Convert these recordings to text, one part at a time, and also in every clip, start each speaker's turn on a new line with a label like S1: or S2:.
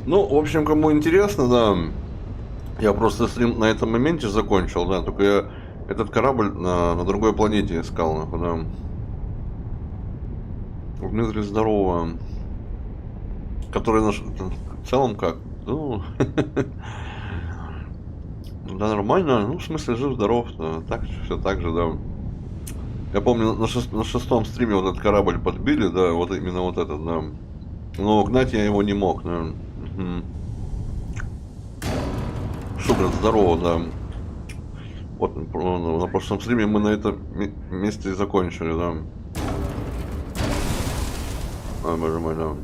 S1: Ну, в общем, кому интересно, да, я просто стрим на этом моменте закончил, да, только я этот корабль на другой планете искал, нахуй, да. В мире здорово. Который наш... В целом как? Ну... Да, нормально. Ну, в смысле, жив-здоров. Да. Так, все так же, да. Я помню, на шестом стриме вот этот корабль подбили, да, вот именно вот этот, да. Но угнать я его не мог, да. Угу. Шугар, здорово, да. Вот на прошлом стриме мы на этом месте и закончили, да. Ой, боже мой, да.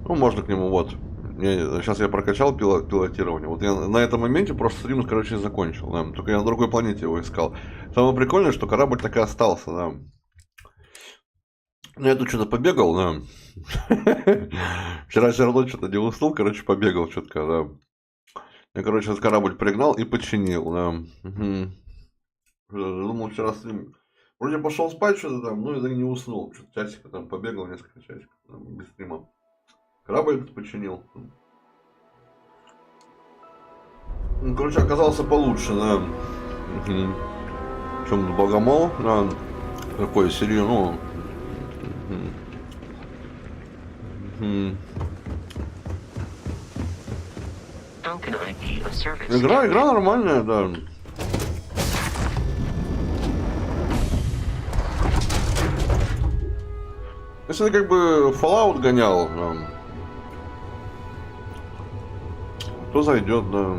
S1: Ну, можно к нему, вот. Сейчас я прокачал пилотирование. Вот я на этом моменте просто стрим, короче, закончил, да. Только я на другой планете его искал. Самое прикольное, что корабль так и остался, да. Ну, я тут что-то побегал, да. Вчера все равно что-то не уснул, короче, побегал что-то, да. Я, короче, этот корабль пригнал и починил, да. Угу. Думал, вчера стрим... Вроде пошел спать что-то там, ну и не уснул. Что-то часика там побегал, несколько часиков, там, без стрима. Корабль починил. Ну, короче, оказался получше, да. Угу. Чем богомол, да. Такой серьезный, ну. Игра нормальная, да. Если ты как бы Fallout гонял, да, то зайдет, да.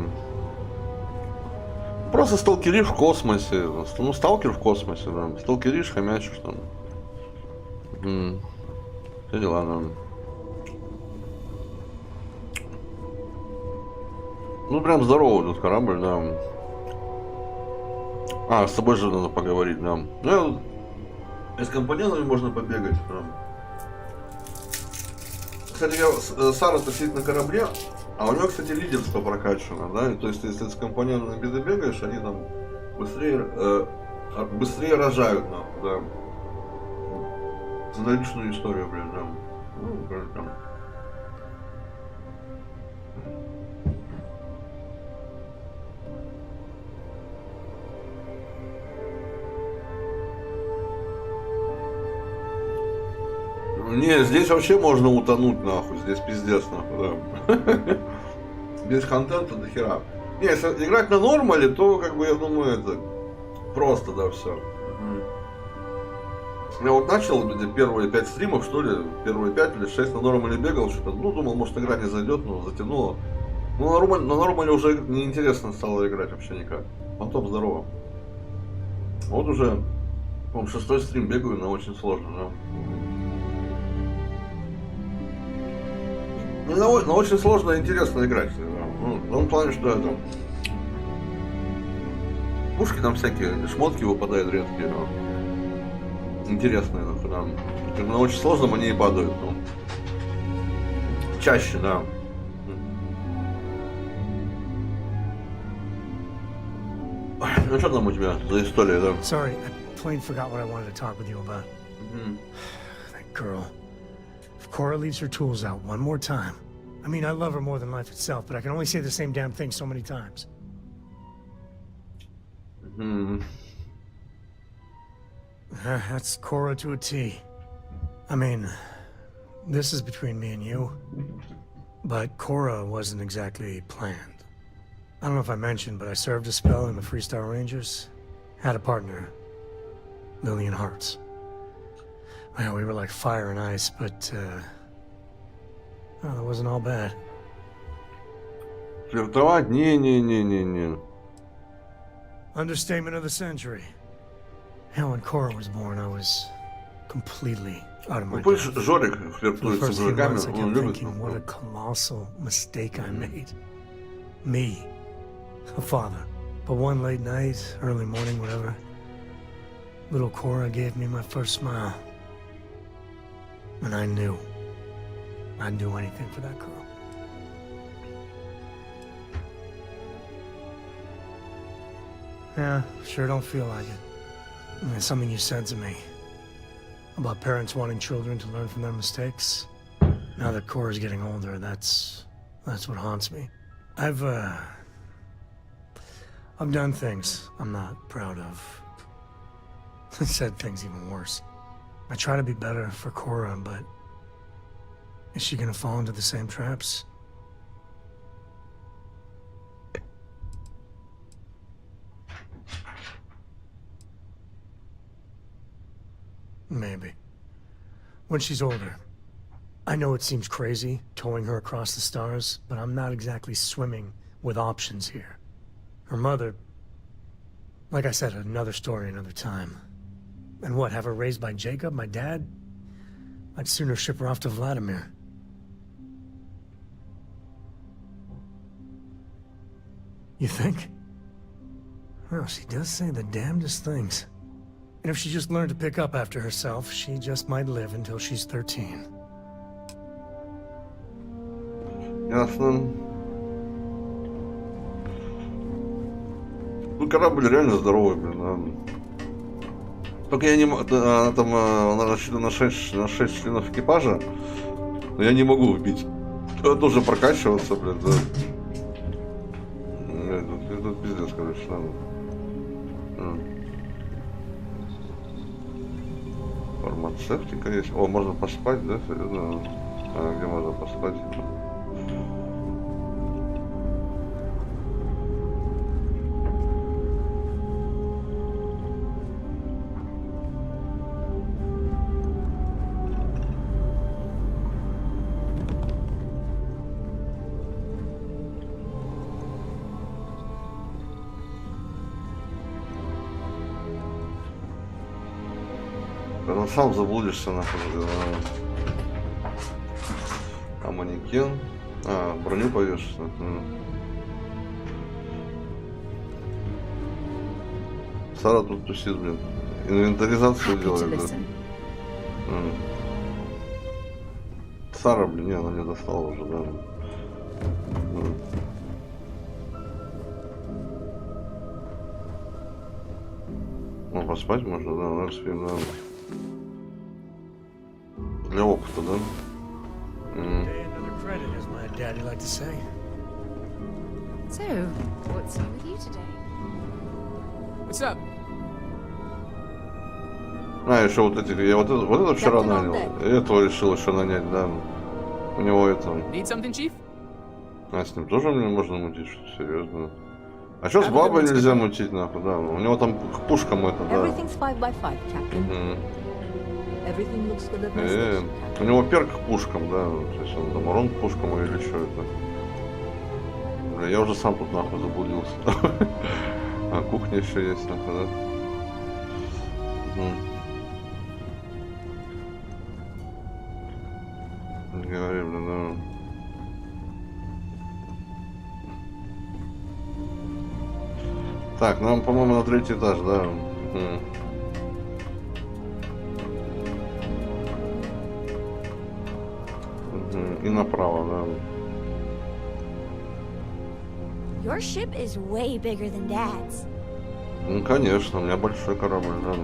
S1: Просто сталкеришь в космосе. Ну, сталкер в космосе, да. Сталкеришь, хомячишь там. Все дела, да. Ну, прям здоровый тут корабль, да. А, с тобой же надо поговорить, да. Ну, с компаньонами можно побегать, да. Кстати, Сара-то сидит на корабле, а у него, кстати, лидерство прокачано, да. То есть, если с компаньонами бегаешь, они там быстрее рожают, да. За личную историю, блин, да. Ну, там. Не, здесь вообще можно утонуть, нахуй. Здесь пиздец, нахуй, да. Без контента до хера. Не, если играть на нормале, то, как бы, я думаю, это просто, да, все. Я вот начал первые 5 стримов, что ли, первые 5 или 6 на нормале бегал, что-то, ну, думал, может, игра не зайдет, но затянуло. Ну, на нормале уже неинтересно стало играть вообще никак. Потом здорово. Вот уже, по-моему, 6-й стрим бегаю, но очень сложно, да. Но очень сложно и интересно играть. Ну, в том плане, что это... Пушки там всякие, шмотки выпадают редкие, но... Интересные, да. На очень сложном они и падают, ну. Чаще, да. Ну что там у тебя за история, да?
S2: Sorry, I plain forgot what I wanted to talk with you about. That girl. If Cora leaves her tools out one more time. I mean, I love her more than life itself, but I can only say the same damn thing so many times. That's Cora to a T. I mean, this is between me and you, but Cora wasn't exactly planned. I don't know if I mentioned, but I served a spell in the Freestar Rangers. Had a partner, Lillian Hartz. Well, we were like fire and ice, but, well, it wasn't all bad.
S1: Флиртовать? Не.
S2: Understatement of the century. Hell, when Cora was born, I was completely out of my depth.
S1: Жорик
S2: For
S1: флиртует
S2: the
S1: с
S2: first few
S1: мужиками,
S2: months, I
S1: он
S2: kept
S1: любит.
S2: thinking, what a colossal mistake I made. Me, a father. But one late night, early morning, whatever, little Cora gave me my first smile. And I knew I'd do anything for that girl. Yeah, sure don't feel like it. I mean, something you said to me about parents wanting children to learn from their mistakes. Now that Cora's getting older, that's what haunts me. I've done things I'm not proud of. Said things even worse. I try to be better for Cora, but is she gonna fall into the same traps? Maybe. When she's older. I know it seems crazy, towing her across the stars, but I'm not exactly swimming with options here. Her mother... Like I said, another story, another time. And what, have her raised by Jacob, my dad? I'd sooner ship her off to Vladimir. You think? Well, she does say the damnedest things. And if she just learned to pick up after herself, she just might live until she's 13.
S1: Ясно. Ну, корабль реально здоровый, блин. Только я не могу... Она там она рассчитана на 6 членов экипажа, но я не могу вбить. Надо тоже прокачиваться, блин, да. Это пиздец, короче, надо. Фармацевтика есть. О, можно поспать, да? Серьезно? А где можно поспать? Сам заблудишься, нахуй. А манекен? А, броню повешься. Сара тут тусит, блин. Инвентаризацию делает, да. Сара, блин, не, она мне достала уже, да. Ну, поспать можно, да, наверное, спим, да. Для опыта, да?
S3: So, what's new with you today?
S4: What's up?
S1: А, еще вот этих, я вот это вчера нанял. Этого решил еще нанять, да. У него это...
S4: Need something, chief?
S1: А с ним тоже мне можно мутить, что серьезно. А что с бабой нельзя мутить, нахуй, да? У него там к пушкам это, да. У него перк к пушкам, да. То есть он там урон к пушкам или что это. Бля, я уже сам тут нахуй заблудился. А кухня еще есть, нахуй, да. Говори, блин, да. Так, нам, по-моему, на 3-й этаж, да. И направо, да.
S3: Your ship is way bigger than Dad's.
S1: Ну, конечно, у меня большой корабль, да.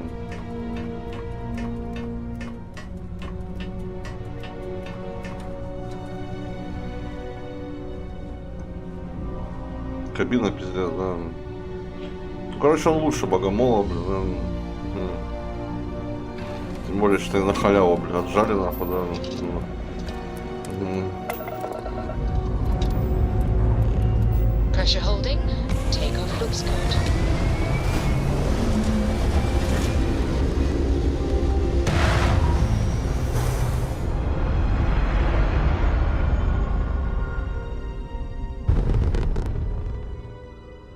S1: Кабина пиздец, да. Короче, он лучше богомола, блин. Тем более, что и на халяву, блин, отжали нахуй, да.
S5: Pressure holding. Takeoff looks good.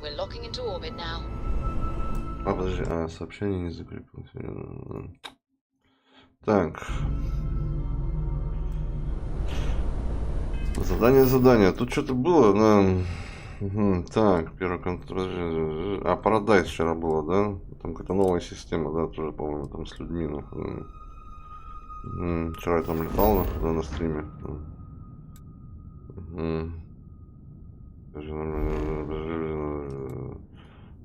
S5: We're locking into orbit now.
S1: А, подожди, сообщение не закреплено. Так. Задание. Тут что-то было, да. Так, первый контроль. А, Paradise вчера было, да? Там какая-то новая система, да, тоже, по-моему, там с людьми, нахуй. Вчера я там летал, нахуй, да, на стриме.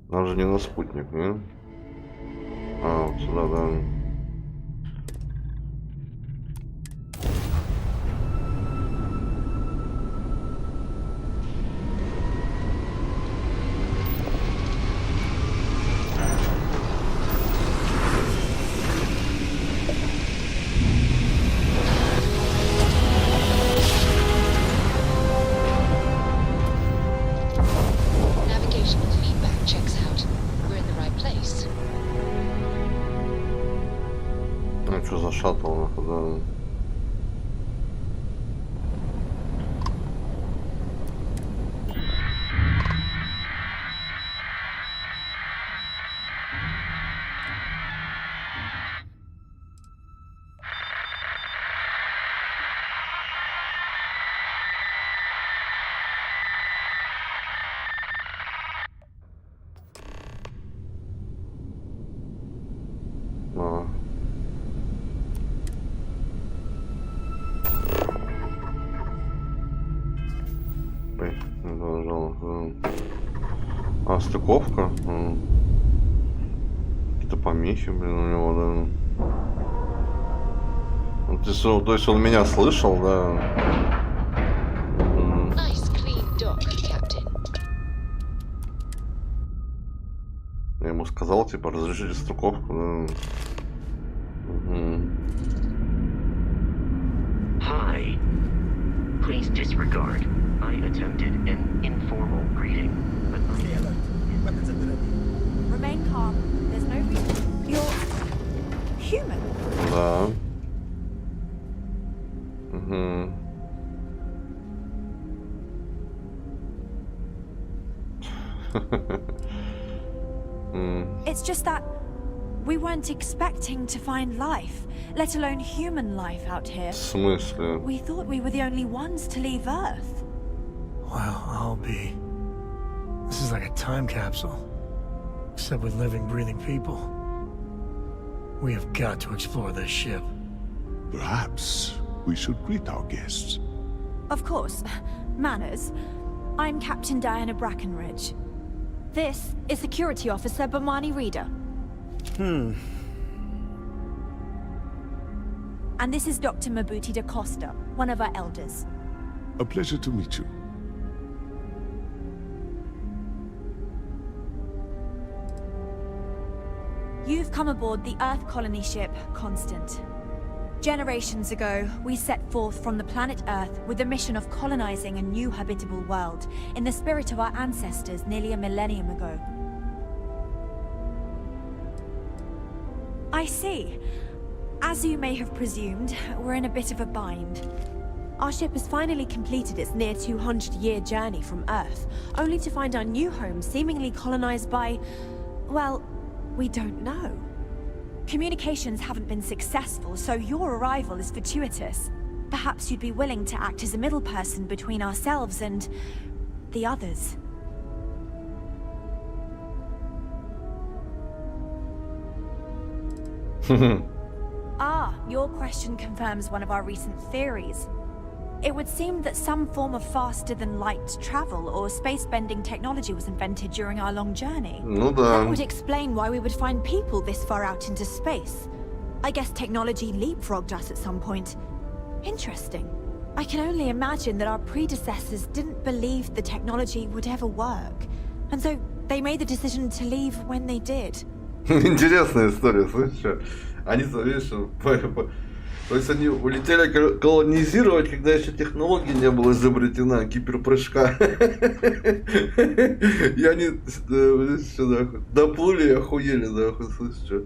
S1: Нам же не на спутник, не? А, вот сюда, да. А, стыковка? Какие-то помехи, блин, у него, да. То есть он меня слышал, да.
S5: Nice clean dock, Captain.
S1: Я ему сказал, типа, разрешите стыковку, да.
S6: Hi. Please disregard. I attempted an informal greeting, but
S3: Remain calm. There's no reason. You're human.
S1: Да.
S3: It's just that we weren't expecting to find life, let alone human life out here.
S1: В смысле?
S3: We thought we were the only ones to leave Earth.
S2: Well, I'll be. This is like a time capsule. Except with living, breathing people. We have got to explore this ship.
S7: Perhaps we should greet our guests.
S3: Of course. Manners. I'm Captain Diana Brackenridge. This is Security Officer Bomani Reader. And this is Dr. Mabuti da Costa, one of our elders.
S7: A pleasure to meet you.
S3: You've come aboard the Earth colony ship, Constant. Generations ago, we set forth from the planet Earth with the mission of colonizing a new habitable world in the spirit of our ancestors nearly a millennium ago. I see. As you may have presumed, we're in a bit of a bind. Our ship has finally completed its near 200-year journey from Earth, only to find our new home seemingly colonized by, well, we don't know. Communications haven't been successful, so your arrival is fortuitous. Perhaps you'd be willing to act as a middle person between ourselves and the others. Ah, your question confirms one of our recent theories. It would seem that some form of faster-than-light travel or space-bending technology was invented during our long journey.
S1: Ну да.
S3: That would explain why we would find people this far out into space. I guess technology leapfrogged us at some point. Interesting. I can only imagine that our predecessors didn't believe the technology would ever work. And so they made the decision to leave when they did.
S1: Интересная история, слышишь? Они-то, видишь, то есть они улетели колонизировать, когда еще технология не была изобретена, гиперпрыжка. И они доплыли и охуели, нахуй, слышишь, что?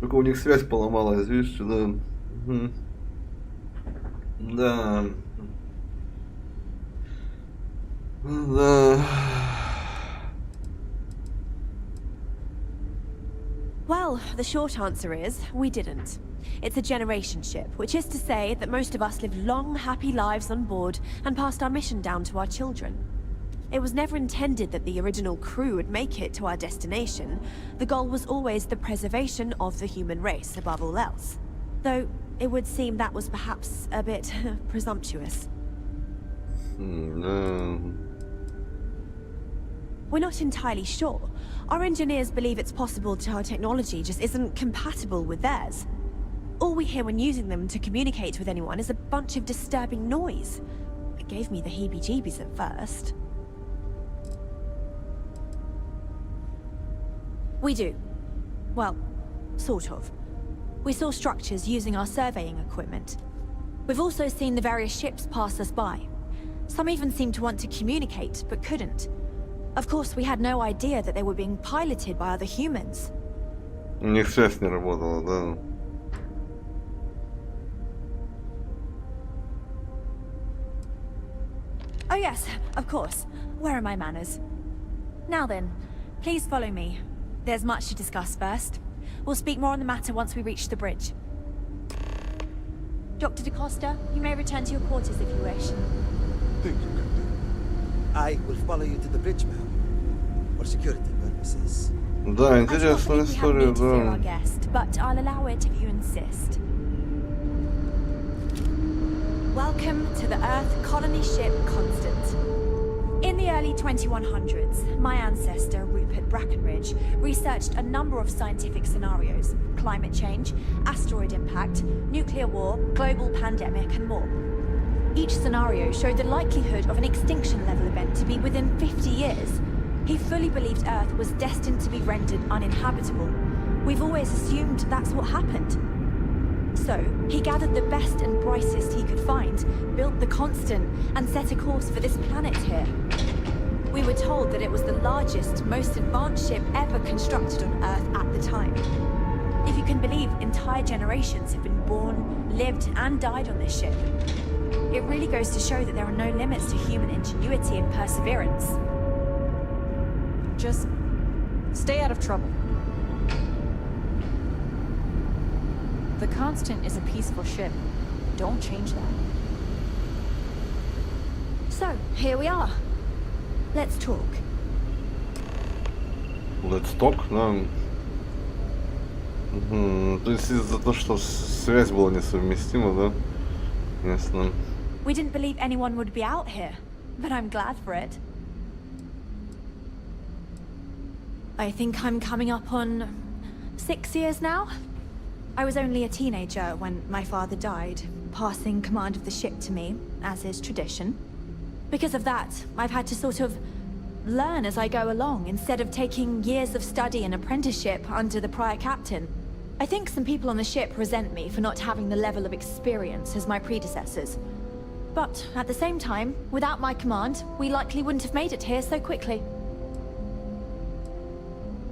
S1: Только у них связь поломалась, видишь, что, да. Да. Да.
S3: Well, the short answer is, we didn't. It's a generation ship, which is to say that most of us lived long, happy lives on board and passed our mission down to our children. It was never intended that the original crew would make it to our destination. The goal was always the preservation of the human race above all else. Though, it would seem that was perhaps a bit presumptuous. We're not entirely sure. Our engineers believe it's possible that our technology just isn't compatible with theirs. All we hear when using them to communicate with anyone is a bunch of disturbing noise. It gave me the heebie-jeebies at first. We do. Well, sort of. We saw structures using our surveying equipment. We've also seen the various ships pass us by. Some even seemed to want to communicate, but couldn't. Of course, we had no idea that they were being piloted by other humans.
S1: У них связь не работала, да.
S3: Oh yes, of course. Where are my manners? Now then, please follow me. There's much to discuss first. We'll speak more on the matter once we reach the bridge. Dr. DaCosta, you may return to your quarters if you wish.
S7: Thank you, Captain.
S8: I will follow you to the bridge, ma'am, for security purposes.
S1: Да, интересная история,
S3: Our
S1: да.
S3: guest, but I'll allow it if you insist. Welcome to the Earth colony ship Constant. In the early 2100s, my ancestor, Rupert Brackenridge, researched a number of scientific scenarios: climate change, asteroid impact, nuclear war, global pandemic, and more. Each scenario showed the likelihood of an extinction-level event to be within 50 years. He fully believed Earth was destined to be rendered uninhabitable. We've always assumed that's what happened. So, he gathered the best and brightest he could find, built the Constant, and set a course for this planet here. We were told that it was the largest, most advanced ship ever constructed on Earth at the time. If you can believe, entire generations have been born, lived, and died on this ship. It really goes to show that there are no limits to human ingenuity and perseverance.
S9: Just stay out of trouble. The Constant is a peaceful ship. Don't change that.
S3: So, here we are. Let's talk.
S1: Let's talk, да. То есть из-за того, что связь была несовместима, да? Ясно.
S3: We didn't believe anyone would be out here, but I'm glad for it. I think I'm coming up on 6 years now. I was only a teenager when my father died, passing command of the ship to me, as is tradition. Because of that, I've had to sort of learn as I go along, instead of taking years of study and apprenticeship under the prior captain. I think some people on the ship resent me for not having the level of experience as my predecessors. But at the same time, without my command, we likely wouldn't have made it here so quickly.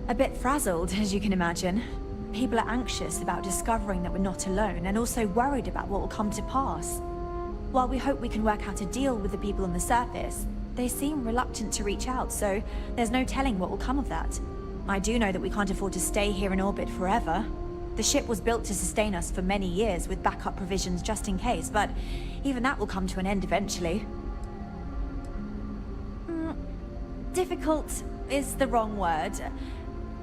S3: A bit frazzled, as you can imagine. People are anxious about discovering that we're not alone, and also worried about what will come to pass. While we hope we can work out a deal with the people on the surface, they seem reluctant to reach out, so there's no telling what will come of that. I do know that we can't afford to stay here in orbit forever. The ship was built to sustain us for many years with backup provisions just in case, but even that will come to an end eventually. Difficult is the wrong word.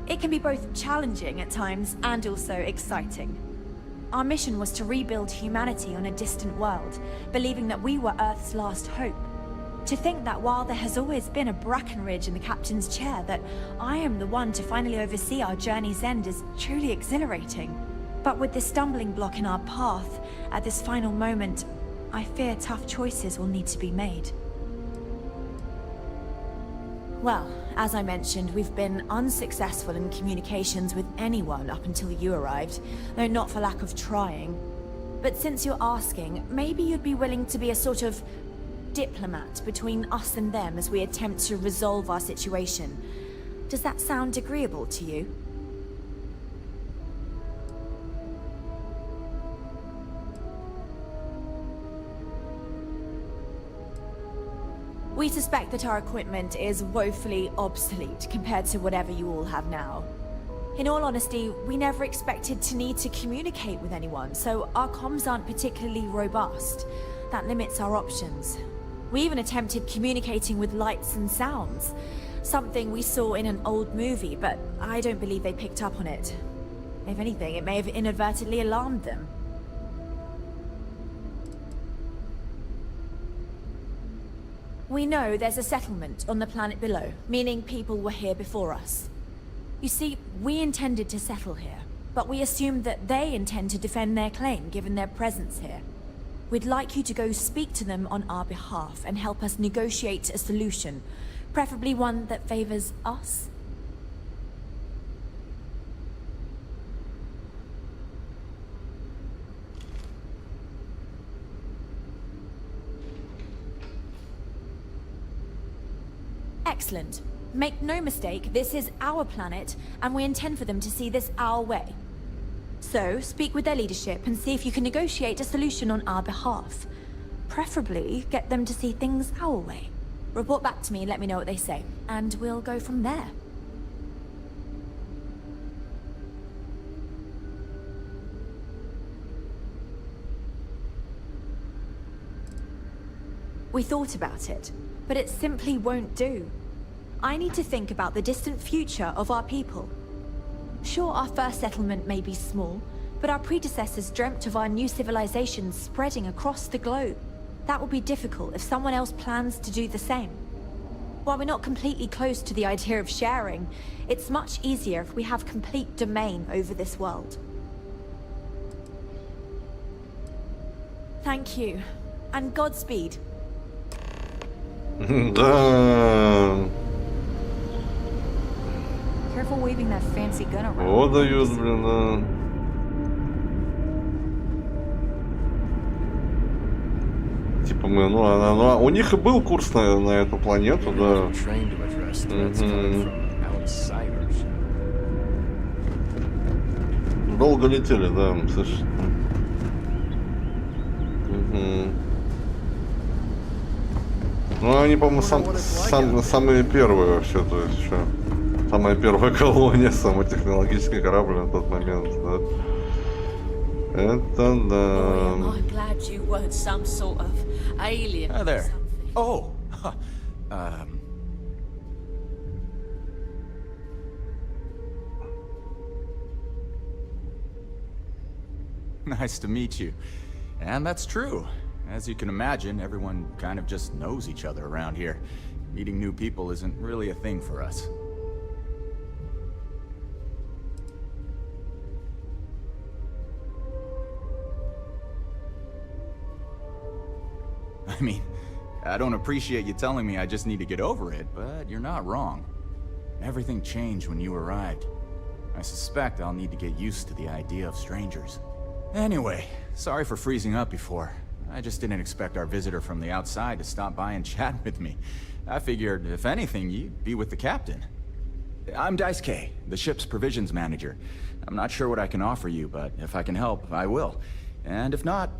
S3: It can be both challenging at times and also exciting. Our mission was to rebuild humanity on a distant world, believing that we were Earth's last hope. To think that while there has always been a Brackenridge in the captain's chair, that I am the one to finally oversee our journey's end is truly exhilarating. But with this stumbling block in our path, at this final moment, I fear tough choices will need to be made. Well, as I mentioned, we've been unsuccessful in communications with anyone up until you arrived, though not for lack of trying. But since you're asking, maybe you'd be willing to be a sort of diplomat between us and them as we attempt to resolve our situation. Does that sound agreeable to you? We suspect that our equipment is woefully obsolete compared to whatever you all have now. In all honesty, we never expected to need to communicate with anyone, so our comms aren't particularly robust. That limits our options. We even attempted communicating with lights and sounds, something we saw in an old movie, but I don't believe they picked up on it. If anything, it may have inadvertently alarmed them. We know there's a settlement on the planet below, meaning people were here before us. You see, we intended to settle here, but we assumed that they intend to defend their claim given their presence here. We'd like you to go speak to them on our behalf and help us negotiate a solution, preferably one that favors us. Excellent. Make no mistake, this is our planet, and we intend for them to see this our way. So, speak with their leadership and see if you can negotiate a solution on our behalf. Preferably, get them to see things our way. Report back to me and let me know what they say, and we'll go from there. We thought about it, but it simply won't do. I need to think about the distant future of our people. Sure, our first settlement may be small, but our predecessors dreamt of our new civilization spreading across the globe. that will be difficult if someone else plans to do the same. While we're not completely close to the idea of sharing, it's much easier if we have complete domain over this world. Thank you, and Godspeed.
S1: Да.
S9: Careful waving that fancy gun around.
S1: Вот дают, блин, да. Типа мы, у них и был курс на эту планету, да. Долго летели, да, слышь. Ну, они, по-моему, самые первые вообще, то есть еще. Самая первая колония, самый технологический корабль на тот момент, да. Это да.
S10: I'm glad you weren't some sort of alien.
S11: Hi there. Oh. Nice to meet you. And that's true. As you can imagine, everyone kind of just knows each other around here. Meeting new people isn't really a thing for us. I mean, I don't appreciate you telling me I just need to get over it, but you're not wrong. Everything changed when you arrived. I suspect I'll need to get used to the idea of strangers. Anyway, sorry for freezing up before. I just didn't expect our visitor from the outside to stop by and chat with me. I figured, if anything, you'd be with the captain. I'm Dice K, the ship's provisions manager. I'm not sure what I can offer you, but if I can help, I will. And if not,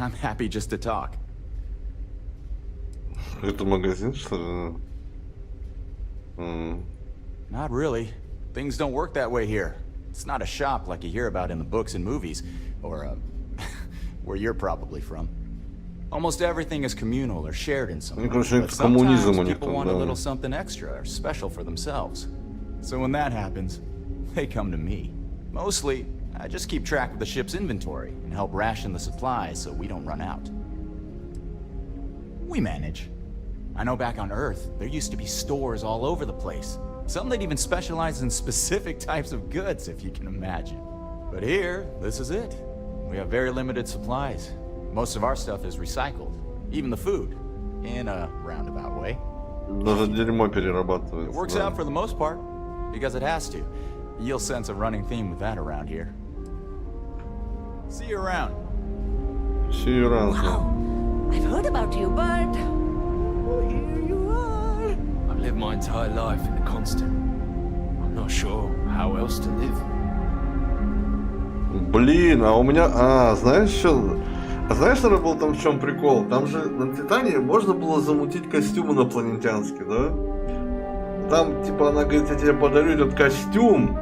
S11: I'm happy just to talk.
S1: Это магазин, что ли?
S11: Not really. Things don't work that way here. It's not a shop like you hear about in the books and movies, or where you're probably from. Almost everything is communal or shared in some way. But sometimes people want a little something extra or special for themselves. So when that happens, they come to me. Mostly, I just keep track of the ship's inventory and help ration the supplies so we don't run out. We manage. I know back on Earth, there used to be stores all over the place. Some that even specialize in specific types of goods, if you can imagine. But here, this is it. We have very limited supplies. Most of our stuff is recycled. Even the food. In a roundabout way.
S1: Даже дерьмо перерабатывается.
S11: It works out for the most part. Because it has to. You'll sense a running theme with that around here. See you around.
S1: See you around.
S10: Wow. I've heard about you, but... oh, here you are.
S12: I've lived my entire life in the constant. I'm not sure how else to live.
S1: Блин, а у меня... знаешь что? А знаешь, наверное, был там в чем прикол? Там же на Титане можно было замутить костюм инопланетянский, да? Там, типа, она говорит, я тебе подарю этот костюм,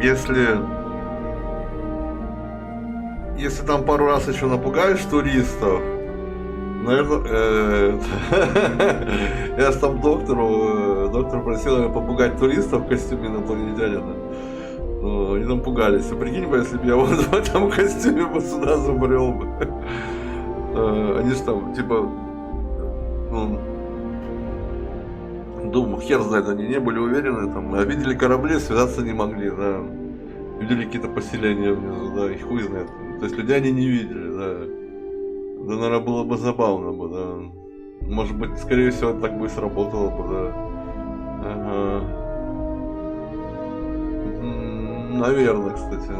S1: если там пару раз еще напугаешь туристов. Наверное, я там доктор просил меня попугать туристов в костюме инопланетянина. Они там пугались. А прикинь бы, если бы я вот в этом костюме бы сюда забрел бы. Они же там, типа, думаю, хер знает, они не были уверены, там, а видели корабли, связаться не могли, да. Видели какие-то поселения внизу, да, и хуй знает. То есть людей они не видели, да. Да, наверное, было бы забавно бы, да. Может быть, скорее всего, так бы и сработало бы, да. Ага. Наверное, кстати.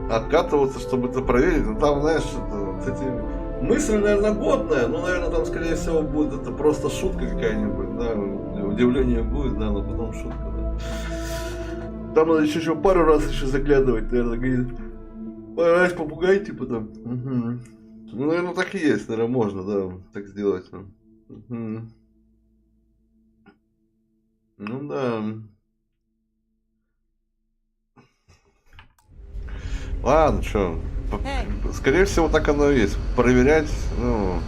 S1: Откатываться, чтобы это проверить, ну там, знаешь, кстати, мысль, наверное, годная, но, наверное, там, скорее всего, будет это просто шутка какая-нибудь, да, удивление будет, да, но потом шутка, да. Там надо еще пару раз еще заглядывать, наверное, говорит, пару раз попугай, типа там. Угу. Ну, наверное, так и есть, наверное, можно, да, так сделать. Угу. Ну, да. Ладно, что, скорее всего, так оно и есть. Проверять, ну...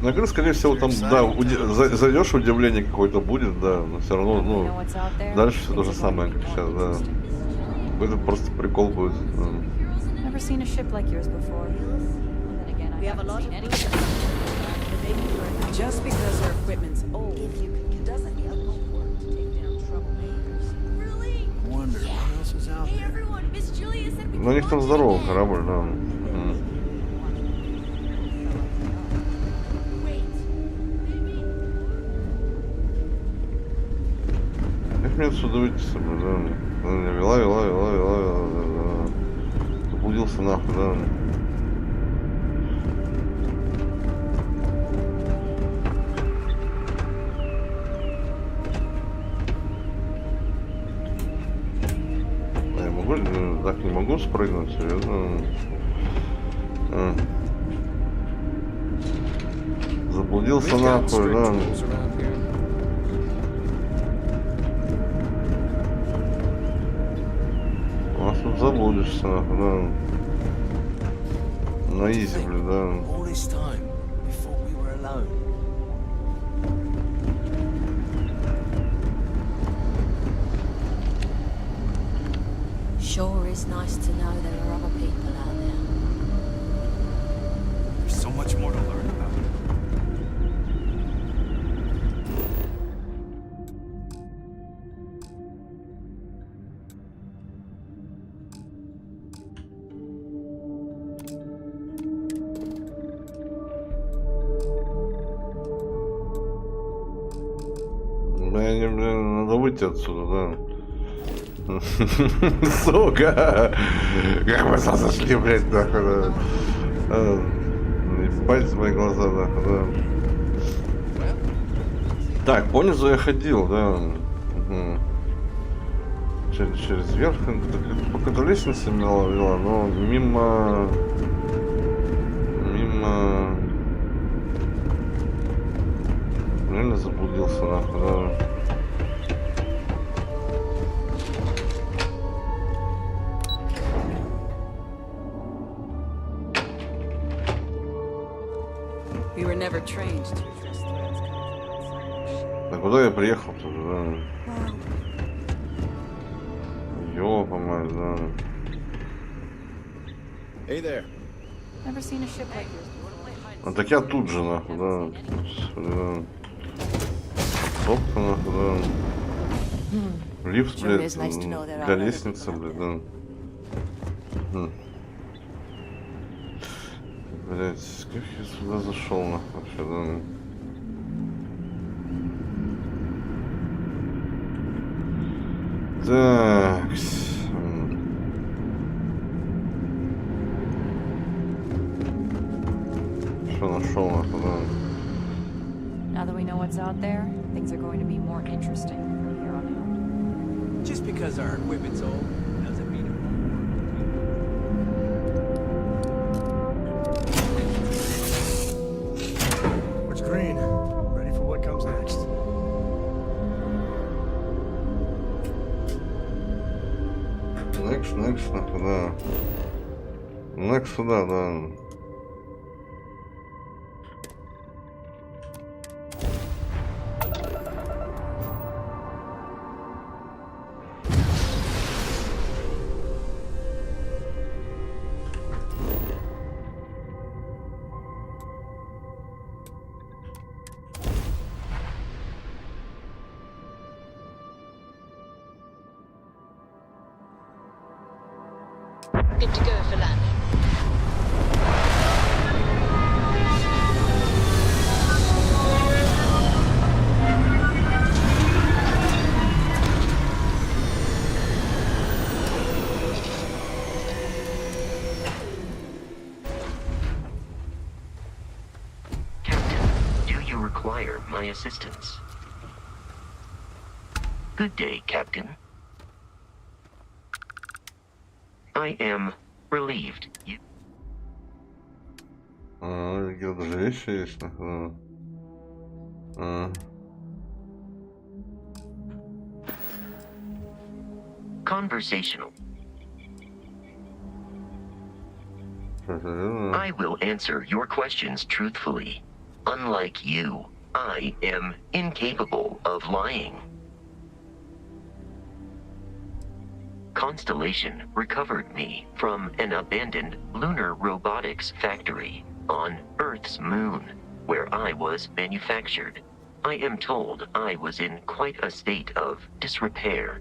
S1: На игры, скорее всего, там, да, зайдешь, удивление какое-то будет, да, но все равно, ну, дальше все то же самое, как сейчас, да. Это просто прикол будет.
S9: Never seen a ship like yours before. Then again, I haven't seen any ship.
S10: Just because our equipment's old, doesn't mean it won't work to take down troublemakers.
S3: Really?
S8: Wonder what else is out
S3: Hey
S8: there.
S3: everyone, Miss Julia said we
S1: Ну, у них там здоровый корабль, да. Как мне отсюда выйти с собой, да? Вела. Заблудился нахуй, да. Я могу, так не могу спрыгнуть, серьезно. Заблудился нахуй, да. У нас тут заблудишься, нахуй, да. На изи, блин, да.
S8: All this time, we thought we were alone.
S10: Sure is nice to know there are other people out there.
S12: There's so much more to learn about.
S1: Блин, надо выйти отсюда, да. Сука! Как мы зашли, блядь, нахуй, да. Пальцы в мои глаза, нахуй, да. Так, понизу я ходил, да. Через верх, по какой-то лестнице меня вела, но мимо... Реально заблудился, нахуй, да.
S10: We were never trained to address threats coming from outside.
S1: Да куда я приехал-то, да? Ёпа-мать, да.
S11: Hey there.
S9: Never seen a ship like yours before.
S1: А так я тут же, нахуй, да. Стоп-то, нахуй, да. Лифт, блядь, для лестницы, блядь, да. Блядь, как я сюда зашел, нахуй, вообще, да. Так. Что нашел, нахуй, да.
S9: Now that we know what's out there, things are going to be more interesting from here on out.
S12: Just because our equipment's old doesn't mean it won't work.
S2: What's green? Ready for what comes next?
S1: Next, нахуй, да. Next сюда, да.
S5: Good to go for landing.
S6: Captain, do you require my assistance? Good day, Captain. I am relieved you...
S1: Где даже вещи есть, нахуй.
S6: Conversational. I will answer your questions truthfully. Unlike you, I am incapable of lying. Constellation recovered me from an abandoned lunar robotics factory on Earth's moon, where I was manufactured. I am told I was in quite a state of disrepair.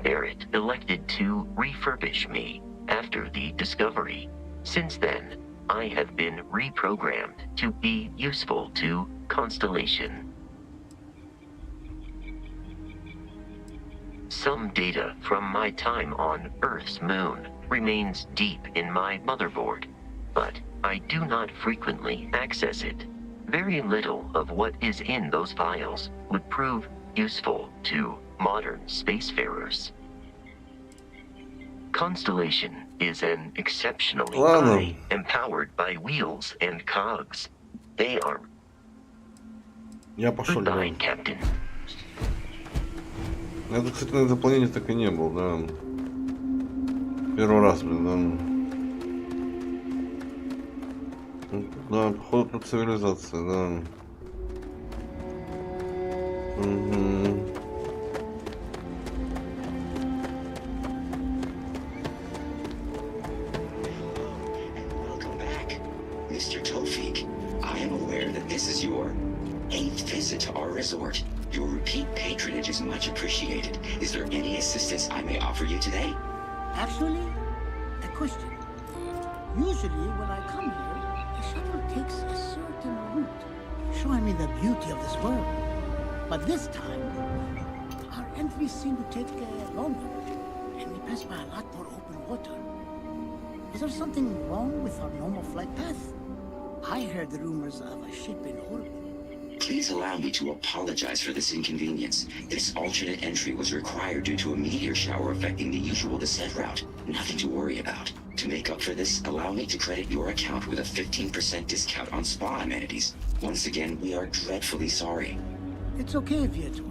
S6: Barrett elected to refurbish me after the discovery. Since then, I have been reprogrammed to be useful to Constellation. Some data from my time on Earth's moon remains deep in my motherboard, but I do not frequently access it. Very little of what is in those files would prove useful to modern spacefarers. Constellation is an exceptionally high, empowered by wheels and cogs. They are...
S1: Я пошел,
S6: Goodbye,
S1: да.
S6: Captain.
S1: Я, кстати, на этой планете так и не был, да. Первый раз, блин, да. Да, походу тут цивилизация, да. Угу.
S13: Welcome back, Mr. Tofik. I am aware that this is your 8th visit to our resort. Your repeat patronage is much appreciated. Is there any assistance I may offer you today?
S14: Actually, a question. Usually when I come here, the shuttle takes a certain route, showing me the beauty of this world. But this time, our entries seem to take longer, and we pass by a lot more open water. Is there something wrong with our normal flight path? I heard the rumors of a ship in orbit.
S13: Please allow me to apologize for this inconvenience. This alternate entry was required due to a meteor shower affecting the usual descent route. Nothing to worry about. To make up for this, allow me to credit your account with a 15% discount on spa amenities. Once again, we are dreadfully sorry.
S14: It's okay, Viator.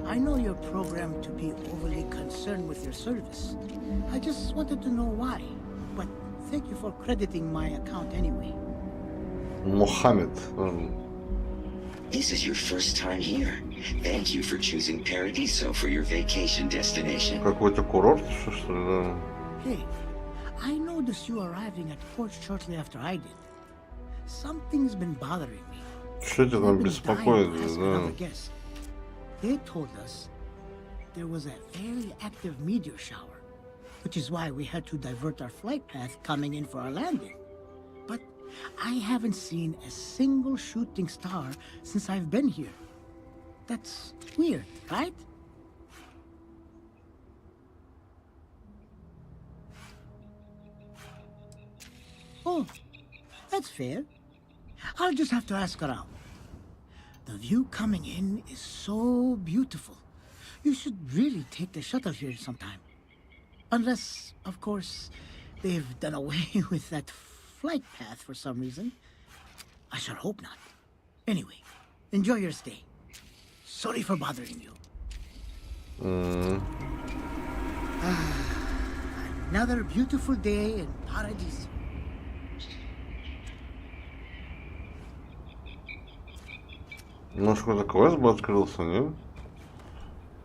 S14: I know you're programmed to be overly concerned with your service. I just wanted to know why. But thank you for crediting my account anyway.
S1: Mohammed.
S13: This is your first time here. Thank you for choosing Paradiso for your vacation destination.
S1: Какой-то курорт, что ли, да?
S14: Hey, I noticed you arriving at port shortly after I did. Something's been bothering me.
S1: Что тебя там беспокоит, да?
S14: They told us there was a very active meteor shower, which is why we had to divert our flight path coming in for our landing. But I haven't seen a single shooting star since I've been here. That's weird, right? Oh, that's fair. I'll just have to ask around. The view coming in is so beautiful. You should really take the shuttle here sometime. Unless, of course, they've done away with that flight path for some reason. I sure hope not. Anyway, enjoy your stay. Sorry for bothering you. Another beautiful day in Paradise.
S1: Может, какой-то квест бы открылся, не?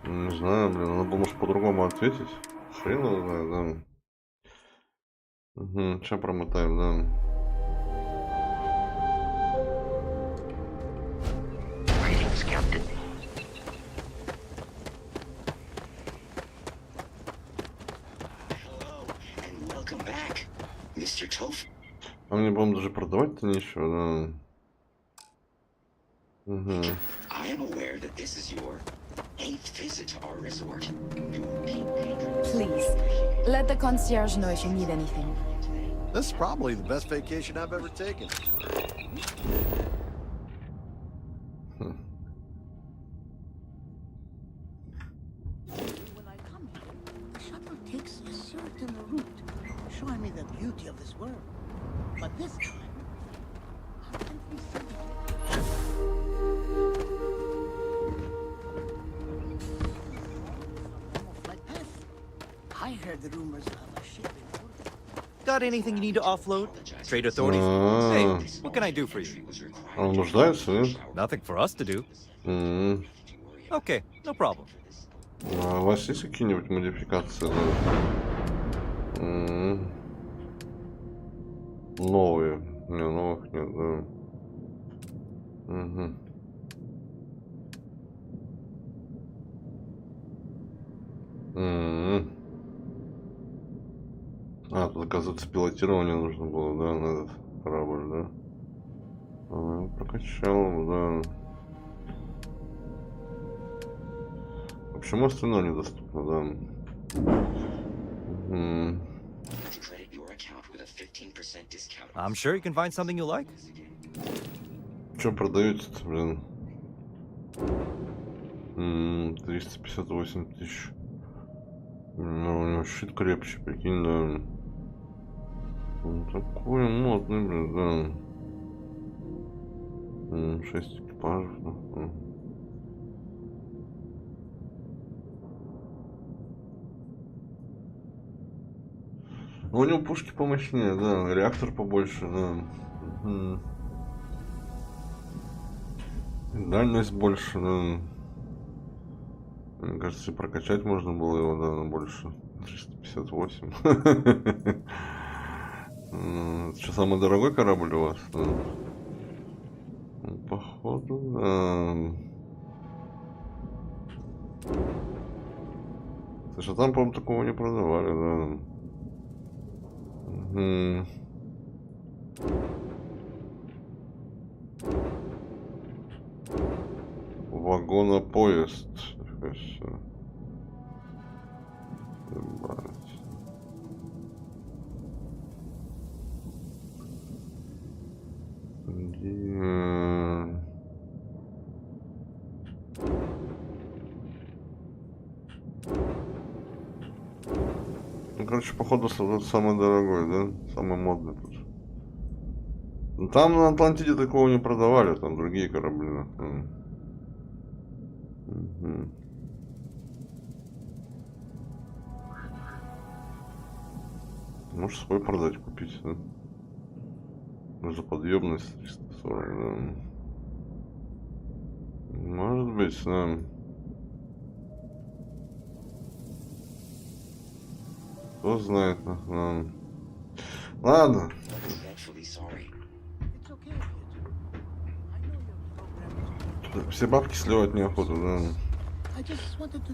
S1: Не знаю, блин, надо было, может, по-другому ответить. Хрен его знает, да. Угу, сейчас промотаем, да.
S6: Greetings, Captain.
S13: Hello, and welcome back, Mr. Tof.
S1: А мне, по-моему, даже продавать-то нечего, да. Угу.
S13: I am aware that this is your 8th visit to our resort.
S9: Please, let the concierge know if you need anything.
S8: This is probably the best vacation I've ever taken.
S14: When I come here, the shuttle takes a certain route, showing me the beauty of this world. But this time, I can't be seen. I heard the rumors of a ship in orbit.
S15: Got anything you need to offload? Trade authorities? Hey, what can I do for you?
S1: А он нуждается, нет?
S15: Nothing for us to do.
S1: М.
S15: Okay, no problem.
S1: А у вас есть какие-нибудь модификации? Да? Новые. Не, новых нет, да. Угу. А, тут, оказывается, пилотирование нужно было, да, на этот корабль, да? Прокачал, да. Почему остальное недоступно, да?
S15: I'm sure you can find something you like.
S1: Что продаете-то, блин? 358 тысяч. Ну, у него щит крепче, прикинь, да. Он такой модный, блин, да. 6 экипажев, да. Ну, у него пушки помощнее, да, реактор побольше, да. Дальность больше, да. Мне кажется, прокачать можно было его, да, на больше. 358. Это что, самый дорогой корабль у вас? Да. Походу, да. Слушай, там, по-моему, такого не продавали, да. Вагонопоезд. Ну, короче, походу, самый дорогой, да? Самый модный тут. Ну, там на Атлантиде такого не продавали, там другие корабли. Можешь свой продать, купить, да? За подъемность 340, да. Может быть, да. Кто знает, да. Ладно. Все бабки сливать неохота, да.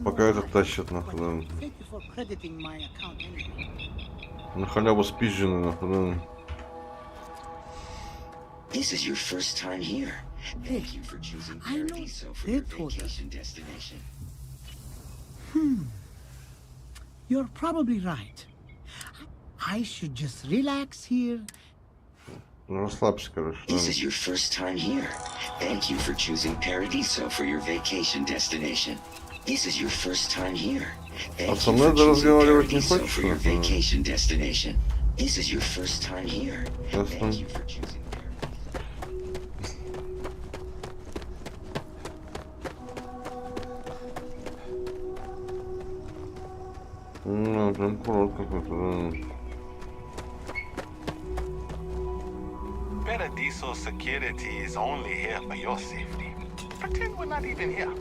S1: Пока этот тащит, нахуй, да. На халяву спизжены, нахуй, да.
S13: This is your first time here. Thank you for choosing Paradiso for your vacation destination.
S14: You're probably right. I should just relax here.
S1: Расслабься, короче.
S13: This is your first time here. Thank you for choosing Paradiso for your vacation destination. This is your first time here. Thank you for choosing Paradiso for your vacation destination. This is your first time here. Thank you for choosing.
S1: Ну, прям курорт какой-то, да.
S16: Paradiso security is only here for your safety. Pretend we're not even here.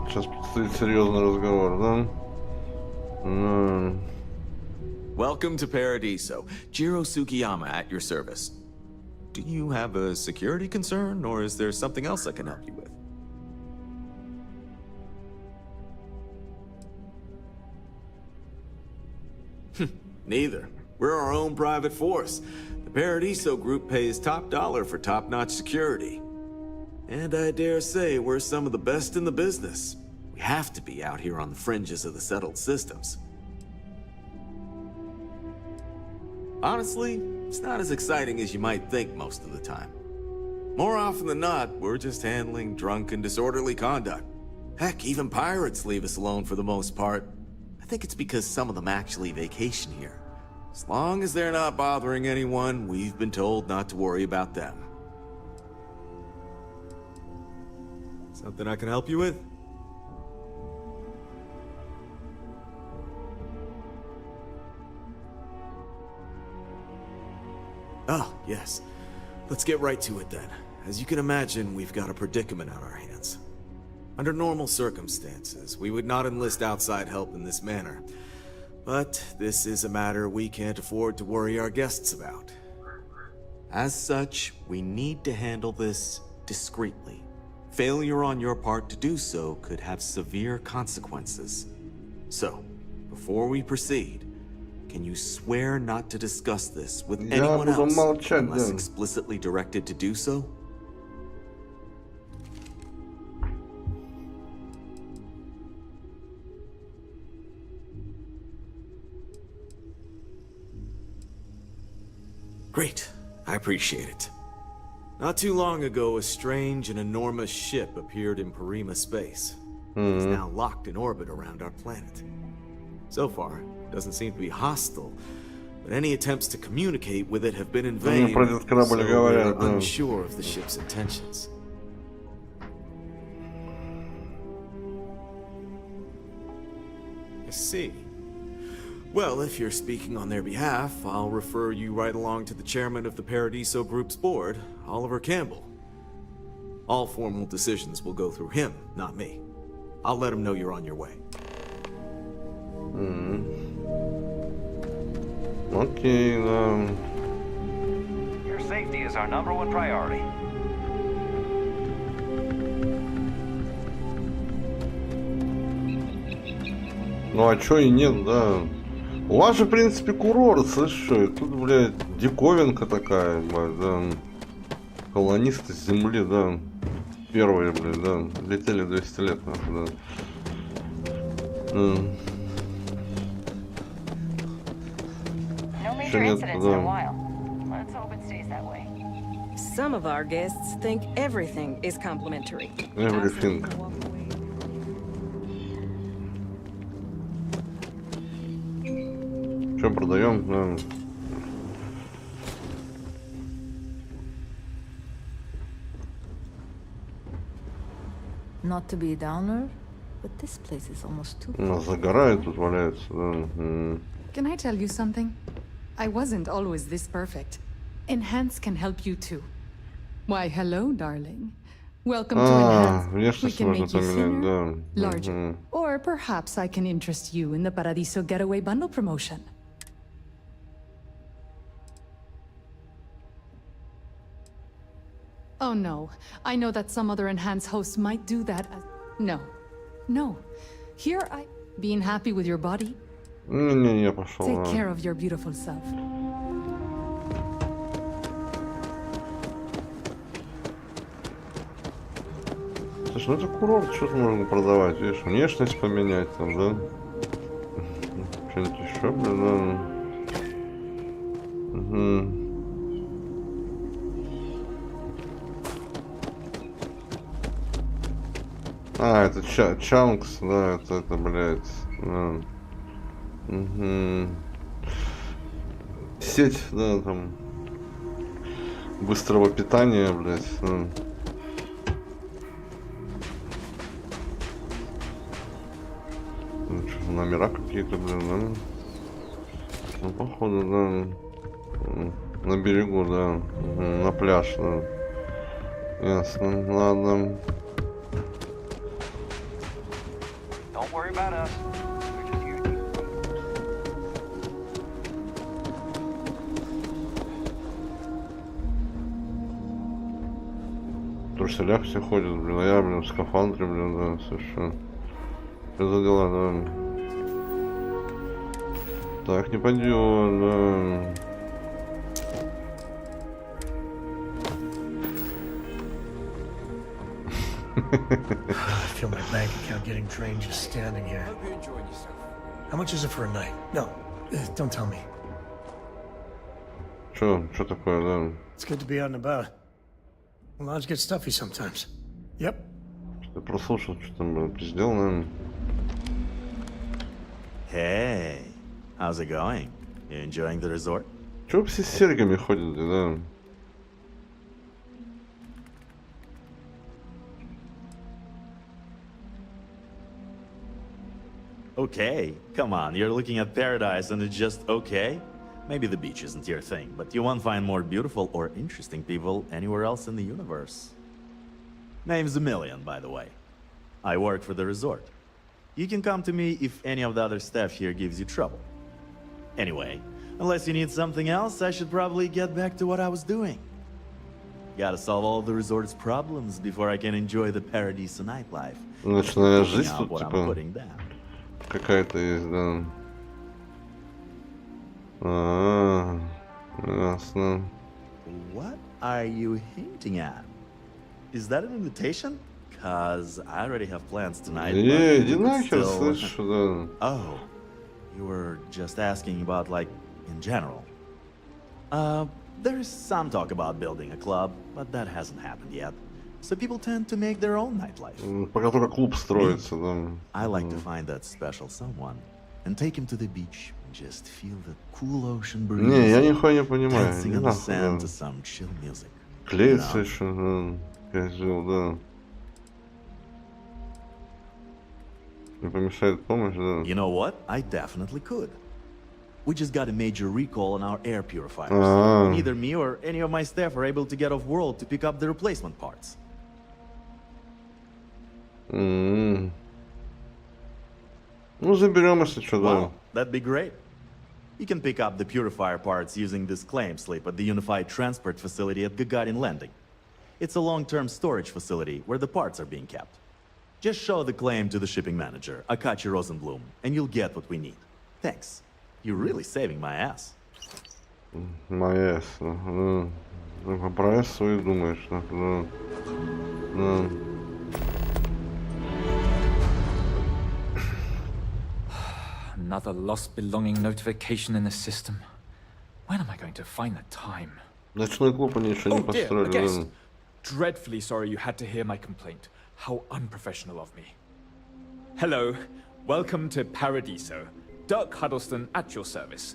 S1: Сейчас предстоит серьезный разговор, да?
S17: Welcome to Paradiso. Jiro Tsukiyama at your service. Do you have a security concern, or is there something else I can help you with? Neither. We're our own private force. The Paradiso group pays top dollar for top-notch security. And I dare say we're some of the best in the business. We have to be out here on the fringes of the settled systems. Honestly, it's not as exciting as you might think most of the time. More often than not, we're just handling drunk and disorderly conduct. Heck, even pirates leave us alone for the most part. I think it's because some of them actually vacation here. As long as they're not bothering anyone, we've been told not to worry about them. Something I can help you with? Oh, yes. Let's get right to it then. As you can imagine, we've got a predicament on our hands. Under normal circumstances, we would not enlist outside help in this manner. But this is a matter we can't afford to worry our guests about. As such, we need to handle this discreetly. Failure on your part to do so could have severe consequences. So, before we proceed, can you swear not to discuss this with anyone else unless explicitly directed to do so? Great. I appreciate it. Not too long ago, a strange and enormous ship appeared in Parima space. It's now locked in orbit around our planet. So far, it doesn't seem to be hostile, but any attempts to communicate with it have been in vain, so we're unsure of the ship's intentions. I see. Well, if you're speaking on their behalf, I'll refer you right along to the chairman of the Paradiso Group's board, Oliver Campbell. All formal decisions will go through him, not me. I'll let him know you're on your way.
S1: Окей, да.
S15: Your safety is our #1 priority.
S1: Ну а чё и нет, да. У вас же, в принципе, курорт, слышишь, что? Тут, блядь, диковинка такая, блядь, да. Колонисты с земли, да. Первые, блядь, да. Летели 200 лет, нахуй, да. Чё нет, да.
S10: Some of our guests think everything is complimentary.
S1: Everything. Что продаем? Да.
S9: Not to be a downer, but this place is almost too.
S1: Загорает тут валяется, да.
S18: Can I tell you something? I wasn't always this perfect. Enhance can help you too. Why, hello, darling. Welcome to Enhance. We can make you thinner, larger, or perhaps I can interest you in the Paradiso Getaway Bundle promotion. Oh no, I know that some other Enhance hosts might do that as... No. Here being happy with your body.
S1: Не, пошел.
S18: Take care of your beautiful self.
S1: Слушай, ну это курорт, что-то можно продавать, видишь, внешность поменять там, да? Что-нибудь еще, блин, да? А, это чанкс, да, это, блядь, да. Сеть, да, там, быстрого питания, блядь, да. Номера какие-то, блин, да? Ну, походу, да. На берегу, да. На пляж, да. Ясно, ладно.
S15: Don't worry about us. We're just here.
S1: В труселях все ходят, блин, а я, блин, в скафандре, блин, да, совершенно. Что за дела, да? Так не пойдет, да.
S2: I feel my bank account getting drained just standing here.
S4: Hope you're enjoying yourself.
S2: How much is it for a night? No, don't tell me.
S1: Что такое, да?
S2: It's good to be out and about. Lodge gets stuffy sometimes. Yep.
S1: Ты прослушал, что там было пиздел, наверное.
S19: Hey, how's it going? You enjoying the resort?
S1: Чего все с серьгами ходят, да?
S19: Okay, come on, you're looking at paradise and it's just okay? Maybe the beach isn't your thing, but you won't find more beautiful or interesting people anywhere else in the universe. Name's a million, by the way. I work for the resort. You can come to me if any of the other staff here gives you trouble. Anyway, unless you need something else, I should probably get back to what I was doing. Gotta solve all the resort's problems before I can enjoy the Paradise nightlife.
S1: Ночная жизнь тут, типа, какая-то есть, да. Ясно.
S19: What are you hinting at? Is that an invitation? Cause I already have plans tonight.
S1: Иди нахер, слышишь, да.
S19: Oh, you were just asking about, like, in general. There's some talk about building a club, but that hasn't happened yet. So people tend to make their own nightlife.
S1: Пока только клуб строится, да.
S19: I like to find that special someone and take him to the beach and just feel the cool ocean breeze.
S1: Не, я нихуя не понимаю.
S19: Dancing in the sand to some chill music.
S1: Клеится еще, да. Козел, да. Не помешает помощь, да.
S19: You know what? I definitely could. We just got a major recall on our air purifiers. Neither me or any of my staff are able to get off-world to pick up the replacement parts.
S1: Ну, заберем, если что, да.
S19: Wow, that'd be great. You can pick up the purifier parts using this claim slip at the Unified Transport Facility at Gagarin Landing. It's a long-term storage facility where the parts are being kept. Just show the claim to the shipping manager, Akachi Rosenblum, and you'll get what we need. Thanks. You're really saving my ass.
S1: My ass, да. Ну, про ass свою думаешь, да. Да.
S12: Another lost belonging notification in the system. When am I going to find the time?
S1: Ночной клуб они еще не построили, да.
S12: Dreadfully sorry you had to hear my complaint. How unprofessional of me. Hello, welcome to Paradiso. Dirk Huddleston at your service.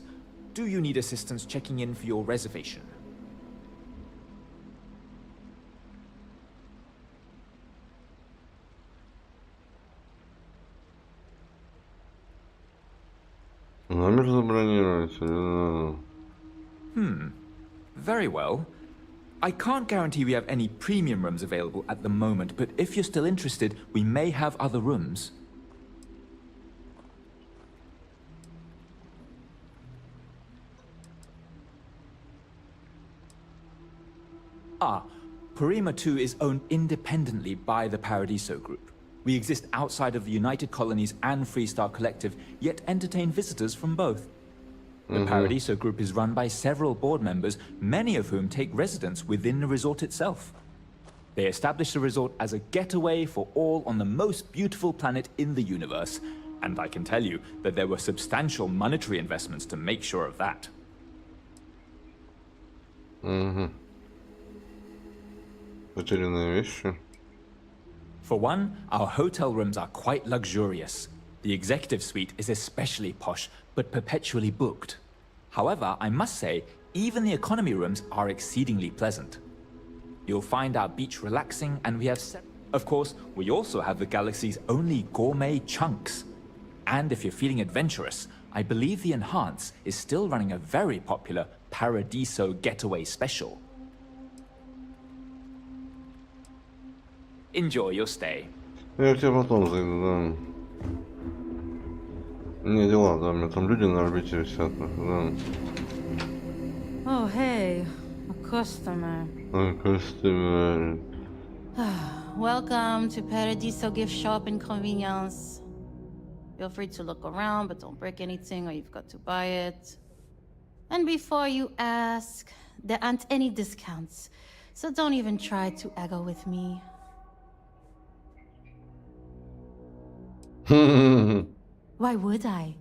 S12: Do you need assistance checking in for your reservation?
S1: Номер забронировать.
S12: Very well. I can't guarantee we have any premium rooms available at the moment, but if you're still interested, we may have other rooms. Parima 2 is owned independently by the Paradiso Group. We exist outside of the United Colonies and Freestar Collective, yet entertain visitors from both. The Paradiso Group is run by several board members, many of whom take residence within the resort itself. They established the resort as a getaway for all on the most beautiful planet in the universe, and I can tell you that there were substantial monetary investments to make sure of that.
S1: Потерянные вещи.
S12: For one, our hotel rooms are quite luxurious. The executive suite is especially posh, but perpetually booked. However, I must say, even the economy rooms are exceedingly pleasant. You'll find our beach relaxing, and we have of course, we also have the galaxy's only gourmet chunks. And if you're feeling adventurous, I believe the Enhance is still running a very popular Paradiso Getaway Special. Enjoy your stay.
S1: Я к тебе потом зайду, да. Не, дела, да, у меня там люди на орбите висят, да.
S20: Oh, hey, a customer.
S1: A customer.
S20: Welcome to Paradiso Gift Shop and Convenience. Feel free to look around, but don't break anything or you've got to buy it. And before you ask, there aren't any discounts, so don't even try to haggle with me. Why would I?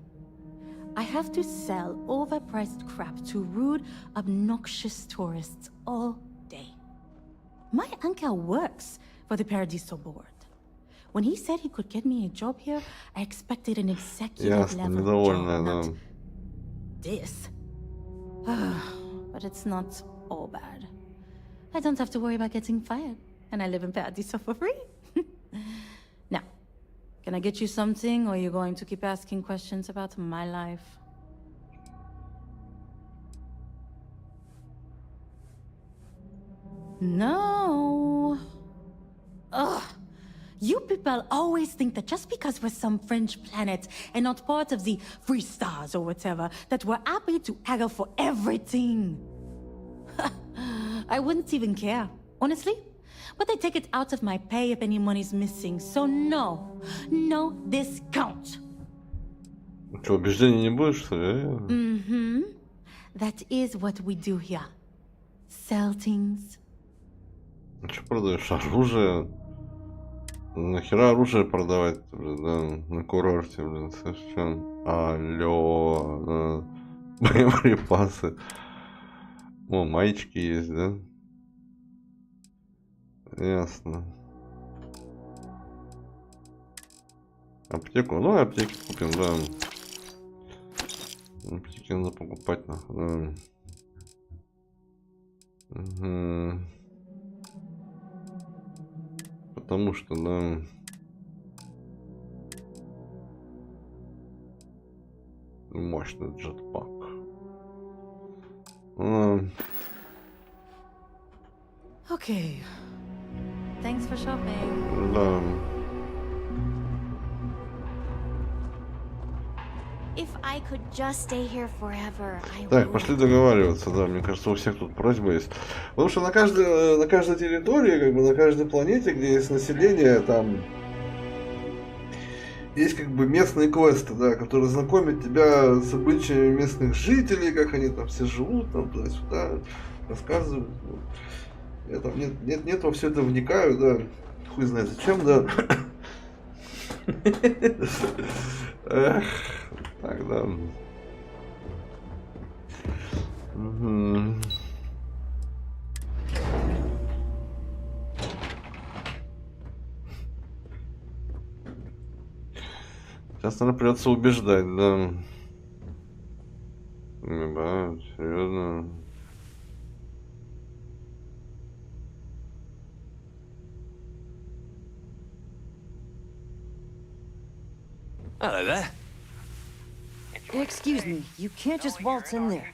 S20: I have to sell overpriced crap to rude, obnoxious tourists all day. My uncle works for the Paradiso board. When he said he could get me a job here, I expected an executive level job, not this. But it's not all bad. I don't have to worry about getting fired, and I live in Paradiso for free. Now, can I get you something, or are you going to keep asking questions about my life? No. Ugh. You people always think that just because we're some French planet and not part of the free stars or whatever, that we're happy to haggle for everything. I wouldn't even care, honestly. But they take it out of my pay if any money's missing, so no. No discount.
S1: Что, убеждений не будешь, что ли?
S20: Mm-hmm. That is what we do here. Sell things.
S1: Что продаешь? Оружие? Нахера оружие продавать, блин, да, на курорте, блин, совсем. Алло, боеприпасы. О, маечки есть, да? Ясно. Аптеку? Ну, аптеки купим, да. Аптеки надо покупать, нахуй, да. Угу. Потому что, да... Мощный джетпак.
S20: Okay. Thanks for shopping.
S1: Да.
S3: If I could just stay here forever, I
S1: Так,
S3: would.
S1: пошли договариваться, да, мне кажется, у всех тут просьба есть. Потому что на каждой территории, как бы на каждой планете, где есть население, там есть как бы местные квесты, да, которые знакомят тебя с обычаями местных жителей, как они там все живут, там туда-сюда, рассказывают. Ну. Я там нет во все это вникаю, да, хуй знает зачем, да. Эх, так, да. Сейчас, наверное, придется убеждать, да. Да, серьезно.
S21: Hello there.
S10: Excuse me, you can't just waltz in there.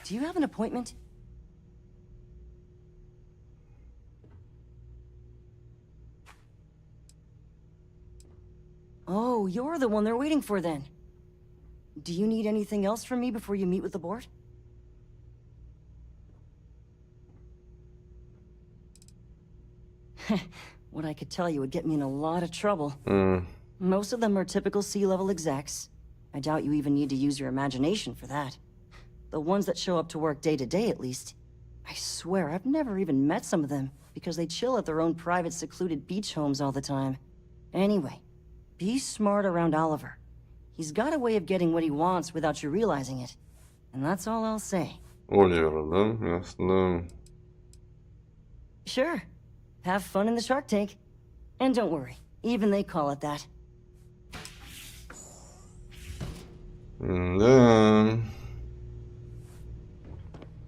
S10: Do you have an appointment? Oh, you're the one they're waiting for then. Do you need anything else from me before you meet with the board? What I could tell you would get me in a lot of trouble. Most of them are typical sea-level execs. I doubt you even need to use your imagination for that. The ones that show up to work day to day, at least. I swear, I've never even met some of them, because they chill at their own private, secluded beach homes all the time. Anyway, be smart around Oliver. He's got a way of getting what he wants without you realizing it. And that's all I'll say.
S1: Оливер, да? Ясно.
S10: Sure. Have fun in the Shark Tank. And don't worry, even they call it that.
S1: Да.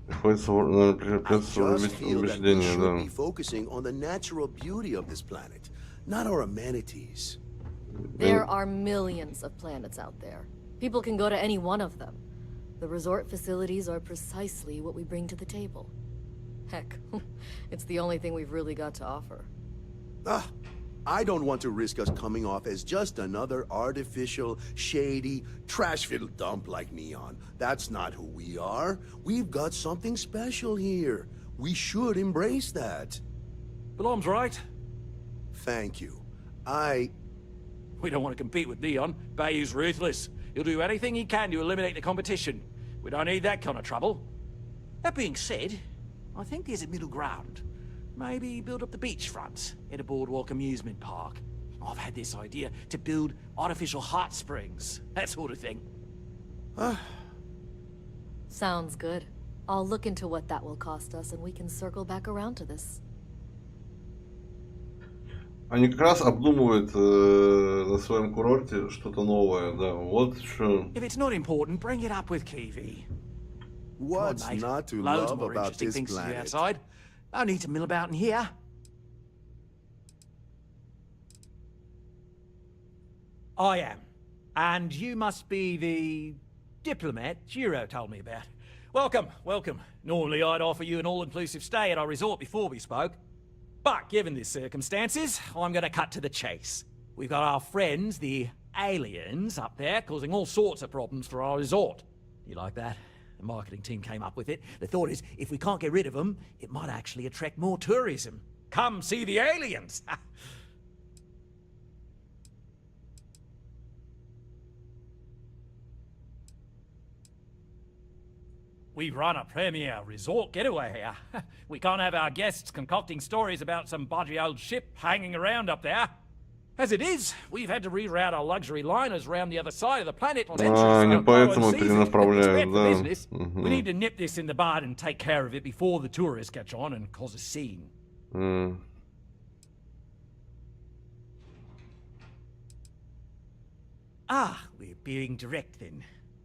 S1: Приходится, убеждение, да.
S22: Focusing on the natural beauty of this planet, not our amenities.
S23: There are millions of planets out there. People can go to any one of them. The resort facilities are precisely what we bring to the table. Heck, it's the only thing we've really got to offer.
S22: I don't want to risk us coming off as just another artificial, shady, trash-filled dump like Neon. That's not who we are. We've got something special here. We should embrace that.
S24: Belom's right.
S22: Thank you.
S24: We don't want to compete with Neon. Bayou's ruthless. He'll do anything he can to eliminate the competition. We don't need that kind of trouble. That being said, I think there's a middle ground. Maybe build up the beachfront in a boardwalk amusement park. I've had this idea to build artificial hot springs, that sort of thing.
S23: Sounds good. I'll look into what that will cost us and we can circle back around to this.
S1: Они как раз обдумывают на своем курорте что-то новое, да. Вот что.
S24: If it's not important, bring it up with QIWI.
S22: What's
S24: on,
S22: not to
S24: Loads
S22: love
S24: more
S22: about
S24: interesting
S22: this
S24: things to do
S22: planet?
S24: outside. No need to mill about in here.
S25: I am. And you must be the diplomat Giro told me about.
S24: Welcome, welcome. Normally I'd offer you an all-inclusive stay at our resort before we spoke. But given the circumstances, I'm going to cut to the chase. We've got our friends, the aliens, up there, causing all sorts of problems for our resort. You like that? The marketing team came up with it. The thought is, if we can't get rid of them, it might actually attract more tourism. Come see the aliens! We run a premier resort getaway here. We can't have our guests concocting stories about some budgy old ship hanging around up there. As it is, we've had to reroute our luxury liners around the other side of the planet on
S1: Они поэтому перенаправляют, да.
S24: We need to nip this in the bud and take care of it before the tourists catch on and cause a scene. Ah, we're being direct then.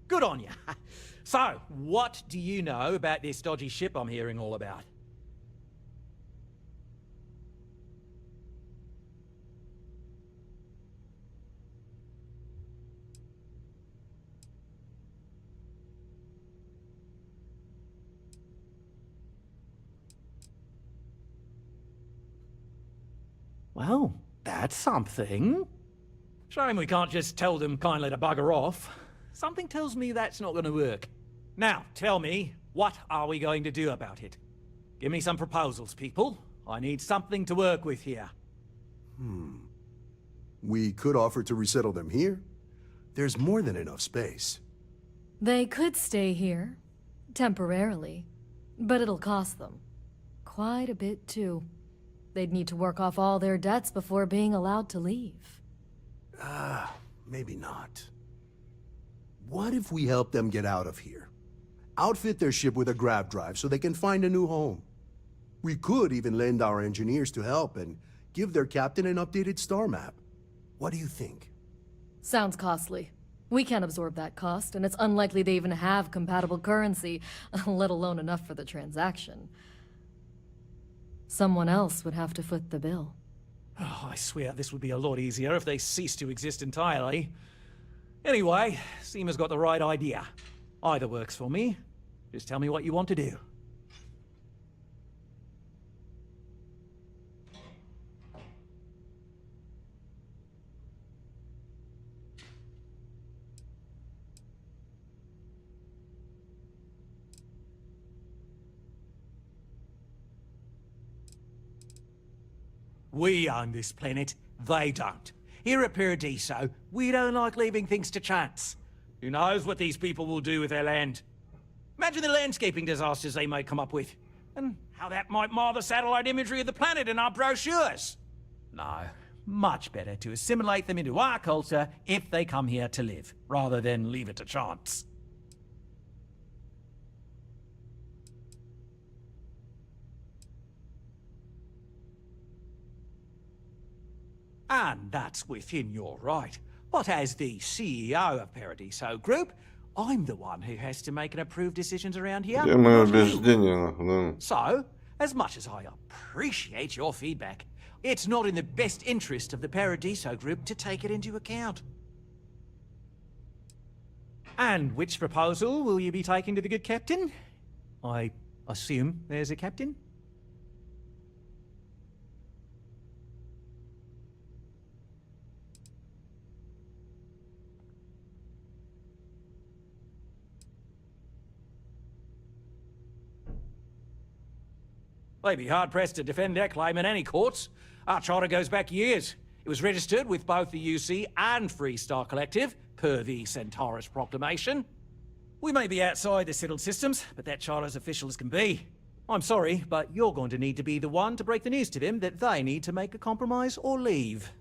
S24: Good on you. So, what do you know about this dodgy ship I'm hearing all about? Well, that's something. Shame we can't just tell them kindly to bugger off. Something tells me that's not going to work. Now, tell me, what are we going to do about it? Give me some proposals, people. I need something to work with here.
S22: We could offer to resettle them here. There's more than enough space.
S23: They could stay here, temporarily, but it'll cost them. Quite a bit, too. They'd need to work off all their debts before being allowed to leave.
S22: Maybe not. What if we help them get out of here? Outfit their ship with a grav drive so they can find a new home. We could even lend our engineers to help and give their captain an updated star map. What do you think?
S23: Sounds costly. We can't absorb that cost, and it's unlikely they even have compatible currency, let alone enough for the transaction. Someone else would have to foot the bill.
S24: Oh, I swear this would be a lot easier if they ceased to exist entirely. Anyway, Seema's got the right idea. Either works for me. Just tell me what you want to do. We own this planet, they don't. Here at Paradiso, we don't like leaving things to chance. Who knows what these people will do with their land? Imagine the landscaping disasters they might come up with, and how that might mar the satellite imagery of the planet in our brochures. No, much better to assimilate them into our culture if they come here to live, rather than leave it to chance. And that's within your right. But as the CEO of Paradiso Group, I'm the one who has to make and approve decisions around here. So, as much as I appreciate your feedback, it's not in the best interest of the Paradiso Group to take it into account. And which proposal will you be taking to the good captain? I assume there's a captain? They'd be hard-pressed to defend their claim in any courts. Our charter goes back years. It was registered with both the UC and Freestar Collective, per the Centaurus Proclamation. We may be outside the settled systems, but that charter's official as can be. I'm sorry, but you're going to need to be the one to break the news to them that they need to make a compromise or leave.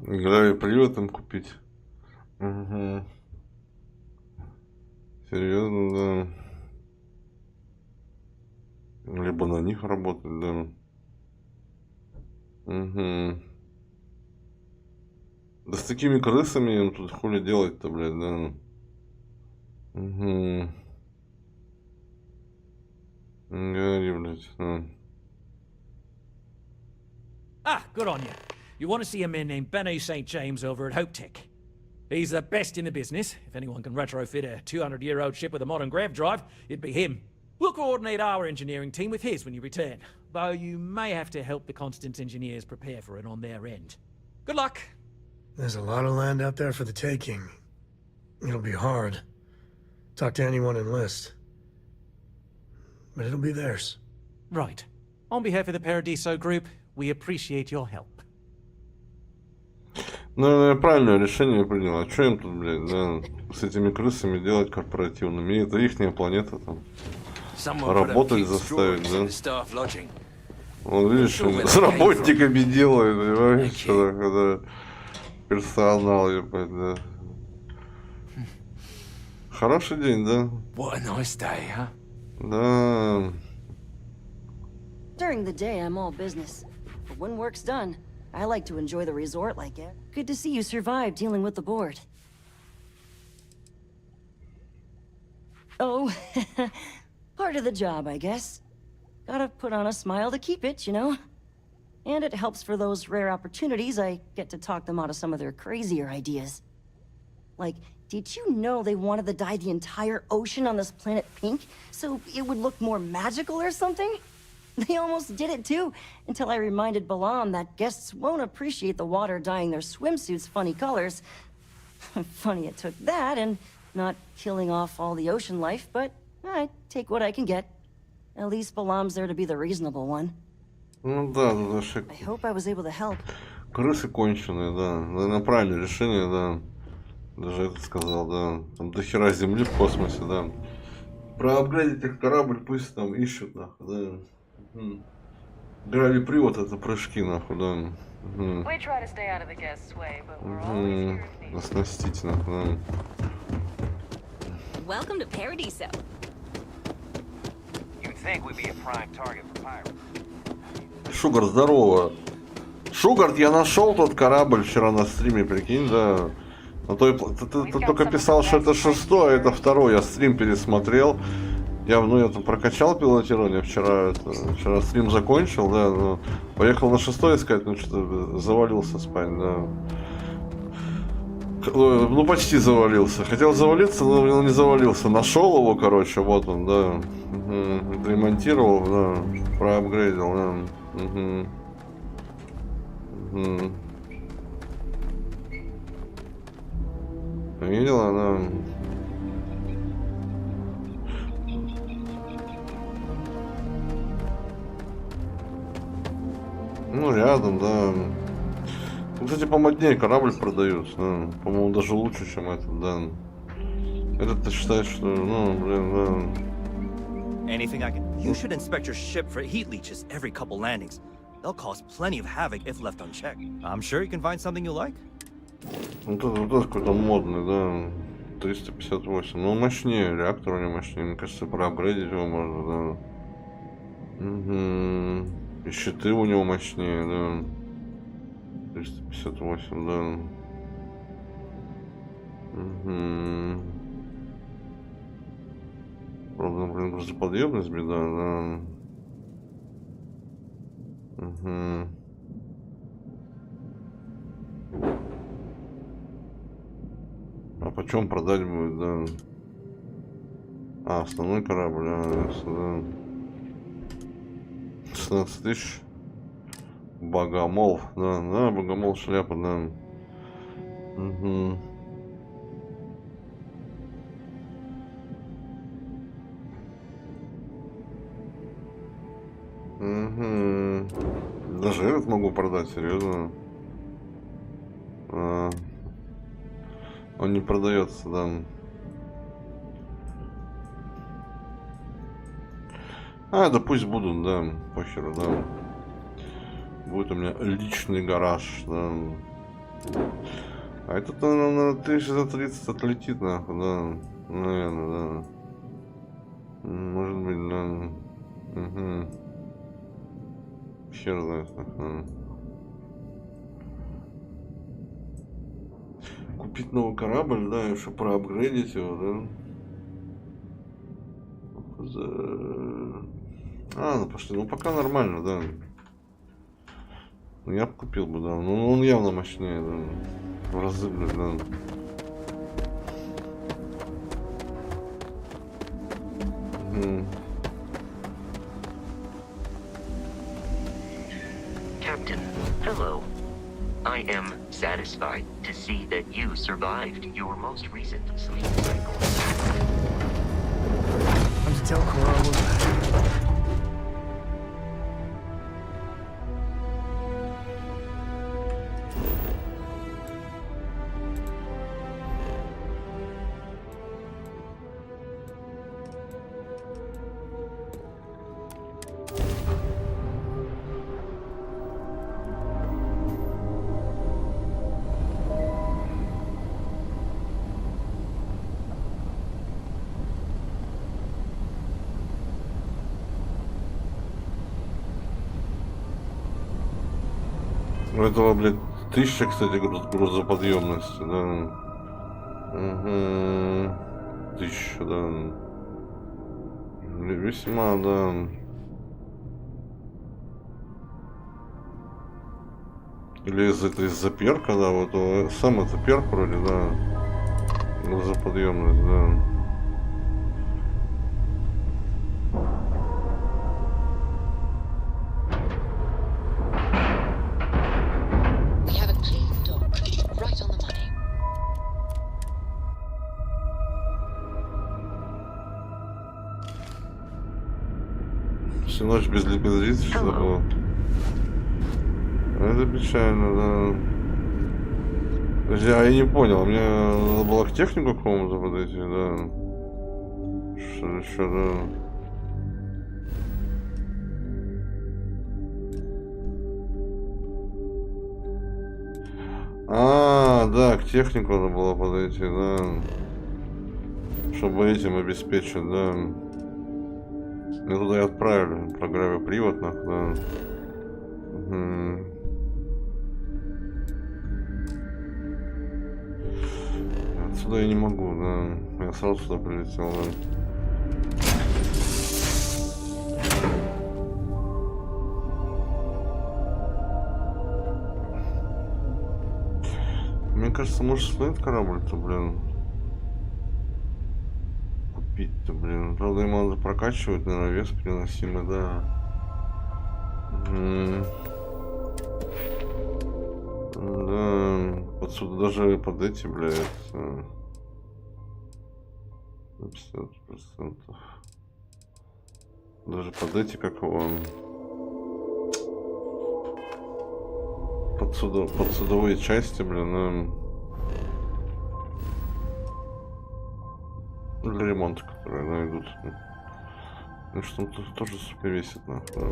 S1: Играю, привет им купить. Угу. Серьезно, да. Либо на них работать, да. Угу. Да с такими крысами им тут хули делать-то, блядь, да. Угу. Говори, блядь.
S24: Ah, good on you. You want to see a man named Benny St. James over at Hope Tech. He's the best in the business. If anyone can retrofit a 200-year-old ship with a modern grav drive, it'd be him. We'll coordinate our engineering team with his when you return, though you may have to help the Constance engineers prepare for it on their end. Good luck.
S2: There's a lot of land out there for the taking. It'll be hard. Talk to anyone enlist. But it'll be theirs.
S24: Right. On behalf of the Paradiso Group, we appreciate your help.
S1: Ну, я правильное решение принял. А что им тут, блядь, да, с этими крысами делать корпоративными? И это ихняя планета там. Работать заставить, да? Он, видишь, с работниками делает, понимаешь, что когда персонал, ебать, да. Хороший день, да?
S12: What a nice day, huh?
S1: Да.
S10: During the day, I'm all business. But when work's done, I like to enjoy the resort like it. Good to see you survived dealing with the board. Oh, part of the job, I guess. Gotta put on a smile to keep it, you know? And it helps for those rare opportunities I get to talk them out of some of their crazier ideas. Like, did you know they wanted to dye the entire ocean on this planet pink so it would look more magical or something? They almost did it too, until I reminded Balam that guests won't appreciate the water dyeing their swimsuits funny colors. Funny it took that and not killing off all the ocean life, but I take what I can get. At least Balam's there to be the reasonable one.
S1: Ну да, наши
S10: I hope I was able to help.
S1: крысы конченые, да. Наверное, правильное решение, да. Даже это сказал, да. Там до хера земли в космосе, да. Проапгрейдить их корабль, пусть там ищут, нахуй, да. Гравипривод это прыжки, нахуй, да. Оснастить, нахуй, да.
S5: Welcome to Paradiso.
S16: You'd think we'd be a prime target for pirates.
S1: Шугар, здорово. Шугар, я нашел тот корабль вчера на стриме, прикинь, да. А то ты только писал, что это 6-й, а это 2-й. Я стрим пересмотрел. Я там прокачал пилотирование вчера. Вчера стрим закончил, да. Но поехал на 6-й искать, ну что-то завалился спать, да. Ну почти завалился. Хотел завалиться, но не завалился. Нашел его, короче, вот он, да. Ремонтировал, да. Проапгрейдил, да. Видела, да. Ну, рядом, да. Кстати, помоднее корабль продают. Да. По-моему, даже лучше, чем этот, да. Этот-то считает, что, ну, блин, да.
S15: Anything I can... You should inspect your ship for heat leeches every couple landings. They'll cause plenty of havoc if left unchecked. I'm sure you can find something you like.
S1: Вот этот какой-то модный, да. 358. Ну, мощнее, реактор у него мощнее. Мне кажется, проапгрейдить его можно, да. И щиты у него мощнее, да. 358, да. Правда, блин, грузоподъемность беда, да. А почем продать будет, да? А, основной корабль, да. 16 тысяч. Богомол, да, да, богомол шляпа, да. Даже этот могу продать, серьезно. Он не продается, да. Да пусть будут, да, похеру, да. Будет у меня личный гараж, да. А этот, наверное, на 1630 отлетит, нахуй, да. Наверное, да. Может быть, да. Хер знает, нахуй. Купить новый корабль, да, еще проапгрейдить его, да. А, ну пошли. Ну пока нормально, да. Я бы купил бы, да. Ну он явно мощнее, да. В разы, блин, да.
S5: Captain, hello. I am satisfied to see that you survived your most recent sleep cycle.
S2: I'm to tell Cora we're back.
S1: У этого, блядь, 1000, кстати, грузоподъемности, да. Угу. 1000, да. Весьма, да. Или из-за перка, да, вот сам это перк вроде, да. Грузоподъемность, да. Всю ночь без лиц, что было. Это печально, да. Подожди, а я не понял, мне надо было к технику какому-то подойти, да. Что, да. А, да, к технику надо было подойти, да. Чтобы этим обеспечить, да. Меня туда и отправили, программе привод, нахуй, да. Угу. Отсюда я не могу, да. Я сразу сюда прилетел, да. Мне кажется, может стоит корабль-то, блин. Купить-то, блин. Правда, ему надо прокачивать, наверное, вес переносимый, да. Да. Отсюда даже под эти, блядь. 50%. Даже под эти, как его. Под судовые части, блин, для ремонта, которые найдут. Ну что он тут тоже, сука, весит, нахуй.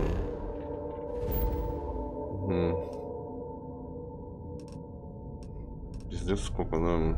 S1: Пиздец, сколько, да.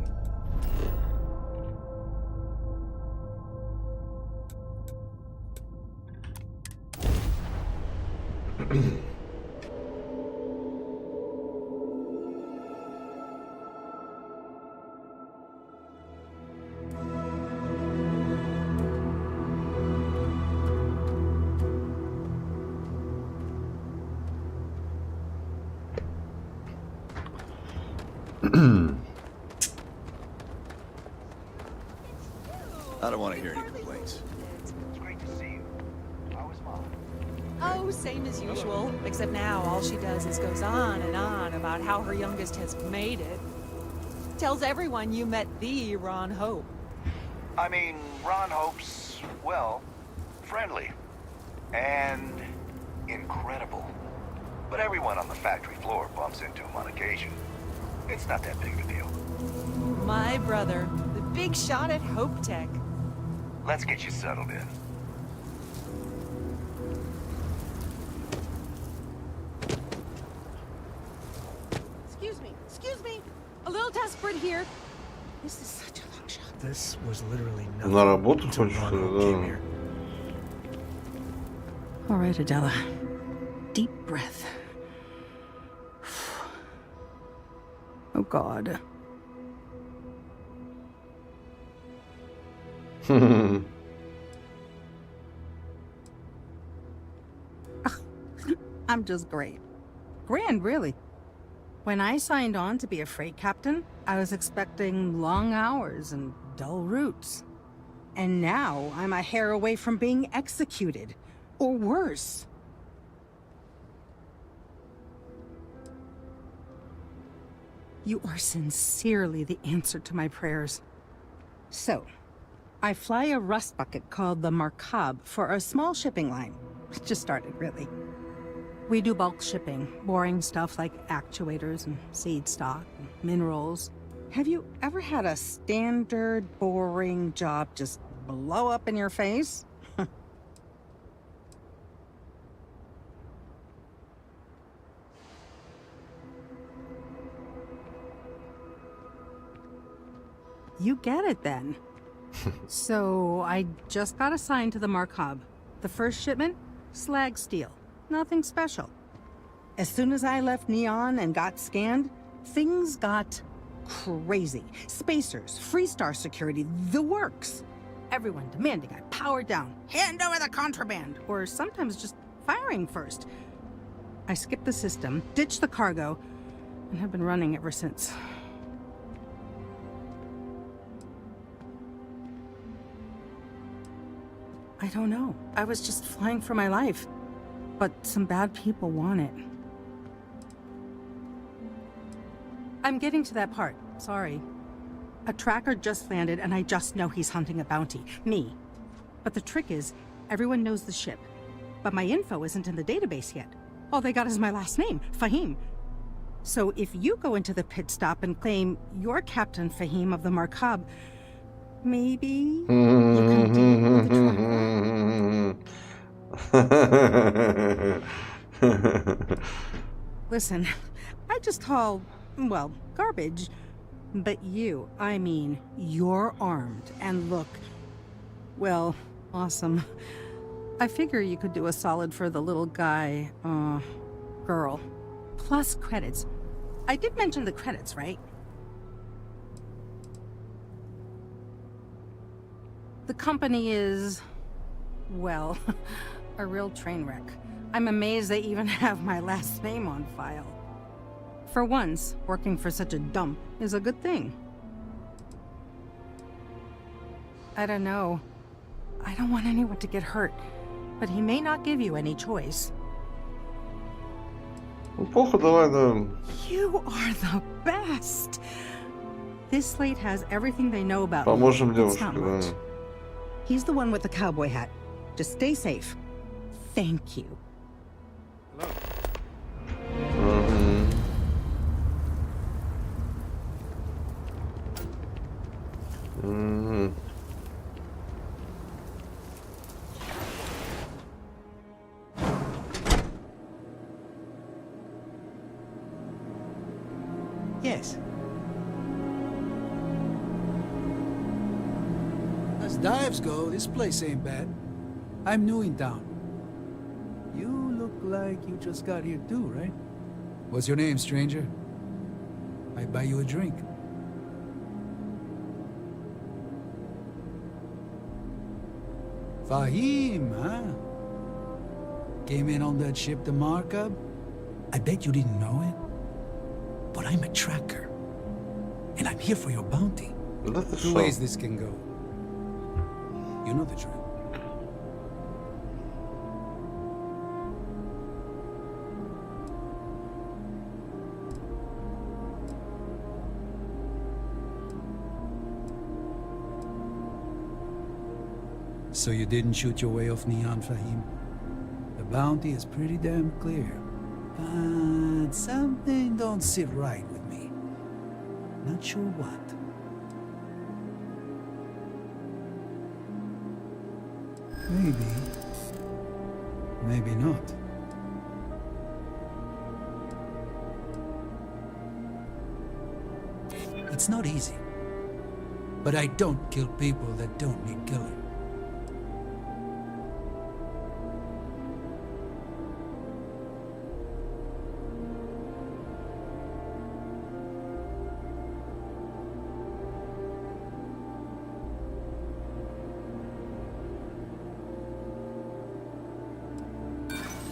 S6: I don't want to hear any complaints.
S16: It's great to see you. How is Mom?
S7: Oh, same as usual. Except now all she does is goes on and on about how her youngest has made it. Tells everyone you met the Ron Hope.
S16: I mean, Ron Hope's, well, friendly. And incredible. But everyone on the factory floor bumps into him on occasion. It's not that big of a deal.
S7: My brother, the big shot at Hope Tech.
S16: Let's get you settled in.
S7: Excuse me. A little desperate here. This is such a long shot.
S2: This was literally nothing.
S1: На работу хочешь, да.
S10: All right, Adela. Deep breath. Oh, God.
S8: I'm just great. Grand, really. When I signed on to be a freight captain, I was expecting long hours and dull routes. And now I'm a hair away from being executed. Or worse. You are sincerely the answer to my prayers. So, I fly a rust bucket called the Markab for a small shipping line. It just started, really. We do bulk shipping, boring stuff like actuators and seed stock and minerals. Have you ever had a standard, boring job just blow up in your face? You get it then. So, I just got assigned to the Markab. The first shipment? Slag steel. Nothing special. As soon as I left Neon and got scanned, things got crazy. Spacers, Freestar security, the works. Everyone demanding I power down, hand over the contraband, or sometimes just firing first. I skipped the system, ditched the cargo, and have been running ever since. I don't know. I was just flying for my life. But some bad people want it. I'm getting to that part. Sorry. A tracker just landed and I just know he's hunting a bounty. Me. But the trick is, everyone knows the ship. But my info isn't in the database yet. All they got is my last name, Fahim. So if you go into the pit stop and claim you're Captain Fahim of the Markab, maybe you can deal with the tracker. Listen, I just haul, well, garbage. But you, I mean, you're armed and look, well, awesome. I figure you could do a solid for the little guy, girl. Plus credits. I did mention the credits, right? The company is, well, a real train wreck. I'm amazed they even have my last name on file. For once, working for such a dump is a good thing. I don't know. I don't want anyone to get hurt, but he may not give you any choice.
S1: Плохо, давай, да.
S8: You are the best. This slate has everything they know about
S1: Поможем
S8: me.
S1: девушке,
S8: It's not
S1: да.
S8: much. He's the one with the cowboy hat. Just stay safe. Thank you.
S11: Yes. As dives go, this place ain't bad. I'm new in town. You look like you just got here too, right? What's your name, stranger? I buy you a drink. Fahim, huh? Came in on that ship, the Markab? I bet you didn't know it. But I'm a tracker. And I'm here for your bounty. Two ways this can go. You know the drill. So you didn't shoot your way off Neon, Fahim? The bounty is pretty damn clear. But something don't sit right with me. Not sure what. Maybe. Maybe not. It's not easy. But I don't kill people that don't need killing.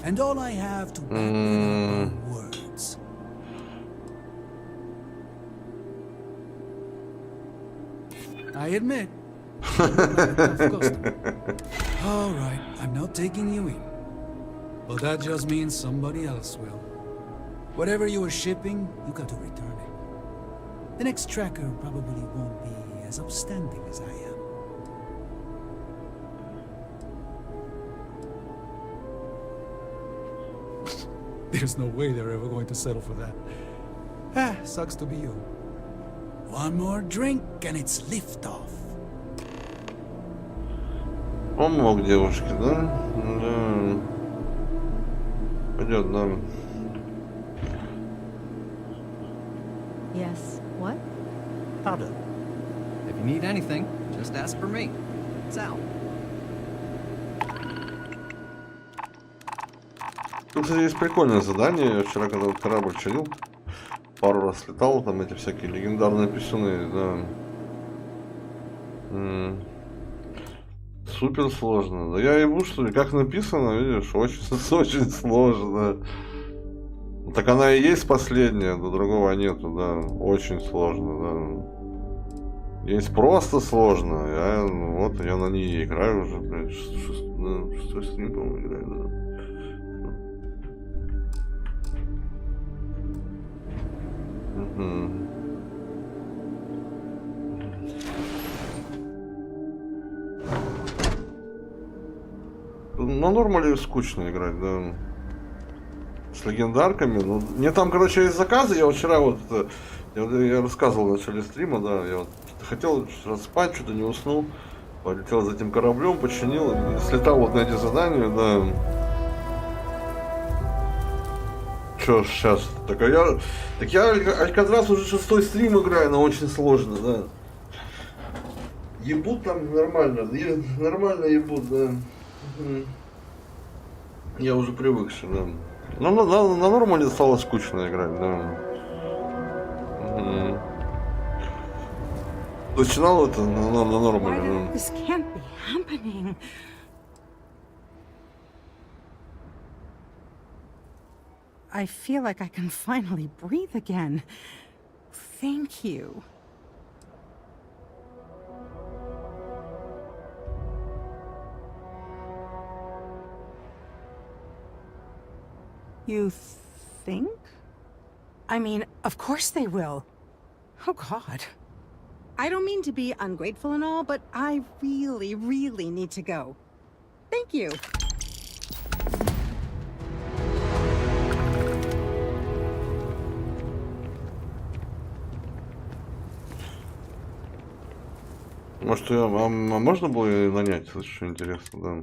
S11: And all I have to back it up are words. I admit, you're a tough customer. All right, I'm not taking you in. But that just means somebody else will. Whatever you were shipping, you got to return it. The next tracker probably won't be as upstanding as I am. There's no way they're ever going to settle for that. Ah, sucks to be you. One more drink and it's liftoff.
S1: Помог девушке, да? Да. Пойдет, да.
S9: Yes, what?
S13: Powder. If you need anything, just ask for me. It's out.
S1: Тут, кстати, есть прикольное задание. Я вчера, когда вот корабль чинил, пару раз летал, там эти всякие легендарные писюны, да. Супер сложно. Да я ебу, что ли, как написано, видишь, очень сложно. Так она и есть последняя, до другого нету, да. Очень сложно, да. Есть просто сложно. Вот я на ней играю уже, блядь. Шестой стрим, по-моему, играю, да. На нормале скучно играть, да. С легендарками. Ну, мне там, короче, есть заказы. Я вот вчера вот я рассказывал в начале стрима, да. Я вот хотел спать, что-то не уснул. Полетел за этим кораблем, починил, слетал вот на эти задания, да. Чё сейчас? Так я Алькатрас уже 6-й стрим играю, но очень сложно, да. Ебут там нормально, нормально ебут, да. Я уже привыкший, да. Но на нормале стало скучно играть, да. Начинал это на нормале, да.
S8: This can't be happening. I feel like I can finally breathe again. Thank you. You think? I mean, of course they will. Oh, God. I don't mean to be ungrateful and all, but I really, really need to go. Thank you.
S1: Может, можно было ее нанять? Слушай, что интересно, да.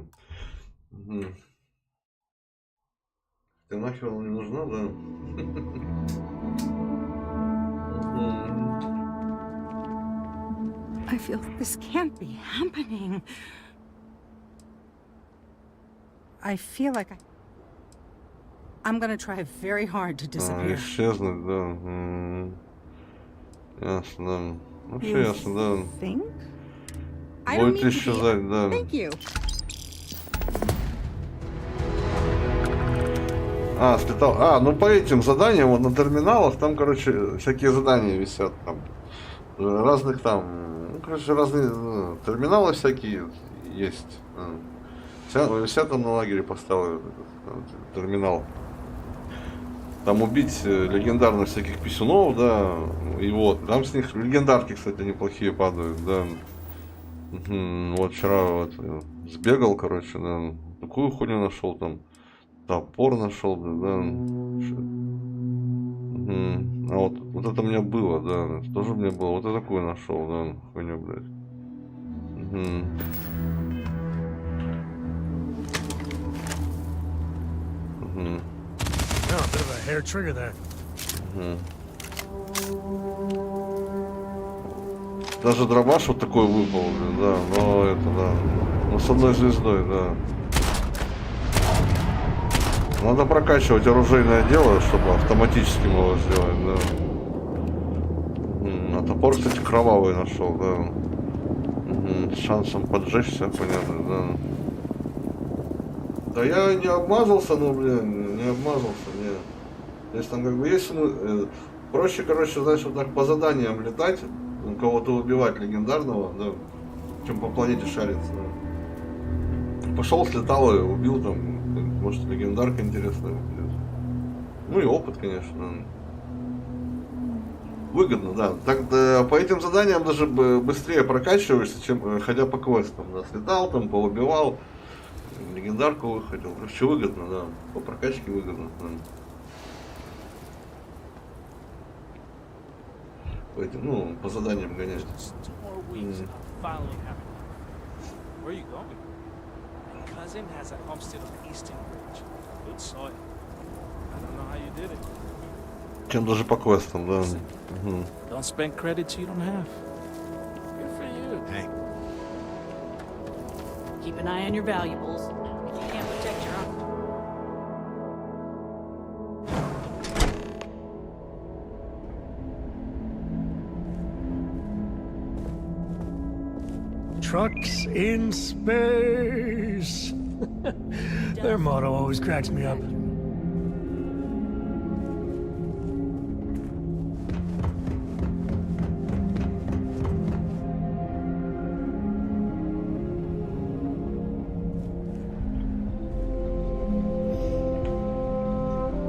S1: Ты нахер она не нужна, да?
S8: I feel this can't be happening. I feel like I'm gonna try very hard to disappear.
S1: Исчезнуть, да. Ясно, да. Вообще ясно, да.
S8: Think?
S1: Будет исчезать, да.
S8: Thank you.
S1: Слетал. Ну по этим заданиям, вот на терминалах, там, короче, всякие задания висят там. Разных там, ну, короче, разные терминалы всякие есть. Висят там на лагере, поставил терминал. Там убить легендарных всяких писюнов, да, и вот. Там с них легендарки, кстати, неплохие падают, да. Вот вчера вот сбегал, короче, да. Такую хуйню нашел там. Топор нашел, да. А вот это у меня было, да. Тоже у меня было. Вот я такую нашел, да. Хуйню, блядь.
S2: Oh, a bit of a hair trigger there.
S1: Даже дробаш вот такой выпал, блин, да. Но это, да. Но с одной звездой, да. Надо прокачивать оружейное дело, чтобы автоматически его сделать, да. А топор, кстати, кровавый нашел, да. С шансом поджечься, понятно, да. Да я не обмазался, ну, блин, не обмазался, не. То есть там как бы есть проще, короче, знаешь, вот так по заданиям летать, кого-то убивать легендарного, да, чем по планете шариться. Да. Пошел, слетал и убил там, может, легендарка интересная. Ну и опыт, конечно. Выгодно, да. Так, да, по этим заданиям даже быстрее прокачиваешься, чем ходя по квестам. Да. Слетал там, поубивал, легендарку выходил. Короче, выгодно, да. По прокачке выгодно. Да. По этим, ну, по заданиям гонять.
S24: Where are you going? My cousin has a homestead on the eastern ridge. Good soil. I don't know how you did it.
S1: Чем даже по квестам, да.
S24: Don't spend credits you don't have. Good for you.
S6: Hey.
S7: Keep an eye on your valuables. If you can't protect your own.
S2: Trucks in space. Their motto always cracks me up.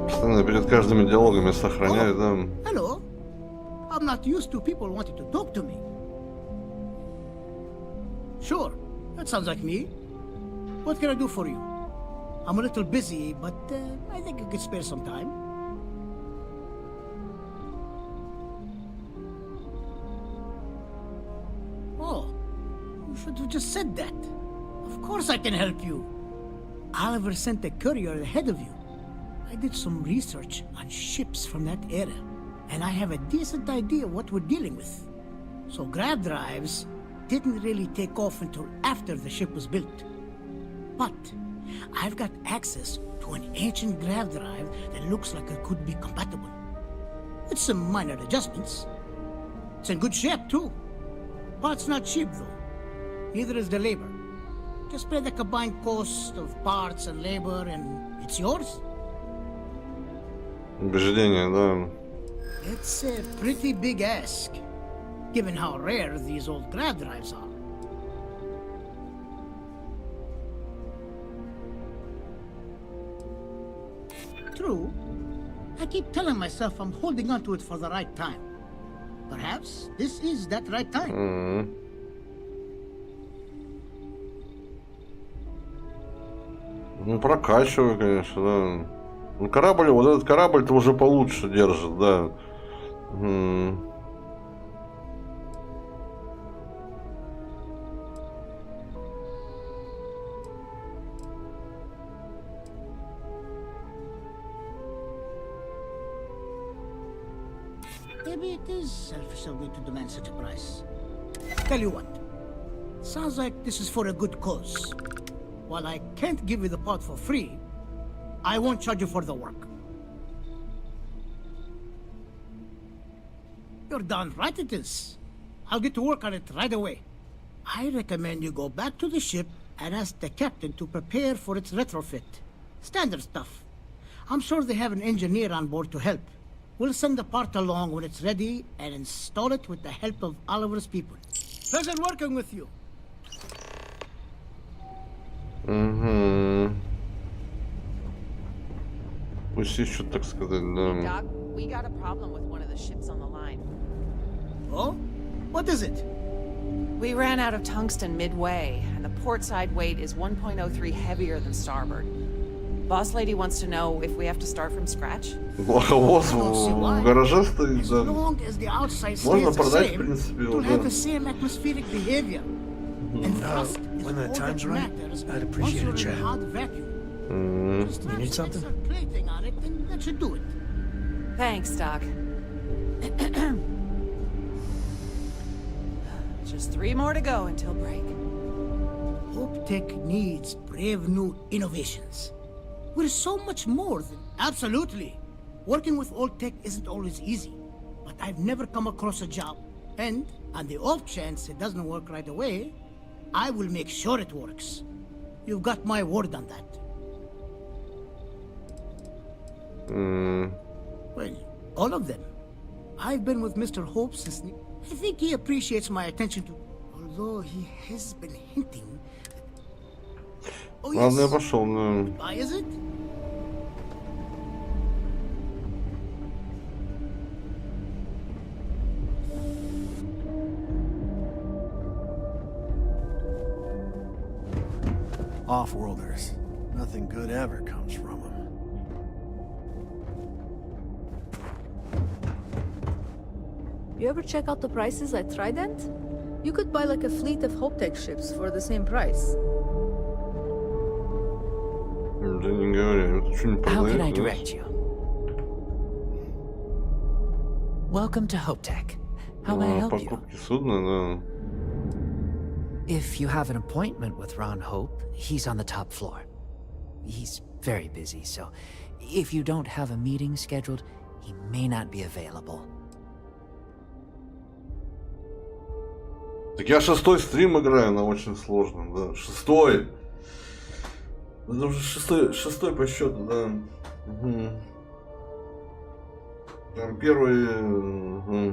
S1: Постоянно перед каждыми диалогами сохраняю, да.
S9: Hello. I'm not used to people wanting to talk to me. Sure, that sounds like me. What can I do for you? I'm a little busy, but I think I could spare some time. Oh, you should have just said that. Of course I can help you. Oliver sent a courier ahead of you. I did some research on ships from that era, and I have a decent idea what we're dealing with. So grav drives didn't really take off until after the ship was built. But I've got access to an ancient grav drive that looks like it could be compatible. With some minor adjustments. It's in good shape too. Parts not cheap though. Neither is the labor. Just pay the combined cost of parts and labor and it's yours.
S1: Убеждение, да.
S9: It's a pretty big ask, given how rare these old grav drives are. True. I keep telling myself I'm holding on to it for the right time. Perhaps this is that right time.
S1: Ну, прокачиваю, конечно, да. Ну, корабль, вот этот корабль-то уже получше держит, да.
S9: Maybe it is selfish of me to demand such a price. Tell you what, sounds like this is for a good cause. While I can't give you the part for free, I won't charge you for the work. You're darn right it is. I'll get to work on it right away. I recommend you go back to the ship and ask the captain to prepare for its retrofit. Standard stuff. I'm sure they have an engineer on board to help. We'll send the part along when it's ready and install it with the help of Oliver's people. Pleasure working with you.
S1: Пусть ищут, так сказать, да.
S7: Doc, we got a problem with one of the ships on the line.
S9: Oh? What is it?
S7: We ran out of tungsten midway, and the port side weight is 1.03 heavier than starboard. Boss lady wants to know if we have to start from scratch.
S1: Лоховоз в гараже стоит, да. Можно продать, в принципе, его, да.
S2: When the time's right, I'd appreciate a chat. You need something?
S7: Thanks, Doc. Just 3 more to go until break.
S9: Hope Tech needs brave new innovations. We're so much more than... Absolutely. Working with old tech isn't always easy, but I've never come across a job. And on the off chance it doesn't work right away, I will make sure it works. You've got my word on that. Well, all of them. I've been with Mr. Hope since... I think he appreciates my attention to... Although he has been hinting... Oh, yes.
S1: Ладно, я пошел, да.
S9: Why is it?
S6: Off-worlders. Nothing good ever comes from them.
S4: You ever check out the prices at Trident? You could buy like a fleet of HopeTech ships for the same price.
S1: Да не говори, это что не
S14: How can I
S1: продает?
S14: direct you? Welcome to HopeTech. How may I help you?
S1: Покупки судна, да.
S14: If you have an appointment with Ron Hope, he's on the top floor. He's very busy, so if you don't have a meeting scheduled, he may not be available.
S1: Так я 6-й стрим играю на очень сложном, да. 6-й. Это уже 6-й по счету, да. Угу. Там первый...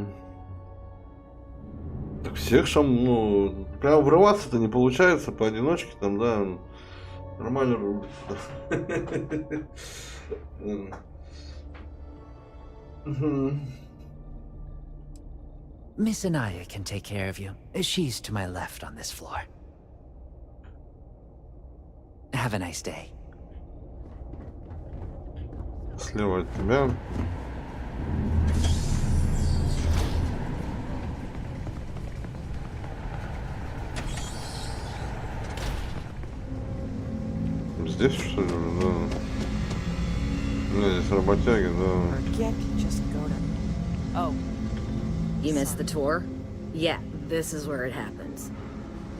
S1: Так всех ну, прям врываться-то не получается поодиночке, там, да. Нормально рубится.
S14: Miss Anaya can take care of you. She's to my left on this floor. Have a nice day.
S1: Слева от тебя. Здесь что ли, да? Да, здесь работяги, да.
S7: Forget, just go to... Oh.
S17: You missed the tour? Yeah, this is where it happens.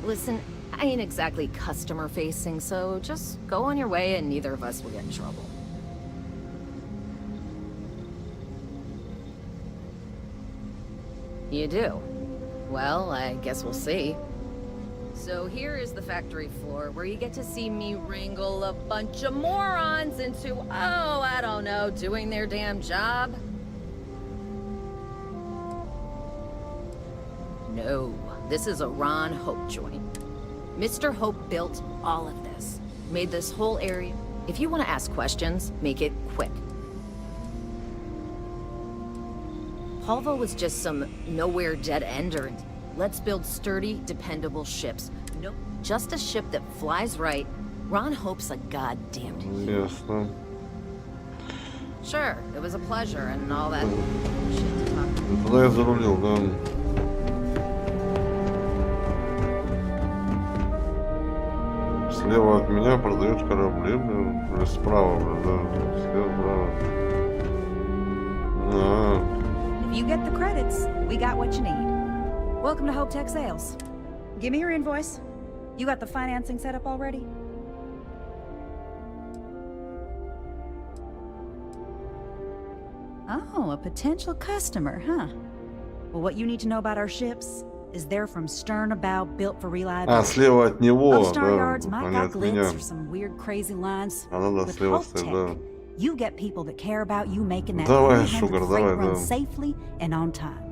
S17: Listen, I ain't exactly customer-facing, so just go on your way and neither of us will get in trouble. You do? Well, I guess we'll see. So here is the factory floor, where you get to see me wrangle a bunch of morons into, oh, I don't know, doing their damn job. No, this is a Ron Hope joint. Mr. Hope built all of this, made this whole area. If you want to ask questions, make it quick. Palva was just some nowhere dead-ender. Let's build sturdy, dependable ships. Nope, just a ship that flies right. Ron Hope's a goddamn
S1: Ясно.
S17: Sure, it was a pleasure and all that shit to talk about.
S1: Туда я зарулил, да. Слева от меня продают корабли, блин. Или справа, блин, да. Слева, справа.
S18: If you get the credits, we got what you need. Welcome to HopeTech Sales. Give me your invoice. You got the financing set up already? Oh, a potential customer, huh? Well, what you need to know about our ships is they're from stern to bow, built for reliability.
S1: Слева от него,
S18: Those
S1: да,
S18: star yards might
S1: а не
S18: got
S1: от меня.
S18: glitz or some weird crazy lines.
S1: А надо
S18: With
S1: слева
S18: HopeTech,
S1: стоять, да.
S18: you get people that care about you making that
S1: Давай,
S18: heavy-handed
S1: Sugar,
S18: freight
S1: давай,
S18: run
S1: да.
S18: safely and on time.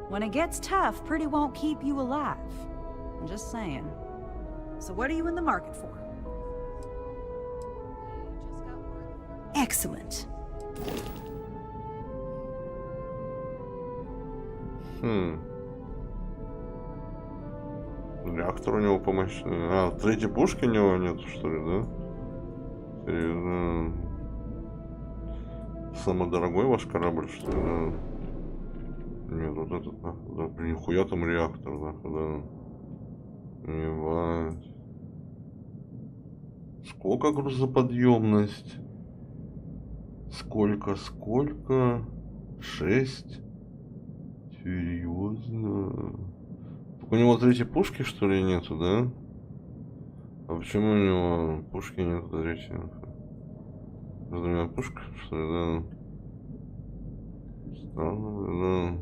S18: When it gets tough, Pretty won't keep you alive. I'm just saying. So what are you in the market for? Excellent.
S1: Реактор у него помощный. А, третьей пушки у него нету, что ли, да? Серьезно. Самый дорогой ваш корабль, что ли, да? Нет, вот этот, да, блин, нихуя там реактор, да. Ебать. Сколько грузоподъемность? Сколько? 6? Серьезно? Так у него третьей пушки, что ли, нету, да? А почему у него пушки нету третьей? С двумя пушками, что ли, да? Странно, да.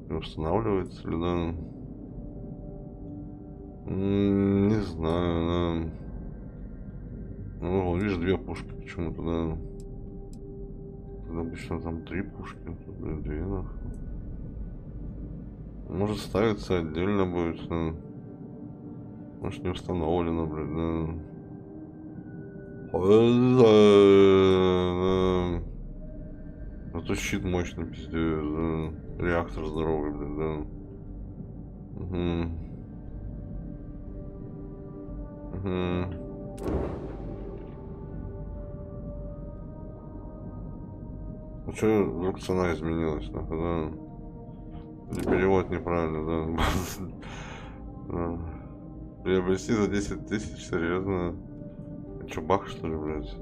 S1: Не устанавливается ли, да? Не знаю, да. Ну, видишь, 2 пушки почему-то, да. Обычно там 3 пушки, тут, блин, 2 нахуй. Может ставиться отдельно будет, да. Может не установлено, блин, да. Зато щит мощный, пиздец, да. Реактор здоровый, блин, да. Ну что, вдруг цена изменилась, нахуй, да? Или перевод неправильно, да? Приобрести за 10 тысяч, серьезно? Че, бах, что ли, блядь?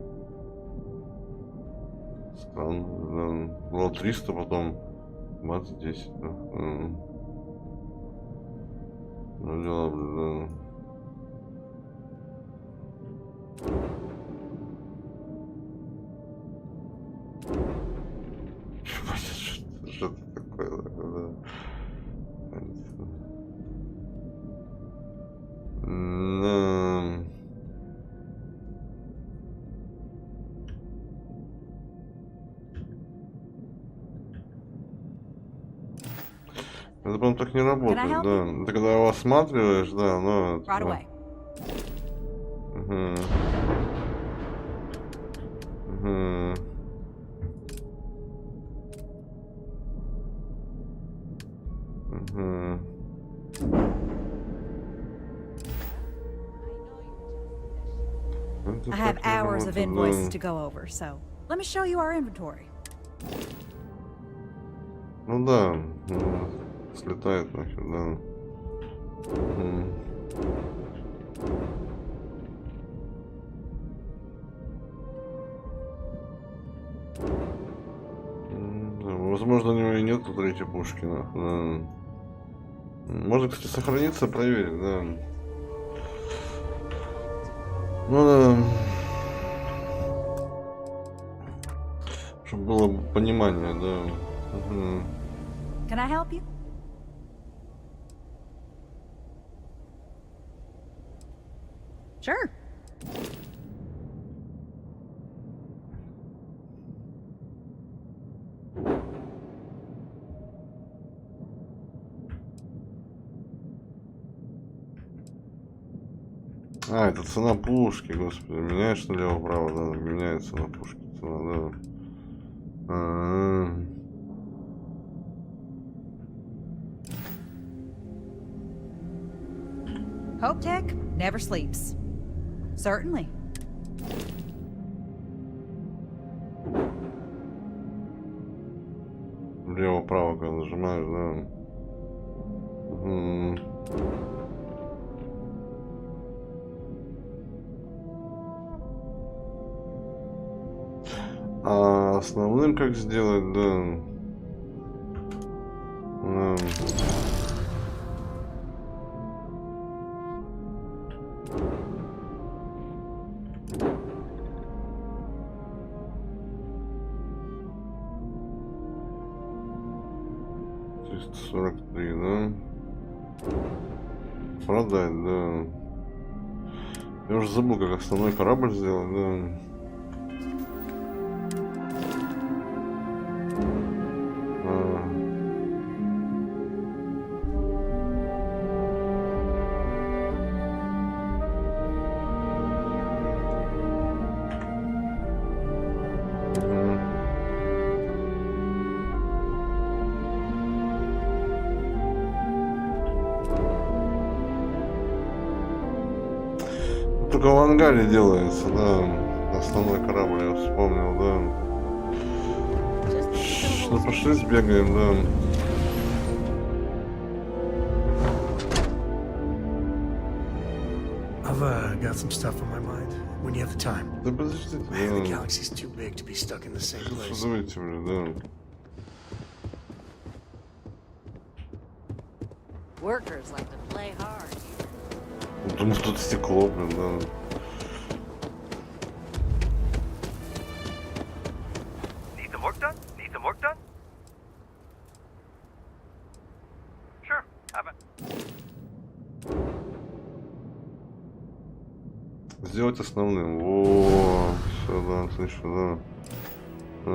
S1: Странно, да. Было 300, потом 10, да. Ну, дела, блядь, да. Что это такое, да? Это, по-моему, так не работает, да. Это когда его осматриваешь, да, но...
S18: I have hours of invoices to go over, so let me show you our inventory.
S1: Ну да, слетает нахер, да. Возможно, у него и нету 3-й пушки, нахуй, да. Можно, кстати, сохраниться, проверить, да. Ну да. Чтобы было понимание, да.
S18: Can I help you? Sure.
S1: А, это цена пушки, господи. Меняешь налево-право, да, меняется на пушке цена, да.
S18: Hope Tech never sleeps. Certainly.
S1: Лево-право, когда нажимаешь, да. А основным как сделать, да. Продать, да. Я уже забыл, как основной корабль сделать, да. Только в ангаре делается, да. Основной корабль, я вспомнил, да. Ну пошли сбегаем, да.
S2: I've got some stuff on my mind. When you have the time.
S1: Да подождите,
S2: Man, the galaxy's too big to be stuck in the same place.
S1: Давайте, блин, да.
S17: Workers like to play hard.
S1: Думаю, тут стекло, блин, да.
S16: Need some work done? Need some work done? Sure, have it.
S1: быть основным. О, все, да, отлично, да.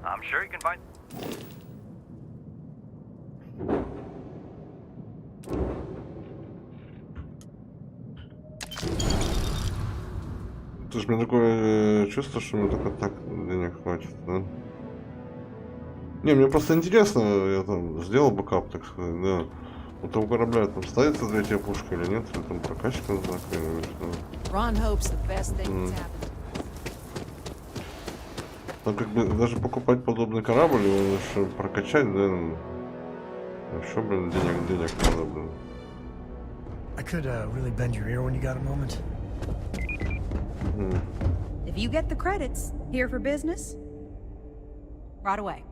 S15: I'm sure you can find...
S1: То есть, мне такое чувство, что мне только так денег хватит, да? Не, мне просто интересно, я там сделал бэкап, так сказать, да. У того корабля там ставится третья пушка или нет, или там прокачка знак, или что.
S7: Ron hopes the best thing that's happened.
S1: Там как бы даже покупать подобный корабль, его еще прокачать, да, еще, блин, денег надо, блин.
S2: I could really bend your ear when you got a moment.
S18: If you get the credits, here for business? Right away.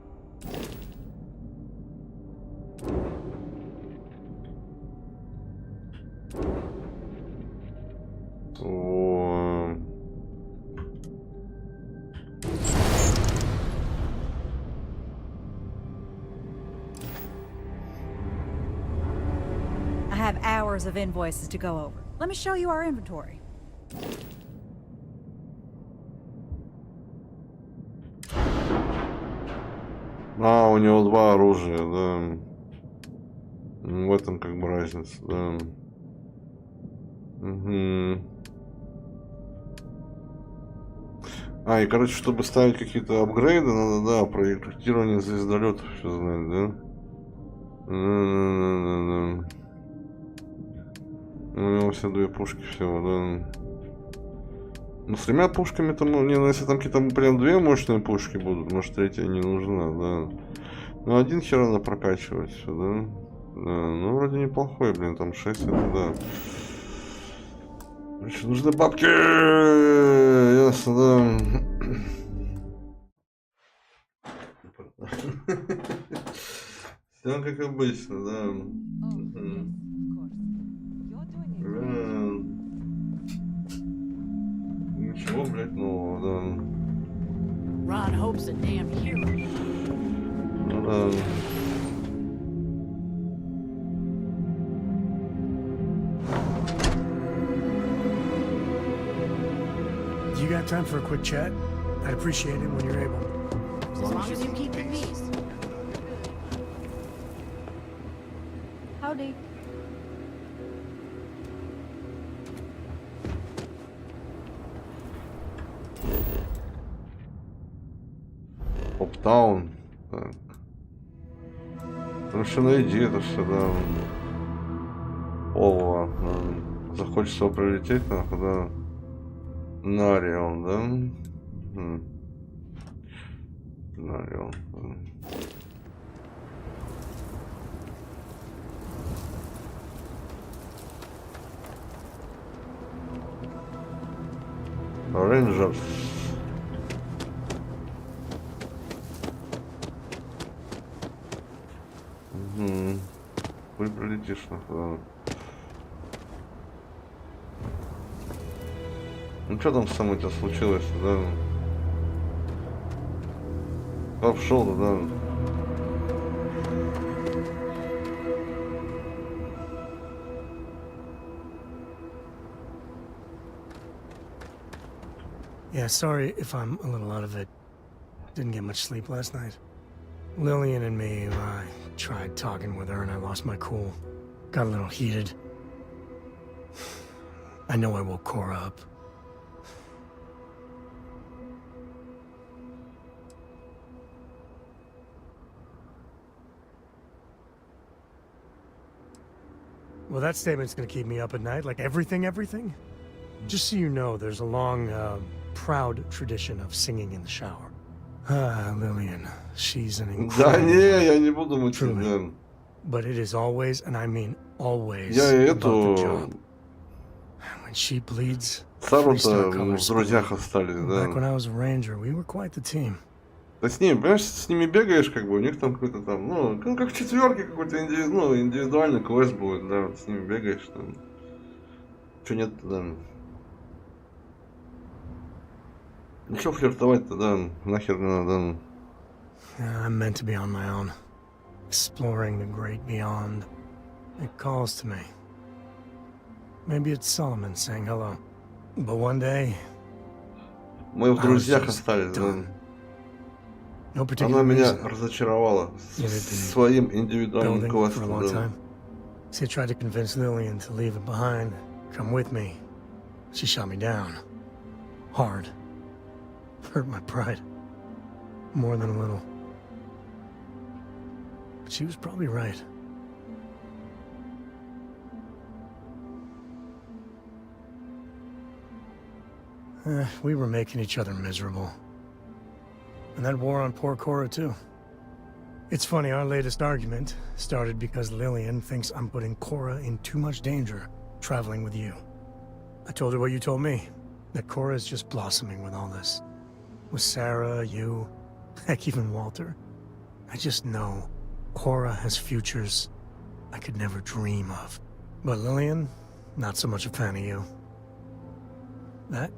S1: О.
S18: I have hours of invoices to go over. Let me show you our inventory.
S1: А, у него два оружия, да. В этом как бы разница, да. Угу. А, и короче, чтобы ставить какие-то апгрейды, надо, да, проектирование звездолетов все знать, да? Да. У него все две пушки всего, да. Ну, с тремя пушками там, не, ну если там какие-то прям две мощные пушки будут, может третья не нужна, да. Ну, один хер надо прокачивать все, да. Да, ну, вроде неплохой, блин, там 6, это да. Короче, нужны бабки, ясно, да. Все как обычно, да. Ничего, блядь, нового, да.
S7: Ron hopes a damn hero.
S1: Ну да.
S2: You got time for a quick chat? I'd appreciate it when you're able.
S17: As long as you keep the peace. Howdy.
S1: Оптаун. Так. Короче, найди это все, да. Олова. Захочется прилететь, нахуй, да. Нарион, да? Нарион. Рейнджерс. Вы прилетишь, нахуй. Ну что там с самой-то случилось, да? Пошел, да.
S2: Yeah, sorry if I'm a little out of it. Didn't get much sleep last night. Lillian and me, I tried talking with her and I lost my cool. Got a little heated. I know I woke Cora up. Well, that statement's gonna keep me up at night, like everything? Just so you know, there's a long, proud tradition of singing in the shower. Ah, Lillian, she's an incredible...
S1: Да не, я не буду мучить, да.
S2: But it is always, and I mean always,
S1: Я
S2: about the
S1: эту...
S2: job. When she bleeds,
S1: Сару-то в друзьях остались, да.
S2: Back when I was a ranger, we were quite the team.
S1: Да с ними, понимаешь, с ними бегаешь, как бы, у них там какой-то там, ну как в четверке какой-то индивидуальный квест будет, да, вот с ними бегаешь, там. Чё нет, да. Ничего флиртовать-то, да, нахер не надо.
S2: I'm meant to be on my own, exploring the great beyond. It calls to me. Maybe it's Solomon saying hello. But one day,
S1: Мы в друзьях остались, да.
S2: no
S1: Она
S2: particular
S1: меня
S2: reason.
S1: разочаровала своим индивидуальным квестом, да.
S2: See, I tried to convince Lillian to leave it behind, come with me. She shot me down. Hard. Hurt my pride. More than a little. But she was probably right. We were making each other miserable. And that wore on poor Cora, too. It's funny, our latest argument started because Lillian thinks I'm putting Cora in too much danger traveling with you. I told her what you told me, that Cora's just blossoming with all this. With Sarah, you, heck, even Walter. I just know Cora has futures I could never dream of. But Lillian, not so much a fan of you. That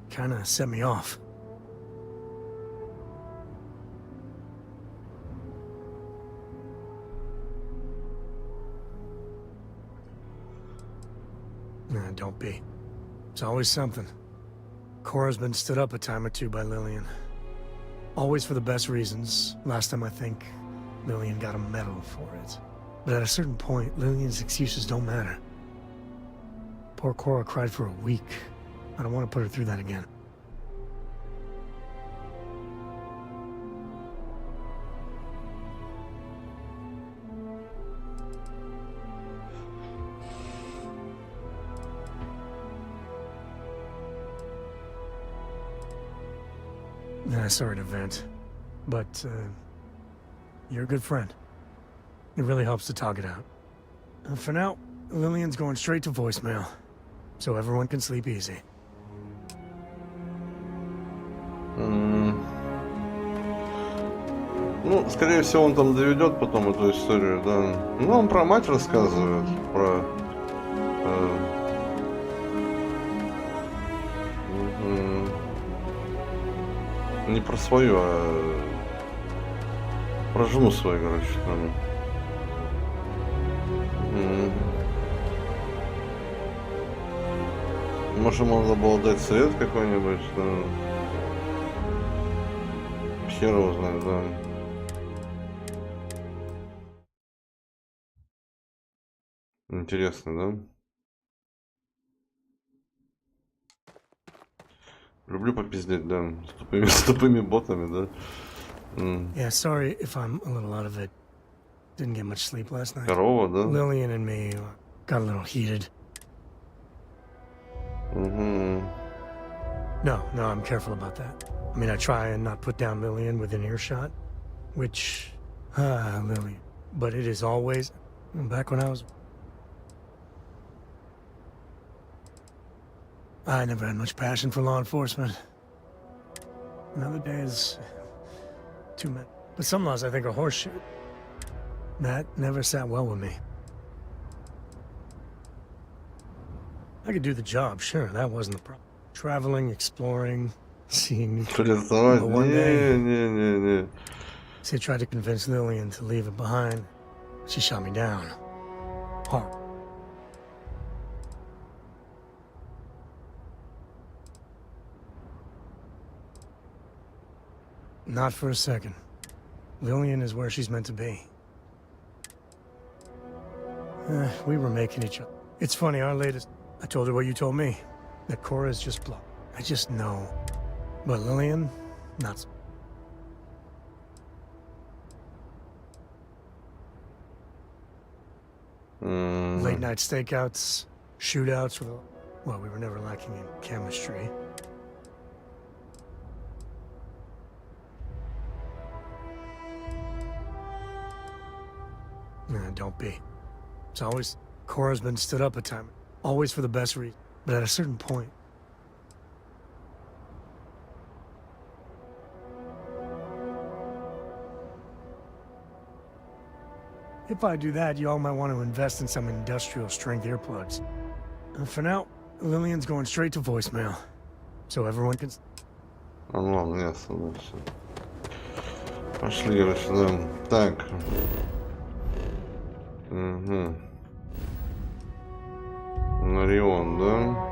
S2: kinda set me off. Nah, don't be. It's always something. Cora's been stood up a time or two by Lillian. Always for the best reasons. Last time I think Lillian got a medal for it. But at a certain point, Lillian's excuses don't matter. Poor Cora cried for a week. I don't want to put her through that again. Sorry to vent, but you're a good friend. It really helps to talk it out. For now, Lillian's going straight to voicemail, so everyone can sleep easy.
S1: Ну, скорее всего, он там доведет потом эту историю, да. Ну, он про мать рассказывает, про... Не про свою, а про жену свою, короче, там. Может, можно было дать совет какой-нибудь, да. Хер его знает, да. Интересно, да? Люблю попиздеть, да, с тупыми ботами, да.
S2: Yeah, sorry if I'm a little out of it. Didn't get much sleep last night.
S1: Корова, да?
S2: Lillian and me got a little heated. No, I'm careful about that. I mean, I try and not put down Lillian within earshot, which, Lillian. But it is always, back when I never had much passion for law enforcement. Another day is too many. But some laws I think are horseshit. That never sat well with me. I could do the job, sure, that wasn't the problem. Traveling, exploring, seeing new things. But one day, see, I tried to convince Lillian to leave it behind. She shot me down. Hard. Not for a second. Lillian is where she's meant to be. We were making each other. It's funny, our latest... I told her what you told me. That Cora's just blocked. I just know. But Lillian, not so. Late night stakeouts, shootouts with... Well, we were never lacking in chemistry. Nah, don't be. It's always... Cora's been stood up a time. Always for the best reason. But at a certain point... If I do that, y'all might want to invest in some industrial strength earplugs. For now, Lillian's going straight to voicemail. So everyone can...
S1: Ну ладно, ясно, дальше. Пошли, короче, да. Так. Марион, да?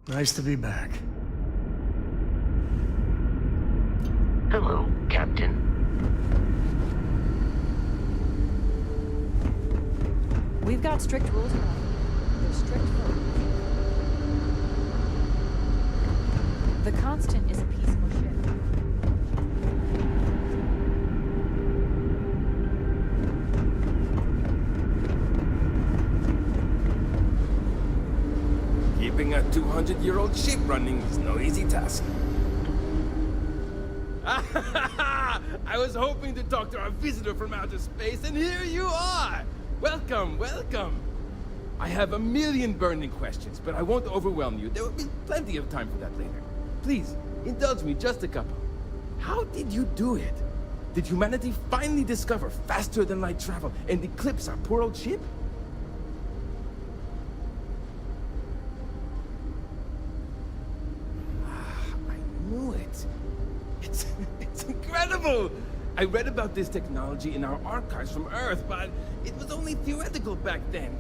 S2: Nice to be back.
S5: Hello, Captain.
S18: We've got strict rules about it. They're strict rules. The Constant is a peaceful ship.
S3: Keeping a 200-year-old ship running is no easy task. I was hoping to talk to our visitor from outer space, and here you are! Welcome, welcome! I have a million burning questions, but I won't overwhelm you. There will be plenty of time for that later. Please, indulge me just a couple. How did you do it? Did humanity finally discover faster-than-light travel and eclipse our poor old ship? It's incredible! I read about this technology in our archives from Earth, but it was only theoretical back then.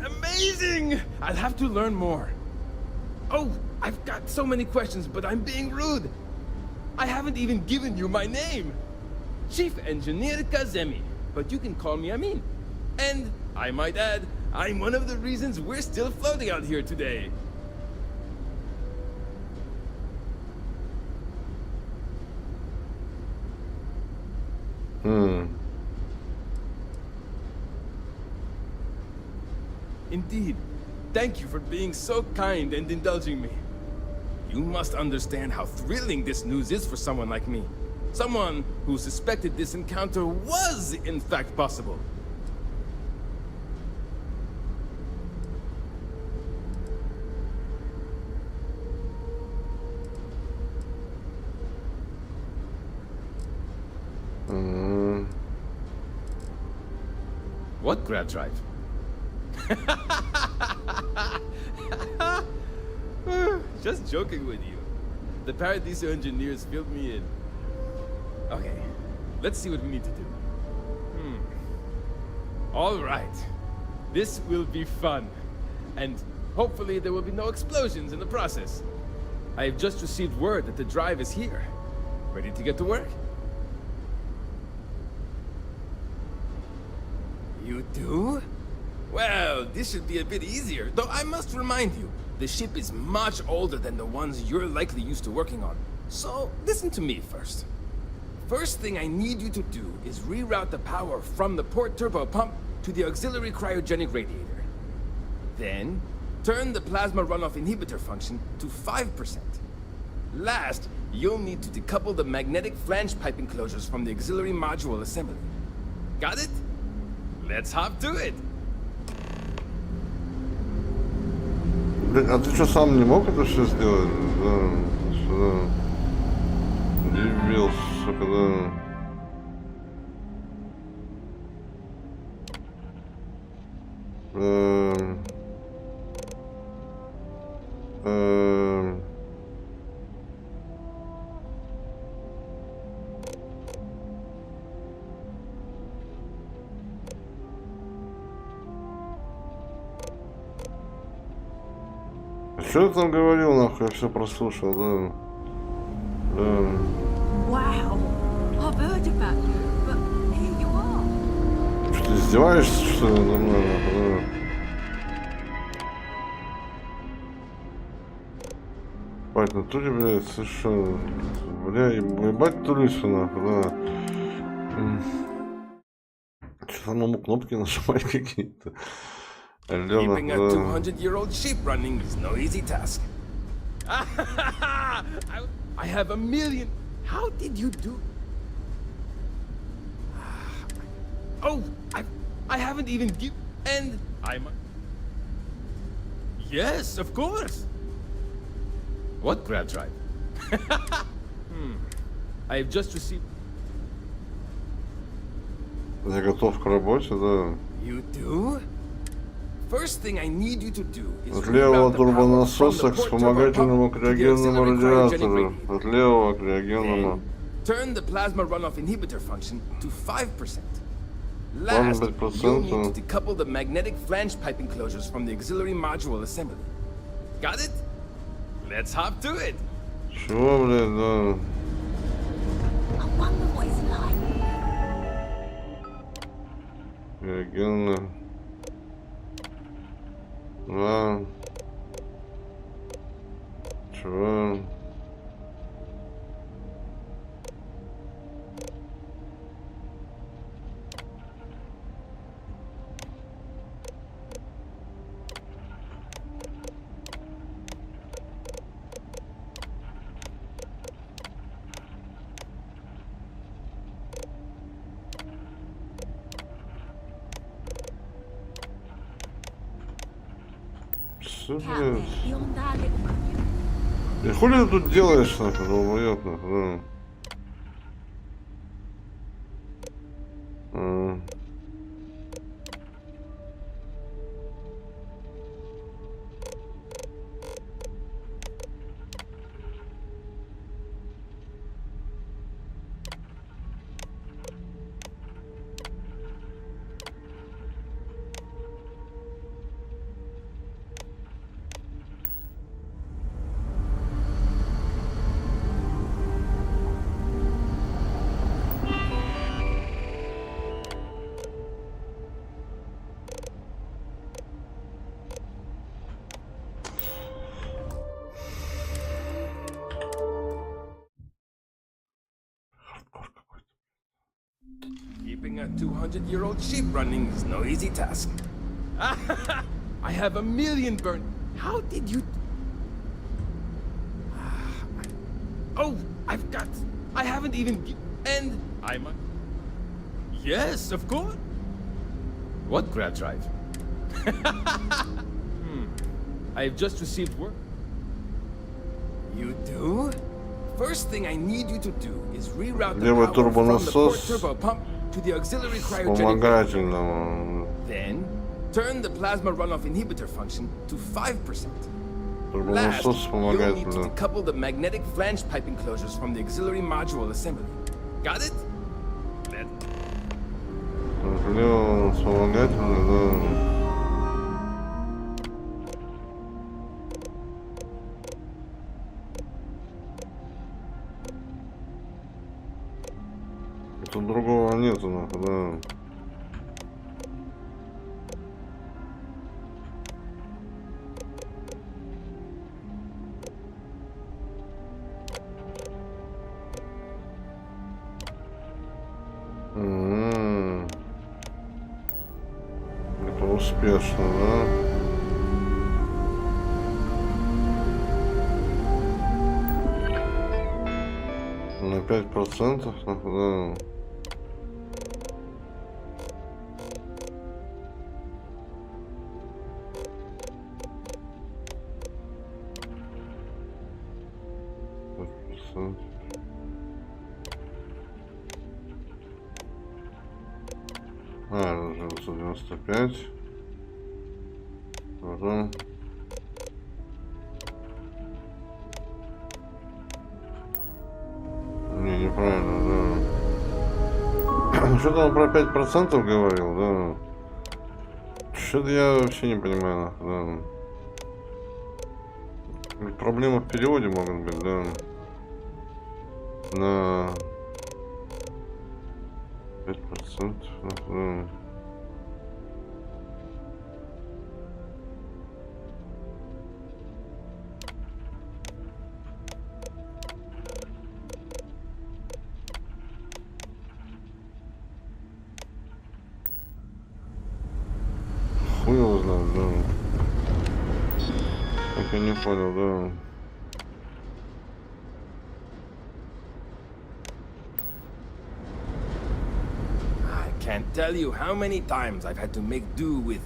S3: Amazing! I'll have to learn more. Oh, I've got so many questions, but I'm being rude. I haven't even given you my name. Chief Engineer Kazemi, but you can call me Amin. And, I might add, I'm one of the reasons we're still floating out here today. Indeed. Thank you for being so kind and indulging me. You must understand how thrilling this news is for someone like me. Someone who suspected this encounter was, in fact, possible. What grab drive? Just joking with you. The Paradiso engineers filled me in. Okay, let's see what we need to do. All right. This will be fun. And hopefully there will be no explosions in the process. I have just received word that the drive is here. Ready to get to work? You do? Well, this should be a bit easier, though I must remind you, the ship is much older than the ones you're likely used to working on. So, listen to me first. First thing I need you to do is reroute the power from the port turbo pump to the auxiliary cryogenic radiator. Then, turn the plasma runoff inhibitor function to 5%. Last, you'll need to decouple the magnetic flange pipe enclosures from the auxiliary module assembly. Got it? Let's hop to it!
S1: А ты что, сам не мог это все сделать? Да, что-то удивился, когда... Что ты там говорил, нахуй, я все прослушал, да.
S8: Wow. I've heard about you, but here you are.
S1: Что, ты издеваешься, что ли, надо мной, нахуй, Ебать, на туре, блядь, совершенно. Бля, ебать туристу, нахуй, да. Что самому кнопки нажимать какие-то.
S3: Keeping a 200-year-old ship running is no easy task. I have a million. How did you do? Oh, I haven't even given. And I'm. Yes, of course. What grab drive? I've just received.
S1: Я готов к работе, да.
S3: You do? First thing I need you to do is
S1: от левого турбонасоса к вспомогательному криогенному радиатору. От левого к криогенному.
S3: Turn the plasma runoff inhibitor function to 5%. Last, you'll need to decouple the magnetic flange pipe enclosures from the auxiliary module assembly. Got it? Let's hop to it.
S1: Чего, блядь, да? Криогенный. Да. Чего? И хули ты тут делаешь, нахуй, долбоёб, нахуй, да.
S3: Keeping a 200-year-old ship running is no easy task. I have a million burn. How did you? Oh, I've got. I haven't even. And I'm. Yes, of course. What grab drive? I've just received word. You do? First thing I need you to do is reroute the power from the port turbo pump to the auxiliary cryogenic. Then, turn the plasma runoff inhibitor function to 5%. Last, you'll need to decouple the magnetic flange pipe enclosures from the auxiliary module assembly. Got it?
S1: Тут другого нету, нахуй, да. Это успешно, да? На 5%, нахуй, да. Уже 195. Ага. Не, неправильно, да. Что-то он про 5% говорил, да. Что-то я вообще не понимаю, да. Проблемы в переводе могут быть, да. На 5%, да. хуй его знает, да. Так я не понял, да.
S3: I can't tell you how many times I've had to make do with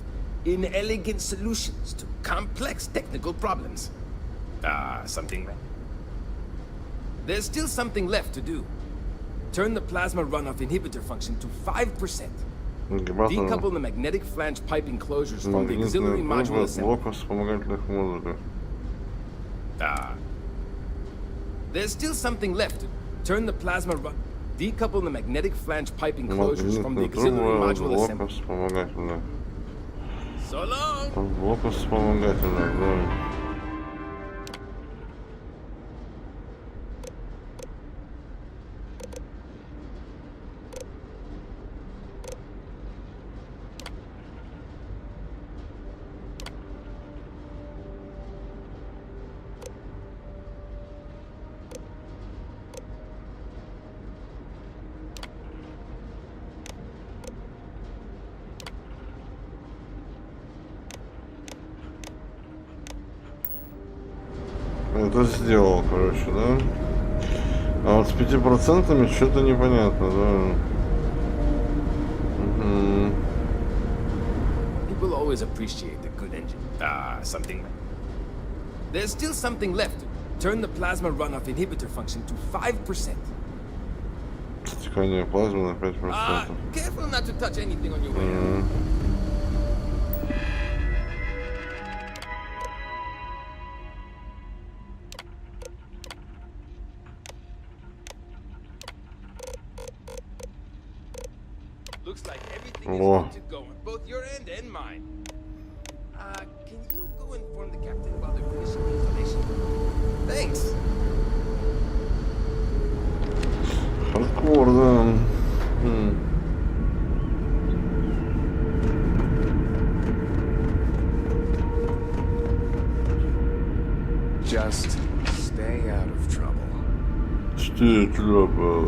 S3: inelegant solutions to complex technical problems. There's still something left to do. Turn the plasma runoff inhibitor function to 5%. Decouple the magnetic flange pipe enclosures from the auxiliary module assembly. There's still something left. Turn the plasma run. Decouple the magnetic flange pipe enclosures from the auxiliary module assembly. So long.
S1: Блока вспомогательная, да. Это сделал, короче, да? А вот с 5% что-то непонятно, да?
S3: People always appreciate a good engine. There's still something left. Turn the plasma runoff inhibitor function to 5%.
S1: Стекание плазмы на 5%.
S3: Careful not to touch anything on your way out. Looks like everything is good to go on both your end and mine. Can you go inform the captain while they're finishing the installation? Thanks.
S1: Хардкор, да.
S19: Just stay out of trouble.
S1: Stay trouble.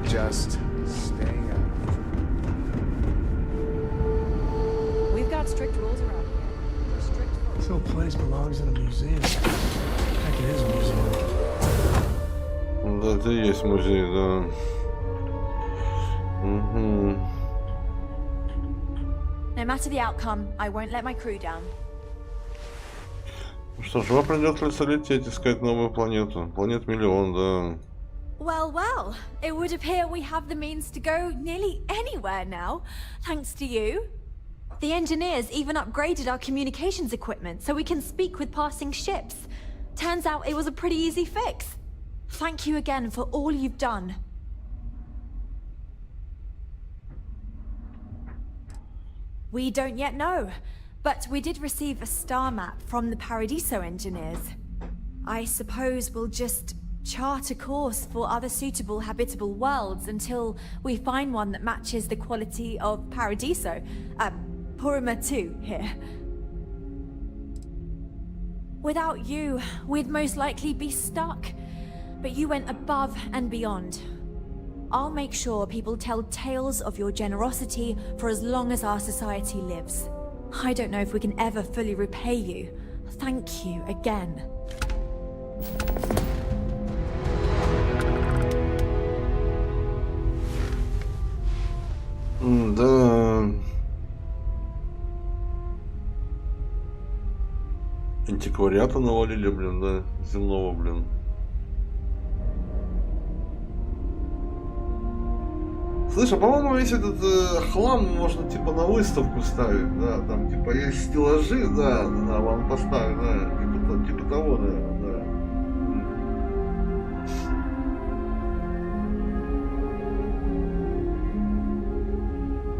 S19: Just stay out of trouble.
S7: We've got strict rules around here. Strict rules.
S2: This whole place belongs in a museum. Heck, it is a museum.
S1: Да, это и есть музей, да.
S18: No matter the outcome, I won't let my crew down.
S1: Что ж, вам придется лететь, искать новую планету. Планет миллион, да.
S18: Well, well, it would appear we have the means to go nearly anywhere now, thanks to you. The engineers even upgraded our communications equipment so we can speak with passing ships. Turns out it was a pretty easy fix. Thank you again for all you've done. We don't yet know, but we did receive a star map from the Paradiso engineers. I suppose we'll just chart a course for other suitable habitable worlds until we find one that matches the quality of Paradiso. Purima 2 here. Without you, we'd most likely be stuck. But you went above and beyond. I'll make sure people tell tales of your generosity for as long as our society lives. I don't know if we can ever fully repay you. Thank you again.
S1: Да. Антиквариата навалили, блин, да, земного, блин. Слышь, а по-моему, весь этот хлам можно типа на выставку ставить, да, там типа есть стеллажи, да, вам поставить, да, типа того, да, да.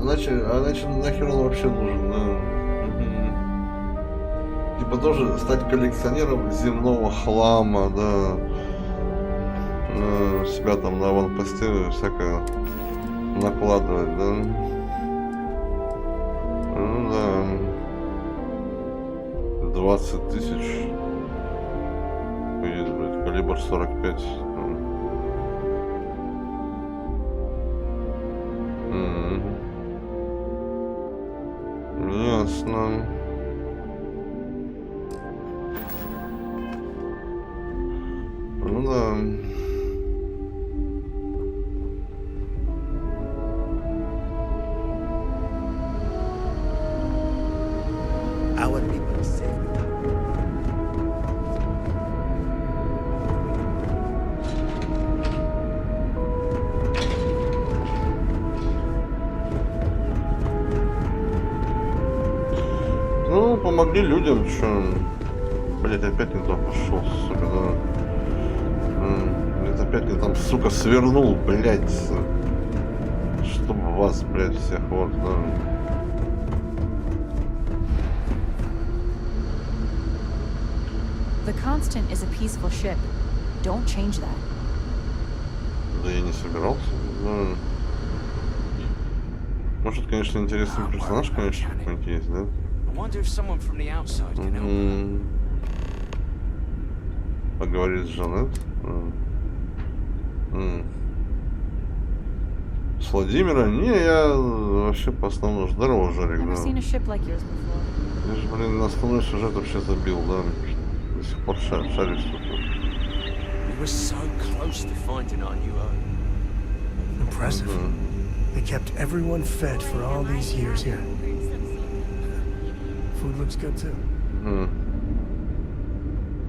S1: Иначе нахер он вообще нужен, да. Типа тоже стать коллекционером земного хлама, да. Себя там на аванпосте всякое накладывать, да? Ну да. 20 тысяч. Поедет, блядь, калибр 45. Нет. Ясно. Ну да.
S6: Our people are safe.
S1: Ну, помогли людям, что... Блять, опять не туда пошел, сука, да. Блять, опять не там, сука, свернул, блять. Чтоб вас, блять, всех, вот, да.
S20: The Constant is a peaceful ship. Don't change that.
S1: Да я не собирался, да. Может, конечно, интересный персонаж, конечно, какой-нибудь есть, да? Поговорить с Жанет. С Владимиром? Не, я вообще по основному здорово, Жарик, да. Я же, блин, на основной сюжет вообще забил, да. До сих пор шарю, сука.
S2: Impressive. They kept everyone fed for all these years here. Food looks good too.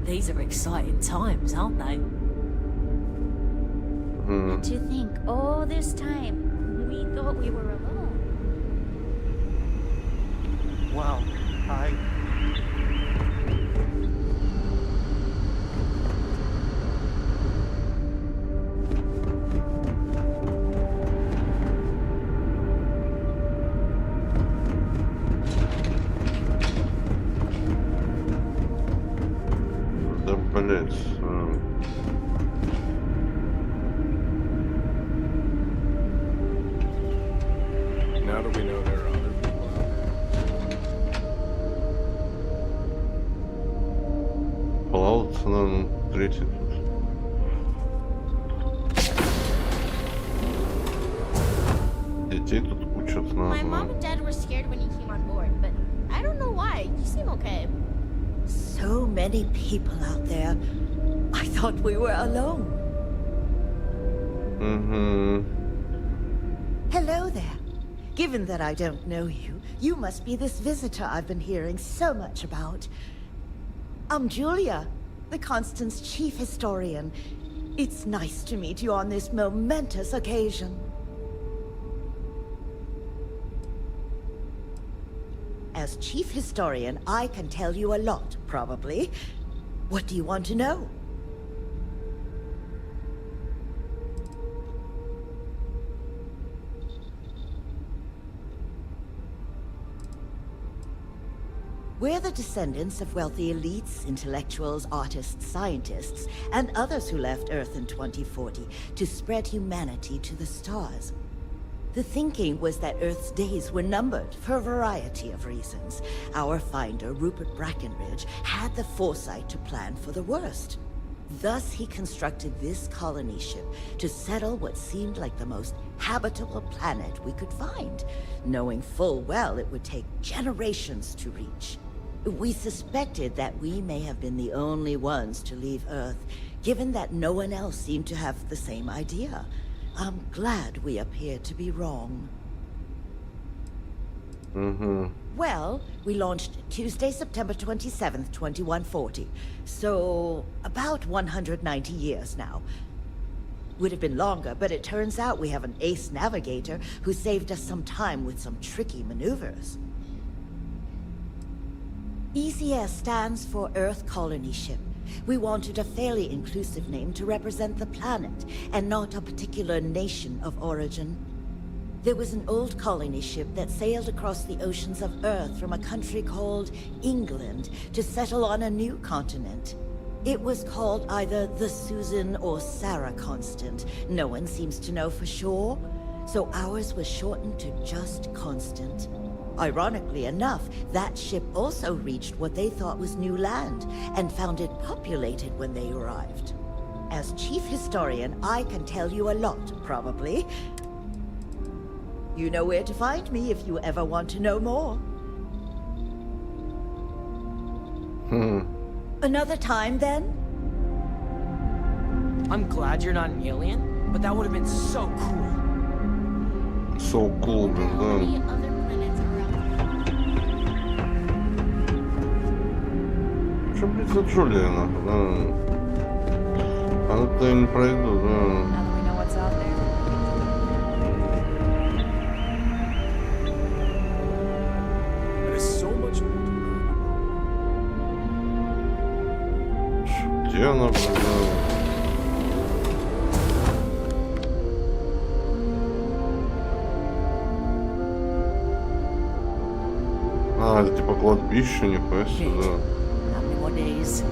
S21: These are exciting times, aren't they?
S22: To think all this time we thought we were alone.
S15: Wow,
S1: Да, блять.
S3: Now do we know there are other people out there?
S1: Fallout, наверное, третий. Детей тут учат на...
S22: My mom and dad were scared when you came on board, but I don't know why. You seem okay.
S21: So many people out there. I thought we were alone.
S23: Hello there. Given that I don't know you, you must be this visitor I've been hearing so much about. I'm Julia, the Constant's chief historian. It's nice to meet you on this momentous occasion. As chief historian, I can tell you a lot, probably. What do you want to know? We're the descendants of wealthy elites, intellectuals, artists, scientists, and others who left Earth in 2040 to spread humanity to the stars. The thinking was that Earth's days were numbered for a variety of reasons. Our finder, Rupert Brackenridge, had the foresight to plan for the worst. Thus, he constructed this colony ship to settle what seemed like the most habitable planet we could find, knowing full well it would take generations to reach. We suspected that we may have been the only ones to leave Earth, given that no one else seemed to have the same idea. I'm glad we appeared to be wrong. Well, we launched Tuesday, September 27th, 2140. So, about 190 years now. Would have been longer, but it turns out we have an ace navigator who saved us some time with some tricky maneuvers. ECS stands for Earth Colony Ship. We wanted a fairly inclusive name to represent the planet, and not a particular nation of origin. There was an old colony ship that sailed across the oceans of Earth from a country called England to settle on a new continent. It was called either the Susan or Sarah Constant. No one seems to know for sure, so ours was shortened to just Constant. Ironically enough, that ship also reached what they thought was new land, and found it populated when they arrived. As chief historian, I can tell you a lot, probably. You know where to find me if you ever want to know more. Another time, then?
S10: I'm glad you're not an alien, but that would have been so cool.
S1: So cool, блин, да. Что, блядь, за Джулиана? Да. Она-то я не пройду, да. Где она, блин? А, это типа кладбище, нихуя себе, да.
S11: How many more days?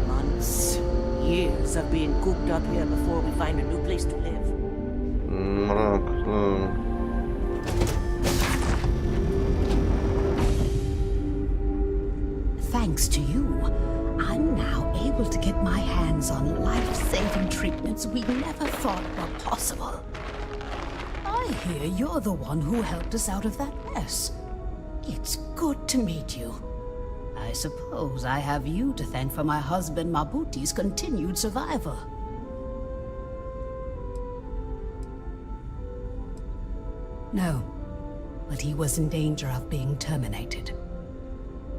S11: Months? Years of being cooped up here before we find a new place to live.
S1: Мрак, да.
S12: Thanks to you, I'm now able to get my hands on life-saving treatments we never thought were possible. I hear you're the one who helped us out of that mess. It's good to meet you. I suppose I have you to thank for my husband Mabuti's continued survival. No, but he was in danger of being terminated.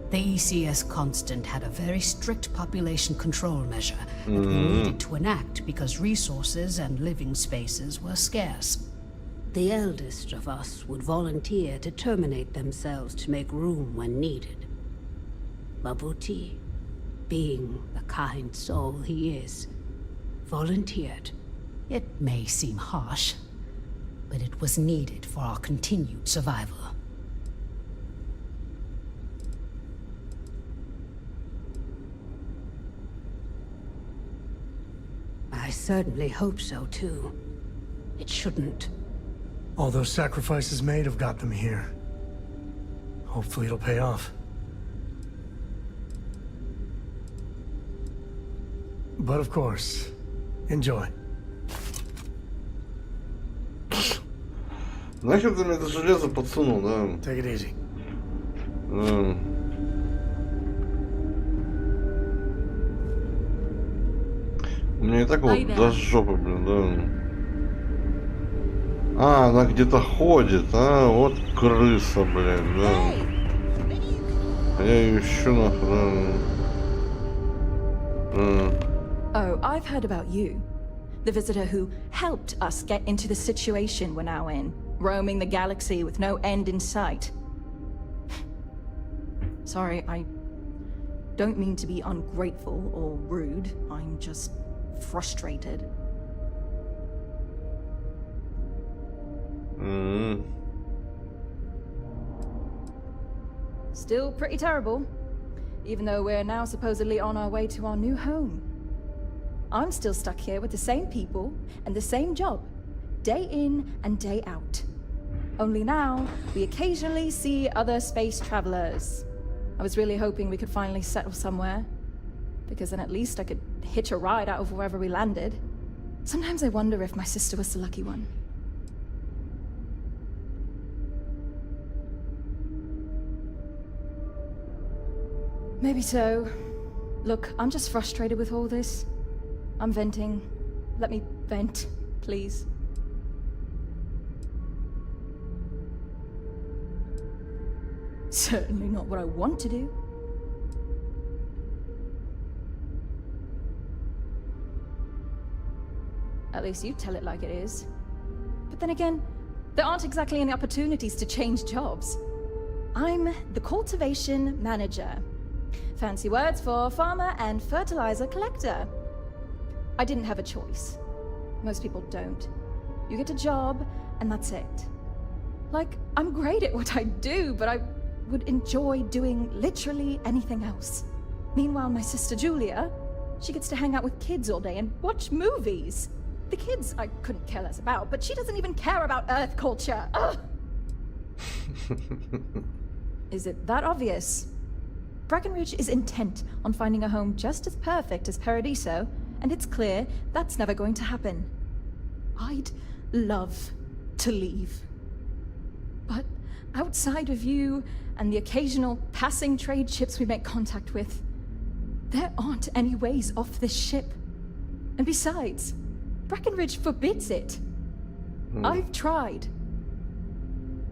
S12: The ECS Constant had a very strict population control measure that we needed to enact because resources and living spaces were scarce. The eldest of us would volunteer to terminate themselves to make room when needed. Mabuti, being the kind soul he is, volunteered. It may seem harsh, but it was needed for our continued survival. I certainly hope so, too. It shouldn't.
S2: All those sacrifices made have got them here. Hopefully it'll pay off. But of course, enjoy.
S1: Нахер ты мне это железо подсунул, да?
S2: Take it easy.
S1: У меня и так вот до жопы, блин, да. А, она где-то ходит, а? Вот крыса, блин, да. А я ее ищу, нахуй, да.
S20: Oh, I've heard about you. The visitor who helped us get into the situation we're now in, roaming the galaxy with no end in sight. Sorry, I don't mean to be ungrateful or rude. I'm just frustrated. Still pretty terrible, even though we're now supposedly on our way to our new home. I'm still stuck here with the same people and the same job, day in and day out. Only now, we occasionally see other space travelers. I was really hoping we could finally settle somewhere, because then at least I could hitch a ride out of wherever we landed. Sometimes I wonder if my sister was the lucky one. Maybe so. Look, I'm just frustrated with all this. I'm venting. Let me vent, please. Certainly not what I want to do. At least you tell it like it is. But then again, there aren't exactly any opportunities to change jobs. I'm the cultivation manager. Fancy words for farmer and fertilizer collector. I didn't have a choice. Most people don't. You get a job, and that's it. Like, I'm great at what I do, but I would enjoy doing literally anything else. Meanwhile, my sister Julia, she gets to hang out with kids all day and watch movies. The kids I couldn't care less about, but she doesn't even care about Earth culture. Ugh. Is it that obvious? Breckenridge is intent on finding a home just as perfect as Paradiso, and it's clear that's never going to happen. I'd love to leave. But outside of you and the occasional passing trade ships we make contact with, There aren't any ways off this ship. And besides, Breckenridge forbids it. I've tried.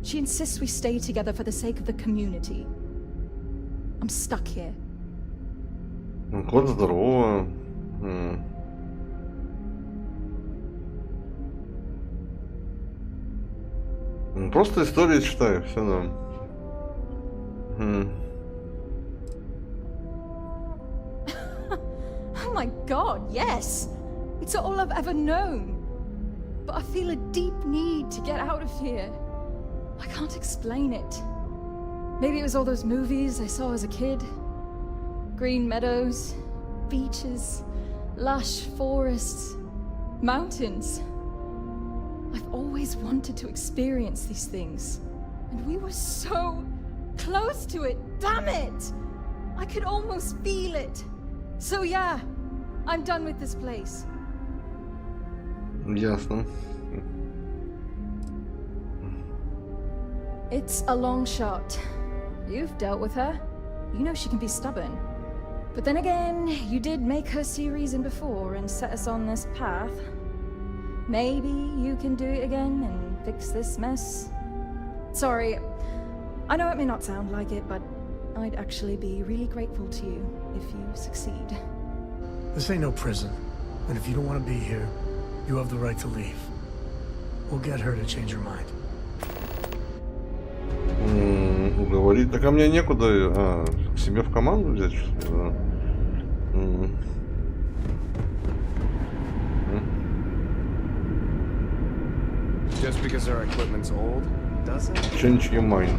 S20: She insists we stay together for the sake of the community. I'm stuck here.
S1: Вот здорово. Просто истории читаю, все норм.
S20: Oh my god, yes! It's all I've ever known. But I feel a deep need to get out of here. I can't explain it. Maybe it was all those movies I saw as a kid. Green meadows, beaches, lush forests, mountains. I've always wanted to experience these things. And we were so close to it, damn it! I could almost feel it. So yeah, I'm done with this place.
S1: Ясно.
S20: It's a long shot. You've dealt with her. You know she can be stubborn. But then again, you did make her see reason before and set us on this path. Maybe you can do it again and fix this mess. Sorry, I know it may not sound like it, but I'd actually be really grateful to you if you succeed.
S2: This ain't no prison, and if you don't want to be here, you have the right to leave. We'll get her to change her mind.
S1: Уговорить. Так а мне некуда к себе в команду взять.
S19: Just because our equipment's old, doesn't
S1: Change your mind.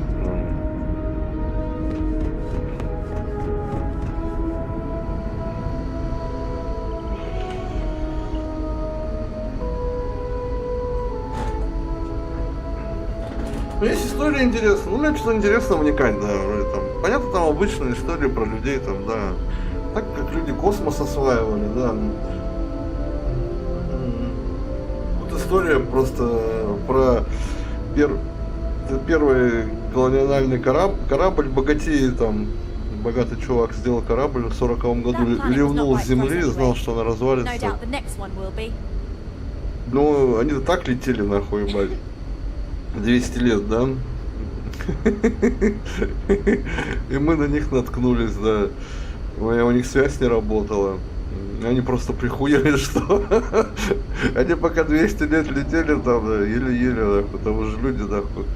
S1: Ну, есть история интересная. Ну, мне что-то интересно вникать, да. Там, понятно, там обычная история про людей, там, да. Так как люди космос осваивали, да. Вот история просто про первый колониальный корабль, богатей, там, богатый чувак сделал корабль в 40-м году, ливнул с земли, знал, что она развалится. Ну, они-то так летели, нахуй, ебать. 200 лет, да? И мы на них наткнулись, да. У них связь не работала. Они просто прихуяли, что они пока 200 лет летели там, да, еле-еле, нахуй, там уже люди, нахуй,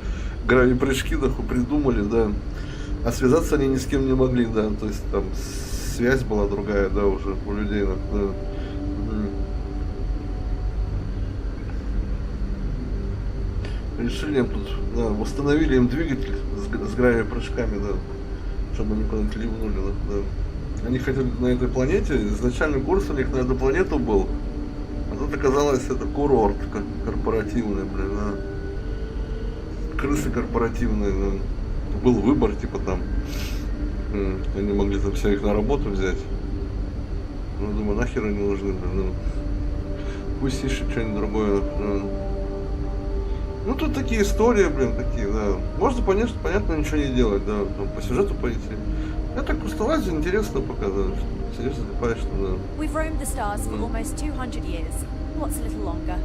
S1: гравипрыжки, нахуй, придумали, да. А связаться они ни с кем не могли, да. То есть там связь была другая, да, уже у людей, нахуй, да. Решили им тут, да, установили им двигатель с гравипрыжками, да, чтобы они куда-нибудь ливнули, да. Они хотели на этой планете, изначальный курс у них на эту планету был, а тут оказалось это курорт корпоративный, блин, да. Крысы корпоративные, да. Был выбор, типа там, они могли там всех на работу взять. Ну, думаю, нахер они нужны, блин, ну. Пусть ищут что-нибудь другое, да. Ну, тут такие истории, блин, такие, да. Можно, понятно, ничего не делать, да, там, по сюжету пойти. Я так усталась, интересно пока, да. Серьезно, понимаешь, что да.
S18: We've roamed the stars for almost 200 years. What's a little longer?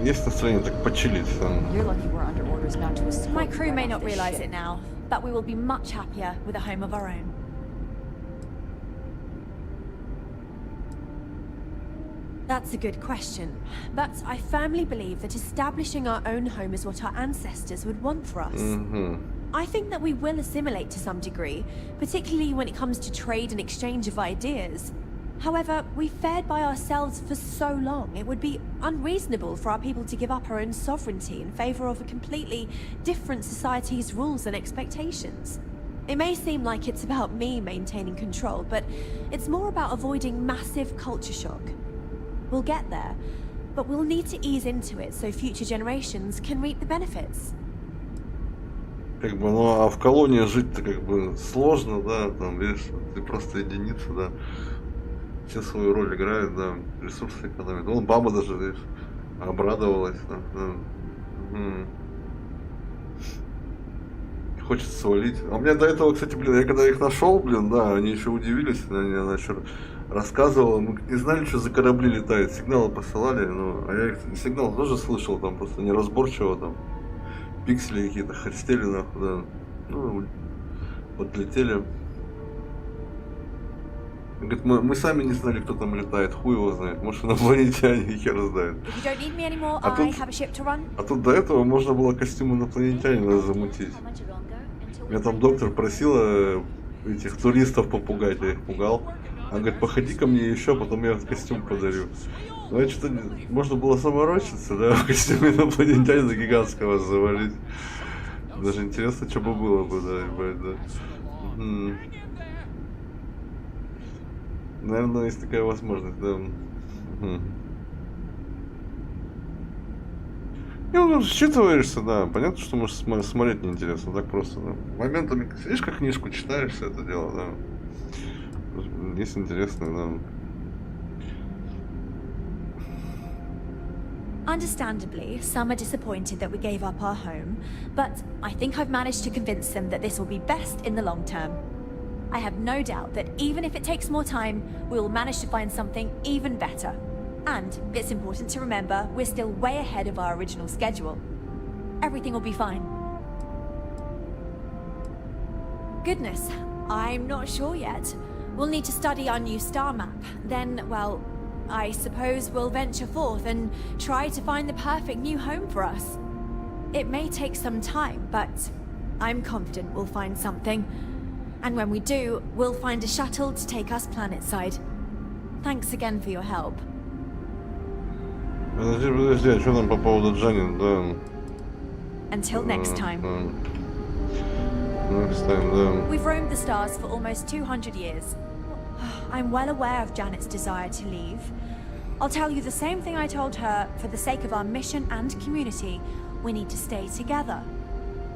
S1: Есть настроение так почилить.
S18: You're lucky we're under orders now to escort. My crew may not realize it now, but we will be much happier with a home of our own. That's a good question, but I firmly believe that establishing our own home is what our ancestors would want for us. I think that we will assimilate to some degree, particularly when it comes to trade and exchange of ideas. However, we've fared by ourselves for so long, it would be unreasonable for our people to give up our own sovereignty in favor of a completely different society's rules and expectations. It may seem like it's about me maintaining control, but it's more about avoiding massive culture shock. We'll get there, but we'll need to ease into it so future generations can reap the benefits.
S1: Как бы, ну, а в колонии жить-то как бы сложно, да, там, видишь, ты просто единица, да. Все свою роль играют, да, ресурсы экономят. Вон баба даже, видишь, обрадовалась, да. хочется свалить. А у меня до этого, кстати, блин, я когда их нашел, блин, да, они еще удивились, она еще рассказывала, мы не знали, что за корабли летают, сигналы посылали, ну, а я их сигнал тоже слышал, там просто неразборчиво, там, пиксели какие-то хрустели, нахуй, да, ну, подлетели. Говорит, мы сами не знали, кто там летает, хуй его знает, может инопланетяне, хер знает. А тут до этого можно было костюм инопланетянина замутить. Меня там доктор просила этих туристов попугать, я их пугал. Она говорит, походи ко мне еще, потом я костюм подарю. Ну, что-то можно было саморочиться, да, в костюме инопланетянина гигантского завалить. Даже интересно, что бы было бы, да, ебать, да. Наверное, есть такая возможность, да. И ну, считываешься, да. Понятно, что можешь смотреть неинтересно, так просто, да. Моментами сидишь, как книжку читаешь, все это дело, да. Есть интересно, да.
S18: Understandably, some are disappointed that we gave up our home, but I think I've managed to convince them that this will be best in the long term. I have no doubt that even if it takes more time, we will manage to find something even better. And it's important to remember, we're still way ahead of our original schedule. Everything will be fine. Goodness, I'm not sure yet. We'll need to study our new star map. Then, well, I suppose we'll venture forth and try to find the perfect new home for us. It may take some time, but I'm confident we'll find something. And when we do, we'll find a shuttle to take us planetside. Thanks again for your help.
S1: Подожди, а что там по поводу Джанин, да?
S18: Until next time.
S1: Next time, да.
S18: We've roamed the stars for almost 200 years. I'm well aware of Janet's desire to leave. I'll tell you the same thing I told her. For the sake of our mission and community, we need to stay together.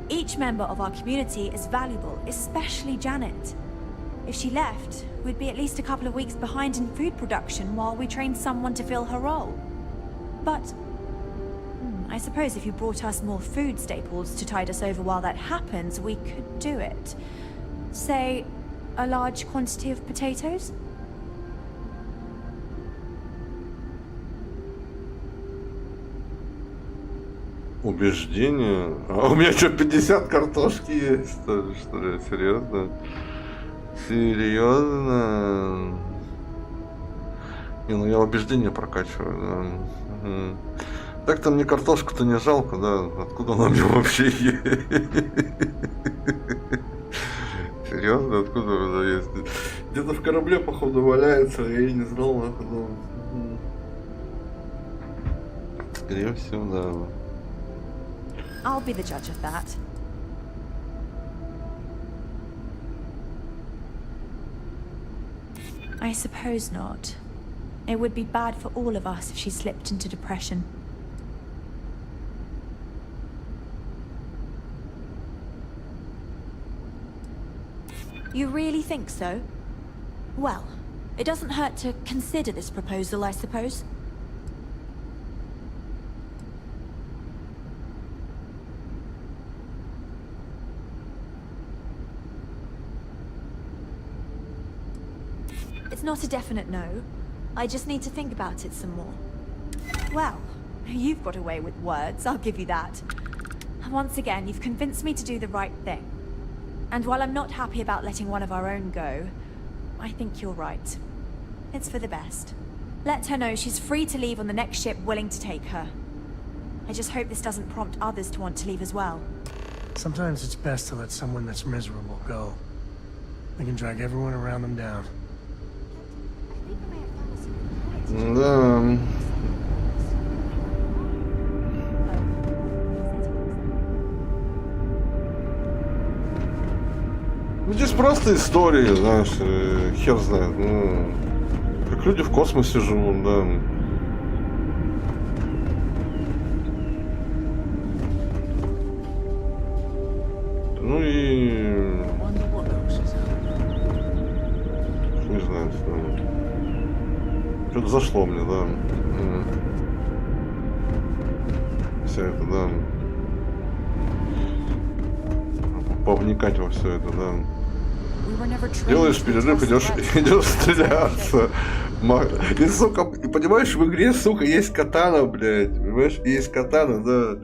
S18: Each member of our community is valuable, especially Janet. If she left, we'd be at least a couple of weeks behind in food production while we trained someone to fill her role. But I suppose if you brought us more food staples to tide us over while that happens, we could do it. Say, a large quantity of potatoes?
S1: Убеждение? А у меня что, 50 картошки есть? Что ли? Серьезно? Серьезно? Не, ну я убеждение прокачиваю, да. Угу. Так-то мне картошку-то не жалко, да. Откуда она мне вообще есть? Серьезно? Откуда она есть? Где-то в корабле, походу, валяется, я и не знал, нахуй. Скорее всего, да.
S18: I'll be the judge of that. I suppose not. It would be bad for all of us if she slipped into depression. You really think so? Well, it doesn't hurt to consider this proposal, I suppose. It's not a definite no. I just need to think about it some more. Well, you've got away with words, I'll give you that. Once again, you've convinced me to do the right thing. And while I'm not happy about letting one of our own go, I think you're right. It's for the best. Let her know she's free to leave on the next ship willing to take her. I just hope this doesn't prompt others to want to leave as well.
S2: Sometimes it's best to let someone that's miserable go. They can drag everyone around them down.
S1: Да. Ну, здесь просто истории, знаешь, хер знает, ну, как люди в космосе живут, да. Ну и... Хуй знает, да. Что-то зашло мне, да. Вся это, да. повникать во все это, да. Делаешь перерыв, идешь стреляться. И, сука, и понимаешь, в игре, сука, есть катана, блядь. Понимаешь, есть катана, да.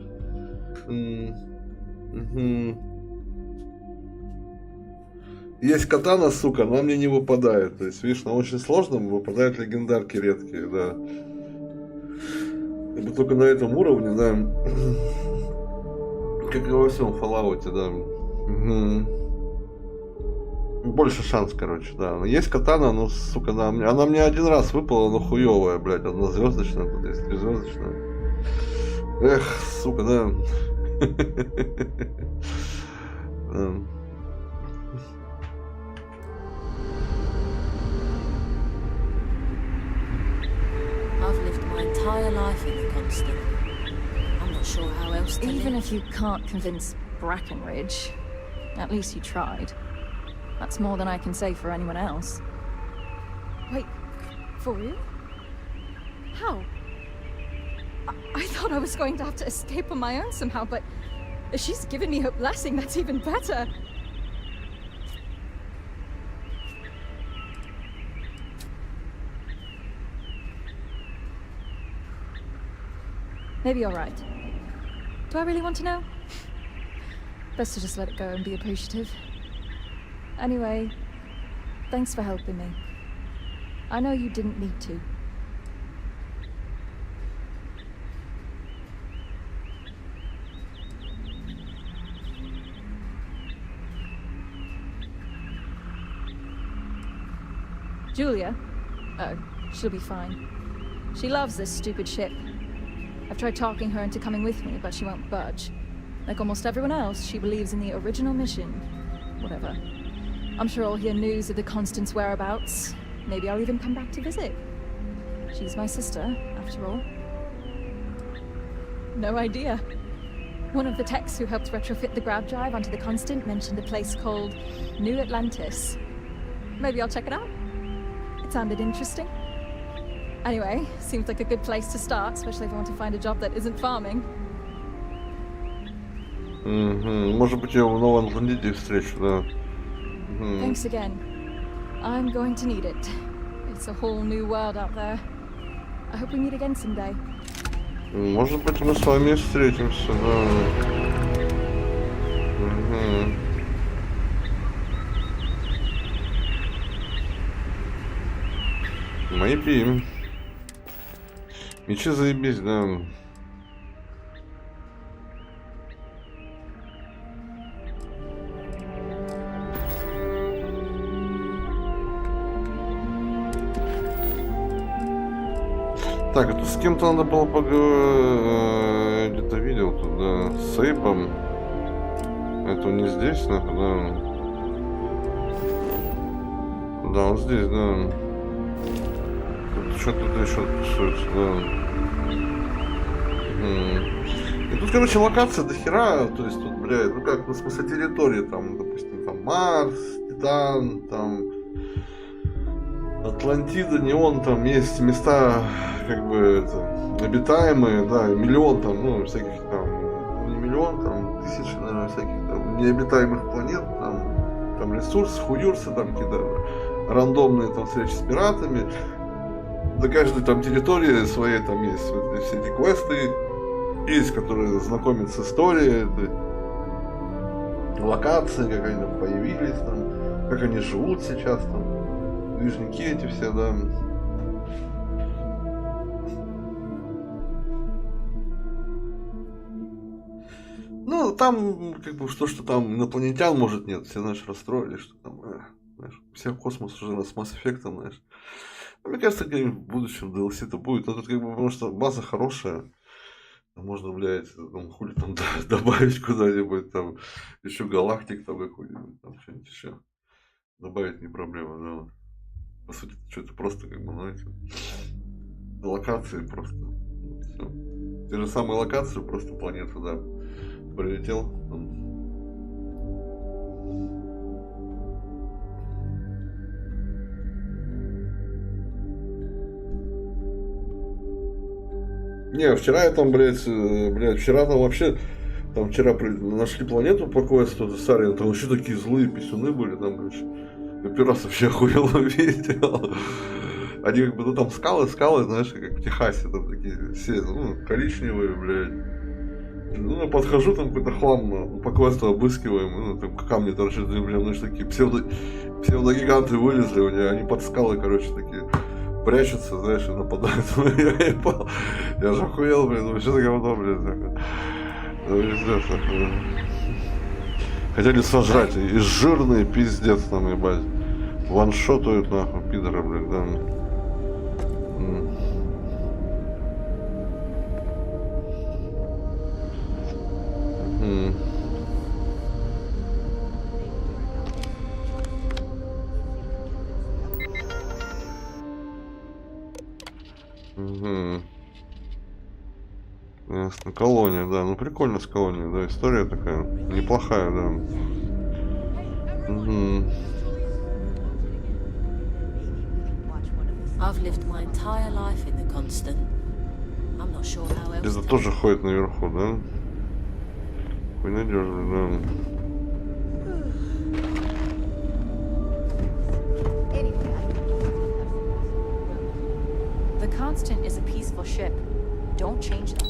S1: Есть катана, сука, она мне не выпадает. То есть, видишь, на очень сложном выпадают легендарки редкие, да. И только на этом уровне, да. Как и во всем Fallout, да. Больше шанс, короче, да. Есть катана, но, сука, она мне один раз выпала, но хуёвая, блядь. Однозвездочная, тут есть трёхзвездочная. Эх, сука, да.
S4: I've lived my entire life in the constant. I'm not sure how else to
S20: Even
S4: live.
S20: if you can't convince Brackenridge, at least you tried. That's more than I can say for anyone else. Wait, for real? How? I thought I was going to have to escape on my own somehow, but if she's given me her blessing, that's even better. Maybe you're right. Do I really want to know? Best to just let it go and be appreciative. Anyway, thanks for helping me. I know you didn't need to. Julia? Oh, she'll be fine. She loves this stupid ship. I've tried talking her into coming with me, but she won't budge. Like almost everyone else, she believes in the original mission. Whatever. I'm sure I'll hear news of the Constant's whereabouts. Maybe I'll even come back to visit. She's my sister, after all. No idea. One of the techs who helped retrofit the grab drive onto the Constant mentioned a place called New Atlantis. Maybe I'll check it out. It sounded interesting. Anyway, seems like a good place to start, especially if I want to find a job that isn't farming.
S1: Может быть, я в Новой Атлантиде встречу, да.
S20: Thanks again. I'm going to need it. It's a whole new world out there. I hope we meet again someday.
S1: Может быть, мы с вами встретимся, да. Maybe. Мечи заебись, да. Так, это с кем-то надо было поговорить. Где-то видел тут, да. С Эйпом. Это он не здесь, нахуй, да. Да, он здесь, да. Что-то тут еще тусуется, да. И тут, короче, локация до хера, то есть тут, блядь, ну как, ну, в смысле территории, там, допустим, там Марс, Титан, там Атлантида, Неон, там есть места, как бы, это, обитаемые, да, миллион там, ну, всяких там, не миллион, там, тысячи, наверное, всяких там необитаемых планет, там ресурсы, хуюрсы, там какие-то рандомные там встречи с пиратами. До каждой там территории своей там есть вот, все эти квесты, есть, которые знакомят с историей, локации, как они там появились, там, как они живут сейчас, там, движники эти все, да. Ну, там, как бы, что там инопланетян, может, нет, все, знаешь, расстроились, что там, знаешь, все в космос уже с Mass Effect, знаешь. Мне кажется, в будущем DLC-то будет. Но тут как бы, потому что база хорошая. Можно, блядь, там, хули там добавить куда-нибудь, там, еще галактик там какой-нибудь, там, что-нибудь еще. Добавить не проблема, но по сути, что-то просто, как бы, знаете, локации просто. Все. Те же самые локации, просто планету, да, прилетел. Не, вчера я там, блядь, вчера там вообще там вчера нашли планету по квесту Сарин, там вообще такие злые писюны были, там, короче, я первый раз вообще охуел увидел. Они как бы, ну там скалы, знаешь, как в Техасе, там такие все, ну, коричневые, блядь. Ну, я подхожу, там какой-то хлам, ну, по квесту обыскиваем, ну, там камни торчат в земле, ну, такие псевдогиганты вылезли у меня, они под скалы, короче, такие прячутся, знаешь, и нападают. Я же охуел, блин, ну, что такое говно, блин, хотели сожрать, и жирные пиздец там, ебать. Ваншотают, нахуй, пидоры, блин, да. Ясно. Колония, да. Ну прикольно с колонией, да. История такая неплохая, да. Где-то тоже ходит наверху, да? Хуй надежный, да.
S9: The Constant is a peaceful ship. Don't change them.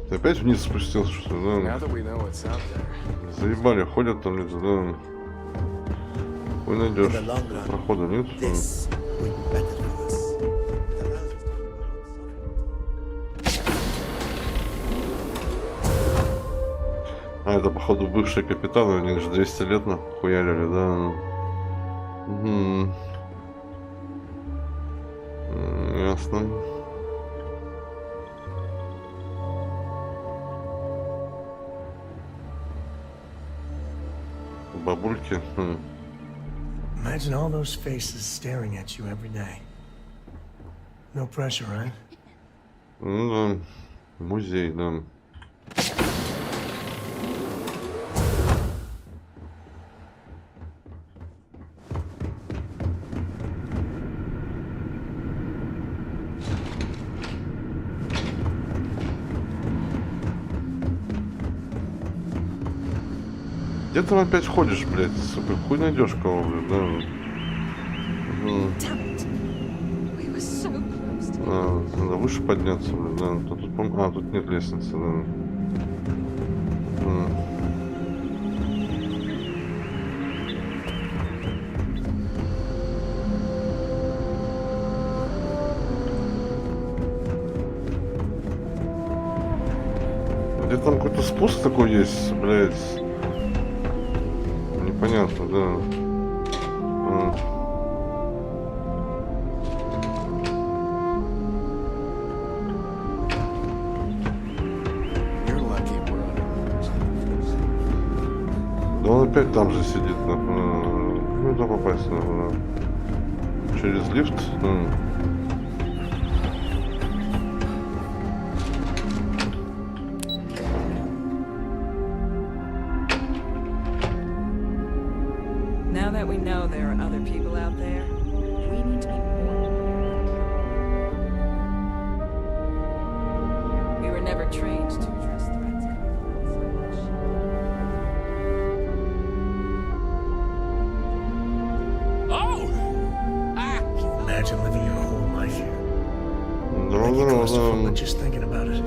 S1: Ты опять вниз спустился, что ли, да? Заебали, ходят там люди, да. Хуй найдешь. Прохода нет. А, это, походу, бывший капитан, у них же 200 лет нахуярили, да. Ясно. Бабульки.
S2: Imagine all those faces staring at you every day. No pressure, right?
S1: Ну да. Музей, да. Где ты опять ходишь, блядь, сука? Хуй найдешь кого, блядь, да? Надо выше подняться, блядь, да. Тут нет лестницы, да. Где там какой-то спуск такой есть, блядь. Непонятно, да. Да он опять там же сидит. Ну, туда попасть надо. Через лифт.
S7: Now that we know there are other people out there, we need to be more. We were never trained to address threats.
S2: Oh! Imagine living your whole life here. Just thinking about it.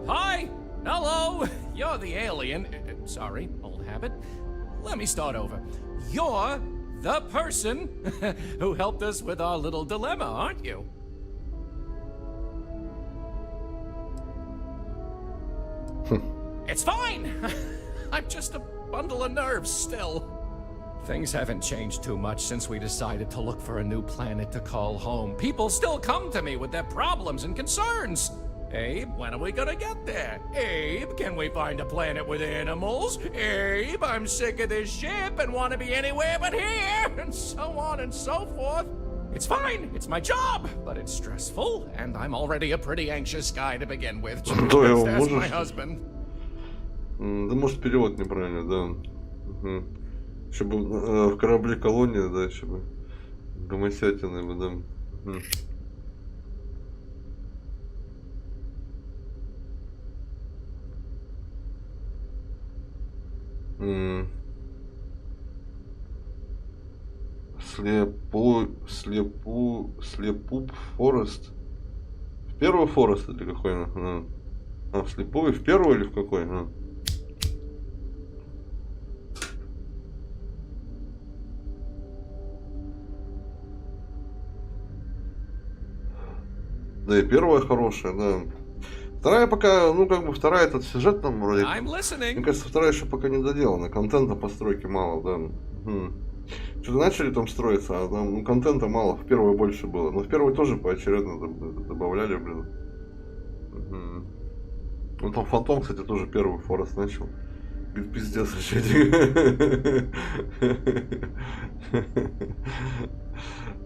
S13: Hi! Hello! You're the alien. Sorry, old habit. Let me start over. You're the person who helped us with our little dilemma, aren't you? It's fine! I'm just a bundle of nerves still. Things haven't changed too much since we decided to look for a new planet to call home. People still come to me with their problems and concerns. Abe, when are we gonna get there? Abe, can we find a planet with animals? Abe, I'm sick of this ship and want to be anywhere but here, and so on and so forth. It's fine, it's my job, but it's stressful, and I'm already a pretty anxious guy to begin with. Just ask my husband.
S1: Да может перевод неправильно, да. Еще бы в корабле колония, да, еще бы гомосятины бы, да. Слепуп Форест. В первый Форест или какой? А, в слепую, в первый или в какой? Да и первая хорошая, да. Вторая пока, ну как бы вторая этот сюжет там вроде. Мне кажется, вторая еще пока не доделана. Контента постройки мало, да. Что-то начали там строиться, а там ну, контента мало. В первой больше было. Но в первой тоже поочередно добавляли, блин. Ну там Фантом, кстати, тоже первый Форест начал. Пиздец, вообще.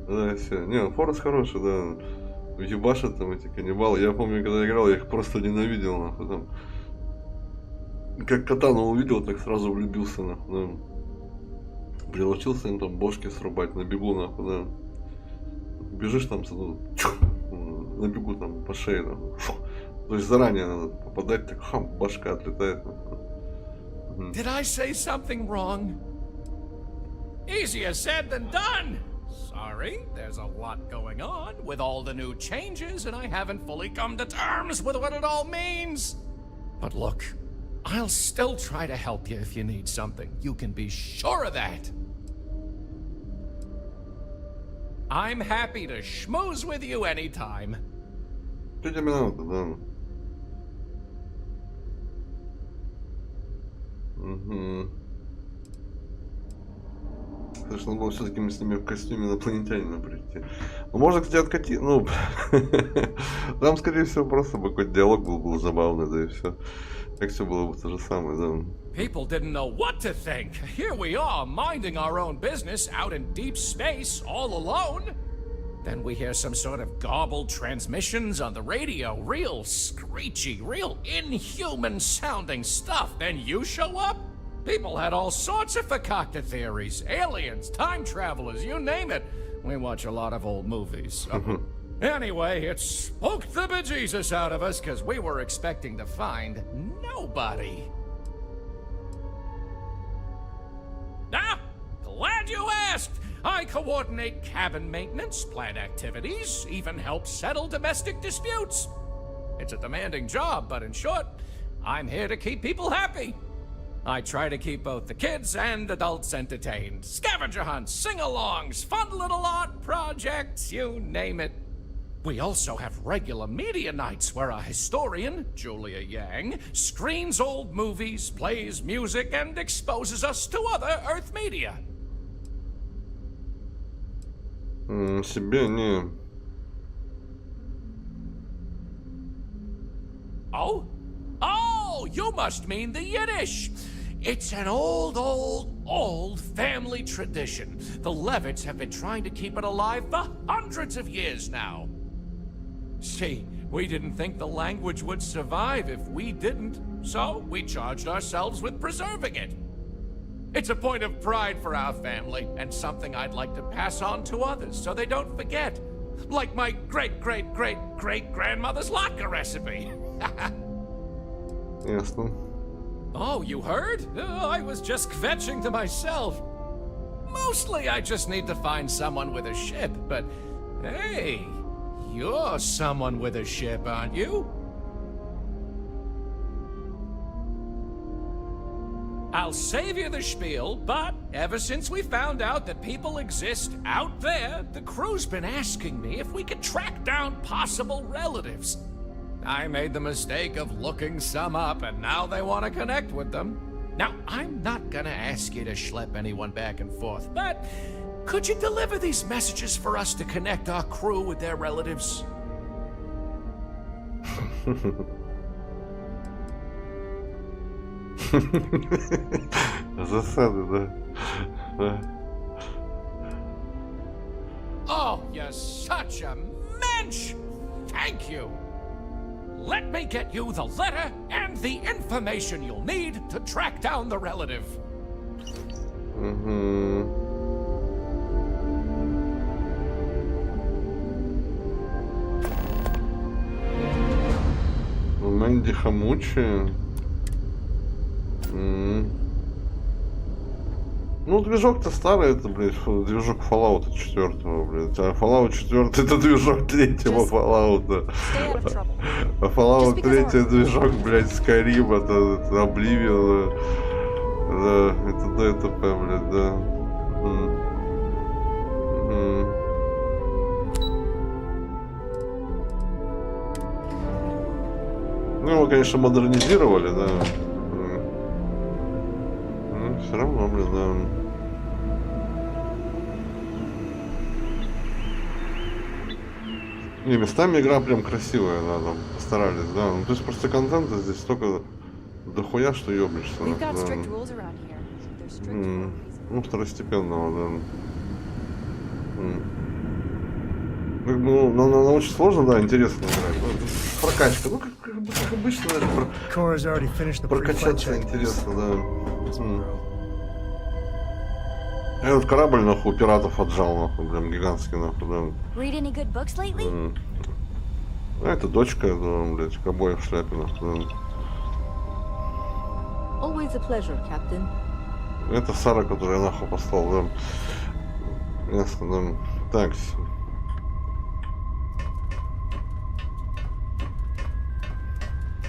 S1: Да, все. Не, Форест хороший, да. Ебашат там эти каннибалы. Я помню, когда играл, я их просто ненавидел, нахуй, там. Как катану увидел, так сразу влюбился, нахуй, да. Прилучился им там бошки срубать на бегу, нахуй, да. Бежишь там, на бегу там по шее, нахуй. То есть заранее надо попадать, так хам, башка отлетает, нахуй.
S13: Did I say something wrong? Easier said than done. Sorry, there's a lot going on with all the new changes, and I haven't fully come to terms with what it all means. But look, I'll still try to help you if you need something. You can be sure of that. I'm happy to schmooze with you anytime.
S1: Что тебе надо, да? Потому что надо было все-таки с ними в костюме инопланетянина прийти. Ну, можно, кстати, откатить. Ну, там, скорее всего, просто бы какой-то диалог был забавный, да и все. Как все было бы то же самое, да.
S13: People didn't know what to think. Here we are, minding our own business out in deep space, all alone. Then we hear some sort of garbled transmissions on the radio. Real screechy, real inhuman sounding stuff. Then you show up? People had all sorts of fakakta theories. Aliens, time travelers, you name it. We watch a lot of old movies. Anyway, it spooked the bejesus out of us because we were expecting to find nobody. Ah, glad you asked. I coordinate cabin maintenance, plan activities, even help settle domestic disputes. It's a demanding job, but in short, I'm here to keep people happy. I try to keep both the kids and adults entertained. Scavenger hunts, sing-alongs, fun little art projects, you name it. We also have regular media nights where a historian, Julia Yang, screens old movies, plays music, and exposes us to other Earth media.
S1: Себе не.
S13: Oh? Oh, you must mean the Yiddish. It's an old family tradition. The Levitts have been trying to keep it alive for hundreds of years now. See, we didn't think the language would survive if we didn't, so we charged ourselves with preserving it. It's a point of pride for our family, and something I'd like to pass on to others so they don't forget. Like my great-great-great-great-grandmother's latke recipe.
S1: Ясно.
S13: Oh, you heard? I was just kvetching to myself. Mostly I just need to find someone with a ship, but hey, you're someone with a ship, aren't you? I'll save you the spiel, but ever since we found out that people exist out there, the crew's been asking me if we could track down possible relatives. I made the mistake of looking some up, and now they want to connect with them. Now, I'm not gonna ask you to schlep anyone back and forth, but could you deliver these messages for us to connect our crew with their relatives?
S1: Засады, да.
S13: Oh, you're such a mensch! Thank you! Let me get you the letter and the information you'll need to track down the relative.
S1: Мэнди Хамучи. Ну, движок-то старый, это, блядь, движок Fallout 4, блядь. А Fallout 4 это движок 3-го Fallout. А Fallout 3 движок, блядь, Skyrim, это Oblivion. Да, это ДТП, блядь, да. Ну, его, конечно, модернизировали, да. Все равно, блин, да. Не, местами игра прям красивая, да, там постарались, да. Ну, то есть просто контента здесь столько дохуя, что ёбнешься. Да. Ну, второстепенного, да. Как бы, ну, она очень сложно, да, интересно играть. Ну, прокачка, ну, как обычно, прокачаться интересно, да. Этот корабль, нахуй, пиратов отжал, нахуй, прям гигантский, нахуй, да. А это дочка, да, блядь, ковбоя в шляпе, нахуй, да. Это Сара, которая нахуй послал, да. Ясно, да. Так.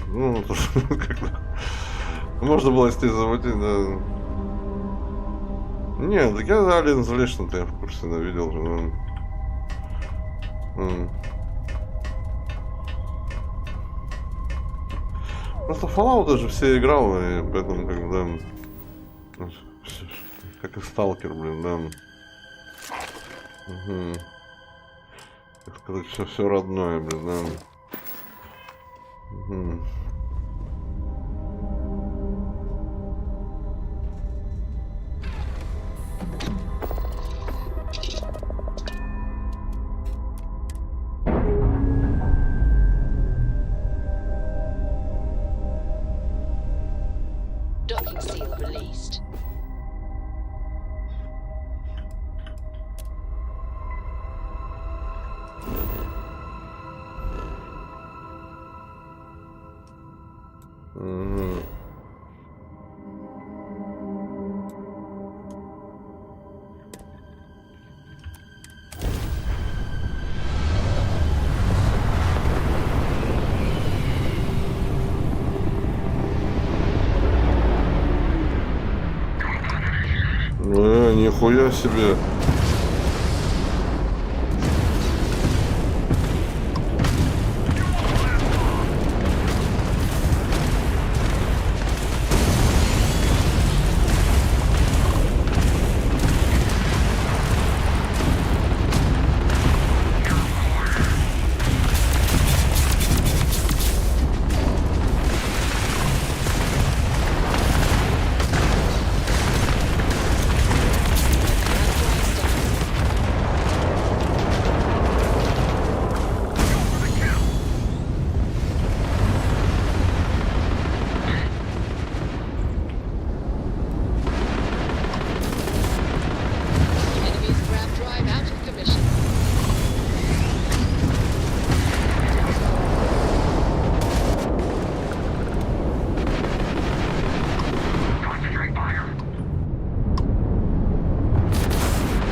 S1: Ну, тоже, как-то... Можно было если заводить, да. Не, так я Alien Isolation-то я в курсе, да, видел же, да. Просто Fallout даже все играл, и поэтому, как бы, да, как и Сталкер, блин, да. Так сказать, все родное, блин, да.
S14: Docking seal released.
S1: Нихуя себе.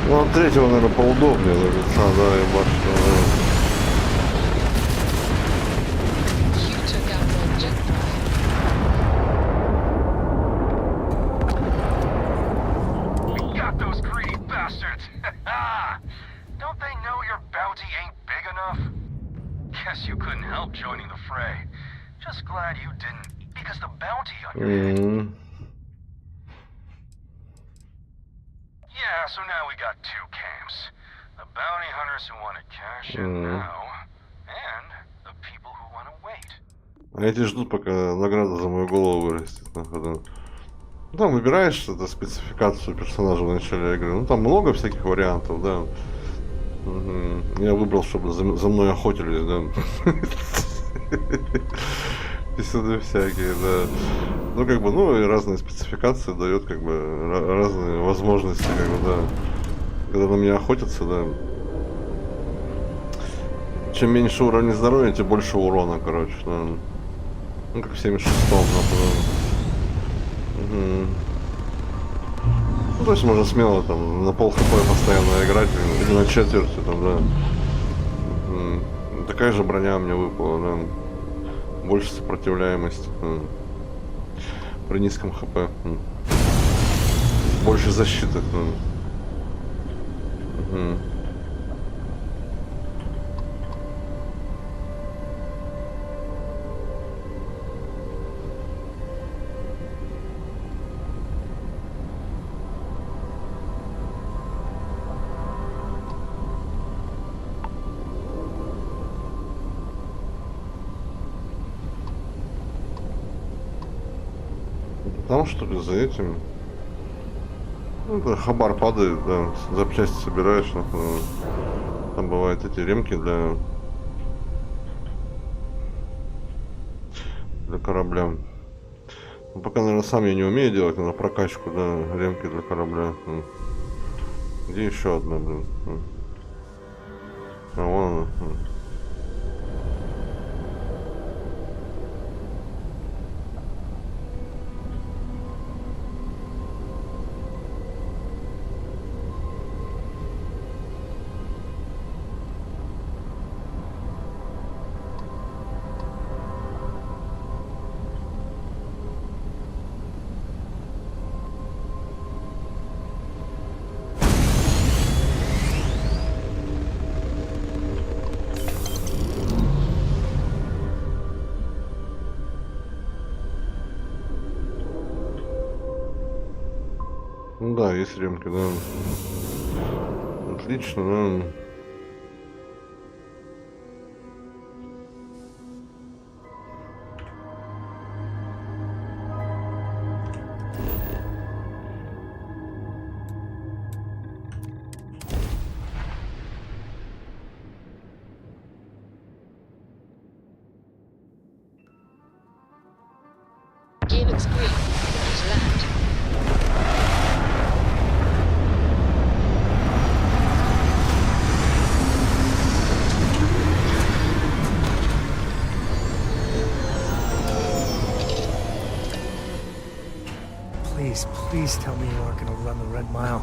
S1: Ну, от третьего, наверное, поудобнее, да, я бачу, да.
S16: So now we got two camps. The bounty hunters who want to cash in now, and the people who want to wait.
S1: А эти ждут, пока награда за мою голову вырастет. Ну, там выбираешь эту спецификацию персонажа в начале игры. Ну там много всяких вариантов, да. Я выбрал, чтобы за мной охотились, да. Писюны всякие, да. Ну, как бы, ну, и разные спецификации дает, как бы, разные возможности, как бы, да. Когда на меня охотятся, да. Чем меньше уровня здоровья, тем больше урона, короче, да. Ну, как в 76-м, например. Ну, то есть можно смело там на пол хп постоянно играть, или на четверти, там, да. Такая же броня мне выпала, да. Больше сопротивляемости. При низком хп. Больше защиты. Там что ли за этим? Ну, да, хабар падает, да, запчасти собираешь, там бывают эти ремки для корабля. Ну, пока, наверное, сам я не умею делать, надо прокачку, да, ремки для корабля. Где еще одна, блин? А вон она. Ну да, есть ремки, да. Отлично, да.
S14: Gear looks green. Ready to land.
S2: Please, please tell me you aren't gonna run the Red Mile.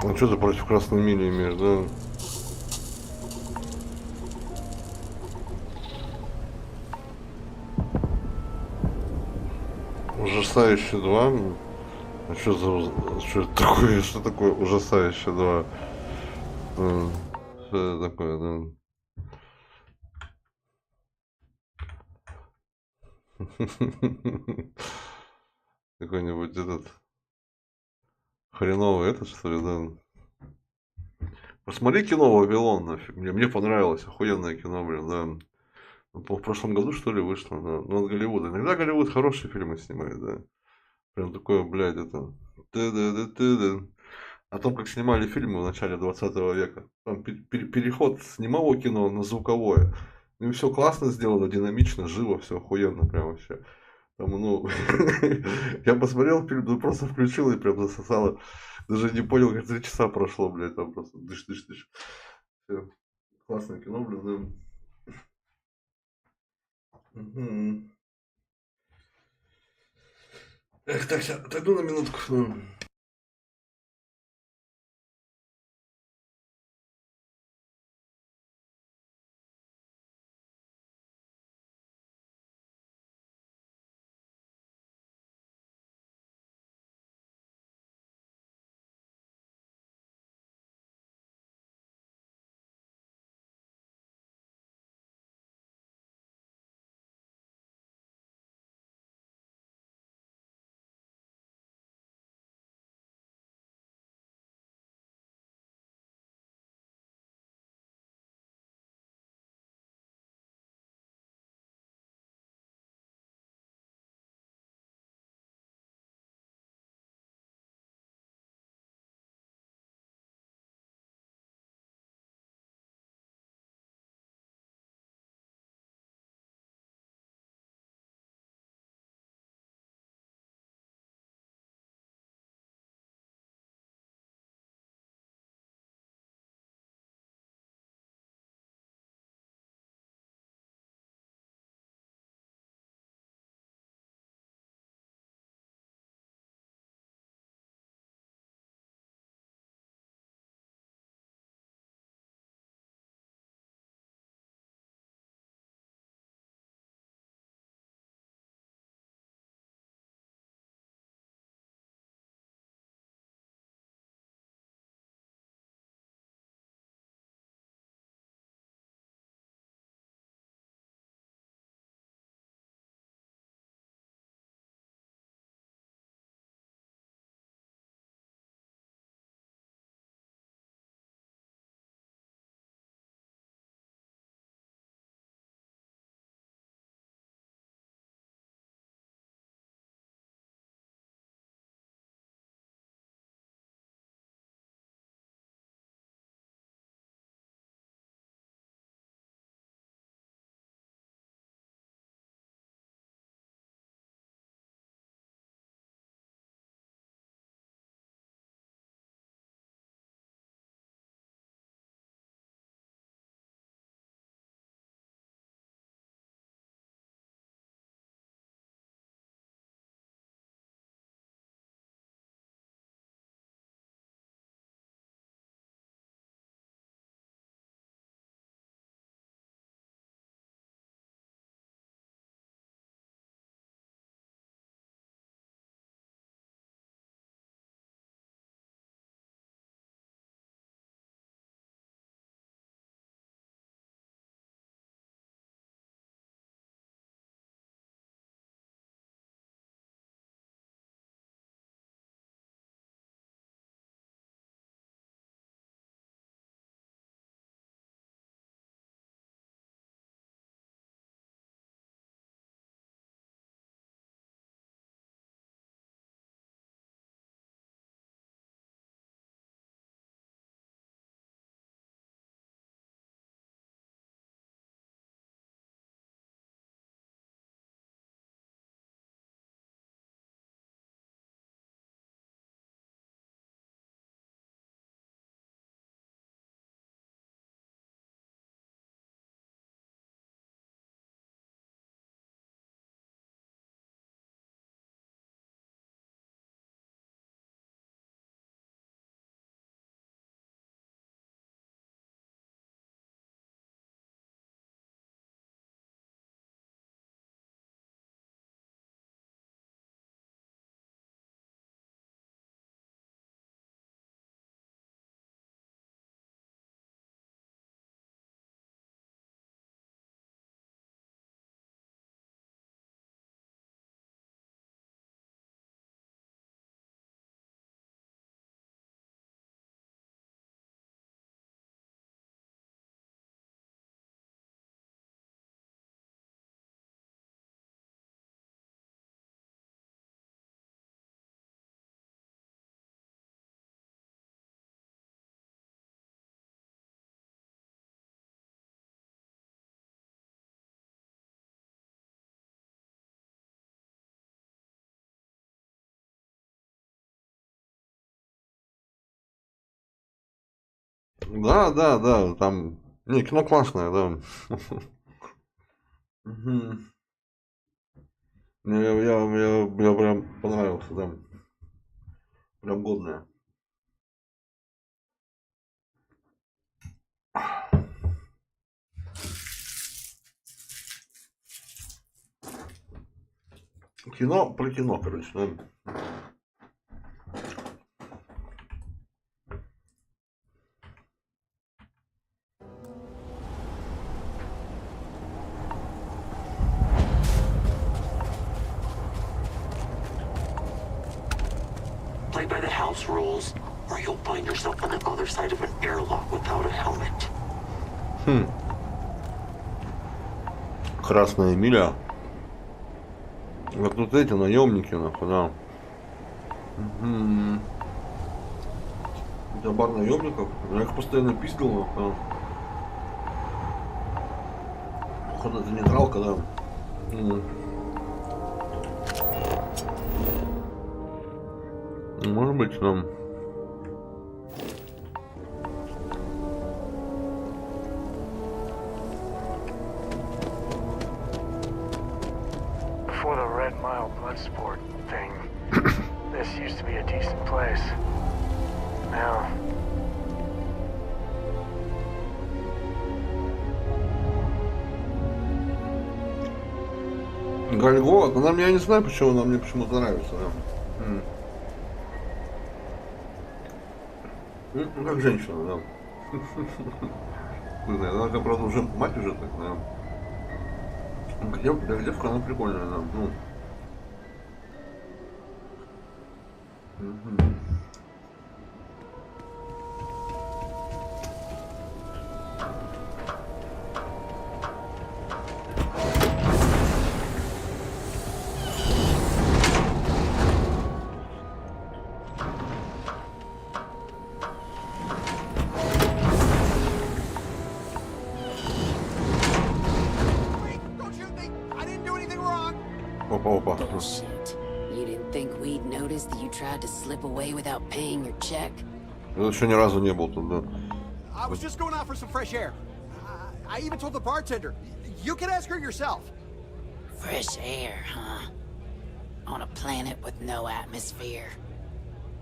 S1: Ну что ты против красной мили имеешь, да? Ужасающе 2. А что за... Что это такое? Что такое ужасающе 2? Что это такое, да? Какой-нибудь этот... Хреновый этот, что ли, да? Посмотри кино «Вавилон», нафиг. Мне понравилось. Охуенное кино, блин, да. В прошлом году, что ли, вышло, да. Ну, от Голливуда. Иногда Голливуд хорошие фильмы снимает, да. Прям такое, блядь, это... О том, как снимали фильмы в начале 20 века. Там переход с немого кино на звуковое. Ну и все классно сделано, динамично, живо, все охуенно, прям вообще. Там, ну, я посмотрел фильм, ну просто включил и прям засосало. Даже не понял, как 3 часа прошло, блядь, там просто дыш-дыш-дыш. Всё. Классное кино, блин, да. Эх, так, отойду на минутку. Да, да, да, там... Не, кино классное, да. Мгм. Мне прям понравился, да. Прям годное. Кино про кино, короче, да.
S5: Play by the house rules, or you'll find yourself on the other side of an airlock without a helmet.
S1: Красная миля. Вот тут эти наемники, нахуй, да. Это бар наемников. Я их постоянно пиздил, нахуй. Походу, это нейтралка, да. Может быть, там.
S2: Before the Red Mile Bloodsport thing, this used to be a decent place. Now...
S1: Гальгот, она мне, я не знаю, почему она мне почему-то нравится, да. Ну, как женщина, да. Она, как, правда, уже мать уже так, да. Девка, она прикольная, да.
S8: Bullshit. You didn't think we'd notice that you tried to slip away without paying your check?
S1: Я еще ни разу не был тут, да.
S6: I was just going out for some fresh air. I even told the bartender. You can ask her yourself.
S8: Fresh air, huh? On a planet with no atmosphere.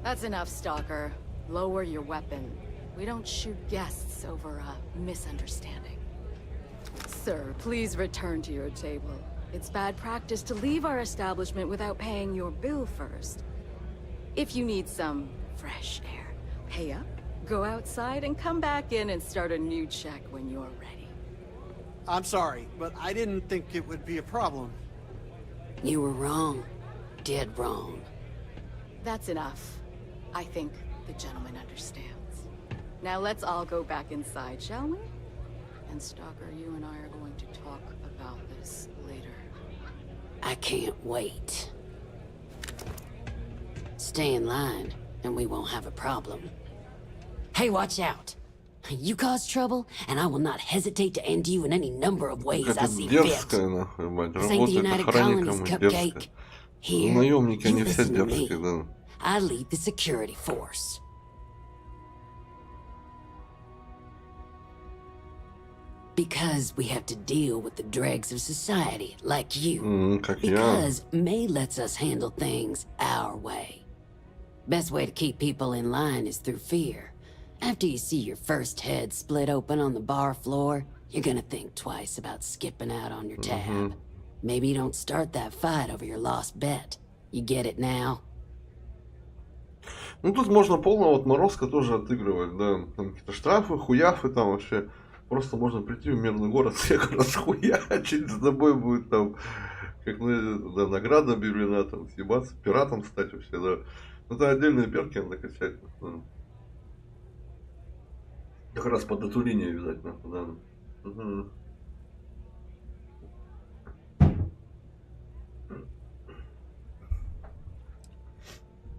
S9: That's enough, Stalker. Lower your weapon. We don't shoot guests over a misunderstanding. Sir, please return to your table. It's bad practice to leave our establishment without paying your bill first. If you need some fresh air, pay up, go outside, and come back in and start a new check when you're ready.
S6: I'm sorry, but I didn't think it would be a problem.
S8: You were wrong. Dead wrong.
S9: That's enough. I think the gentleman understands. Now let's all go back inside, shall we? And Stalker, you and I are going to talk about this later.
S8: I can't wait. Stay in line, and we won't have a problem. Hey, watch out! You cause trouble, and I will not hesitate to end you in any number of ways I see fit. This ain't the United Colonies, Cupcake. Here, you listen to me. I lead the security force. Because we have to deal with the dregs of society, like you. Because May lets us handle things our way. Best way to keep people in line is through fear. After you see your first head split open on the bar floor, you're gonna think twice about skipping out on your tab. Maybe you don't start that fight over your lost bet. You get it now?
S1: Ну, тут можно полного отморозка тоже отыгрывать, да. Там какие-то штрафы, хуяфы там вообще. Просто можно прийти в мирный город, всех расхуячить, за тобой будет там, как да, награда объявлена, там, съебаться, пиратом стать вообще, да. Это отдельные перки надо качать. Да. Как раз под эту линию обязательно, да.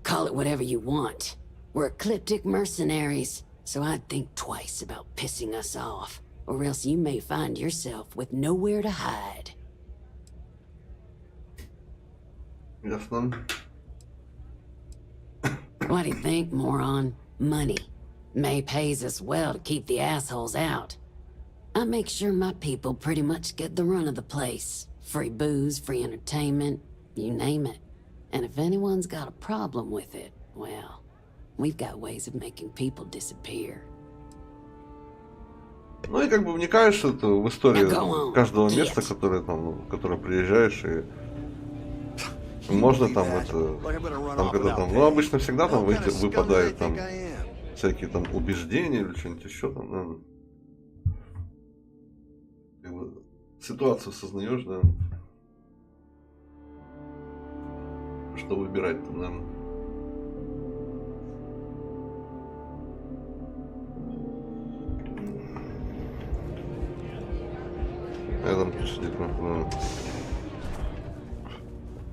S8: Call it whatever you want. We're ecliptic mercenaries. So I'd think twice about pissing us off, or else you may find yourself with nowhere to hide.
S1: Ясно.
S8: What do you think, moron? Money. May pays us well to keep the assholes out. I make sure my people pretty much get the run of the place. Free booze, free entertainment, you name it. And if anyone's got a problem with it, well, we've got ways of making people disappear.
S1: Ну и как бы вникаешь в историю каждого места, которое приезжаешь, и можно там когда там, ну обычно всегда там выпадают там всякие там убеждения или что-нибудь еще там, да. Как бы ситуацию сознаешь, да, что выбирать там, да.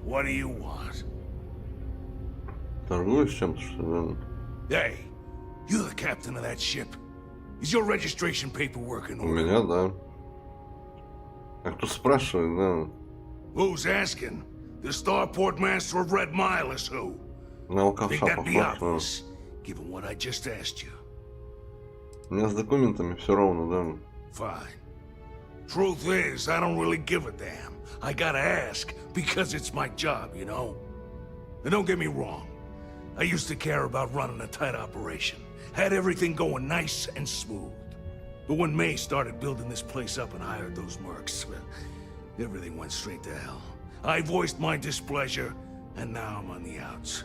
S3: What do you want?
S1: Торгуешь чем-то, что ли?
S3: Hey, you're the captain of that ship. Is your registration paperwork in order?
S1: У меня, да. А кто спрашивает, да?
S3: Who's asking? The starport master of Red Mile is who?
S1: На алкаша похож,
S3: given what I just asked you.
S1: У меня с документами все равно, да.
S3: Fine. Truth is, I don't really give a damn. I gotta ask, because it's my job, you know? And don't get me wrong. I used to care about running a tight operation. Had everything going nice and smooth. But when May started building this place up and hired those mercs, everything went straight to hell. I voiced my displeasure, and now I'm on the outs.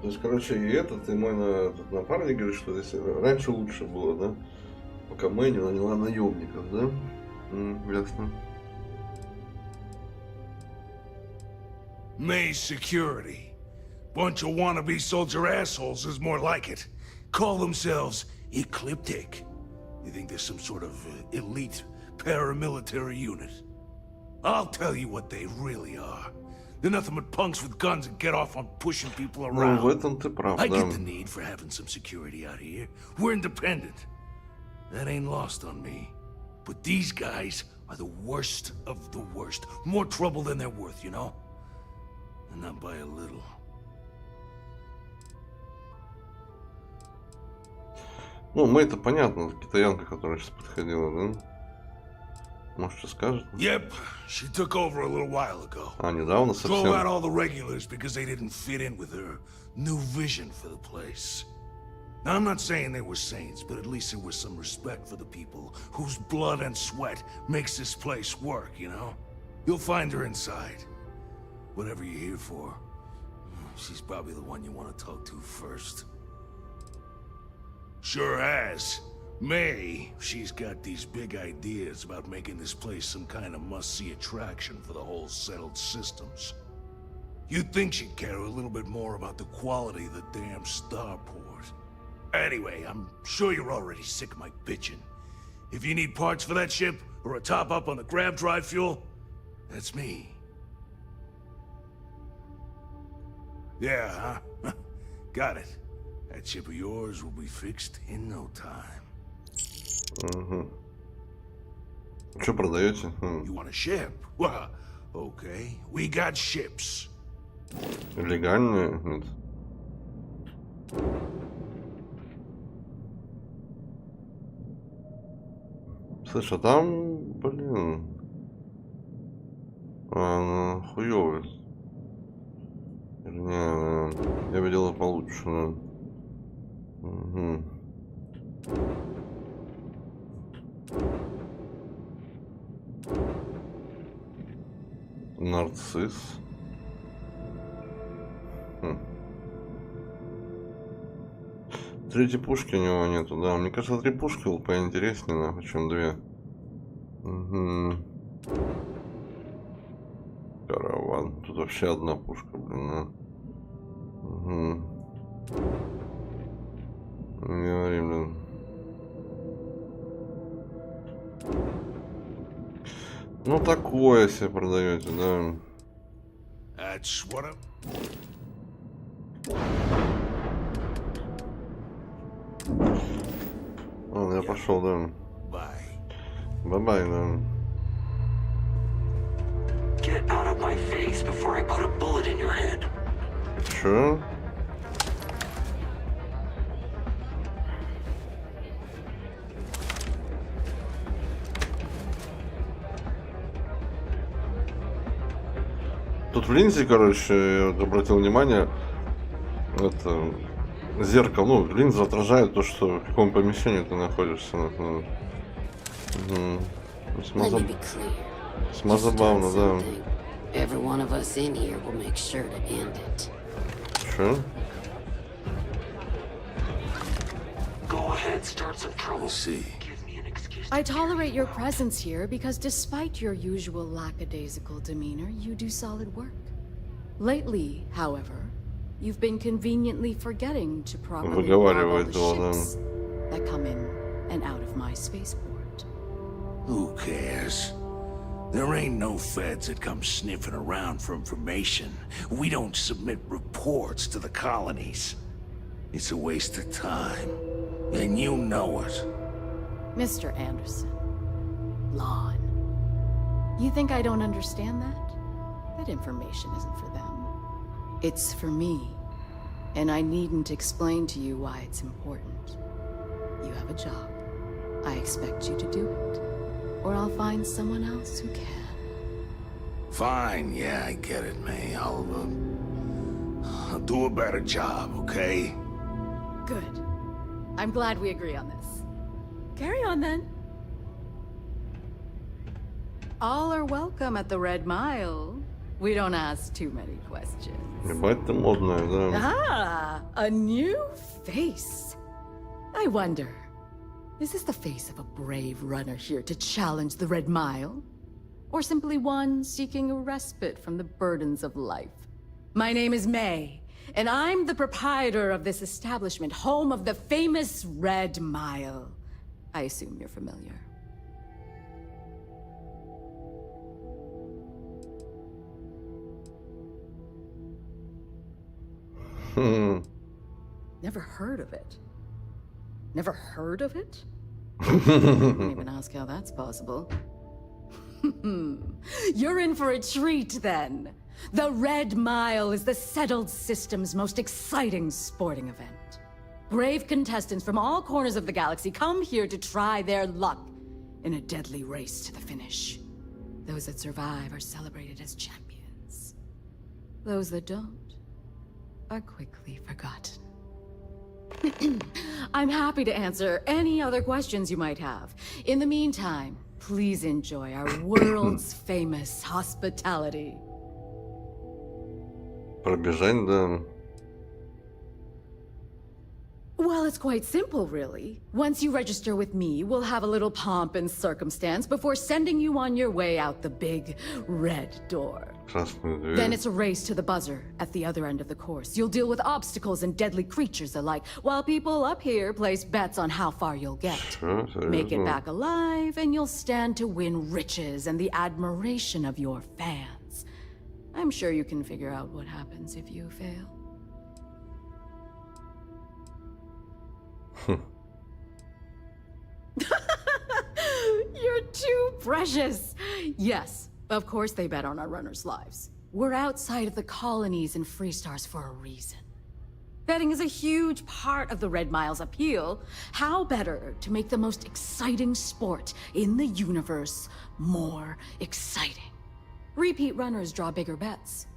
S1: То есть, короче, и этот, и мой напарник говорит, что здесь раньше лучше было, да? Пока Мэй не наняла наемников, да? Ясно.
S3: May's security. Bunch of wannabe soldier assholes is more like it. Call themselves Ecliptic. You think there's some sort of elite paramilitary unit? I'll tell you what they really are. They're nothing but punks with guns that get off on pushing people around.
S1: Ну, в этом ты прав,
S3: I
S1: да.
S3: get the need for having some security out here. We're independent. That ain't lost on me. But these guys are the worst of the worst. More trouble than they're worth, you know? And not by a little.
S1: Ну, Мэй-то понятно, китаянка, которая сейчас подходила, да? Может, что скажет?
S3: Yep, she took over a little while ago.
S1: А, недавно
S3: Throw
S1: совсем.
S3: out all the regulars because they didn't fit in with her new vision for the place. Now, I'm not saying they were saints, but at least there was some respect for the people whose blood and sweat makes this place work, you know? You'll find her inside. Whatever you're here for, she's probably the one you want to talk to first. Sure has. May, she's got these big ideas about making this place some kind of must-see attraction for the whole settled systems. You'd think she'd care a little bit more about the quality of the damn starport. Anyway, I'm sure you're already sick of my bitching. If you need parts for that ship, or a top-up on the grab drive fuel, that's me. Yeah, huh? Got it. That ship of yours will be fixed in no time.
S1: Угу. Что продаете?
S3: You want a ship? Well, okay. We got ships.
S1: Легальные? Нет. Слышь, а там, блин, она хуёвая. Не, я видела получше, да. Угу. Нарцисс. Третьей пушки у него нету, да. Мне кажется, 3 пушки было поинтереснее, нахуй, чем 2. Угу. Караван. Тут вообще одна пушка, блин, да. Угу. Не говори, блин. Ну такое себе продаете, да.
S3: That's what I'm...
S1: Ладно, я пошел, да. Бай-бай, да.
S5: Get out of my face before I put a bullet in your head.
S1: Чё? Тут в линзе, короче, я вот обратил внимание, это зеркало, ну, линза отражает то, что в каком помещении ты находишься. Смазабавно, да. Чё?
S9: I tolerate your presence here because despite your usual lackadaisical demeanor, you do solid work. Lately, however, you've been conveniently forgetting to properly log all the ships that come in and out of my spaceport.
S3: Who cares? There ain't no feds that come sniffing around for information. We don't submit reports to the colonies. It's a waste of time, and you know it.
S9: Mr. Anderson, Lon, you think I don't understand that? That information isn't for them. It's for me, and I needn't explain to you why it's important. You have a job. I expect you to do it, or I'll find someone else who can.
S3: Fine, yeah, I get it, May. I'll do a better job, okay?
S9: Good. I'm glad we agree on this. Carry on, then. All are welcome at the Red Mile. We don't ask too many questions.
S1: Ебать ты модная, да.
S9: Ah, a new face. I wonder, is this the face of a brave runner here to challenge the Red Mile? Or simply one seeking a respite from the burdens of life? My name is May, and I'm the proprietor of this establishment, home of the famous Red Mile. I assume you're familiar. Never heard of it. Never heard of it? I can't even ask how that's possible. You're in for a treat, then. The Red Mile is the settled system's most exciting sporting event. Brave contestants from all corners of the galaxy come here to try their luck in a deadly race to the finish. Those that survive are celebrated as champions. Those that don't are quickly forgotten. I'm happy to answer any other questions you might have. In the meantime, please enjoy our world's famous hospitality.
S1: Пробежать, да.
S9: Well, it's quite simple, really. Once you register with me, we'll have a little pomp and circumstance before sending you on your way out the big red door. Then it's a race to the buzzer at the other end of the course. You'll deal with obstacles and deadly creatures alike, while people up here place bets on how far you'll get. Make it back alive, and you'll stand to win riches and the admiration of your fans. I'm sure you can figure out what happens if you fail. You're too precious. Yes, of course they bet on our runners' lives. We're outside of the colonies and Freestars for a reason. Betting is a huge part of the Red Mile's appeal. How better to make the most exciting sport in the universe more exciting? Repeat runners draw bigger bets.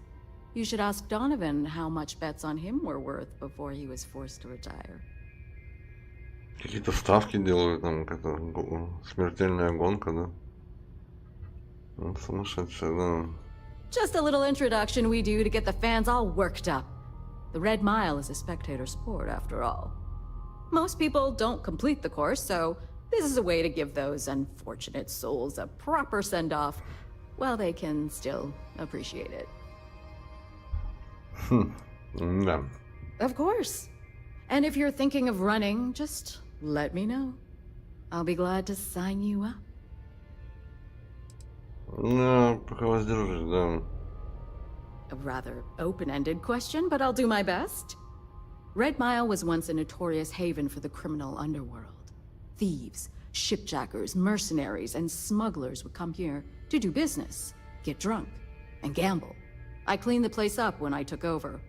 S9: You should ask Donovan how much bets on him were worth before he was forced to retire.
S1: Какие-то ставки делают, там какая-то смертельная гонка, да? Ну, сумасшедшая, да.
S9: Just a little introduction we do to get the fans all worked up. The Red Mile is a spectator sport, after all. Most people don't complete the course, so this is a way to give those unfortunate souls a proper send-off while they can still appreciate it.
S1: Да.
S9: Of course. And if you're thinking of running, just let me know. I'll be glad to sign you up.
S1: Ну, пока воздержусь, да.
S9: A rather open-ended question, but I'll do my best. Red Mile was once a notorious haven for the criminal underworld. Thieves, shipjackers, mercenaries, and smugglers would come here to do business, get drunk, and gamble. I cleaned the place up when I took over.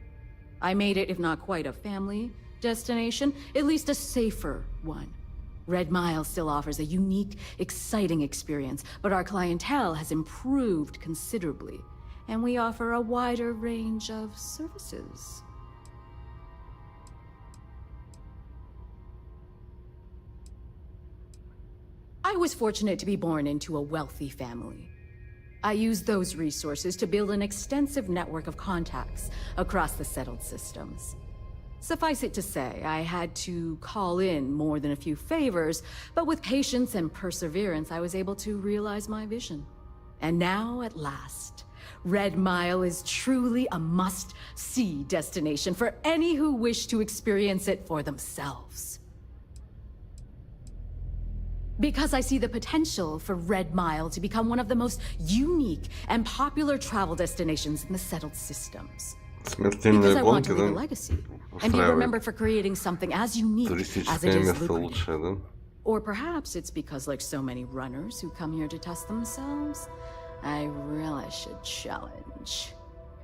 S9: I made it, if not quite a family destination, at least a safer one. Red Mile still offers a unique, exciting experience, but our clientele has improved considerably. and we offer a wider range of services. I was fortunate to be born into a wealthy family. I used those resources to build an extensive network of contacts across the settled systems. Suffice it to say, I had to call in more than a few favors, but with patience and perseverance, I was able to realize my vision. And now, at last, Red Mile is truly a must-see destination for any who wish to experience it for themselves. Because I see the potential for Red Mile to become one of the most unique and popular travel destinations in the settled systems. Because I want to leave a legacy and be remembered for creating something as unique as it is lucrative. Or perhaps it's because, like so many runners who come here to test themselves, I really should challenge.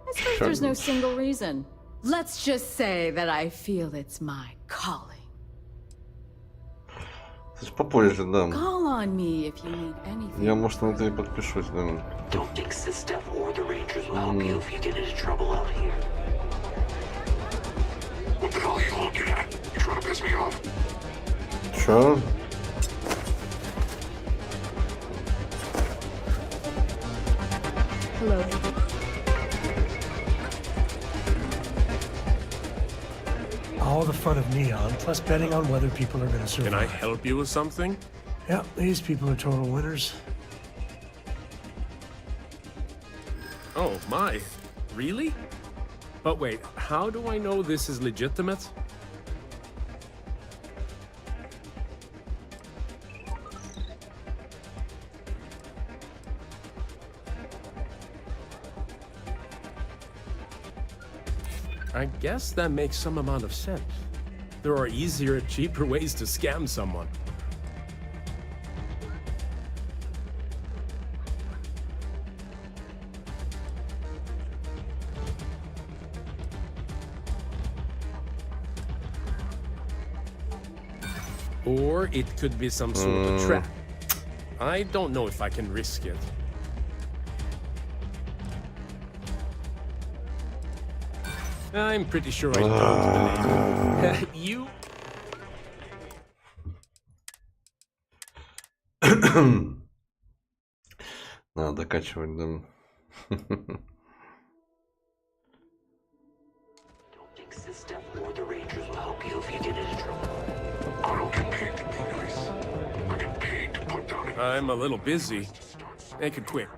S9: I suppose there's no single reason. Let's just say that I feel it's my calling.
S1: Попозже, да.
S9: Call on me if you need anything.
S1: Я, может, на это и подпишусь, да.
S5: Don't think System or the Rangers will help you if you get into trouble out here. What the hell are you looking at? You trying to piss me off?
S1: Чё?
S18: Hello.
S2: All the fun of Neon, plus betting on whether people are going to survive.
S19: Can I help you with something?
S2: Yeah, these people are total winners.
S19: Oh, my. Really? But wait, how do I know this is legitimate? I guess that makes some amount of sense. There are easier, cheaper ways to scam someone. Or it could be some sort of trap. I don't know if I can risk it. I'm pretty sure I don't believe it. You...
S1: Надо докачивать, да.
S5: Don't think System or the Rangers will help you if you get into trouble. I don't get paid to be nice. I get paid to put down a...
S19: I'm a little busy. Make it quick.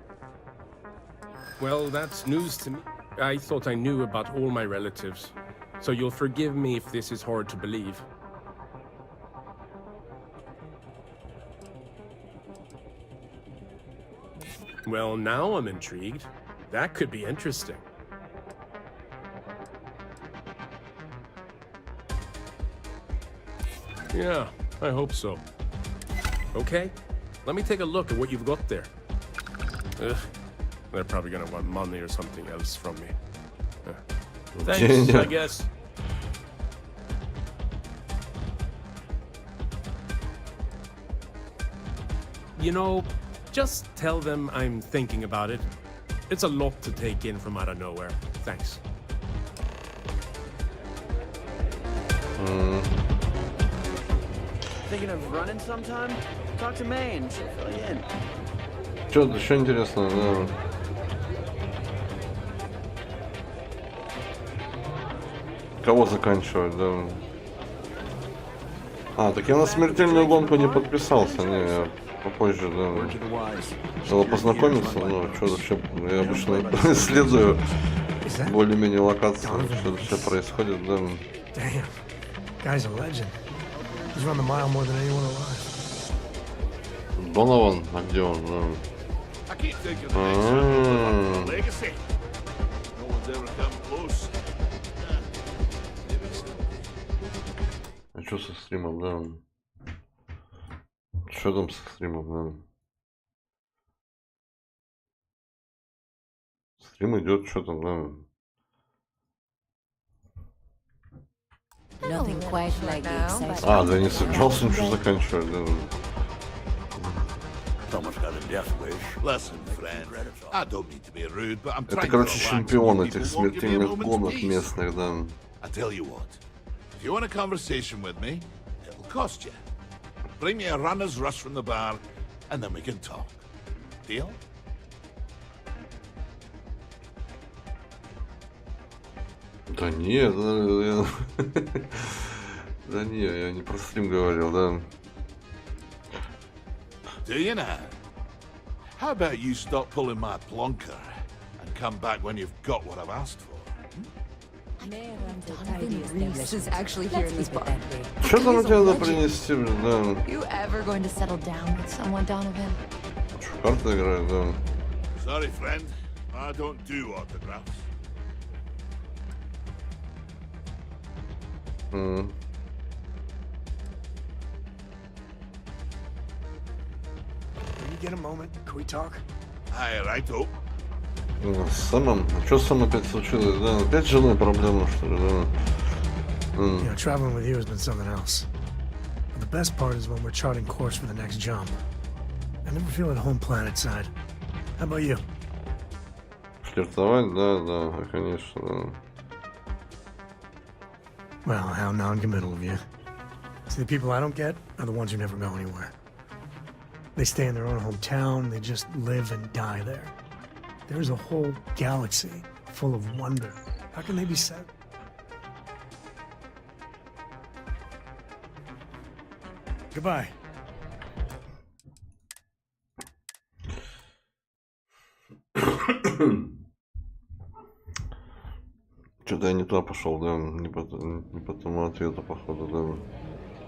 S19: Well, that's news to me. I thought I knew about all my relatives, so you'll forgive me if this is hard to believe. Well, now I'm intrigued. That could be interesting. Yeah, I hope so. Okay, let me take a look at what you've got there. Ugh. They're probably gonna want money or something else from me. Thanks, I guess. You know, just tell them I'm thinking about it. It's a lot to take in from out of nowhere. Thanks.
S10: Thinking of running sometime? Talk to Maine, she'll fill you in.
S1: Что-то еще интересно, да. Кого заканчивать, да? А, так я на смертельную гонку не подписался, не, я попозже, да. Надо познакомиться, ну, что вообще, я обычно исследую более-менее локации, что вообще происходит, да. Донован, а где он? А что со стримом, да? Что там со стримом, да? Стрим идет, что там, да?
S8: Like
S1: а, Денис Джонсон что заканчивает, да?
S3: Someone's got a death wish. Listen, friend, I don't mean to be rude, but I'm
S1: Это,
S3: trying to
S1: короче,
S3: relax.
S1: чемпион
S3: You
S1: этих
S3: people won't give me a
S1: смертельных
S3: moment's
S1: гонок
S3: peace.
S1: местных, да.
S3: I tell you what, if you want a conversation with me, it'll cost you. Bring me a runner's rush from the bar, and then we can talk. Deal?
S1: Да нет, да не, я не про стрим говорил, да.
S3: Do you now? How about you stop pulling my plonker and come back when you've got what I've asked for?
S9: Reese is actually here in this bar.
S1: Что там у тебя надо принести, да?
S9: You ever going to settle down with someone, Donovan?
S1: В карты играю, да.
S3: Sorry, friend. I don't do autographs.
S1: Can
S2: you get a moment? Can we talk?
S3: Aye, righto.
S1: С Сэмом? А что с Сэмом опять случилось? Да, опять с женой проблема, что ли, да?
S2: You know, traveling with you has been something else. But the best part is when we're charting course for the next jump. I never feel at home planetside. How about you?
S1: Флиртовать? Да, конечно, да.
S2: Well, how non-committal of you. See, the people I don't get are the ones who never go anywhere. They stay in their own hometown, they just live and die there. There's a whole galaxy full of wonder. How can they be sad? Goodbye.
S1: Что-то я не туда пошел, да, не по тому ответу, походу, да.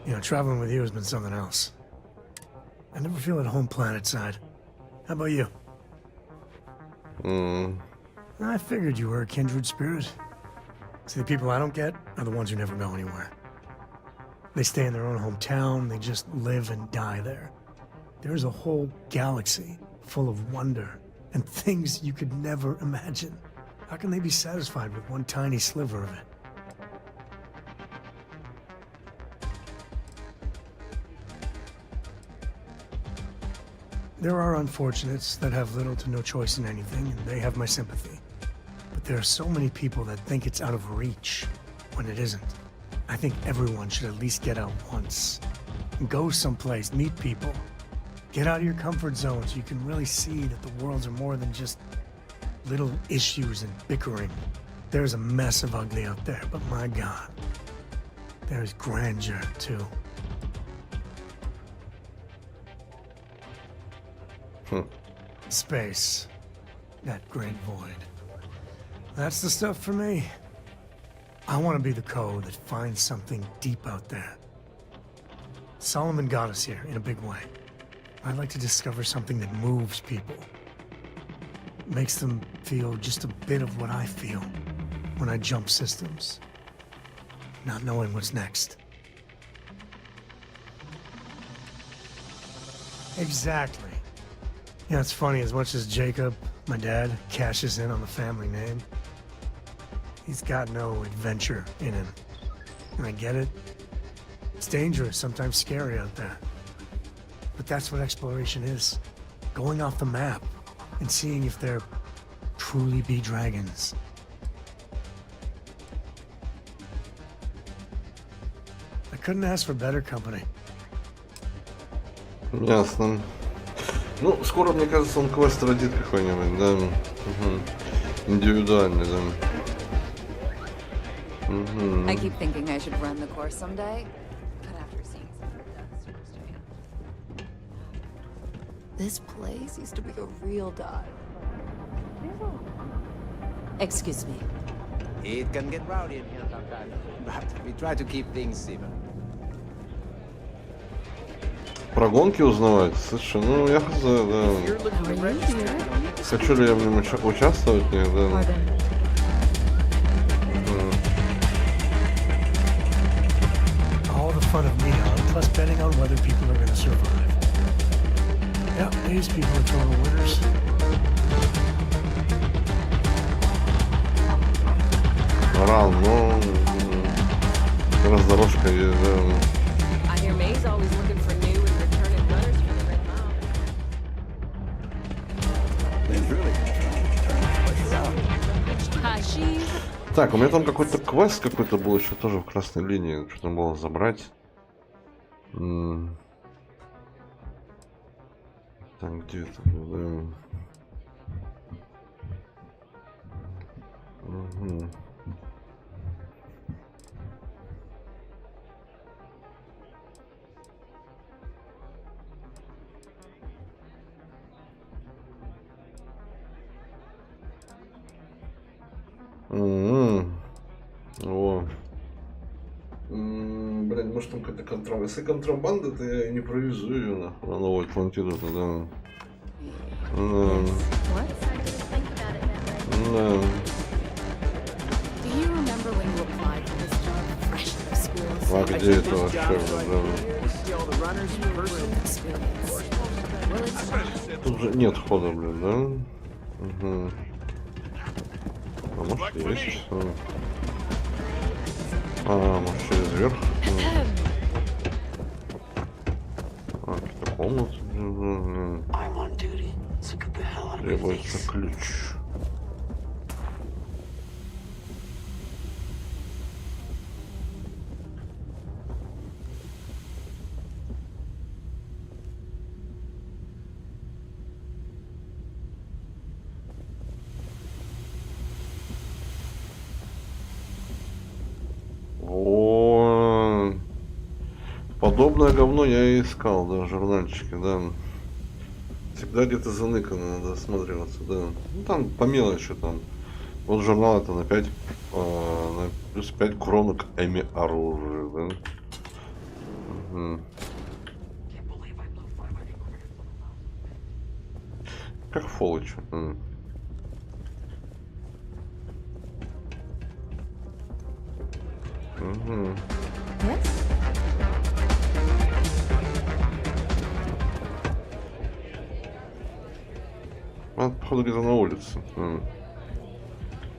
S2: You know, traveling with you has been something else. I never feel at home planetside. How about you? I figured you were a kindred spirit. See, the people I don't get are the ones who never go anywhere. They stay in their own hometown, they just live and die there. There's a whole galaxy full of wonder and things you could never imagine. How can they be satisfied with one tiny sliver of it? There are unfortunates that have little to no choice in anything, and they have my sympathy. But there are so many people that think it's out of reach when it isn't. I think everyone should at least get out once. Go someplace, meet people. Get out of your comfort zone so you can really see that the worlds are more than just little issues and bickering. There's a mess of ugly out there, but my God, there's grandeur too. Space. That great void. That's the stuff for me. I want to be the code that finds something deep out there. Solomon got us here in a big way. I'd like to discover something that moves people. Makes them feel just a bit of what I feel when I jump systems. Not knowing what's next. Exactly. You know, it's funny, as much as Jacob, my dad, cashes in on the family name, he's got no adventure in him. And I get it. It's dangerous, sometimes scary out there. But that's what exploration is. Going off the map and seeing if there truly be dragons. I couldn't ask for better company.
S1: Ясно. Ну, скоро, мне кажется, он квест родит какой-нибудь, да? Индивидуальный, да.
S9: I keep thinking I should run the course someday, but after seeing some of the dumpsters. This place used to be a real dive.
S8: Excuse me.
S15: It can get rowdy in here sometimes, but we try to keep things civil.
S1: Про гонки узнавать? Слушай, ну я хз, да. Хочу ли я в нем участвовать? Нет, да.
S2: All the fun of Neon, plus betting on whether people are going to survive. Yep, these people are total winners.
S1: Ран, ну... Раз дорожка есть, да.
S10: I hear May's always looking for new and returning runners for the Red Mountain.
S1: Так, у меня там какой-то квест какой-то был еще тоже в красной линии. Что там было забрать? Так, где это? Угу. О. Блин, может там какая-то контрабанда. Если контрабанда, то я не провезу ее на новую Атлантиду тогда. А где это вообще? Тут же нет хода, блин, да? Угу. А может есть? А, может через верх? А, какие-то комнаты. Требуется ключ. О, подобное говно я и искал, да, в журнальчике, да. Всегда где-то заныкано, надо осматриваться, да. Ну там по мелочи там. Вот журнал это на 5, на плюс 5 кронок Эми оружия, да. Угу. Как Фолыч. Угу. Он, походу, где-то на улице.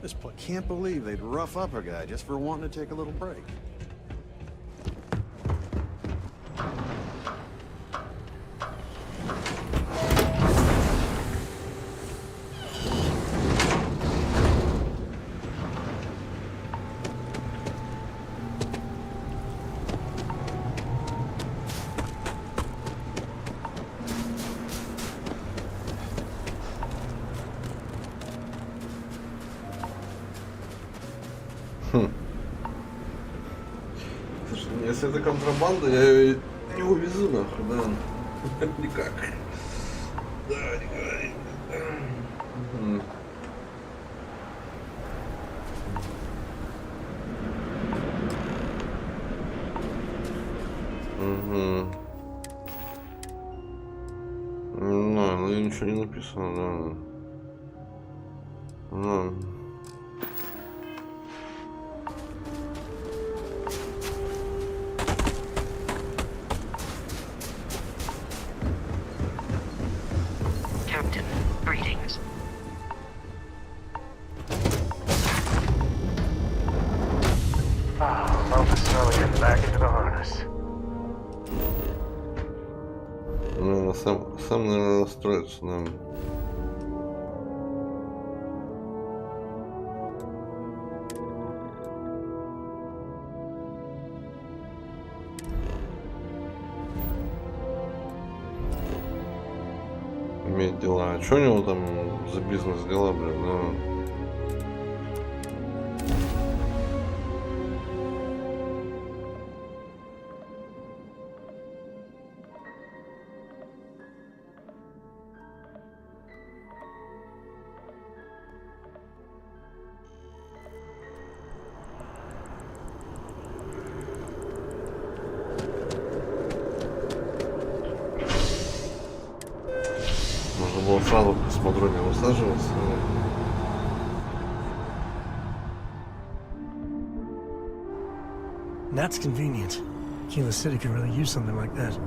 S6: This can't believe they'd rough up a guy just for wanting to take a little break.
S1: Если это контрабанда, я ее не увезу нахуй, да. Никак. Да, не говори. Угу. Ну, ничего не написано, да. Сам, наверное, настроится, да. Иметь дела. А что у него там за бизнес дела, блин, да? Сразу в космодроме высаживаться.
S2: That's convenient. Kila City could really use something like that.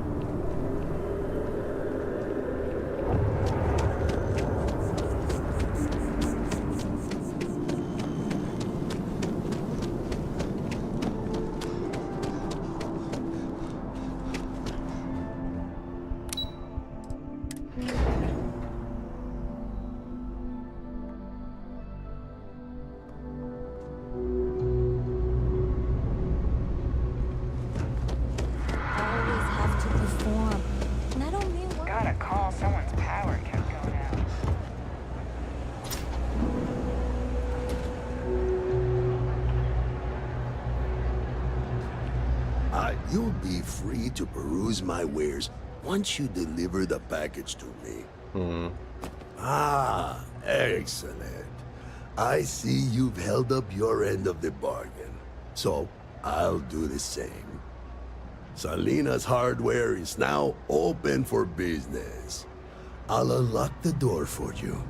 S17: be free to peruse my wares once you deliver the package to me. Ah, excellent. I see you've held up your end of the bargain, so I'll do the same. Salina's hardware is now open for business. I'll unlock the door for you.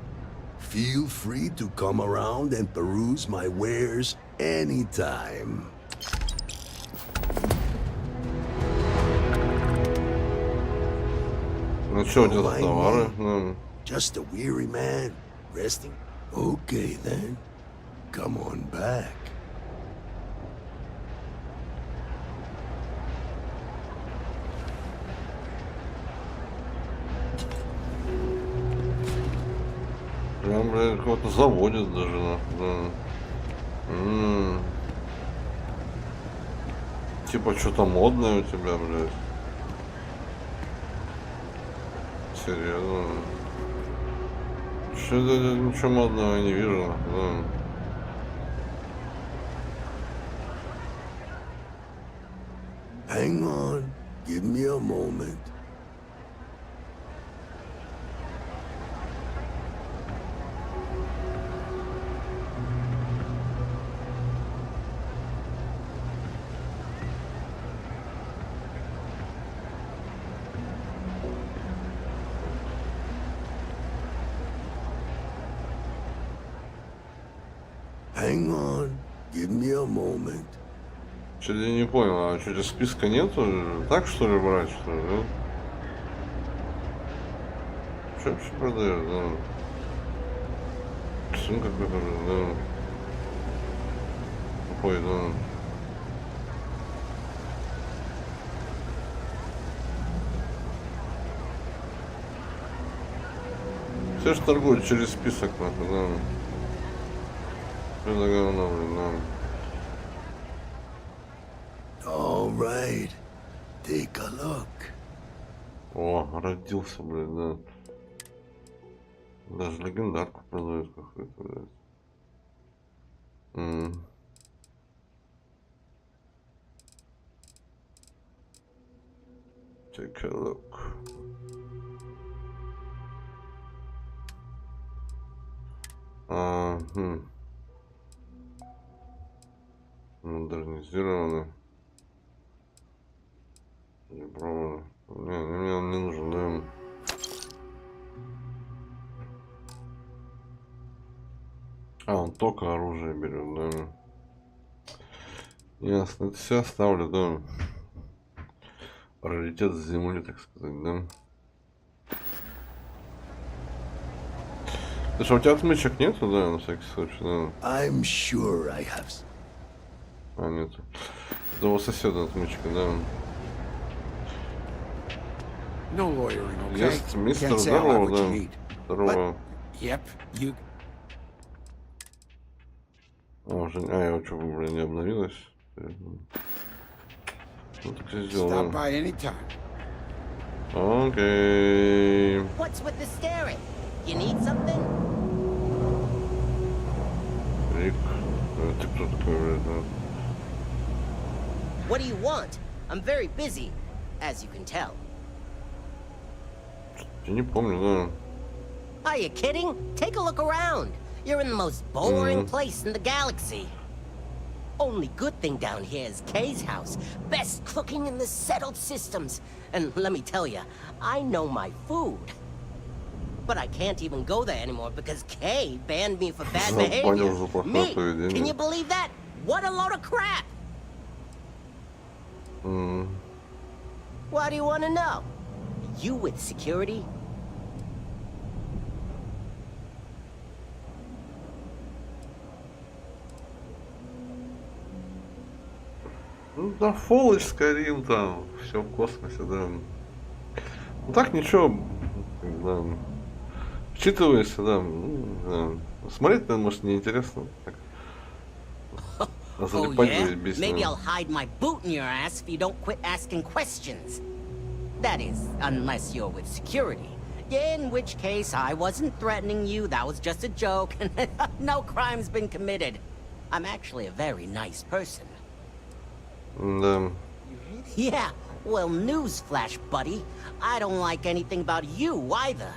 S17: Feel free to come around and peruse my wares anytime.
S1: Ну что, где-то товары?
S17: Just a weary man, resting. Okay then, come on back.
S1: Прям, блядь, кого-то заводит даже, да. Типа что-то модное у тебя, блядь. Серьезно. Что-то ничего модного не вижу, да.
S17: Hang on, give me a moment. Hang on, give me a moment.
S1: Что-то я не понял, а что, списка нету? Так что ли брать, что ли, да? Что вообще продает, да? Сумка какая-то, да. Ой, да. Все же торгуют через список, нахуй, да. Что за говно, блин, да.
S17: All right, take a look.
S1: О, родился, блин, да. Даже легендарку продают какую-то, блядь. Take a look. Модернизировано. Не пробовано. Мне он не нужен, да. А, он только оружие берет, да. Ясно, это все оставлю, да. Раритет с земли, так сказать, да. Ты что, у тебя отмычек нету, да, на всякий случай, да?
S17: I'm sure I have.
S1: А, нету. Это у соседа отмычка, да.
S21: No lawyering, okay?
S1: Есть мистер,
S21: Can't say I'll have
S1: здорово,
S21: what you
S1: да.
S21: need.
S1: Здорово.
S21: Yep, you...
S1: А, уже... А, я что, блин, не обновилась? Ну, так я сделал.
S21: Stop by anytime.
S1: Окей.
S22: What's with the staring? You need something?
S1: Рик. Ты кто такой, блядь, да?
S22: What do you want? I'm very busy, as you can tell.
S1: Я не помню, да.
S22: Are you kidding? Take a look around. You're in the most boring place in the galaxy. Only good thing down here is Kay's house. Best cooking in the settled systems. And let me tell you, I know my food. But I can't even go there anymore because Kay banned me for bad behavior. Me? Can you believe that? What a load of crap! What do you want to know? You with security?
S1: Ну да, Фоллэч, Скайрим там, все в космосе, да. Ну так ничего, да. Вчитываешься, да. Да. Смотреть, наверное, может, неинтересно. Так.
S22: Oh yeah? Maybe I'll hide my boot in your ass if you don't quit asking questions. That is, unless you're with security. In which case, I wasn't threatening you, that was just a joke, and no crime's been committed. I'm actually a very nice person.
S1: Да.
S22: Yeah, Well, newsflash, buddy. I don't like anything about you either.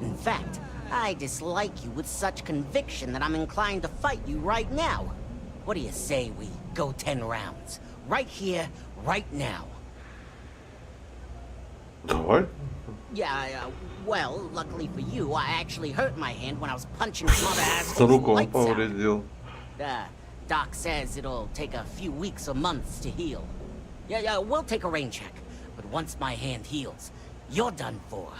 S22: In fact, I dislike you with such conviction that I'm inclined to fight you right now. What do you say we go 10 rounds? Right here, right now.
S1: Давай.
S22: Yeah, well, luckily for you, I actually hurt my hand when I was punching some other assholes.
S1: Руку он повредил.
S22: Doc says it'll take a few weeks or months to heal. Yeah, we'll take a rain check. But once my hand heals, you're done for.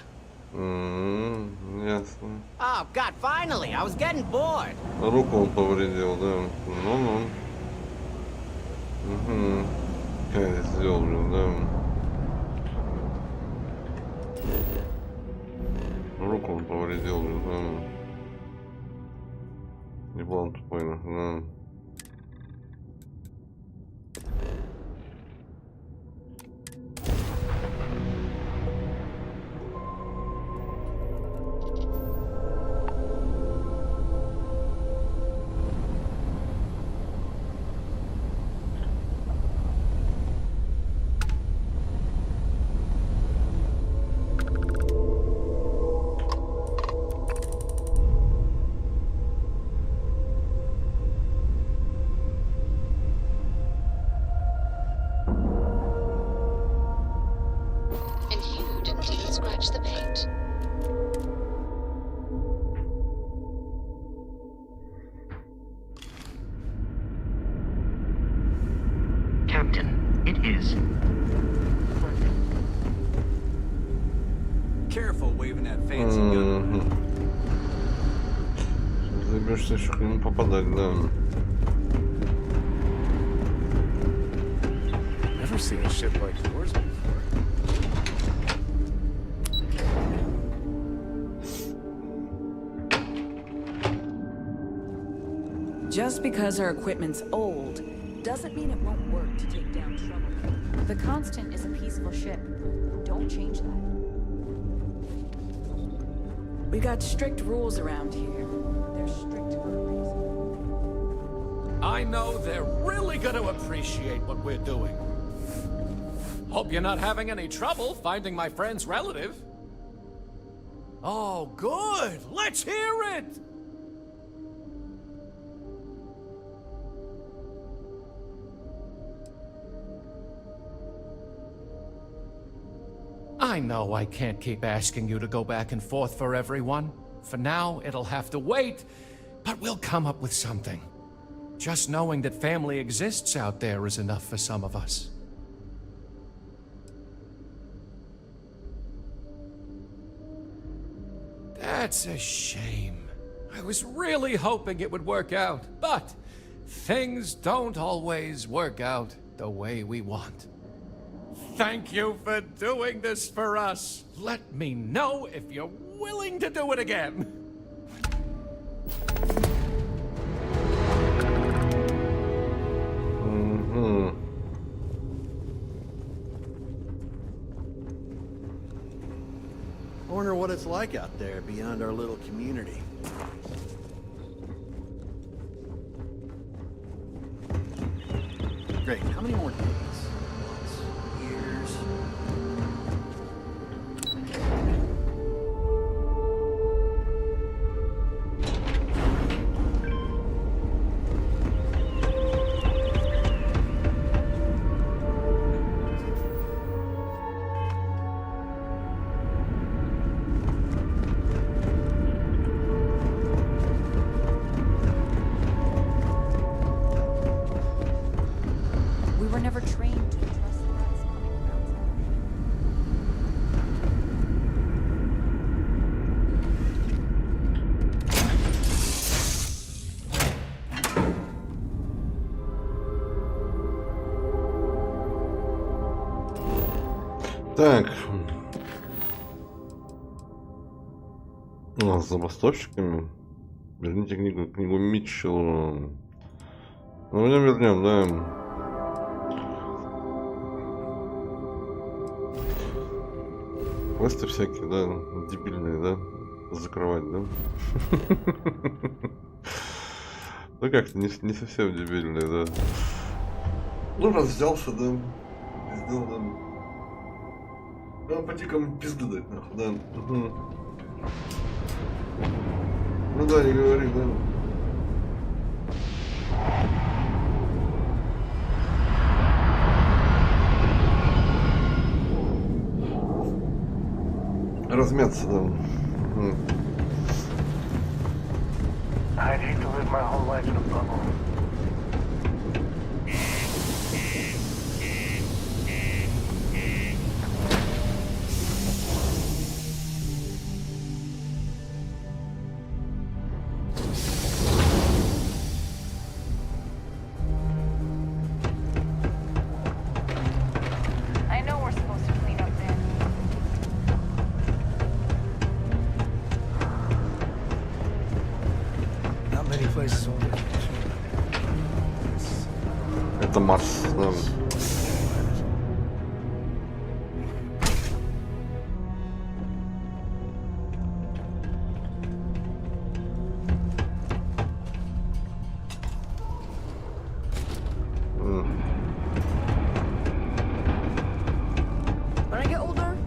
S1: Ясно.
S22: Oh, God, finally! I was getting bored.
S1: Руку он повредил, да. Ну. Угу. Как сделал, да. Руку он повредил, да. Не был он тупой, да. Забьешься еще к нему попадать, да.
S19: Never seen a ship like yours before.
S11: Just because our equipment's old doesn't mean it won't work to take down trouble. The Constant is a peaceful ship. Don't change that. We got strict rules around here. They're strict for a reason.
S13: I know they're really going to appreciate what we're doing. Hope you're not having any trouble finding my friend's relative. Oh, good. Let's hear it. I know I can't keep asking you to go back and forth for everyone. For now, it'll have to wait, but we'll come up with something. Just knowing that family exists out there is enough for some of us. That's a shame. I was really hoping it would work out, but things don't always work out the way we want. Thank you for doing this for us. Let me know if you're willing to do it again.
S6: I wonder what it's like out there beyond our little community. Great, how many more days?
S1: Так. С забастовщиками. Верните книгу Митчелла. Ну, вернем, да. Квесты всякие, да, дебильные, да. Закрывать, да. Ну как-то не совсем дебильные, да. Ну, раз взялся, да. Сделал, да. Да, по тикам пизды дать, нахуй, да. Угу. Ну да, не говори, да. Размяться, да.
S4: I'd hate to live my whole life in a bubble.
S11: I know we're supposed to clean up there.
S2: Not many places over there.
S1: Это Марс, да.
S11: When I get older,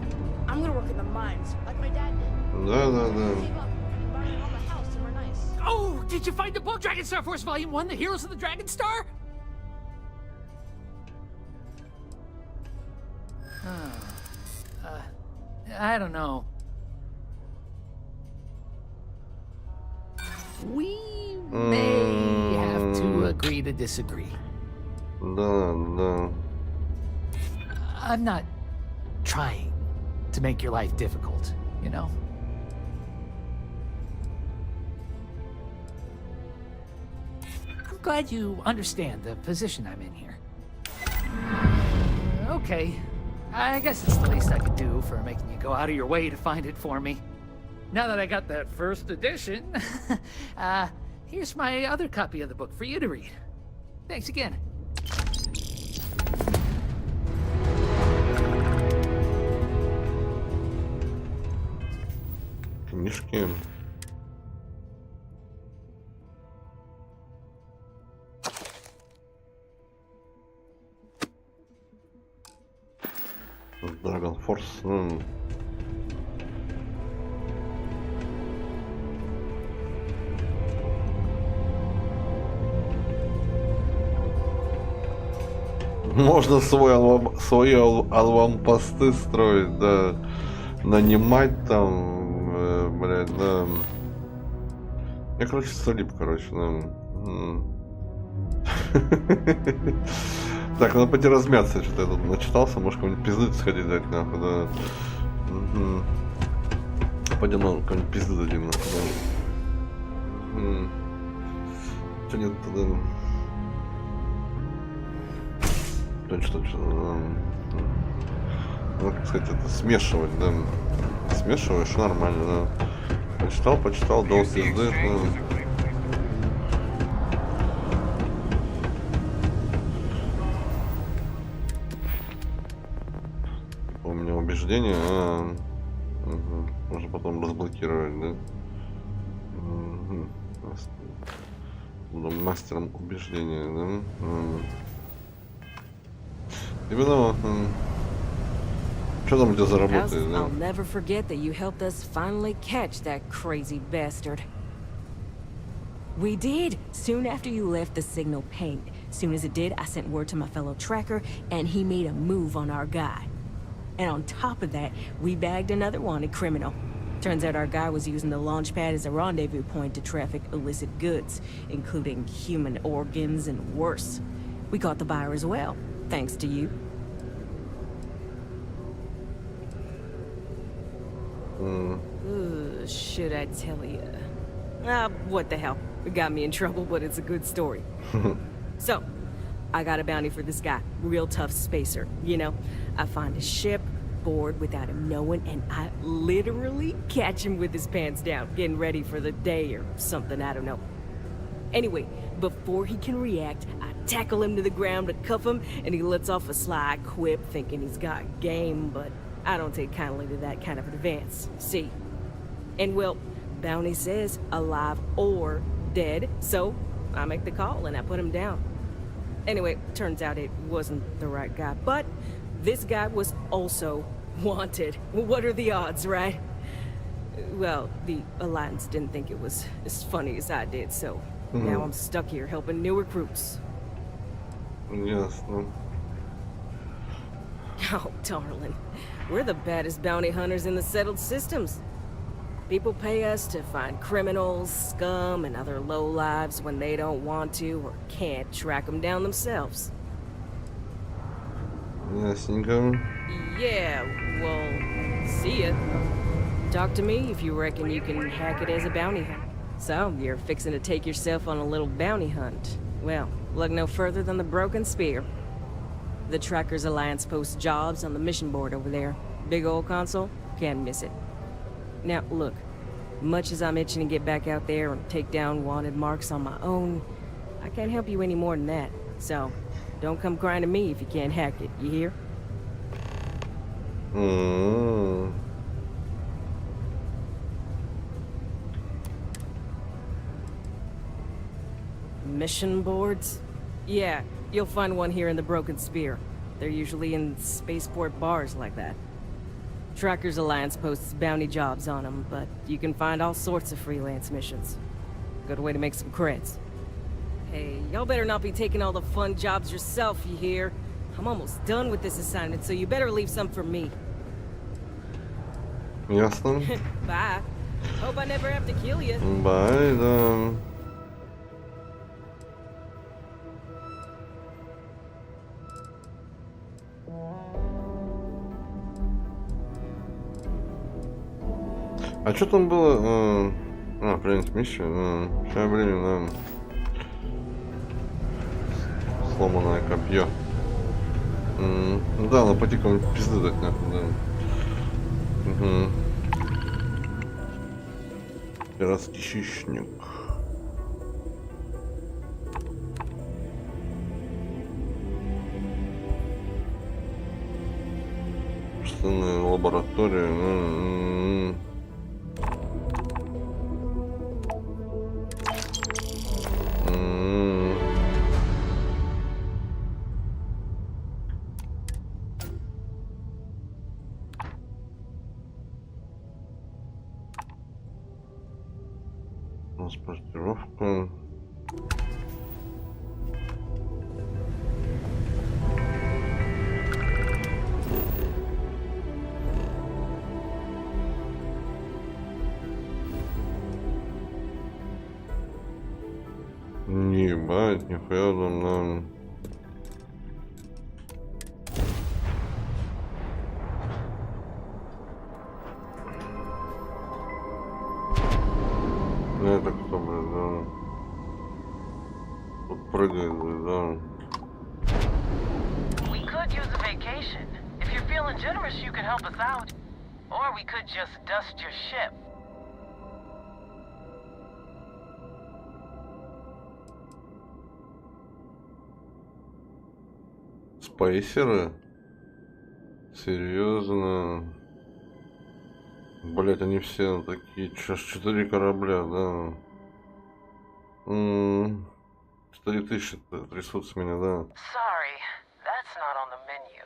S11: I'm gonna work in the mines, like my dad did.
S1: Да, да, да.
S11: Save up and buy my mom a house somewhere nice.
S10: Oh, did you find the book, Dragon Star Force Volume 1, The Heroes of the Dragon Star? I don't know. We may have to agree to disagree.
S1: Да, да.
S10: I'm not trying to make your life difficult, you know? I'm glad you understand the position I'm in here. Okay. I guess it's the least I could do for making you go out of your way to find it for me. Now that I got that first edition, here's my other copy of the book for you to read. Thanks again.
S1: Книжки. Dragon Force. Можно свои алван-посты строить, да. Нанимать там, блядь, да. Я, короче, солип, короче, да. Так, надо пойти размяться, что-то я тут начитался, может кому-нибудь пизды сходить дать, нахуй, да. Пойдем на кому-нибудь пизды дадим, нахуй, да. Что нет тогда? Что, ну, как сказать, это смешивать, да. Смешиваешь, нормально, да. Почитал, дал пизды, У меня убеждение, можно потом разблокировать, да. Буду мастером убеждения, да. Именно, что там у тебя заработает, да?
S12: I'll never forget that you helped us finally catch that crazy bastard. We did, soon after you left the signal pinged. Soon as it did, I sent word to my fellow tracker, and he made a move on our guy. And on top of that, we bagged another wanted criminal. Turns out our guy was using the launch pad as a rendezvous point to traffic illicit goods, including human organs and worse. We caught the buyer as well, thanks to you. Should I tell you? What the hell? It got me in trouble, but it's a good story. So, I got a bounty for this guy. Real tough spacer, you know? I find his ship, board without him knowing, and I literally catch him with his pants down, getting ready for the day or something, I don't know. Anyway, before he can react, I tackle him to the ground to cuff him, and he lets off a sly quip thinking he's got game, but I don't take kindly to that kind of advance, see? And well, bounty says alive or dead, so I make the call and I put him down. Anyway, turns out it wasn't the right guy, but this guy was also Wanted. What are the odds, right? Well, the Alliance didn't think it was as funny as I did, so now I'm stuck here helping new recruits.
S1: Ясно.
S12: Oh, darling. We're the baddest bounty hunters in the settled systems. People pay us to find criminals, scum, and other lowlives when they don't want to or can't track them down themselves.
S1: Ясненько.
S12: Yeah, well, see ya. Talk to me if you reckon you can hack it as a bounty hunt. So, you're fixing to take yourself on a little bounty hunt. Well, look no further than the Broken Spear. The Trackers Alliance posts jobs on the mission board over there. Big old console, can't miss it. Now, look, much as I'm itching to get back out there and take down wanted marks on my own, I can't help you any more than that. So, don't come crying to me if you can't hack it, you hear? Mission boards? Yeah, you'll find one here in the Broken Spear. They're usually in spaceport bars like that. Trackers Alliance posts bounty jobs on them, but you can find all sorts of freelance missions. Good way to make some creds. Hey, y'all better not be taking all the fun jobs yourself, you hear? I'm almost done with this assignment, so you better leave some for me.
S1: Ясно.
S12: Bye. Hope I never have to kill you.
S1: Bye, да. А что там было? Принять миссию. Сейчас время, да. Сломанное копье. Да, на пути кому-нибудь пизды дать, нахуй, да. Пиратский хищник. Пустынная лаборатория. Транспортировка. Ебать, нихуя там нам. Это кто, блин, да? Тут прыгает, блин, да.
S7: We could use a vacation. If you're feeling generous, you could help us out. Or we could just dust your ship.
S1: Спейсеры? Серьезно? Блять, они все такие, 4 корабля, да. 4000 трясут с меня, да.
S7: Sorry, that's not on the menu.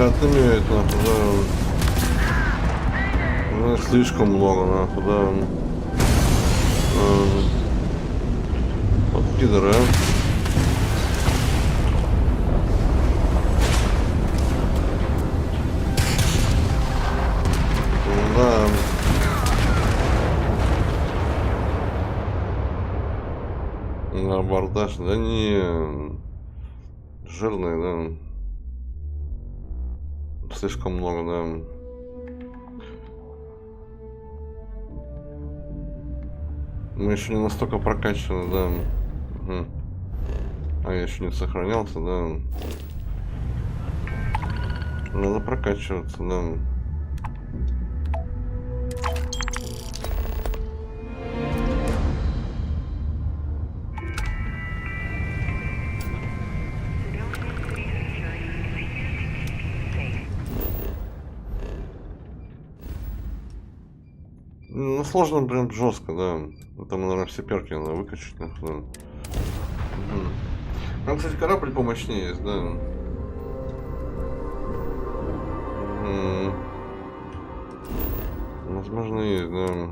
S1: Отымеет, нахуй, да. Ну, слишком много, нахуй, да. Вот пидоры, Да. На абордаж, да не. Жирные, да. Слишком много, да. Мы еще не настолько прокачаны, да. А я еще не сохранялся, да. Надо прокачиваться, да. Ну, сложно прям жестко, да. Там, наверное, все перки надо выкачать, нахуй, да. Там, кстати, корабль помощнее есть, да. Возможно, есть, да.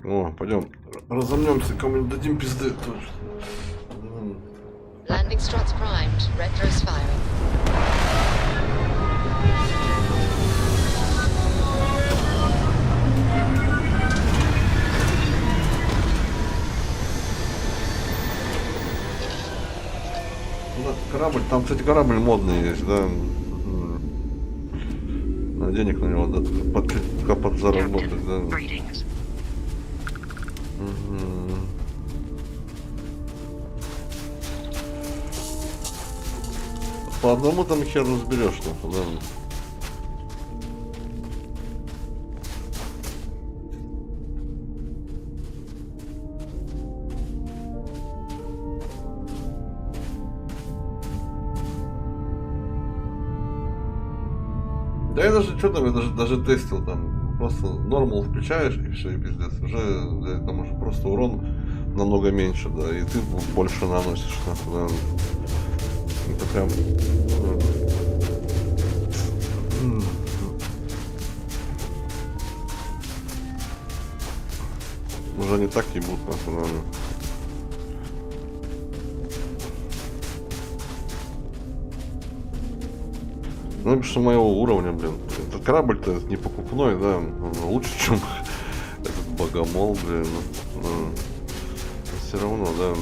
S1: О, пойдем разомнемся, кому-нибудь дадим пизды.
S14: Landing struts primed. Retros firing.
S1: Корабль, там, кстати, корабль модный есть, да. Денег на него, да, подзаработать, да. По одному там хер разберешь, нахуй, да. Да я даже, что там, я даже тестил там, просто нормал включаешь и все, и пиздец. Уже там уже просто урон намного меньше, да, и ты больше наносишь, нахуй, да. Это прям... Уже не так ебут, нахуй, наверное. Ну, потому что моего уровня, блин. Этот корабль-то не покупной, да. Он лучше, чем этот богомол, блин. Все равно, да.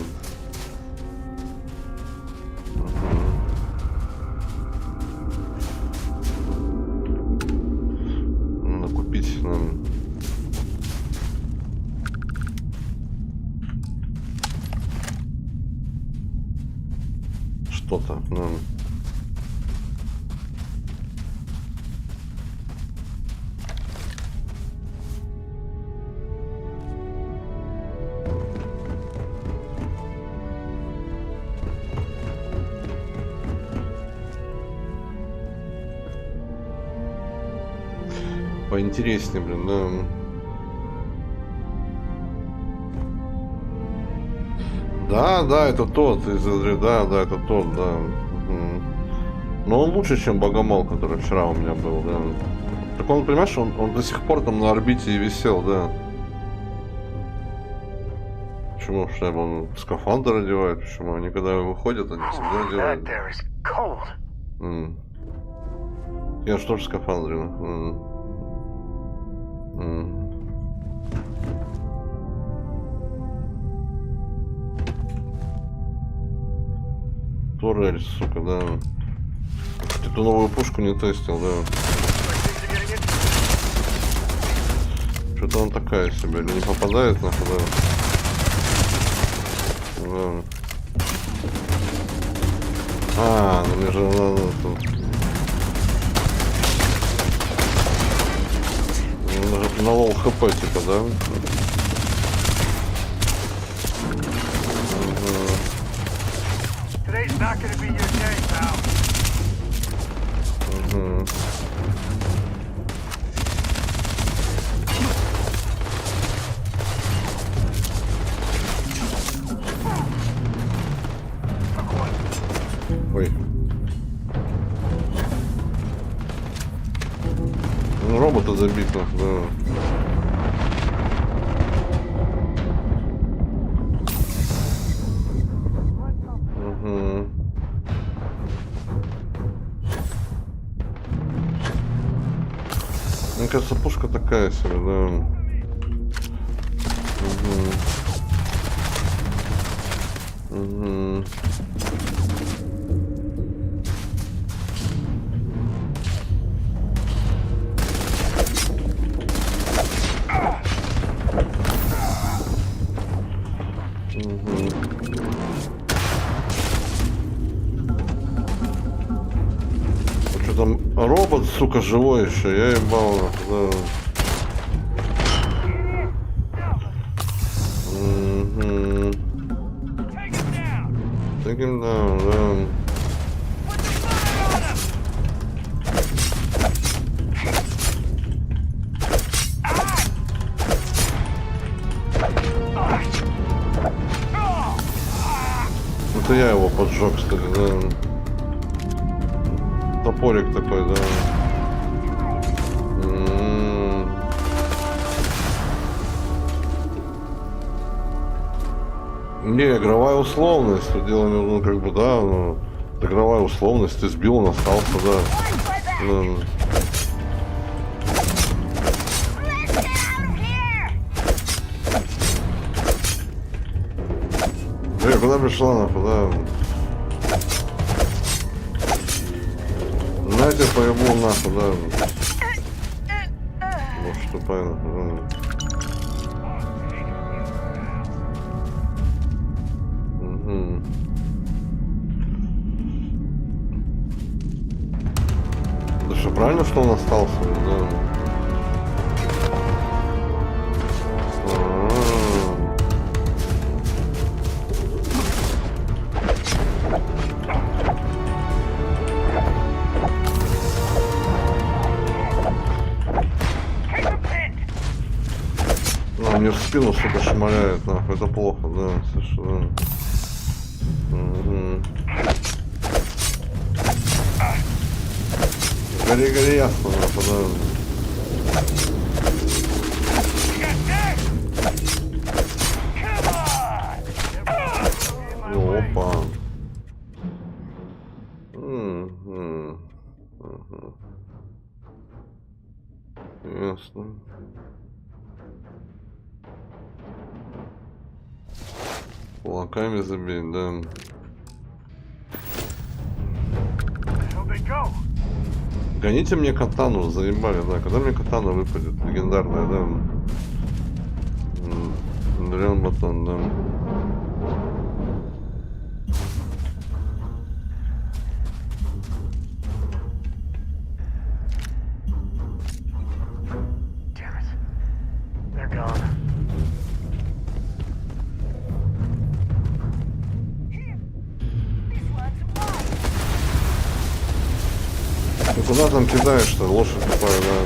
S1: Надо купить нам. Что-то, да. Поинтереснее, блин, да. Да, это тот, да, это тот, да. Но он лучше, чем богомол, который вчера у меня был, да. Так он, понимаешь, он до сих пор там на орбите и висел, да. Почему? Что он скафандр одевает? Почему? Они когда выходят, они всегда одевают. Я же тоже в скафандре. Турель, сука, да. Ты эту новую пушку не тестил, да. Что-то он такая себе, или не попадает, нахуй, да. Да. Ну мне же надо тут. На лол хп, типа, да?
S4: Today's not gonna be your day, pal.
S1: Ой. Робота забито, да. Мне кажется, пушка такая себе, да. Что там робот, сука, живой еще, я ебал, да. Take him down, да. движок, кстати, да. Топорик такой, да. Не, игровая условность, что дело, ну, как бы, да, ну, игровая условность, ты сбил, он остался, да. Куда пришла, нахуй, да? Знаете, поебу, нахуй, да. Может, тупая, нахуй, да. Да что, правильно, что он остался, да? Мне в спину, сука, шмаляет, нахуй, это плохо, да, совершенно. Гори, ясно, нахуй, да. Опа. Ясно. Кулаками забей, да. Гоните мне катану, заебали, да. Когда мне катана выпадет? Легендарная, да. Дрян батон, да. Ты куда там кидаешь-то, лошадь тупая, да?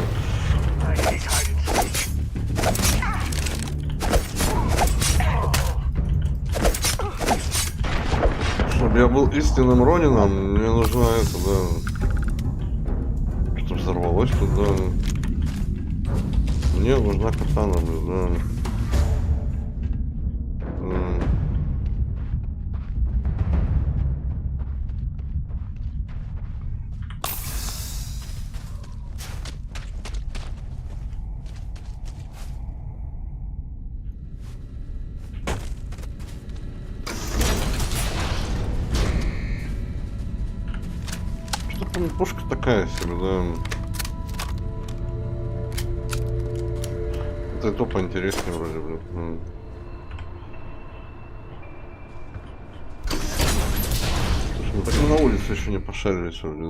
S1: Чтобы я был истинным Ронином, мне нужно это, да. Что взорвалось тут, да. Мне нужна катана, блин, да. Пушка такая себе, да. Это то поинтереснее вроде бы. Слушай, ну так мы на улице еще не пошарились вроде, да.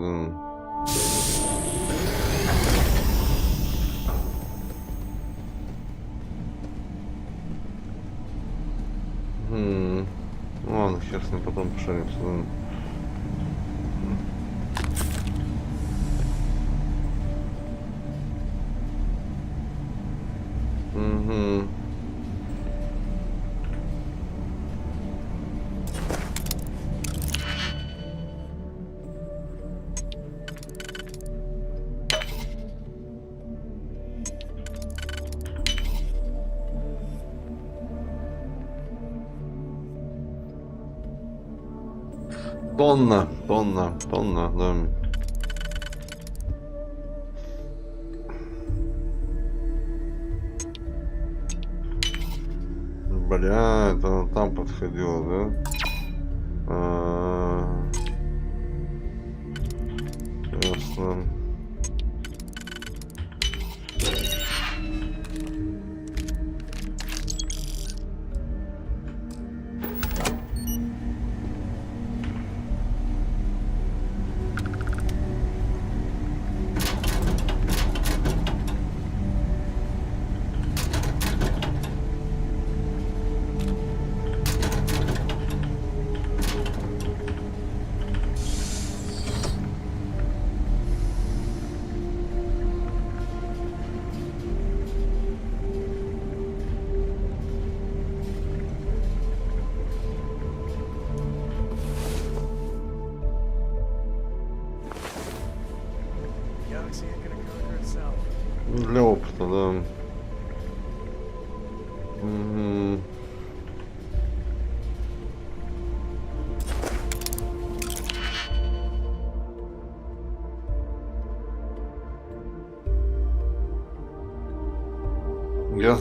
S1: Ну ладно, хер с ним, потом пошаримся, да. Тонна, да. Бля, это она там подходила, да? Ясно. Для опыта, да.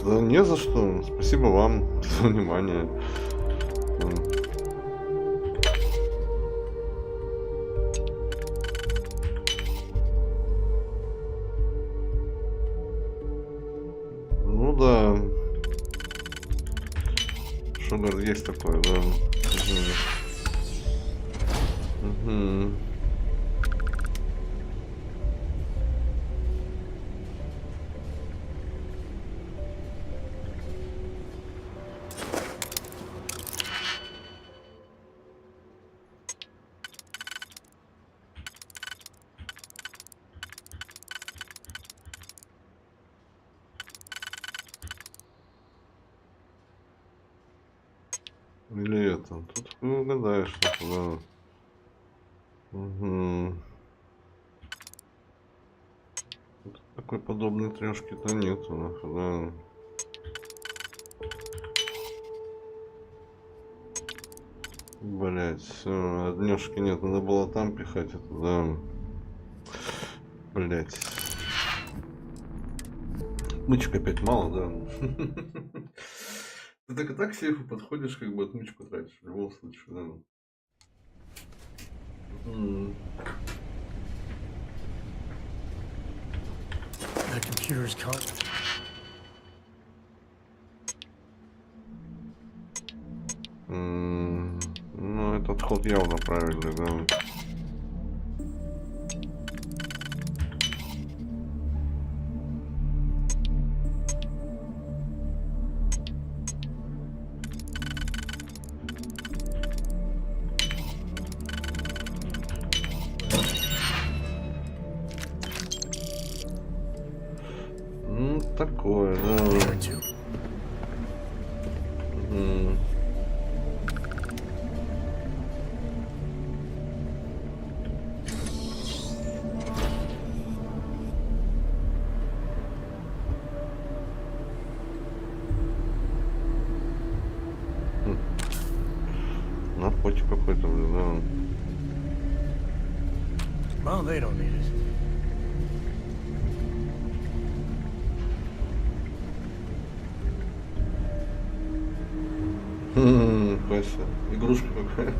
S1: Да не за что. Спасибо вам за внимание. Ну да. Что, говорит, есть такое, да. Угу. Или это? Тут не угадаешь, что да. Угу. Тут такой подобной трешки-то нету, да. Блять, все, однёшки нет, надо было там пихать это, да. Блять. Отмычек опять мало, да. Ты так и так к сейфу подходишь, как бы отмычку тратишь, в любом случае, да.
S2: The computer's caught.
S1: Ну, этот ход явно правильный, да. Ну, такое, да. Наркотик какой-то, блин, да.
S2: Well, they don't need it.
S1: Вася, игрушка какая.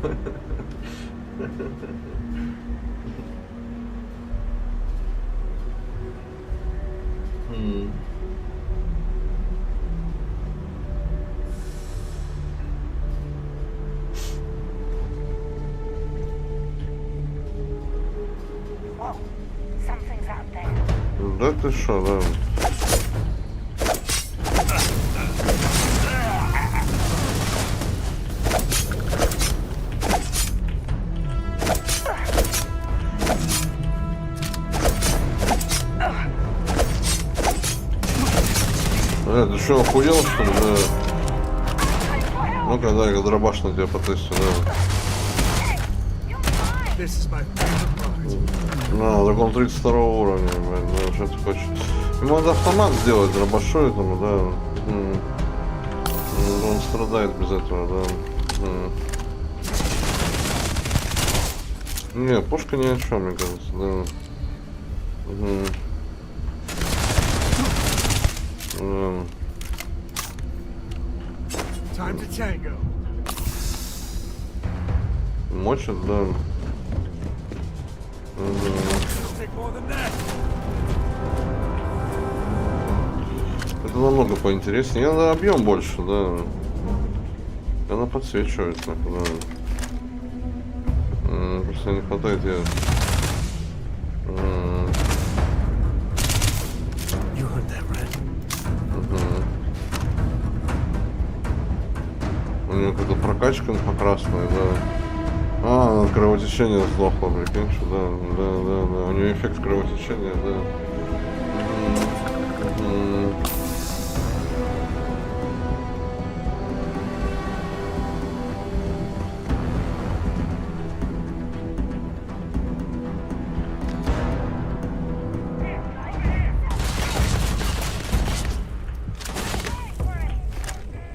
S4: Whoa, something's out there.
S1: Да ты шо, да. Ты что, охуел, что ли, да? Ну-ка, дай дробаш на тебя потестю, да. На, так он 32 уровня, блядь, да, что ты хочешь? Ему надо автомат сделать, дробашу этому, да. Он страдает без этого, да. Не, пушка ни о чем, мне кажется, да.
S2: Time to tango.
S1: Мочит, да. Это намного поинтереснее. Надо объем больше, да. Она подсвечивает, да. Просто не хватает я. У нее какая-то прокачка по красной, да. А, кровотечение сдохло, прикинь, что да. У нее эффект кровотечения, да.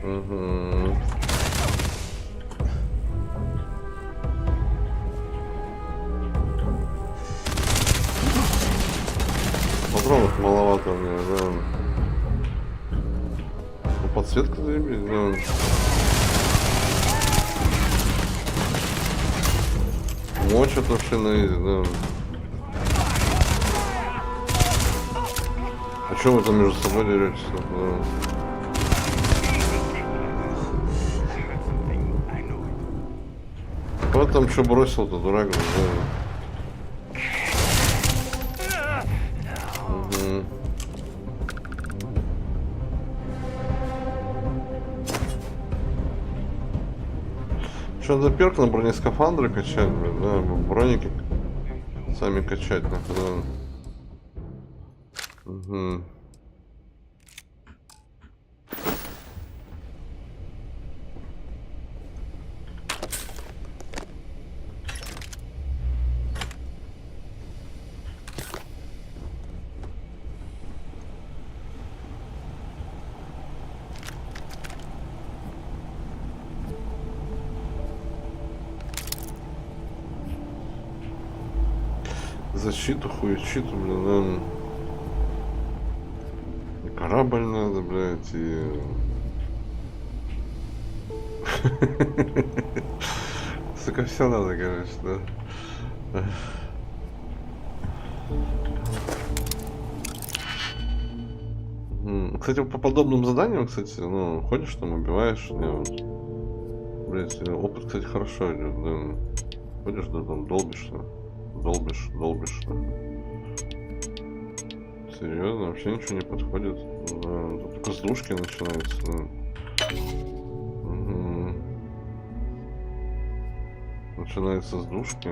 S1: Угу. Патронов маловато у меня, да. Ну, подсветка заебись, да. Мочат вообще на изи, да. А чё вы там между собой деретесь? Да. Кто там что бросил-то, дурак? Да. Угу. Что, надо перк на бронескафандры качать, блин, да, броники сами качать, нахуй, да. Угу. Защиту, хуечиту, блин, да. И корабль надо, блядь, и... Сука, все надо, короче, да. Кстати, по подобным заданиям, кстати, ну, ходишь там, убиваешь, вот. Блядь, опыт, кстати, хорошо идет, да. Ходишь, да, там, долбишься. Долбишь. Серьезно, вообще ничего не подходит. Да, тут только с душки начинается. Да. Угу. Начинается с душки.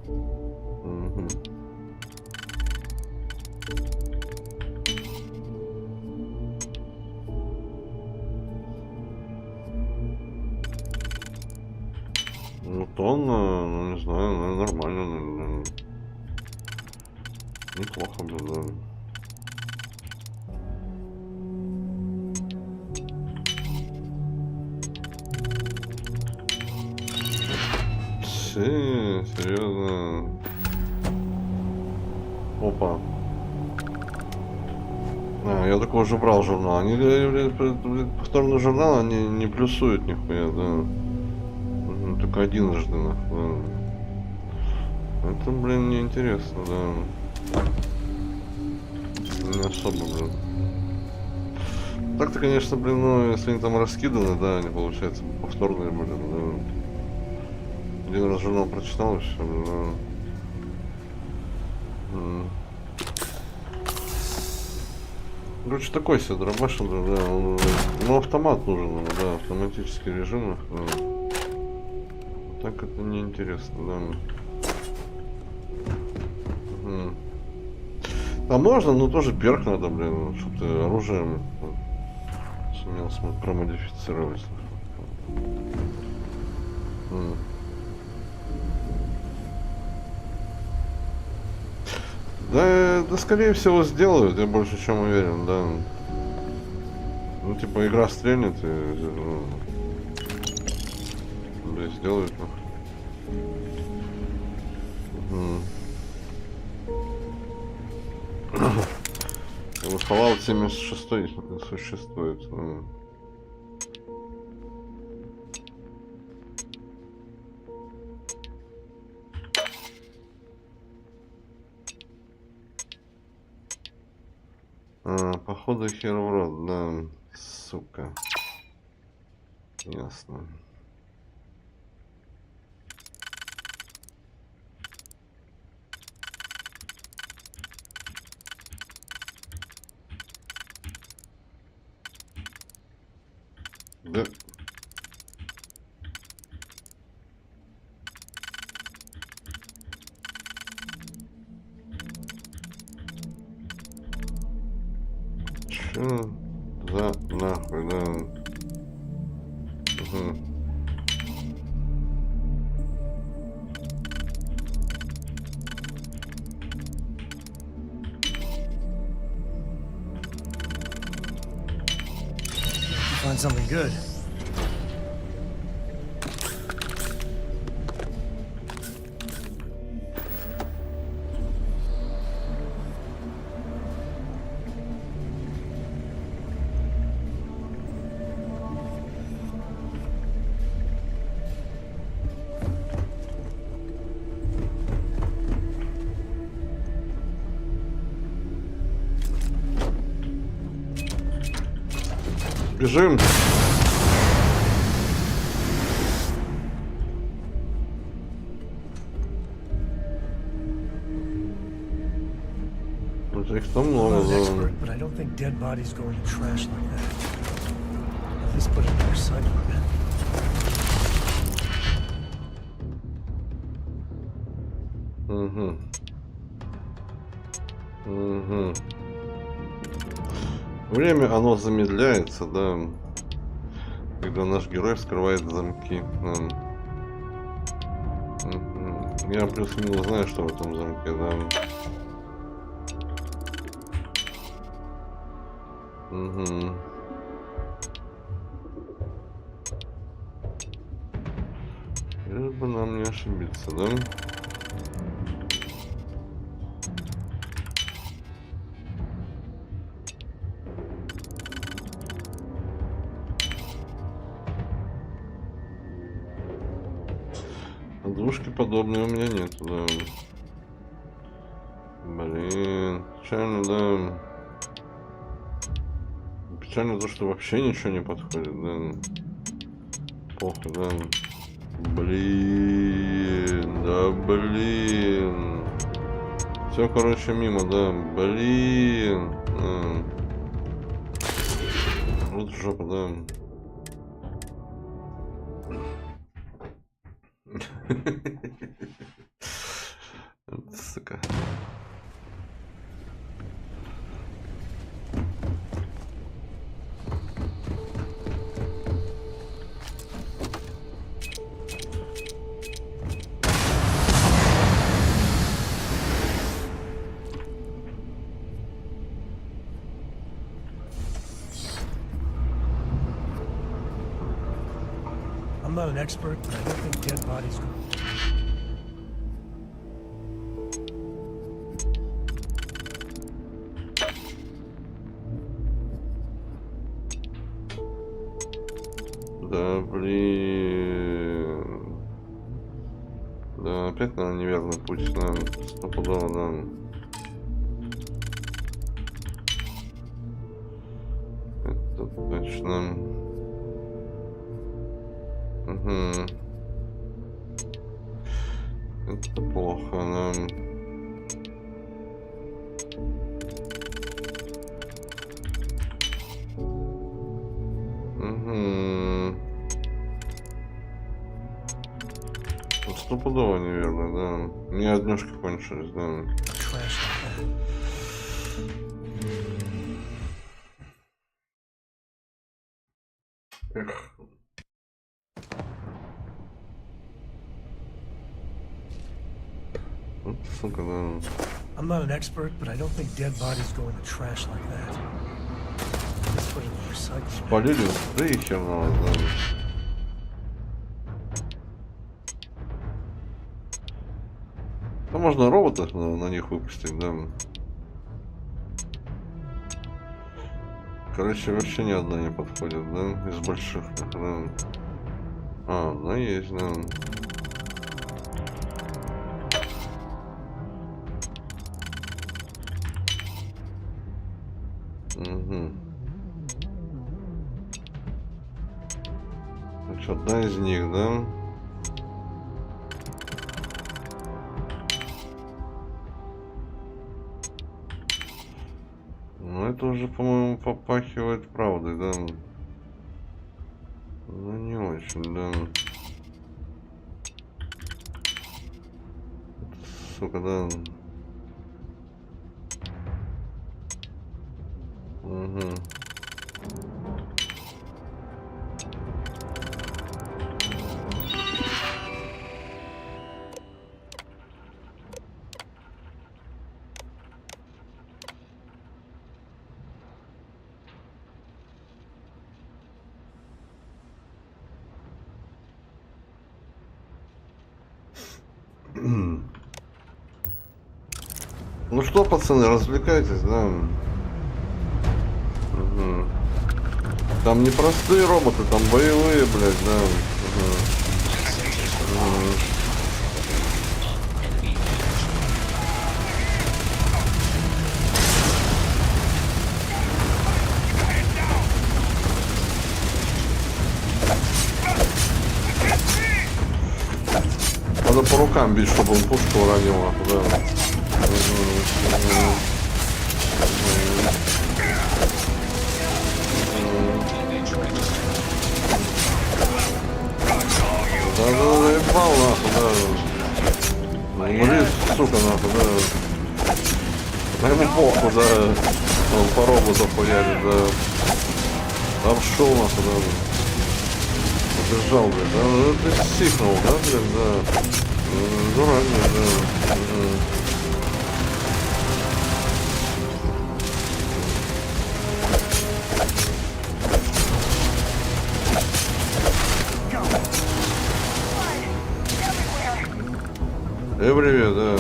S1: Угу. Ну, тонна, ну, не знаю, ну, нормально, наверное. Неплохо было, да. Серьезно. Опа. А, я такой уже брал журнал. Они повторный журнал, они не плюсуют нихуя, да. Только единожды, нахуй. Это, блин, неинтересно, да. Не особо, блин. Так-то, конечно, блин, ну, если они там раскиданы, да, они, получается, повторные, блин, да. Один раз журнал прочитал, и все, блин, да. Короче, такой себе дробаш, да, он, ну, автомат нужен, да, автоматический режим, да. Так это неинтересно, да. Угу. А можно, но тоже перк надо, блин, чтобы ты оружием сумел промодифицировать. Да, скорее всего сделают, я больше чем уверен, да. Ну типа игра стрельнет и ну, да, сделают. Fallout 76 не существует. Походу хер в рот, да, сука. Ясно. Да. Чё за нахуй, да? Угу.
S2: find something good.
S1: Бежим. Их там много.
S2: But I don't think dead bodies go in the trash like that. At least put it in the recycling bin.
S1: Время оно замедляется, да, когда наш герой вскрывает замки. Я плюс-минус знаю, что в этом замке, да. Лишь бы нам не ошибиться, да? Двушки подобные у меня нету, да. Блин, печально, да. Печально то, что вообще ничего не подходит, да. Плохо, да. Блин, да блин. Все, короче, мимо, да. Блин. Вот жопа, да. Сука.
S2: I'm not an expert, but I don't think dead bodies go.
S1: Да, блин. Да, опять, наверное, неверный путь, наверное, стопудово, да. Это точно. Это плохо, да. Стопудово неверно, да. У меня однушки кончились, да. Эх. Вот, сука, да.
S2: I'm not an expert, but I don't think dead bodies go in the trash like that. Just put it in the recycling bin.
S1: Спалили, да и херного, да. Да можно роботов на них выпустить, да. Короче, вообще ни одна не подходит, да, из больших, да. А, одна есть, да. Значит, одна из них, да. Ну, это уже, по-моему, попахивает правдой, да. Ну, не очень, да. Сука, да. Ну что, пацаны, развлекайтесь, да? Угу. Там не простые роботы, там боевые, блядь, да. Угу. Угу. Надо по рукам бить, чтобы он пушку уронил, да. Да, заебал, нахуй, да. Умри, сука, нахуй, да. А ему похуй, да. Он по роботу хуярит, да. Там шел, нахуй, да. Побежал, блядь, да. Ну ты сихнул, да, блядь, да. Дурак, блядь, да. Привет, да.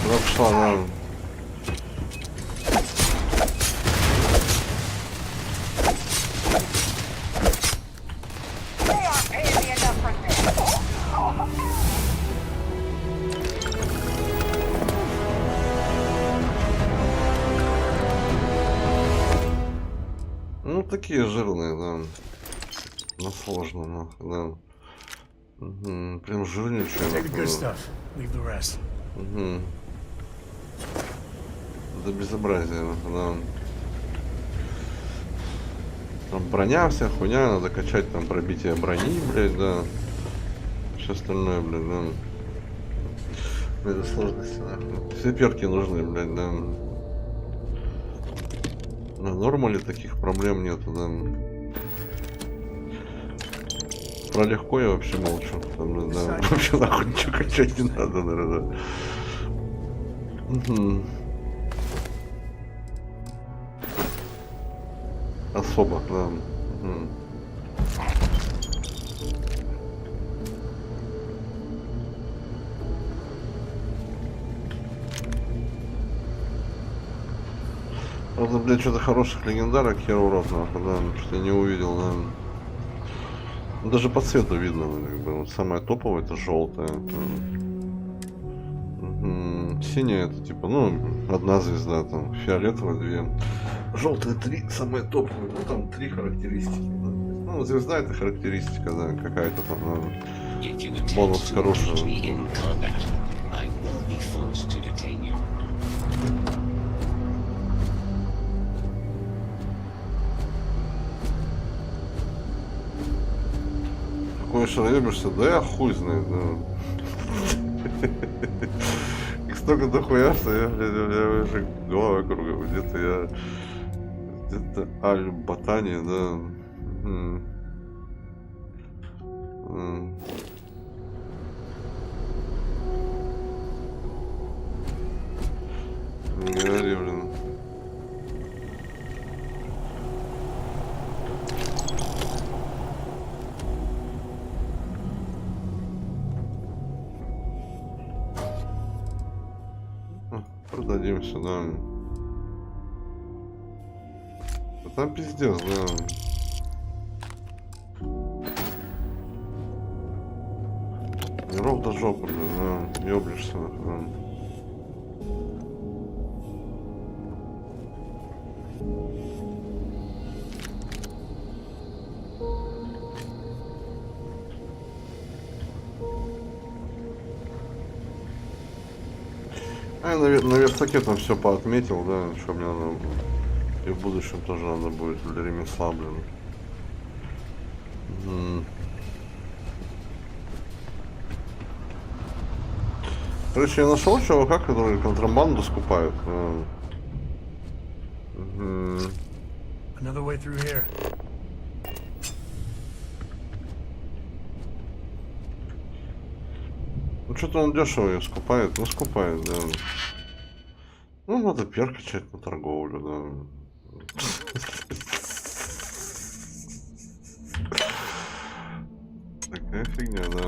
S1: Зашла, да. Ну такие жирные, да. Ну сложно, да. Угу. Прям жирнючие. Угу. До безобразия, да. Там броня вся хуйня, надо качать там пробитие брони, блядь, да. Все остальное, блядь, да. Это сложности, да. Все перки нужны, блядь, да. На нормале таких проблем нету, да. Про легко я вообще молчу. Там, да. Вообще нахуй ничего качать не надо, наверное, да. Угу. Особо, да. Угу. Правда, блядь, что-то хороших легендарок хер урод, нахуй, да, что я не увидел, да. Ну, даже по цвету видно, как бы, вот самое топовое это желтое. Синяя это типа, ну, одна звезда, там, фиолетовая, две. Желтые три, самые топовые, ну там три характеристики. Да. Ну, звезда это характеристика, да, какая-то там, да, бонус хороший. Какой шароебишься? Да я хуй знает, да. Их столько дохуя, что я, блядь, у меня уже голова кругом. Где-то я... Где-то Аль-Ботания, да. Не говори, блин. Продадим сюда. А там пиздец, да. Миров до жопы, да. Ёблишься, да. А я на верстаке там все поотметил, да, что мне надо было. И в будущем тоже надо будет для ремесла, блин. Короче, я нашел чувака, который контрабанду скупает.
S2: Another way through here.
S1: Ну что-то он дешево ее скупает, ну скупает, да. Ну надо пер качать на торговлю, да. Такая фигня, да.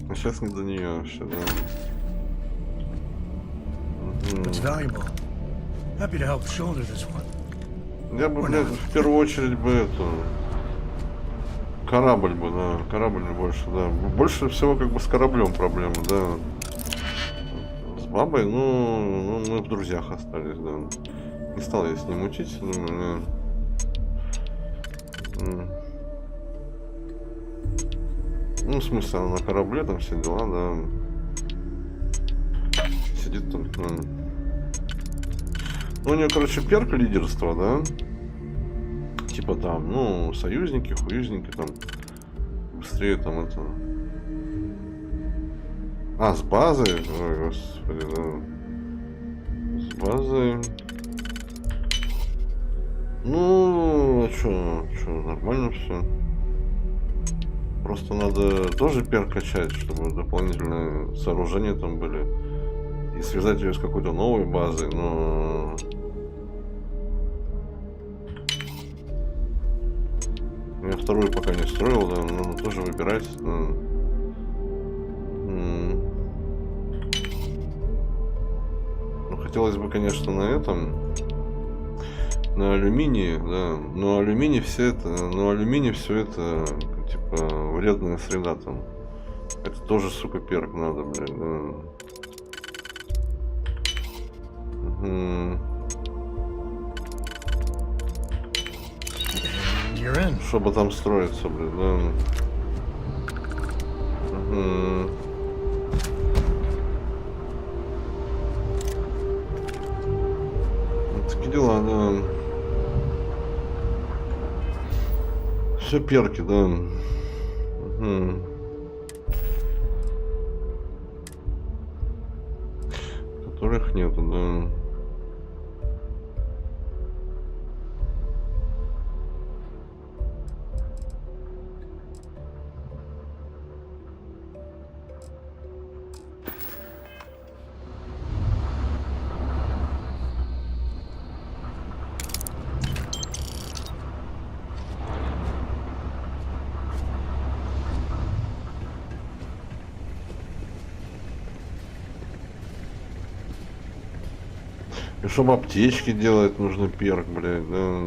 S1: А сейчас не до нее вообще, да.
S2: It's valuable. Happy to help shoulder this one.
S1: Я бы, блядь, в первую очередь бы эту... Корабль бы, да. Корабль не больше, да. Больше всего как бы с кораблем проблемы, да. С бабой, ну мы в друзьях остались, да. Не стал я с ним мутить, думаю, ну, в смысле, она на корабле, там все дела, да. Сидит там, Ну, у нее, короче, перк лидерства, да. Типа там, ну, союзники, хуюзники, там. Быстрее там это. А, с базой? Ой, господи, да. С базой. Ну, а чё, нормально все. Просто надо тоже перк качать, чтобы дополнительные сооружения там были. И связать ее с какой-то новой базой, но... Я вторую пока не строил, да, надо тоже выбирать. Да. Ну, хотелось бы, конечно, на этом, на алюминии, да, но алюминий все это, типа, вредная среда там. Это тоже, сука, перк надо, блядь, да. Чтобы там строиться, блин, да. Такие дела, да. Все перки, да. Которых нету, да. И чтобы аптечки делать, нужно перк, блядь, да.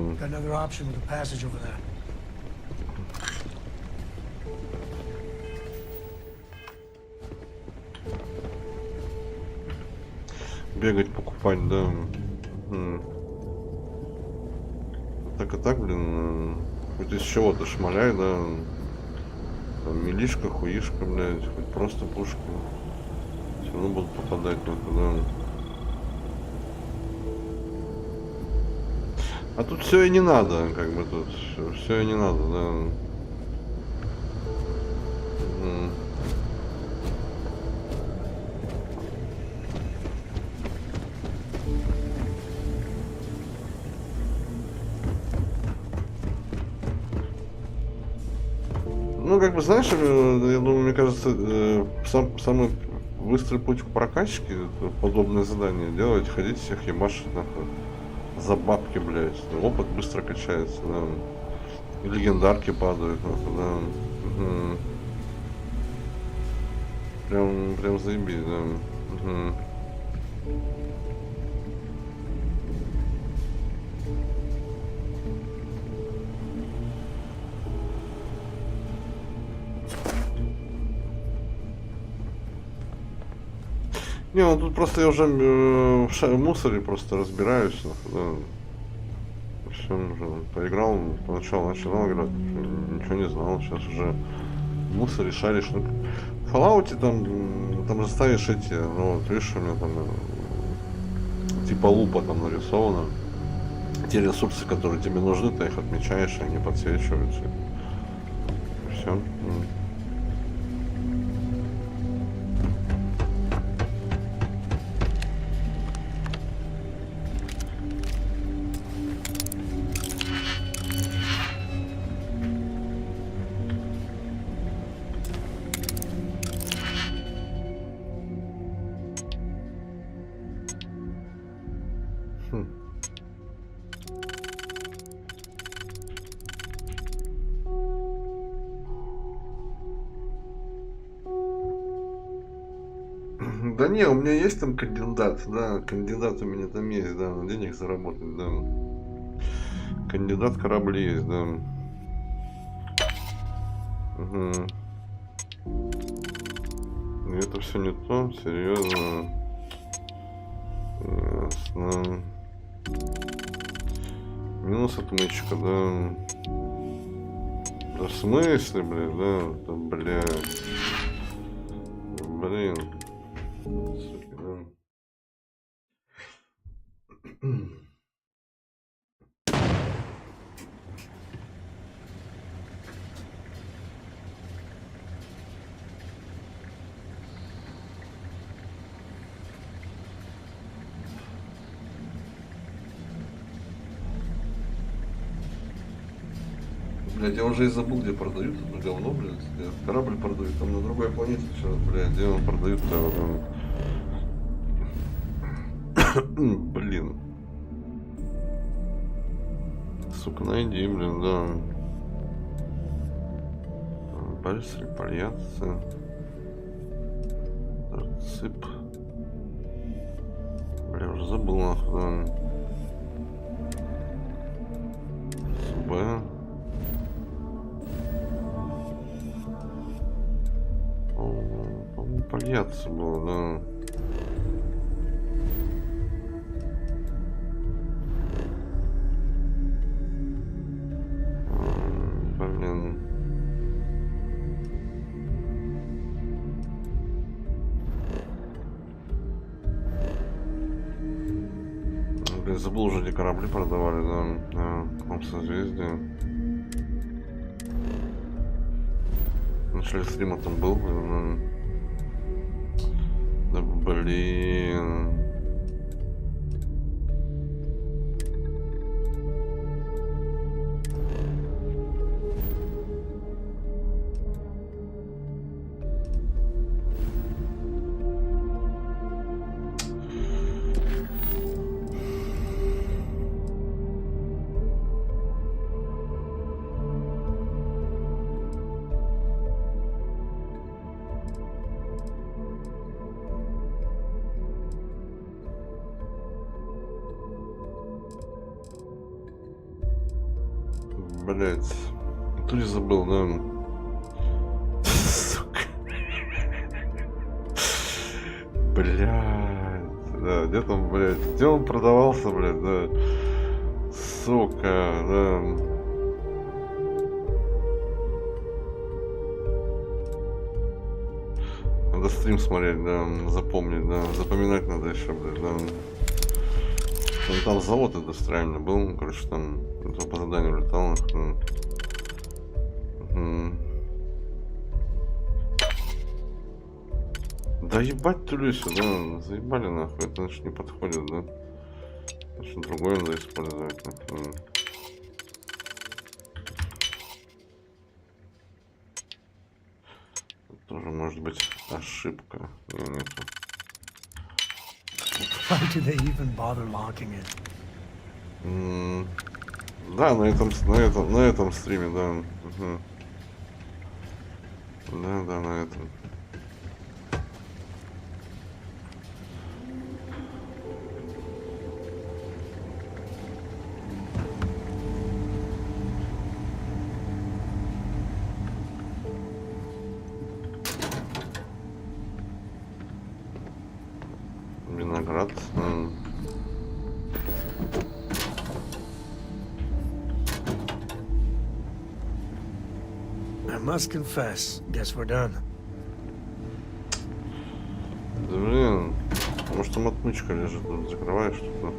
S1: Бегать, покупать, да. Так и так, блин. Хоть из чего-то шмаляй, да. Там милишка, хуишка, блядь, хоть просто пушка. Все равно будут попадать только, да. А тут все и не надо, как бы тут все и не надо, да. Ну, как бы, знаешь, я думаю, мне кажется, самый быстрый путь к прокачке, подобное задание делать, ходить всех ебашить, нахуй. За бабки, блядь. Опыт быстро качается, да. И легендарки падают, нахуй, да. Прям заебись, да. Не, ну тут просто я уже в мусоре просто разбираюсь, нахуй, да. Все. все уже поиграл, поначалу начинал играть, ничего не знал, сейчас уже мусор решаешь. Ну, в Fallout там же ставишь эти, ну вот видишь, у меня там типа лупа там нарисовано. Те ресурсы, которые тебе нужны, ты их отмечаешь, и они подсвечиваются. Все. Да не, у меня есть там кандидат, да, кандидат у меня там есть, да, на денег заработать, да. Кандидат корабли есть, да. Угу. Это все не то, серьезно. Ясно. Минус отмычка, да. Да в смысле, блин, да, да, блядь. Блин. Суки, да. Блядь, я уже и забыл, где продают это говно, блядь. Корабль продают, там на другой планете сейчас, блядь, где он продают-то. Блин. Сука, найди, блин, да. Пальцы, пальяться. Цып. Бля, уже забыл, нахуй, да. СБ. По-моему, пальяться было, да. Блин. Блин, забыл уже, где корабли продавали, да. В каком созвездии. В начале стрима там был, блин. Да блин. Блять, тут не забыл, да. Сука. Блять, да, где там, блять, где он продавался, блять, да. Сука, да. Надо стрим смотреть, да, запомнить, да, запоминать надо еще, блять, да. Там завод индустриальный был, короче, там по заданию летал. Да ебать Тулюсю, да, заебали нахуй, это значит не подходит, да. Значит другое надо использовать. Тоже может быть ошибка. Нету.
S2: Why do they even bother locking it?
S1: Да, на этом стриме, да. Да, на этом. Виноград.
S2: must confess. Guess we're done.
S1: Блин, может там отмычка лежит, закрываешь что-то.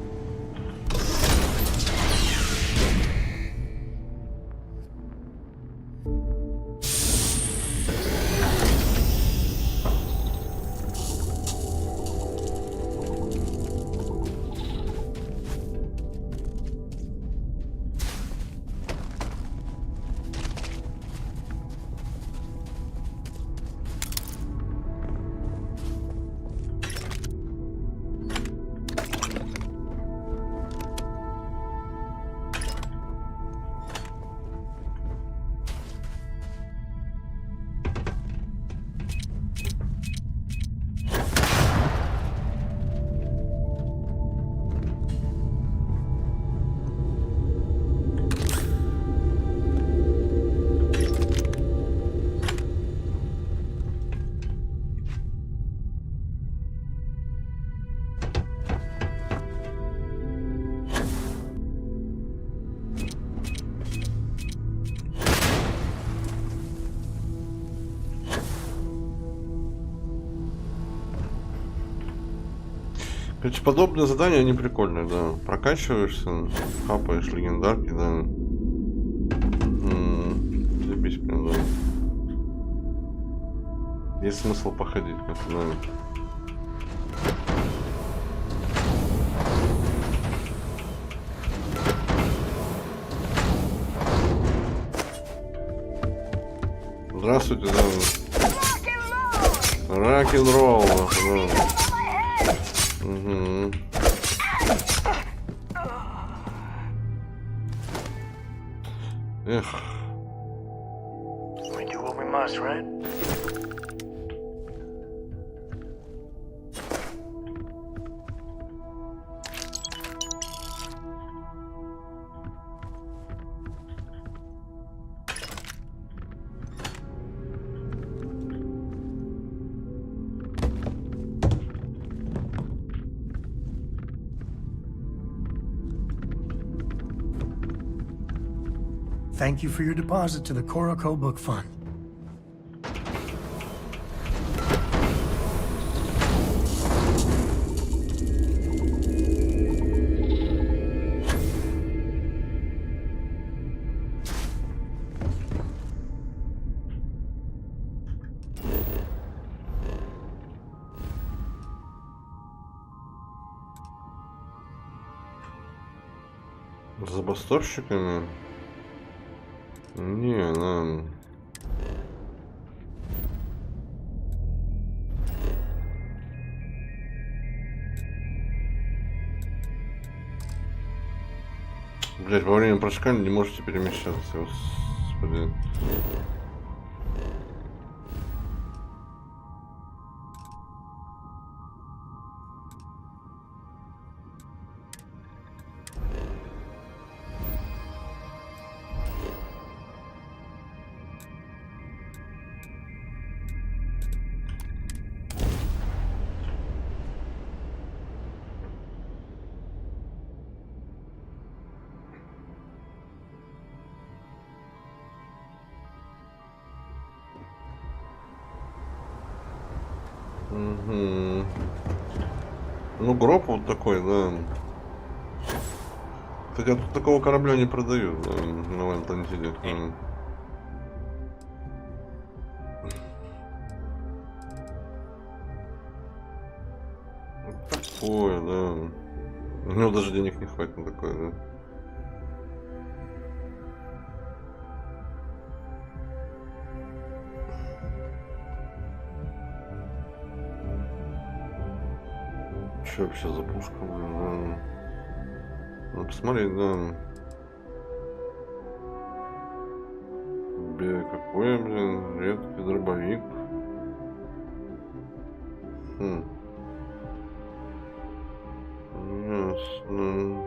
S1: Короче, подобные задания, они прикольные, да. Прокачиваешься, хапаешь легендарки, да. Заебись прям, да. Есть смысл походить, как-то, да. Здравствуйте, да. Рок-н-ролл, да. Угу. Эх.
S4: We do what we must, right?
S2: Thank you for your deposit to the Koroko Book Fund.
S1: С забастовщиками? Не, нам... Блять, во время прыжка не можете перемещаться, господи. Угу. Ну, гроб вот такой, да. Хотя тут такого корабля не продают, да, на Атлантиде. Вот такое, да. У него даже денег не хватит на такое, да. Что вообще за пушка, блин, да. Ну, посмотреть, да. Какой, блин, редкий дробовик. Ясно.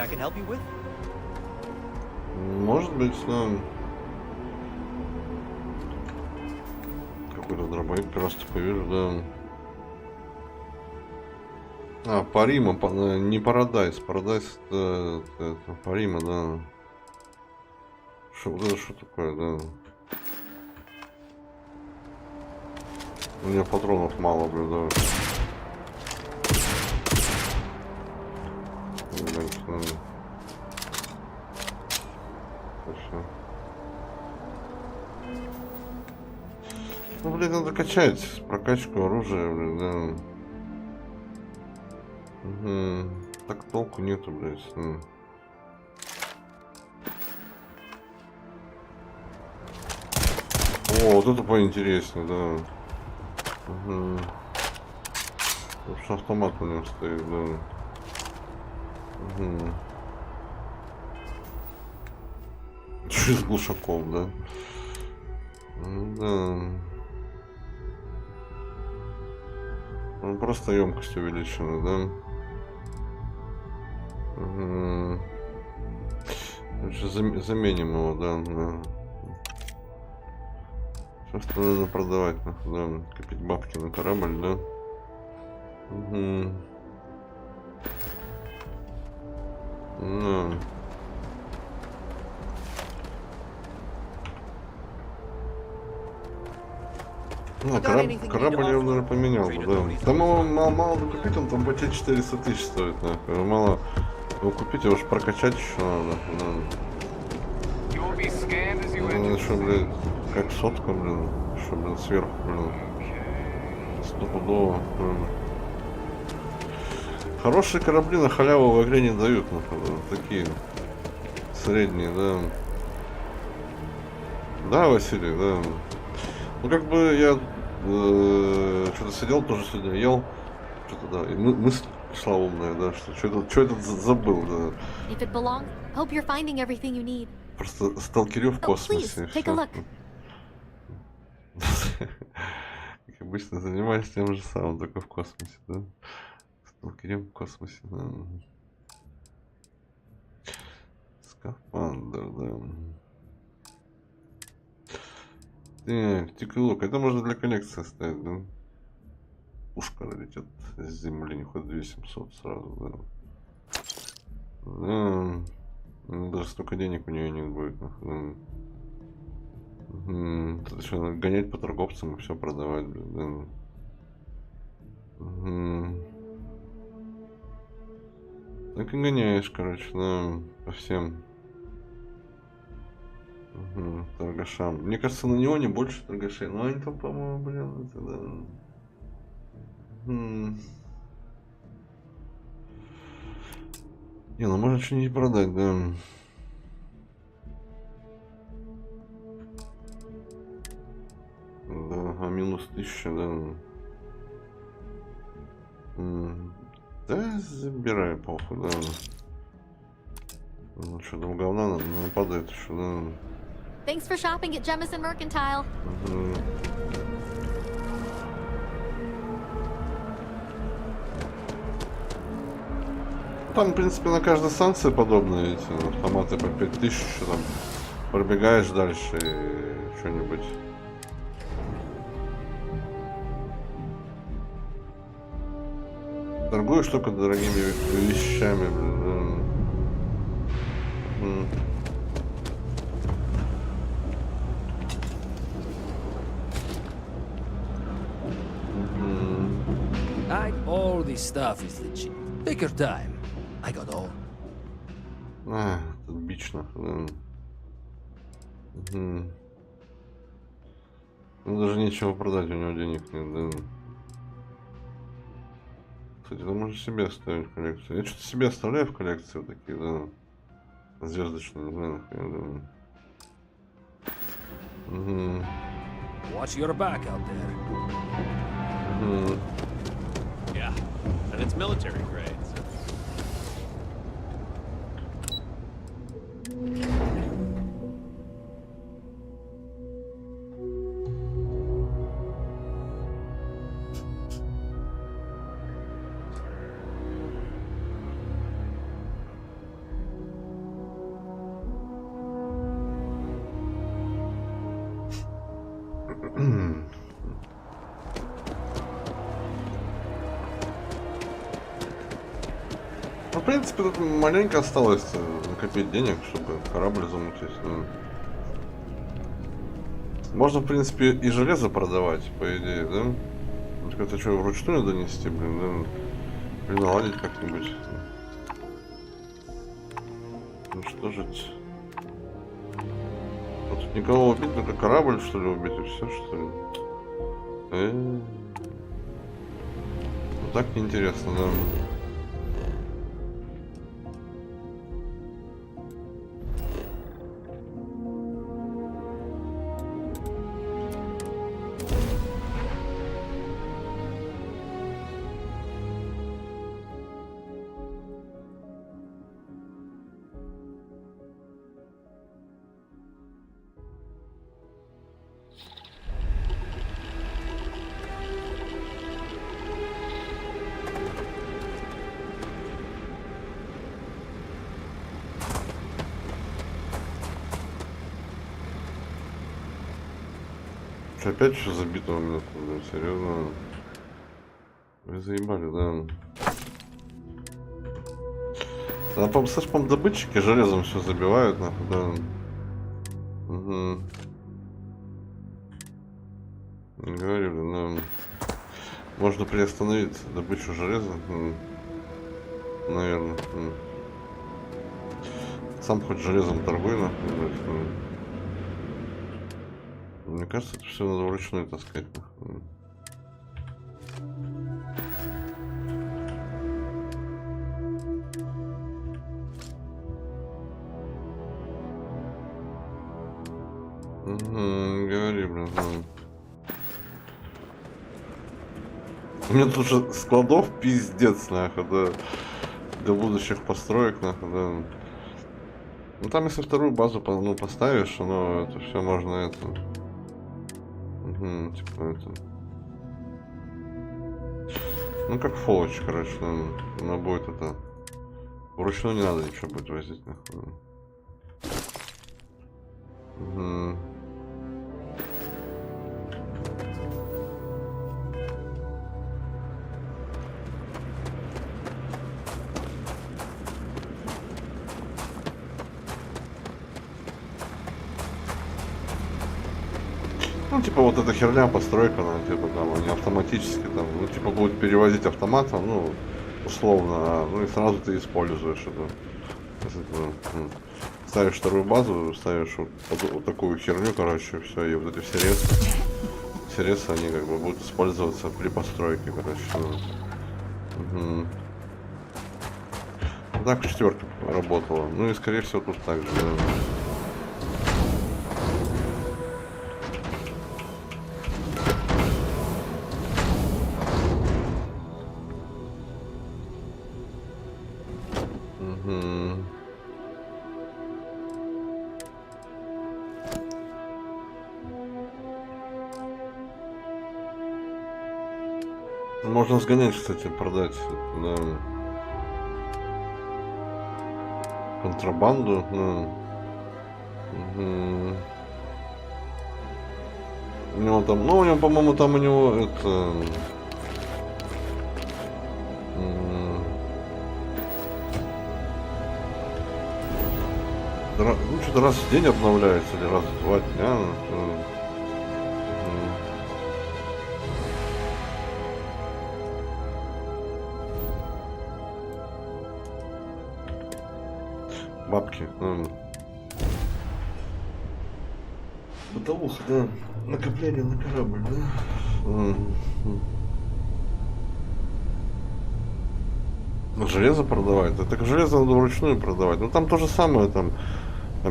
S16: I can help you with?
S1: Может быть, да. Какой-то дробовик просто повижу, да. А, Парима, не Парадайз. Парадайз это Парима, да. Вот это что такое, да. У меня патронов мало, блин, да. Ну, блин, надо качать прокачку оружия, блин, да. Угу. Так толку нету, блядь. О, вот это поинтереснее, да. Угу. Потому что автомат у него стоит, да. Угу. Чё с глушаком, да? Да. Ну, просто емкость увеличена, да? Угу. Заменим его, да. Сейчас надо продавать, да, копить бабки на корабль, да. Угу. Да. Корабль я уже поменял, да. Там мало купить, он там почти 400 тысяч стоит, нахуй. Мало его купить, его же прокачать еще надо. Ну, что, блядь, как сотка, блин. Что, блин, сверху, блин. Стопудово, блин. Хорошие корабли на халяву в игре не дают, нахуй. Такие средние, да. Да, Василий, да. Ну, как бы я что-то сидел, тоже сегодня ел. Что-то, да, и мысль пришла умная, да, что это забыл, да. Просто сталкерю в космосе. Как обычно, занимаюсь тем же самым, только в космосе, да. Сталкерем в космосе, да. Скафандр, да. Так, тикулок. Это можно для коллекции оставить, да? Пушка летит с земли, хоть 2700 сразу, да. Да. Даже столько денег у нее не будет. Да. Тут еще надо гонять по торговцам и все продавать, блин, да. Так и гоняешь, короче, да, по всем. Торгашам. Мне кажется, на него не больше торгашей. Но они там, по-моему, блин, это да. Не, ну можно что-нибудь продать, да. Да, а минус 1000, да. Да, забирай, похуй, да. Ну что, там говна нападает еще, да.
S20: Thanks for shopping at Jemison Mercantile.
S1: Там, в принципе, на каждой станции подобные эти автоматы по 5000, что там пробегаешь дальше и что-нибудь. Торгуешь только дорогими вещами, блин.
S23: All this stuff is legit. Take your time. I got all.
S1: Тут бич, нахуй, да. Ну, даже нечего продать, у него денег нет, да. Кстати, ты можешь себе оставить в коллекцию. Я что-то себе оставляю в коллекции вот такие, да. Звездочные, не знаю, нахуй, да.
S23: Watch your back out there.
S24: Yeah, and it's military grade.
S1: в принципе, тут маленько осталось накопить денег, чтобы корабль замутить. Можно, в принципе, и железо продавать, по идее, да? Так это что, вручную донести, блин, да? Или наладить как-нибудь. Ну что же это? Вот тут никого убить, только корабль, что ли, убить, и все, что ли? Ну, так неинтересно, да? Опять что забито у меня тут, да, серьезно. Вы заебали, да. А, по-моему, добытчики железом все забивают, нахуй, да. Угу. Не говорили, но можно приостановить добычу железа. Наверное. Сам хоть железом торгуй, нахуй. Мне кажется, это все надо вручную таскать. Говори, блин. У меня тут же складов пиздец, нахуй, да. Для будущих построек, нахуй, да. Ну там если вторую базу поставишь, оно это все можно это. Типа это. Ну как фолоч, короче, она будет это. Вручную не надо ничего будет возить, нахуй. Ну, типа, вот эта херня, постройка, она, типа, там, они автоматически, там, ну, типа, будут перевозить автоматом, ну, условно, ну, и сразу ты используешь это. Если ты, ставишь вторую базу, ставишь вот такую херню, короче, все, и вот эти все ресы, они, как бы, будут использоваться при постройке, короче. Так в четверке работало, ну, и, скорее всего, тут так же, да. Можно сгонять, кстати, продать, да. Контрабанду, да. У него там, ну, у него, по-моему, там у него это... Ну, что-то раз в день обновляется, или раз в 2 дня. Бабки. Бытовуха, да. Накопление на корабль, да. Железо продавать. Да, так железо надо вручную продавать. Ну там то же самое, там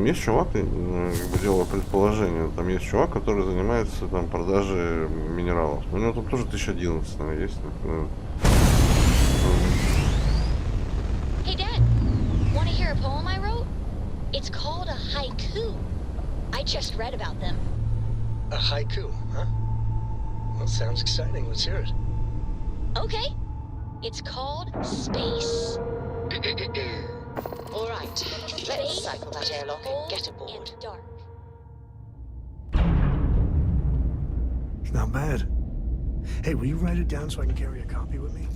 S1: есть чувак, как бы делаю предположение, там есть чувак, который занимается там продажей минералов. У него тут тоже 1011, наверное, есть.
S14: Hey Dad, wanna hear a poem I wrote? It's called a haiku. I just read about them.
S3: A haiku, huh? Well, sounds exciting. Let's hear it.
S14: Okay. It's called space.
S3: All right, let's cycle that airlock and get aboard.
S14: And dark.
S2: It's not bad. Hey, will you write it down so I can carry a copy with me?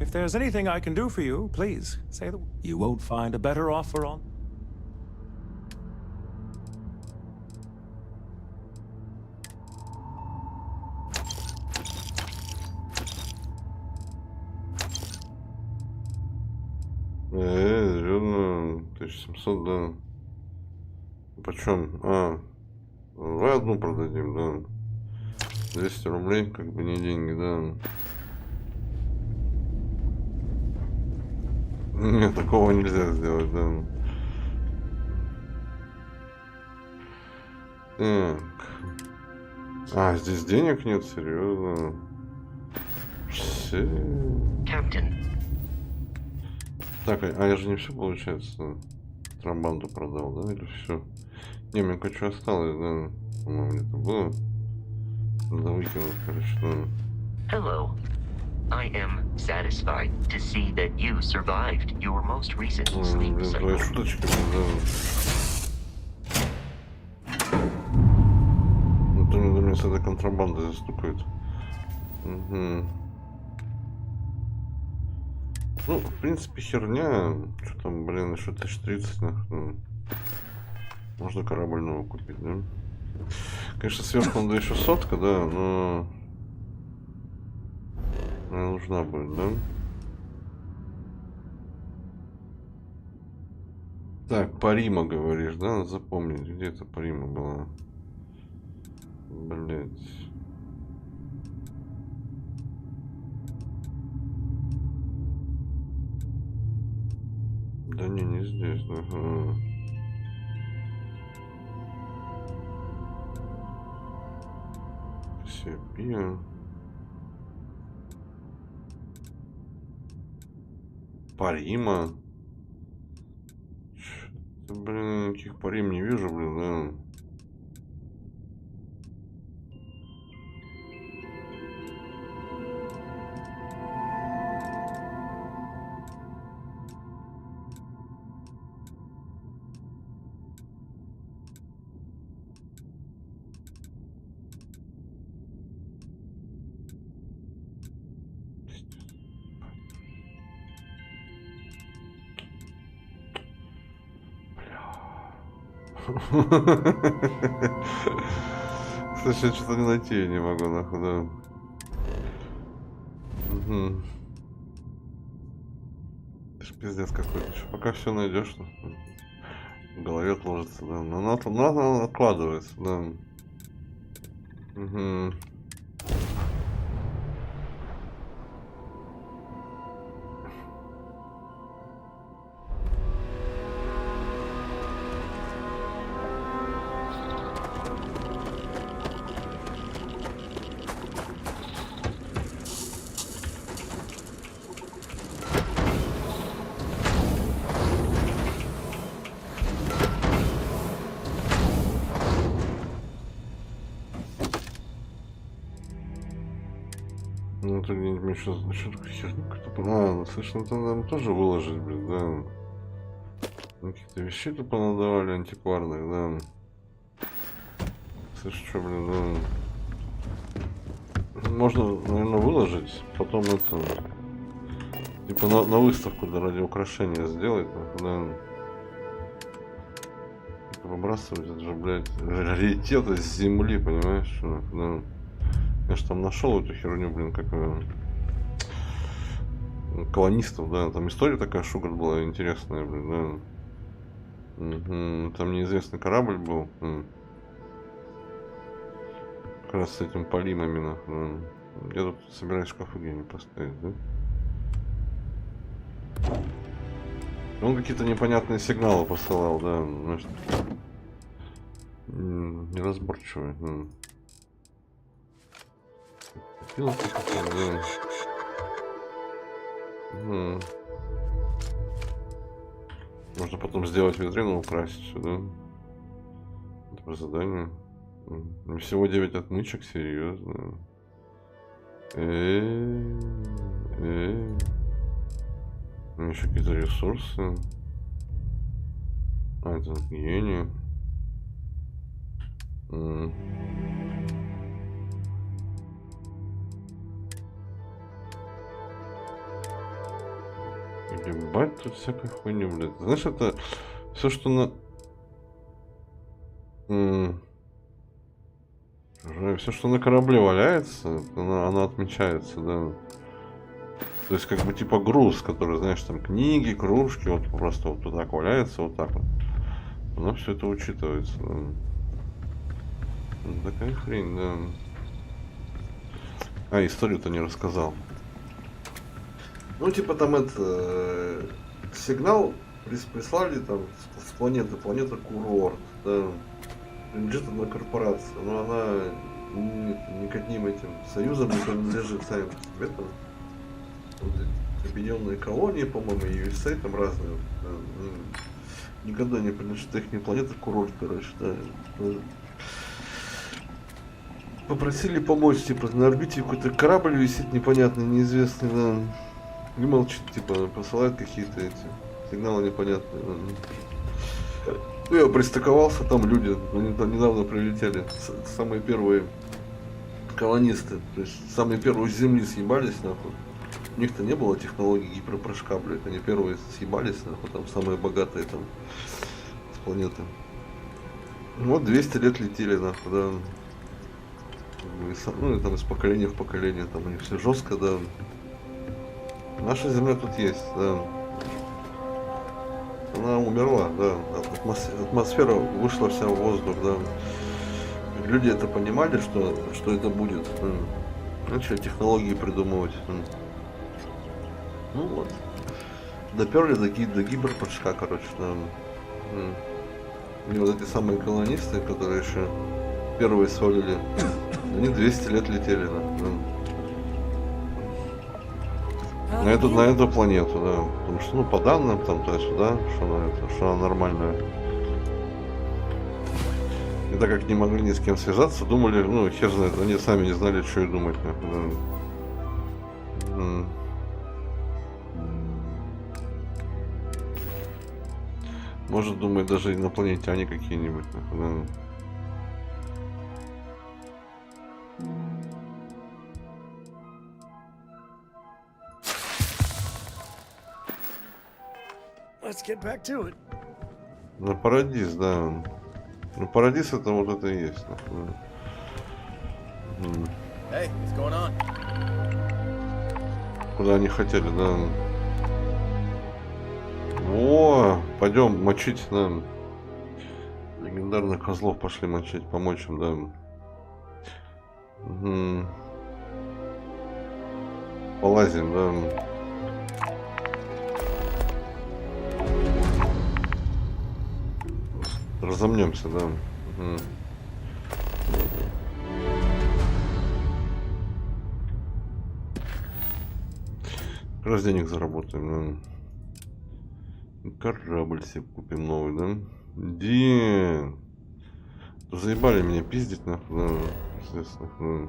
S5: If there's anything I can do for you, please say the. You won't find a better offer on.
S1: Серьезно, 1700, да. Почем? Давай одну продадим, да. 200 рублей, как бы не деньги, да. Нет, такого нельзя сделать, да. Так. Здесь денег нет, серьезно.
S9: Captain.
S1: Так, я же не все, получается, трамбанду продал, да, или все? Не, мне кое-что осталось, да, по-моему, где-то было. Надо выкинуть, короче, да.
S9: Hello. I am satisfied to see that you survived your most recent sleep cycle.
S1: Твои шуточки, да. Это мне с этой контрабандой застукает. Угу. Ну, в принципе, херня. Что там, блин, еще 1030, нахуй. Можно корабль новый купить, да? Конечно, сверху надо еще сотка, да, но... Она нужна будет, да? Так, Парима, говоришь, да? Надо запомнить, где это Парима была. Блять. Да не здесь, ага. Себе. Парима. Что-то, блин, никаких Парим не вижу, блин, да. Слушай, я что-то не найти не могу, нахуй, да. Угу. Это ж пиздец какой-то. Пока все найдешь, нахуй. В голове отложится, да. Но она откладывается, да. Угу. Ну, это где-нибудь мне сейчас такую херню какую-то... ну, слышно, это нам тоже выложить, блин, да. Какие-то вещи тупо надавали антикварных, да. Слышь, что, блин, да. Можно, наверное, выложить, потом это... Типа на выставку, да, ради украшения сделать, да. Типа выбрасывать, это же, блядь, раритет из земли, понимаешь, да. Я же там нашел эту херню, блин, как колонистов, да, там история такая, шугар была интересная, блин, да. Угу. Там неизвестный корабль был. Как раз с этим Полимом именно. Я тут собираюсь шкафы где-нибудь поставить, да? Он какие-то непонятные сигналы посылал, да, значит, неразборчивые. Да. Можно потом сделать витрину, украсить сюда. Это задание. Всего 9 отмычек, серьезно. Еще какие-то ресурсы. Это гений. Ебать, тут всякой хуйни, блядь. Знаешь, это все, что на... Все, что на корабле валяется, оно отмечается, да. То есть, как бы, типа груз, который, знаешь, там книги, кружки, вот просто вот так валяется, вот так вот. Оно все это учитывается, да. Такая хрень, да. А, историю-то не рассказал. Ну, типа там это... сигнал прислали там с планеты, планета курорт, да. Принадлежит одной корпорации, но она ни к одним этим союзам не принадлежит, сами по себе там. Вот, объединенные колонии, по-моему, и USA там разные. Да, никогда не принадлежит их не планета курорт, короче, да. Попросили помочь, типа, на орбите какой-то корабль висит непонятный, неизвестный, да. Не молчит, типа, посылает какие-то эти сигналы непонятные. Да. Ну, я пристыковался, там люди, они там недавно прилетели, самые первые колонисты, то есть самые первые с Земли съебались, нахуй. У них-то не было технологий гиперпрыжка, блядь, они первые съебались, нахуй, там самые богатые там с планеты. Вот 200 лет летели, нахуй, да. Ну и там из поколения в поколение, там у них все жестко, да. Наша Земля тут есть, да. Она умерла, да. Атмосфера вышла вся в воздух, да. Люди это понимали, что это будет. Начали технологии придумывать. Ну вот. Доперли до гиперпрыжка, короче, да. И вот эти самые колонисты, которые еще первые свалили, они 200 лет летели, да. На эту планету, да. Потому что, ну, по данным, там, туда-сюда, что она нормальная. И так как не могли ни с кем связаться, думали, ну, хер знает, они сами не знали, что и думать. Да. Может, думать, даже инопланетяне какие-нибудь. Да.
S2: Let's get back to it.
S1: На Парадис, да. Ну, Парадис это вот это и есть.
S8: Hey, what's going on?
S1: Куда они хотели, да. О, пойдем мочить, да. Легендарных козлов пошли мочить, помочь им, да. Угу. Полазим, да. Разомнемся, да. Угу. Раз денег заработаем, да. Корабль себе купим новый, да? Заебали меня пиздить, нахуй, да. Естественно, да.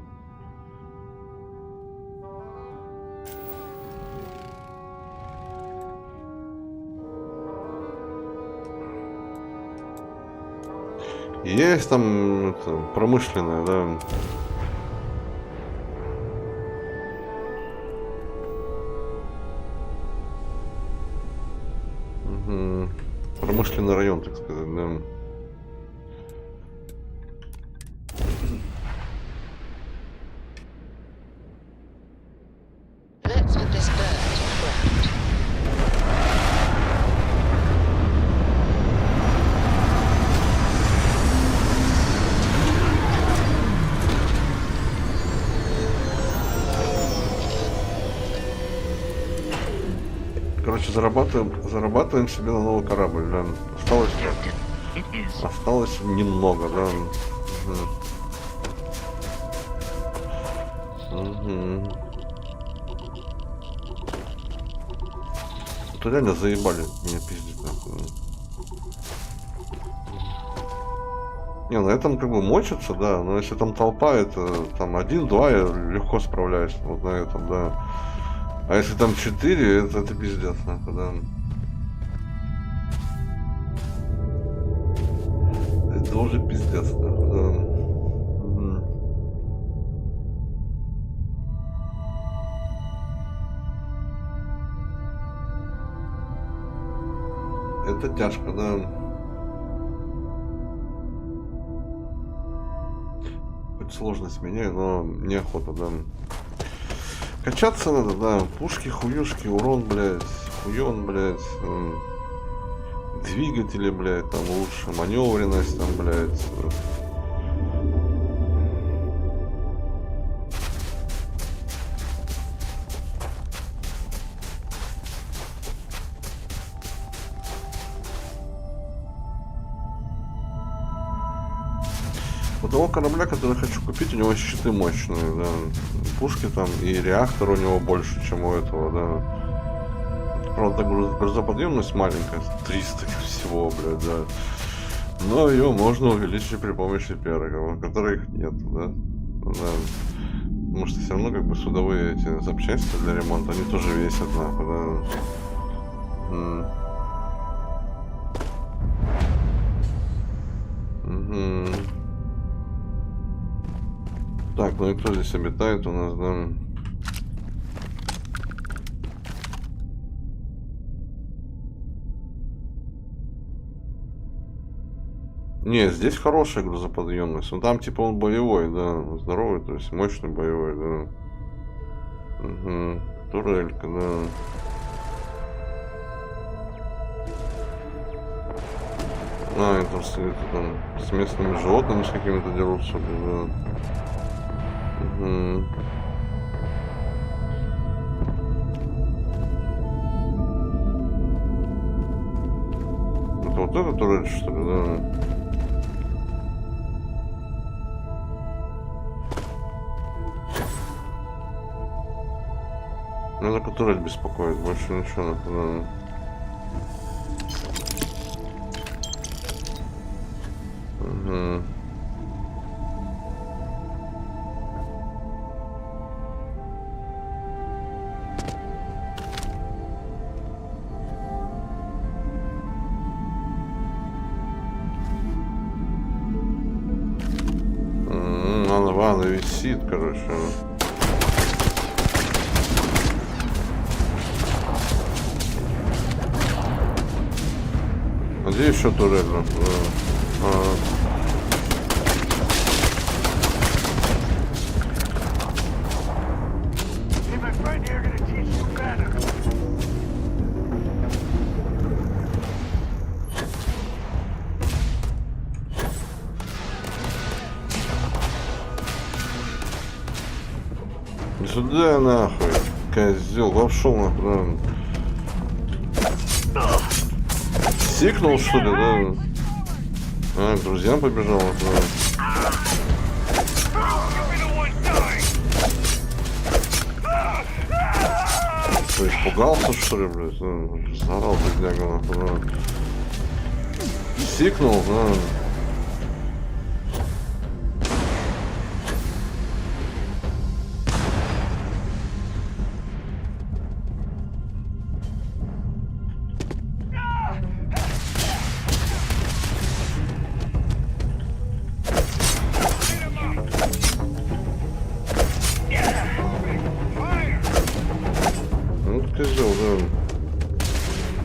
S1: Есть там это, промышленная, да. Угу. Промышленный район, так сказать, да. Короче, зарабатываем себе на новый корабль, да. Осталось немного, да. Угу. Это реально заебали меня пиздить, нахуй. Не, на этом как бы мочится, да, но если там толпа, это там 1-2 я легко справляюсь вот на этом, да. А если там 4, это пиздец, нахуй, да. Это уже пиздец, нахуй, да. Угу. это тяжко, да. Хоть сложность меняю, но неохота, да. Качаться надо, да. Пушки, хуюшки, урон, блядь. Хуён, блядь. Двигатели, блядь, там лучше. Маневренность, там, блядь. У того корабля, который хочу купить, у него щиты мощные, да. Пушки там и реактор у него больше, чем у этого, да. Правда, грузоподъемность маленькая, 300 всего, блядь, да. Но ее можно увеличить при помощи перков, которых нет, да. Да. Потому что все равно как бы судовые эти запчасти для ремонта, они тоже весят, нахуй, да. Так, ну и кто здесь обитает у нас, да? Не, здесь хорошая грузоподъемность. Ну там типа он боевой, да, здоровый, то есть мощный боевой, да. Угу. Турелька, да. А, это там с местными животными с какими-то дерутся, да. Угу. Это вот это турель, что ли, да? Меня только турель беспокоит, больше ничего, да. Угу. Она висит, короче. А где еще турель? Сюда нахуй, козел, вошел нахуй, да. Сикнул, что ли, да? А, к друзьям побежал, да. Что, испугался, что ли, блядь? Заорал, бедняга, нахуй, да. Сикнул, да.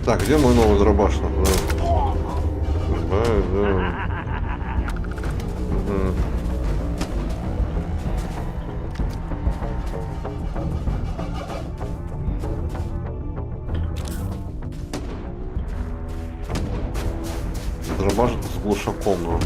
S1: Так, где мой новый дробаш? Да. Да. Угу. Дробаш с глушаком, да.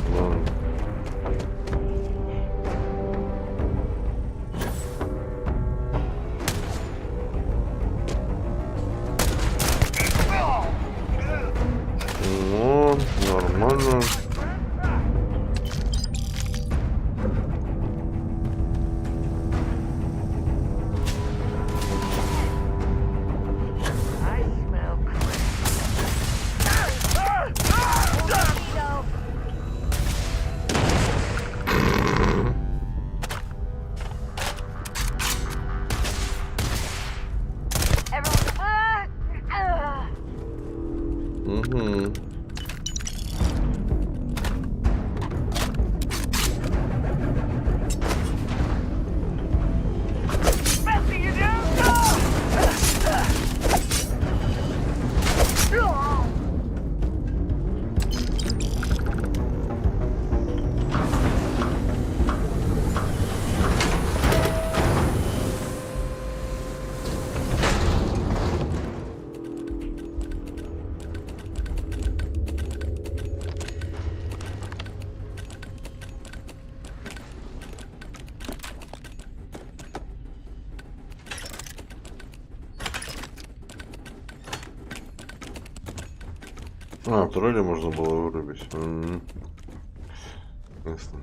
S1: Нормально. А, тролля можно было вырубить. Ясно.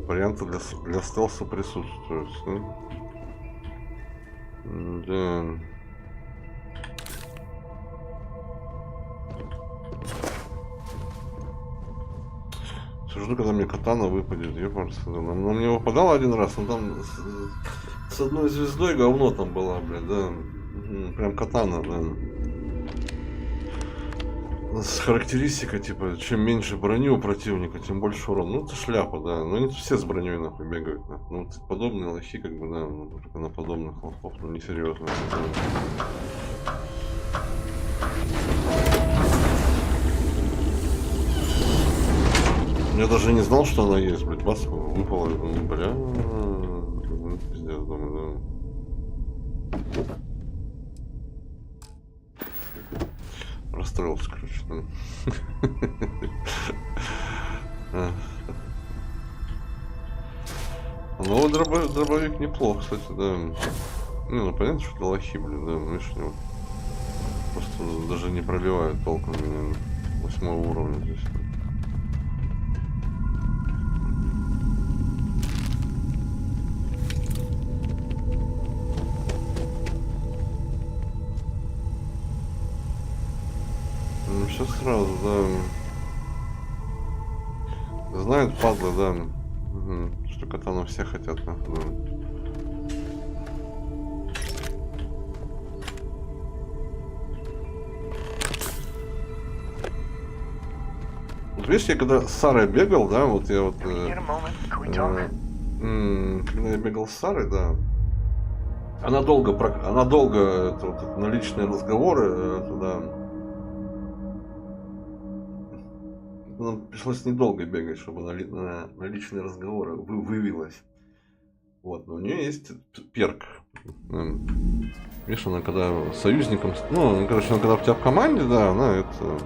S1: Варианты для стелса присутствуют, да? Да. Жду, когда мне катана выпадет, ебарс. Она мне выпадала один раз, но там с одной звездой говно там была, блядь, да. Прям катана, да. С характеристикой, типа, чем меньше брони у противника, тем больше урон. Ну, это шляпа, да. Но они все с броней, нахуй, бегают, нахуй. Ну, вот подобные лохи, как бы, да, ну, только на подобных лохов, ну, несерьезно. Я даже не знал, что она есть, блядь, бас выпала, я думаю, бля, ну, пиздец, думаю, да. Расстроился, короче, да. Ну, дробовик неплох, кстати, да. Ну, понятно, что это лохи, блин, да, видишь, у него просто даже не пробивают толком меня 8 уровня здесь. Ну, все сразу, да. Знают, падлы, да. Угу. Что катану все хотят, нахуй, да. Вот видишь, я когда с Сарой бегал, да, вот я вот... когда я бегал с Сарой, да. Она долго это, вот, на личные разговоры, это, да. Нам пришлось недолго бегать, чтобы на личные разговоры вывелась. Вот, но у нее есть перк. Видишь, она когда союзником... Ну, короче, она когда у тебя в команде, да, она это...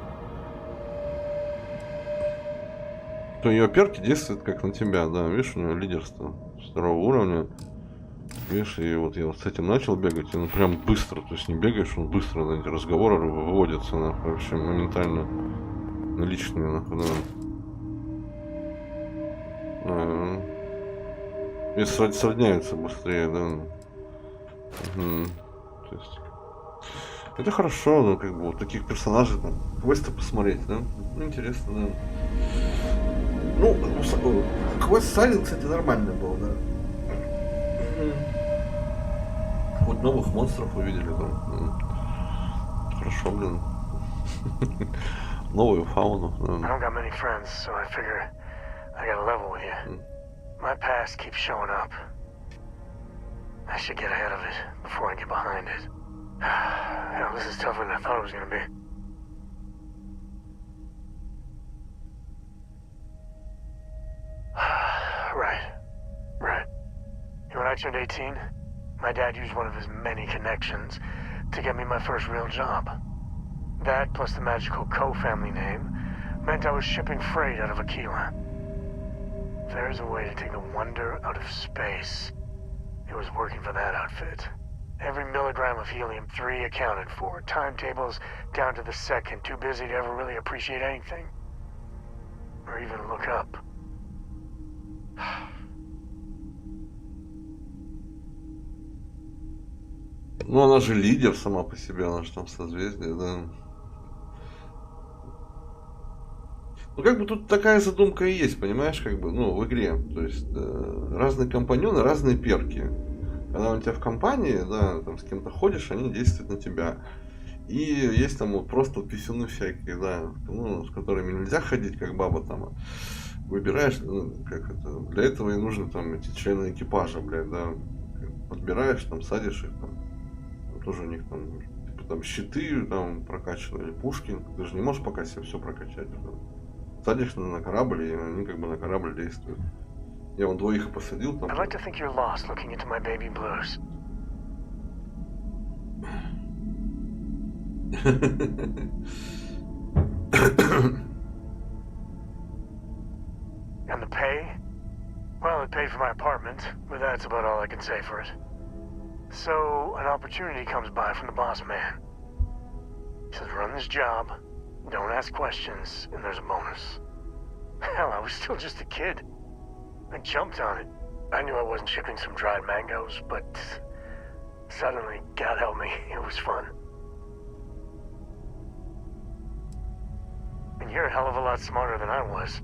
S1: То ее перки действуют как на тебя, да. Видишь, у нее лидерство 2 уровня. Видишь, и вот я вот с этим начал бегать, и он прям быстро, то есть не бегаешь, он быстро на эти разговоры выводится, нахуй, вообще моментально. Личные, нахуй, да. И сродняются быстрее, да. Угу. То есть... Это хорошо, ну, как бы, вот таких персонажей, там, квесты посмотреть, да. Ну, интересно, да. Ну, квест Silent, кстати, нормальный был, да. Хоть новых монстров увидели, там. Хорошо, блин. Новую фауну.
S4: I don't got many friends, so I figure I gotta level with you. My past keeps showing up. I should get ahead of it before I get behind it. Hell, this is tougher than I thought it was gonna be. Right. When I turned 18, my dad used one of his many connections to get me my first real job. That, plus the magical Co family name, meant I was shipping freight out of Aquila. If there's a way to take the wonder out of space, it was working for that outfit. Every milligram of helium-3 accounted for. Timetables down to the second, too busy to ever really appreciate anything. Or even look up.
S1: Ну, она же лидер сама по себе, она же там созвездие, да. Ну, как бы тут такая задумка и есть, понимаешь, как бы, ну, в игре. То есть, разные компаньоны, разные перки. Когда у тебя в компании, да, там с кем-то ходишь, они действуют на тебя. И есть там вот просто писюны всякие, да, ну, с которыми нельзя ходить, как баба там. Выбираешь, ну, как это, для этого и нужны там эти члены экипажа, блядь, да. Подбираешь, там, садишь их, там. Тоже у них там, типа, там щиты там прокачаны, или пушки. Ты же не можешь пока себе все прокачать. Садишь на корабль, и они как бы на корабль действуют. Я вон 2 их посадил там.
S4: I'd like to think you're lost looking into my baby blues. And the pay? Well, it paid for my apartment, but that's about all I can say for it. So, an opportunity comes by from the boss man. He says, run this job, don't ask questions, and there's a bonus. Hell, I was still just a kid. I jumped on it. I knew I wasn't shipping some dried mangoes, but suddenly, God help me, it was fun. And you're a hell of a lot smarter than I was.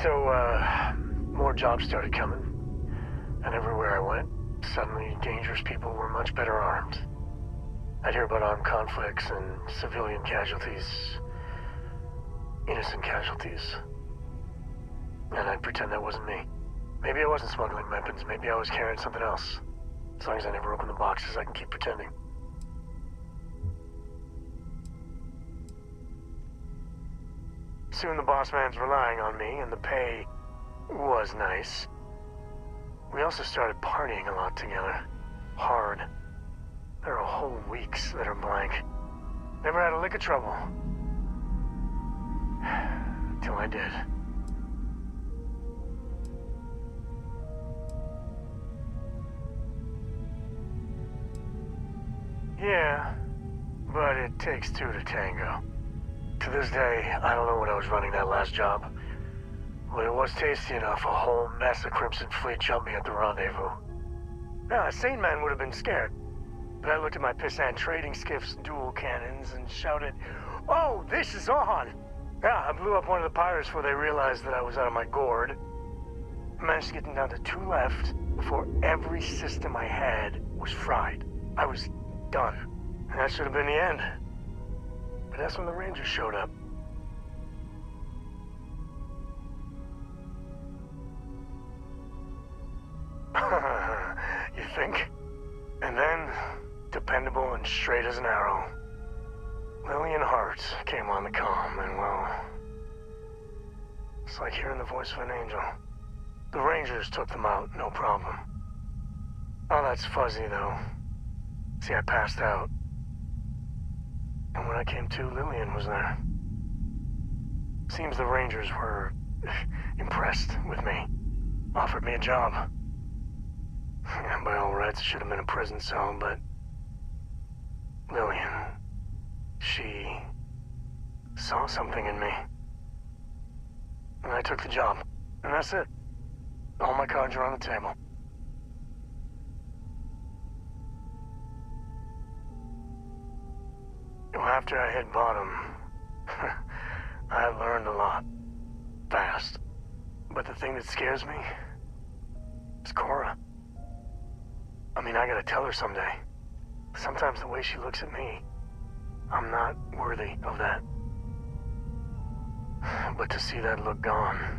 S4: So, more jobs started coming. And everywhere I went, suddenly dangerous people were much better armed. I'd hear about armed conflicts and civilian casualties, innocent casualties. And I'd pretend that wasn't me. Maybe I wasn't smuggling weapons, maybe I was carrying something else. As long as I never open the boxes, I can keep pretending. Soon the boss man's relying on me, and the pay was nice. We also started partying a lot together. Hard. There are whole weeks that are blank. Never had a lick of trouble. Till I did. Yeah, but it takes two to tango. To this day, I don't know when I was running that last job. But it was tasty enough, a whole mess of Crimson Fleet jumped me at the rendezvous. Now, a sane man would have been scared. But I looked at my pissant trading skiff's dual cannons and shouted, "Oh, this is on!" Yeah, I blew up one of the pirates before they realized that I was out of my gourd. I managed to get them down to 2 left before every system I had was fried. I was done. And that should have been the end. But that's when the Rangers showed up. You think? And then, dependable and straight as an arrow, Lillian Hart came on the comm, and well, it's like hearing the voice of an angel. The Rangers took them out, no problem. Oh, that's fuzzy, though. See, I passed out. And when I came to, Lillian was there. Seems the Rangers were impressed with me. Offered me a job. And by all rights, it should have been a prison cell, but Lillian, she saw something in me. And I took the job. And that's it. All my cards are on the table. Well, after I hit bottom, I learned a lot. Fast. But the thing that scares me is Cora. I mean, I gotta tell her someday. Sometimes the way she looks at me, I'm not worthy of that. But to see that look gone...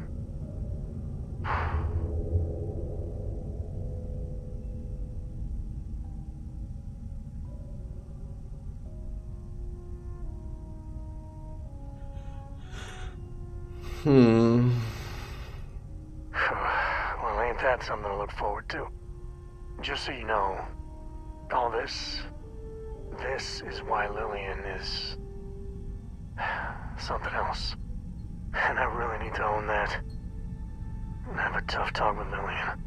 S4: Well, ain't that something to look forward to? Just so you know, all this is why Lillian is something else. And I really need to own that. And have a tough talk with Lillian.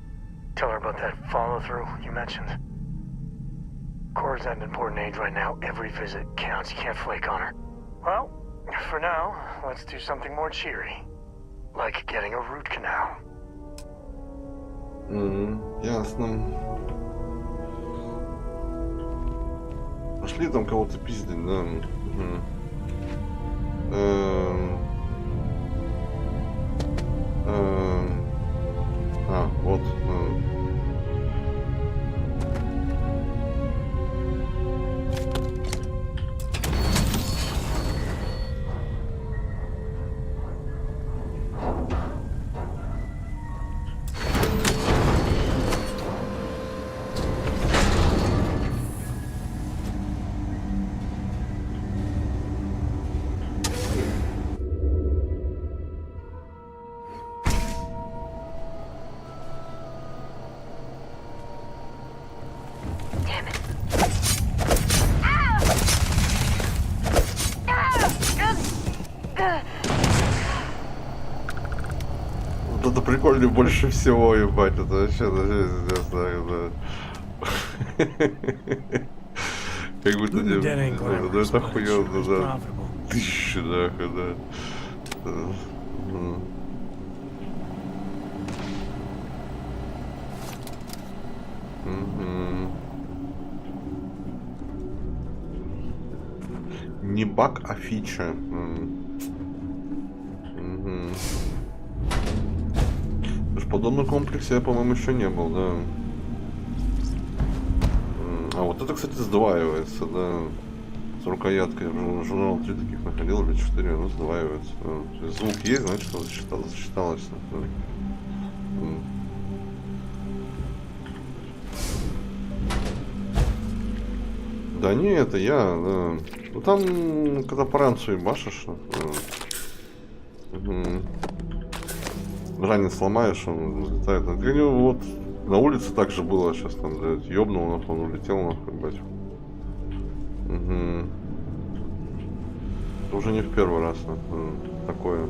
S4: Tell her about that follow-through you mentioned. Cora's at an important age right now. Every visit counts. You can't flake on her. Well, for now, let's do something more cheery. Like getting a root canal.
S1: Ясно. Пошли там кого-то пиздить, да? Вот. Это прикольнее больше всего, ебать, это вообще, да. Как будто
S2: Looting the dead ain't
S1: да,
S2: glamorous,
S1: это
S2: but it sure
S1: охуенно,
S2: is
S1: да.
S2: profitable.
S1: Тысячи, да, да. Не баг, а фича. В подобном комплексе я, по-моему, еще не был, да. А вот это, кстати, сдваивается, да. С рукояткой. Журнал 3 таких находил, или 4, оно сдваивается. Звук есть, значит, что засчиталось. Да не, это я, да. Ну там, когда по ранцу ебашишь, ранец сломаешь, он взлетает. У него вот на улице так же было, сейчас там, блядь, ёбнул, нахуй, он улетел, нахуй, блядь. Это уже не в первый раз, нахуй, такое.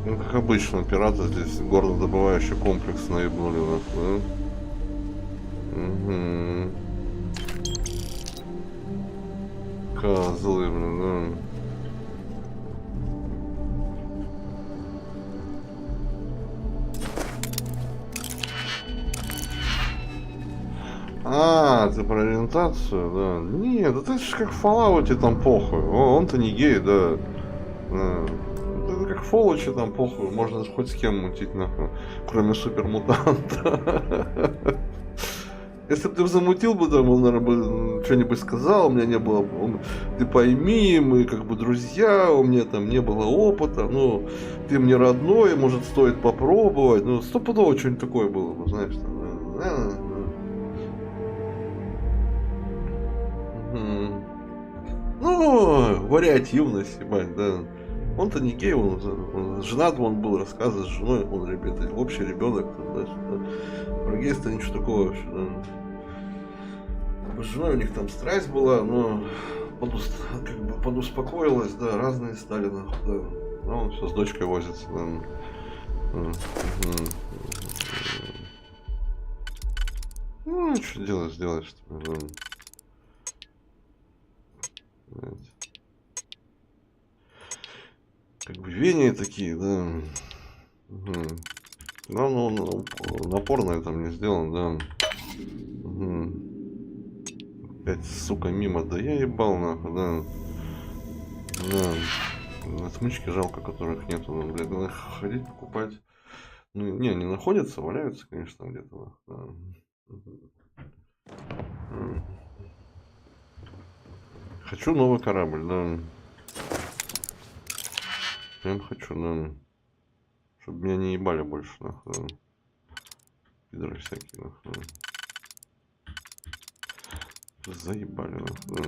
S1: Ну, как обычно, пираты здесь горнодобывающий комплекс наебнули, нахуй, да? Козлы, блин, да. А, ты про ориентацию, да. Нет, это же как в Fallout там похуй. Он-то не гей, да. Это как в Fallout там похуй. Можно хоть с кем мутить, нахуй. Кроме супермутанта. Если бы ты замутил бы, там, он, наверное, бы что-нибудь сказал, у меня не было... Ты пойми, мы как бы друзья, у меня там не было опыта, ну, ты мне родной, может, стоит попробовать. Ну, стопудово что-нибудь такое было бы, знаешь, там, Ну, вариативность, ебать, да. Он-то не гей, он женат, он был, рассказывает с женой, он, ребята, общий ребенок, да, про гейство ничего такого вообще, да. С женой у них там страсть была, но как бы подуспокоилась, да, разные стали, нахуй, да. Но он все с дочкой возится, да. Ну, что делать, сделаешь, да. Как бы веяния такие, да. Да, ну, напор на этом не сделан, да. Опять, сука, мимо, да я ебал, нахуй, да. Да. Отмычки жалко, которых нету, ну, блядь, надо ходить покупать. Ну, не находятся, валяются, конечно, где-то, да. Хочу новый корабль, да. Прям хочу, да. Чтобы меня не ебали больше, нахуй, да. Пидоры всякие, нахуй. Заебали, нахуй, да.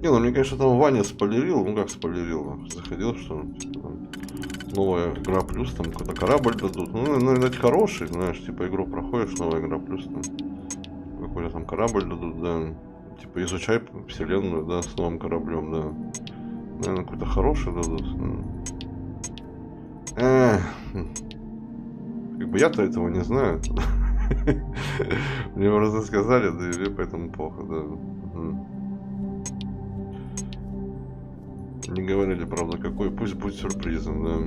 S1: Не, ну мне, конечно, там Ваня сполерил, ну как сполерил, заходил, что там, новая игра плюс, там какой-то корабль дадут, ну, видать, хороший, знаешь, типа игру проходишь, новая игра плюс, там, какой-то там корабль дадут, да, типа изучай вселенную, да, с новым кораблем, да, наверное, какой-то хороший дадут, как бы я-то этого не знаю, мне просто сказали, да и поэтому плохо, да. Не говорили, правда, какой. Пусть будет сюрпризом, да.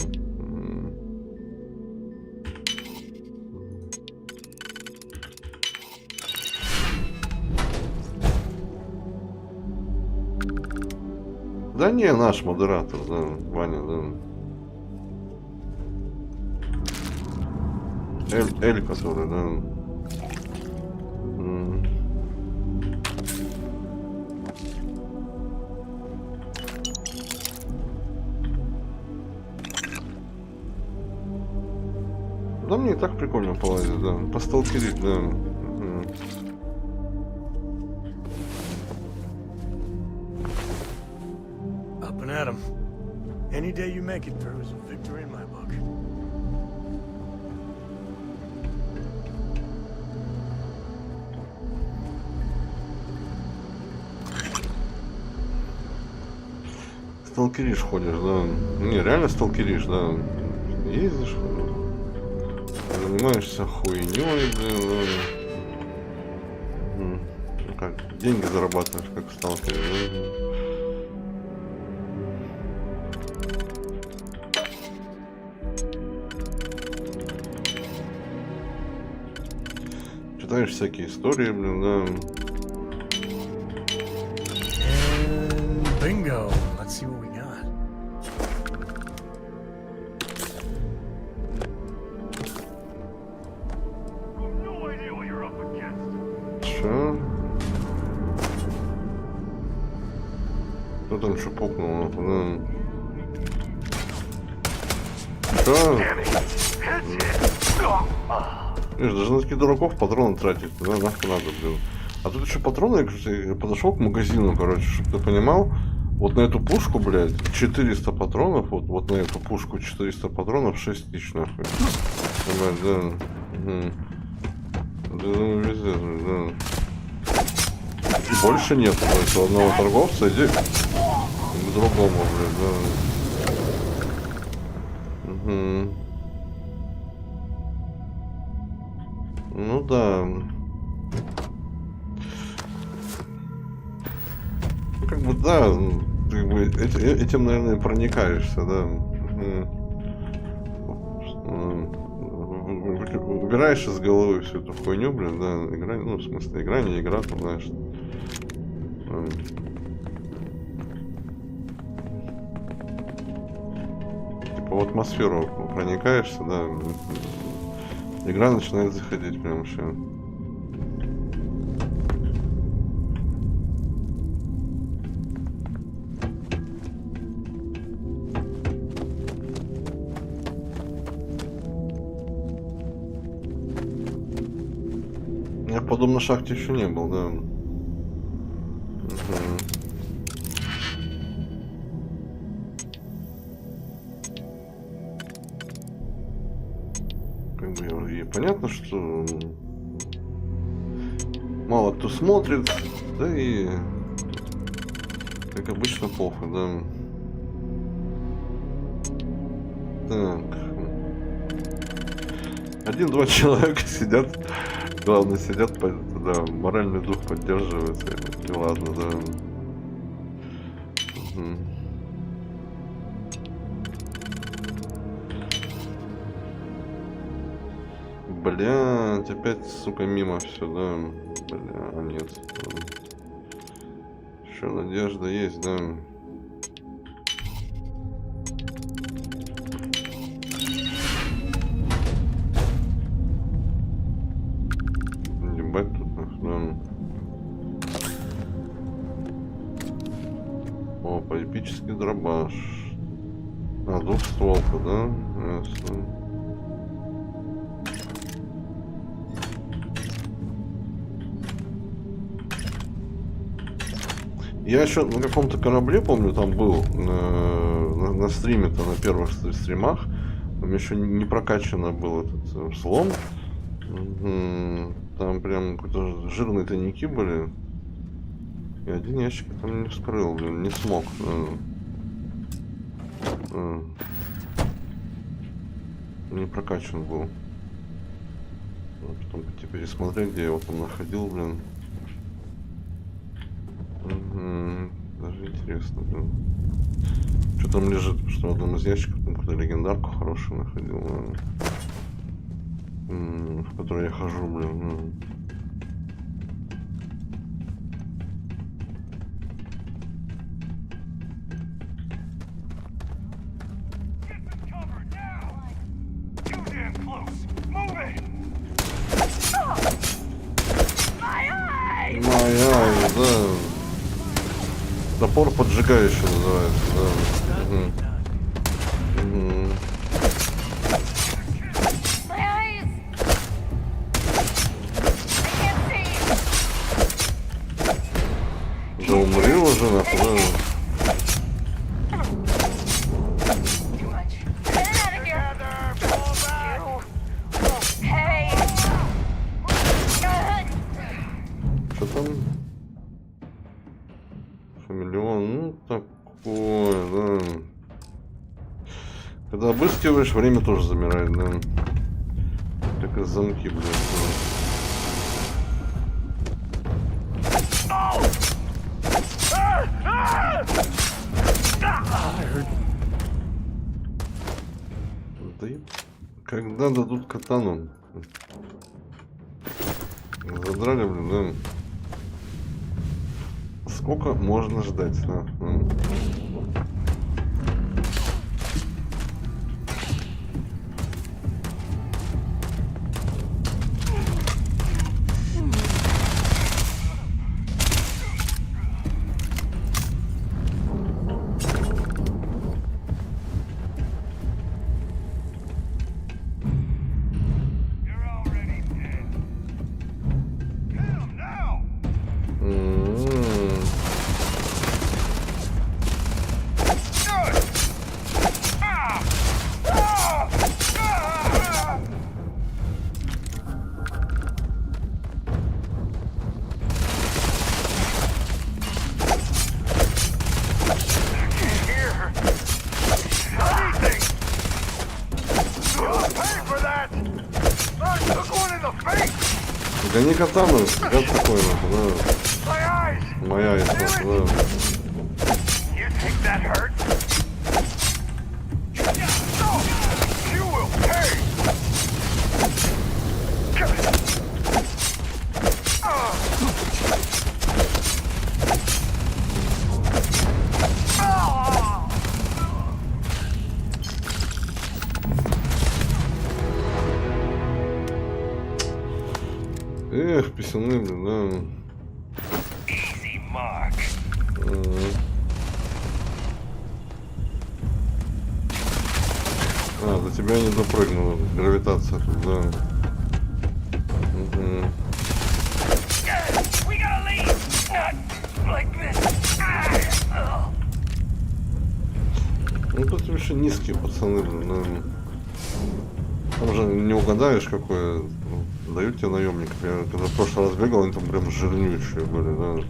S1: Да не, наш модератор, да, Ваня, да. Эль, который, да. Да мне и так прикольно полазить, да. Посталкерить, да.
S2: Up and at 'em. Any day you make it through is a victory in my book.
S1: сталкеришь ходишь, да. Не, реально сталкеришь, да. Ездишь, занимаешься хуйней, блин. Ну, как, деньги зарабатываешь, как сталкер, да? Читаешь всякие истории, блин, да.
S2: Bingo. Let's see what we got.
S1: Чё? Кто там что пукнул? Да. Чё? Видишь, даже на таких дураков патроны тратить, да, нахуй надо, блин. А тут еще патроны, я подошел к магазину, короче, чтобы ты понимал, вот на эту пушку, блядь, 400 патронов, вот на эту пушку 400 патронов, 6 тысяч, нахуй. Да, везде, да. И больше нет, то есть у одного торговца иди к другому, блядь, да. Ну да. Как бы да, как бы этим, наверное, проникаешься, да. Убираешь из головы всю эту хуйню, блин, да, игра, ну, в смысле, игра, не игра, там, знаешь. Типа в атмосферу проникаешься, да. Игра начинает заходить прям вообще. Я в подобной шахте еще не был, да. Как бы и понятно, что мало кто смотрит, да и как обычно плохо, да. Так. 1-2 человека сидят. Главное, сидят, да, моральный дух поддерживается. И ладно, да. Блядь, опять, сука, мимо все, да. Бля, нет. Еще надежда есть, да. Ебать тут, да. Опа, эпический дробаш. А, двухстволка, да? Ясно. Я еще на каком-то корабле, помню, там был на стриме-то, на первых стримах. Там еще не прокачано был этот взлом. Там прям какие-то жирные тайники были. И один ящик там не вскрыл, блин, не смог. Не прокачан был. Потом теперь смотреть, где я его там находил, блин. Даже интересно, блин. Что там лежит? Потому что в одном из ящиков там какую-то легендарку хорошую находил, в которой я хожу, блин. Моя, да. Топор поджигающий называется, да. Да умри уже, нахуй, да. Что там? Хамелеон, ну так, такое, да. Когда обыскиваешь, время тоже замирает, да. Как и замки, блядь. Да, когда дадут катану? Задрали, блин, да. Сколько можно ждать, да? Гони катану, гад такой, да. Моя яйца, да. Эх, писюны, блин, да. А, до тебя не допрыгнула. Гравитация тут, да. Ну тут вообще низкие пацаны, блин, да. Там же не угадаешь, какое дают тебе наемников. Я когда в прошлый раз бегал, они там прям жирнючие были, да.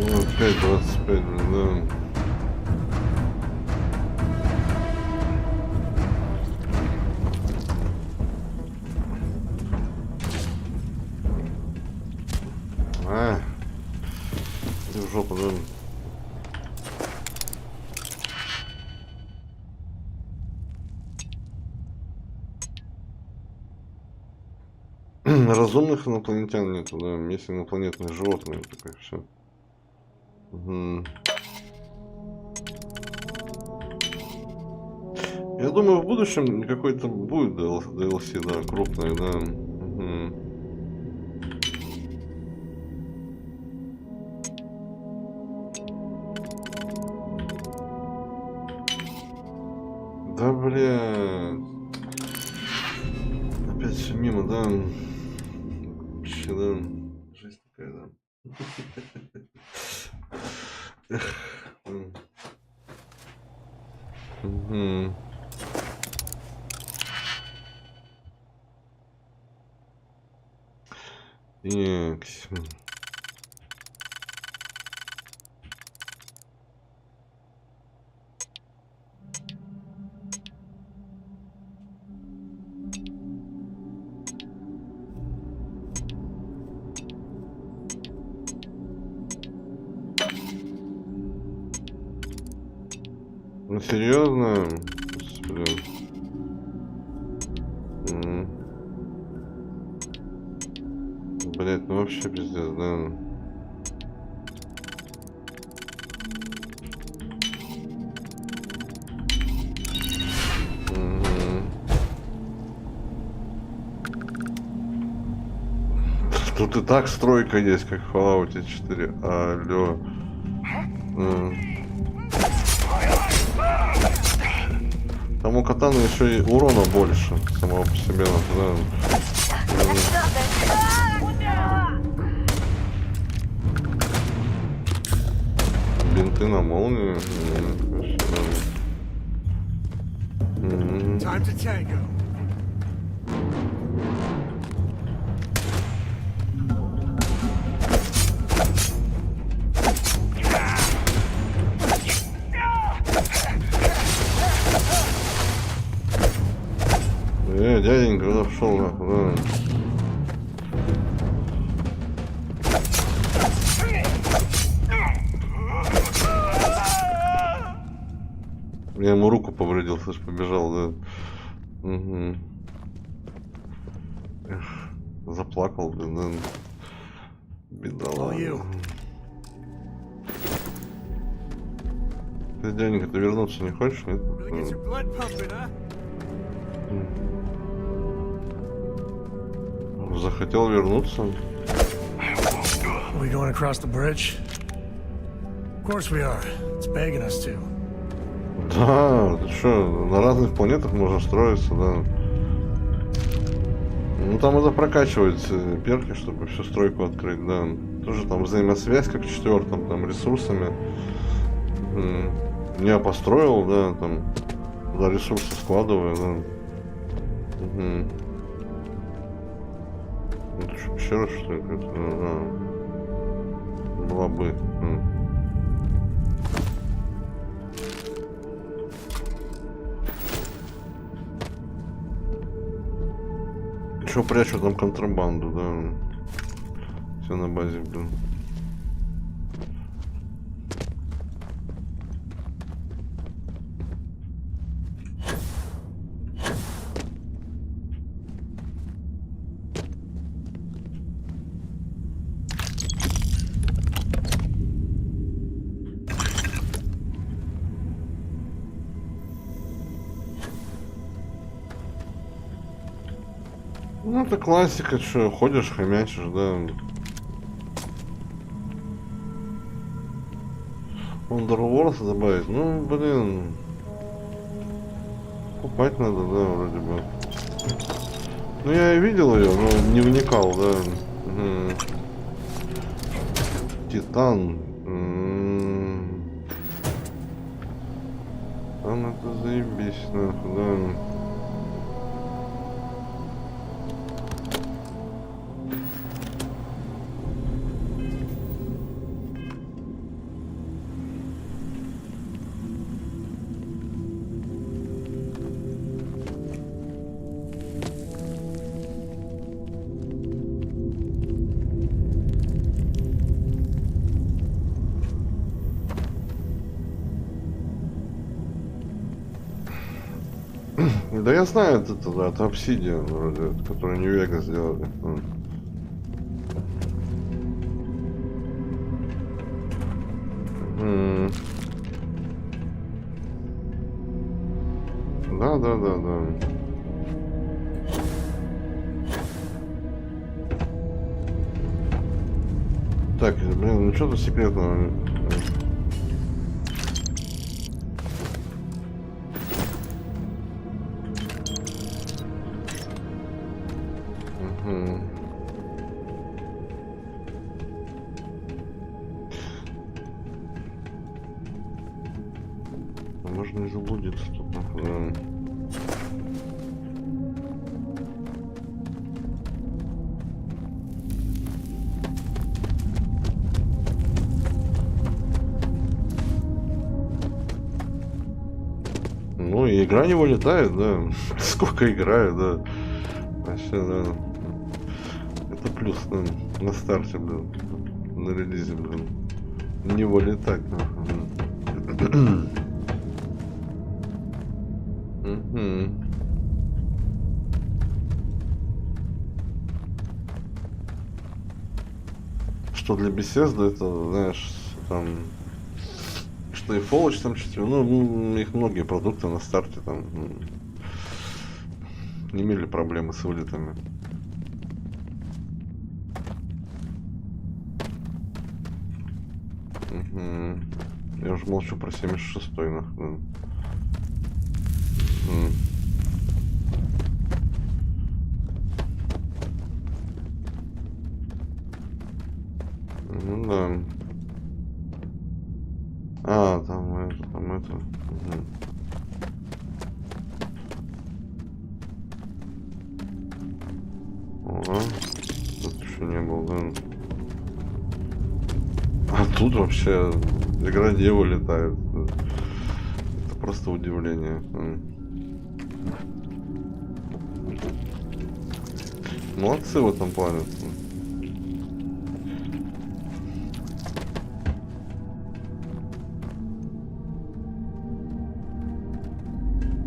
S1: Ну, 5:25, да. Иди в жопу, да. Разумных инопланетян нету, да. Есть инопланетные животные, такое все. Я думаю, в будущем какой-то будет DLC, да, крупный, да. Да, бля. Опять все мимо, да. Вообще, да. Жизнь такая, да. Екс. Ну серьезно? Господи. Блять, ну вообще пиздец, да. Тут и так стройка есть, как в Fallout 4. Алло. Там у катаны еще и урона больше самого по себе. Да. Бинты на молнию.
S2: Time to tango.
S1: Дяденька зашел, да. Я ему руку повредил, слышь, побежал, да. Угу. Эх, заплакал, блин, да. Бедолага. Ты, дяденька, ты вернуться не хочешь, нет? Захотел вернуться.
S2: We going across the bridge? Of course we are. It's begging us to.
S1: Да, ты что, на разных планетах можно строиться, да. Ну там надо прокачивать перки, чтобы всю стройку открыть, да. Тоже там взаимосвязь, как в четвертом, там ресурсами. Я построил, да, там туда ресурсы складываю, да. Угу. Это что, пещера, что ли? Была бы. Еще прячу там контрабанду, да. Все на базе, блин. Ну, это классика, что ходишь, хомячишь, да. Underworld добавить, ну, блин. Покупать надо, да, вроде бы. Ну, я и видел ее, но не вникал, да. Угу. Титан. Там это заебись, нахуй, да. Да я знаю, это да, это Obsidian, вроде, который Нью-Вега сделали. Да. Так, блин, ну что-то секретного. Можно не заблудиться тут, нахуй, да. Ну и игра не вылетает, да. Сколько играю, да. Вообще, да. Это плюс, да, на старте, блин. На релизе, блин. Не вылетать, нахуй. Что для Bethesda это, знаешь, там, что и Fallout там чуть, ну, их многие продукты на старте там не имели проблемы с вылетами. Я уже молчу про 76-й, нахуй. Ну да. А, там это. Ага. Тут еще не было, да. А тут вообще игра дева летает. Это просто удивление. Молодцы в этом плане.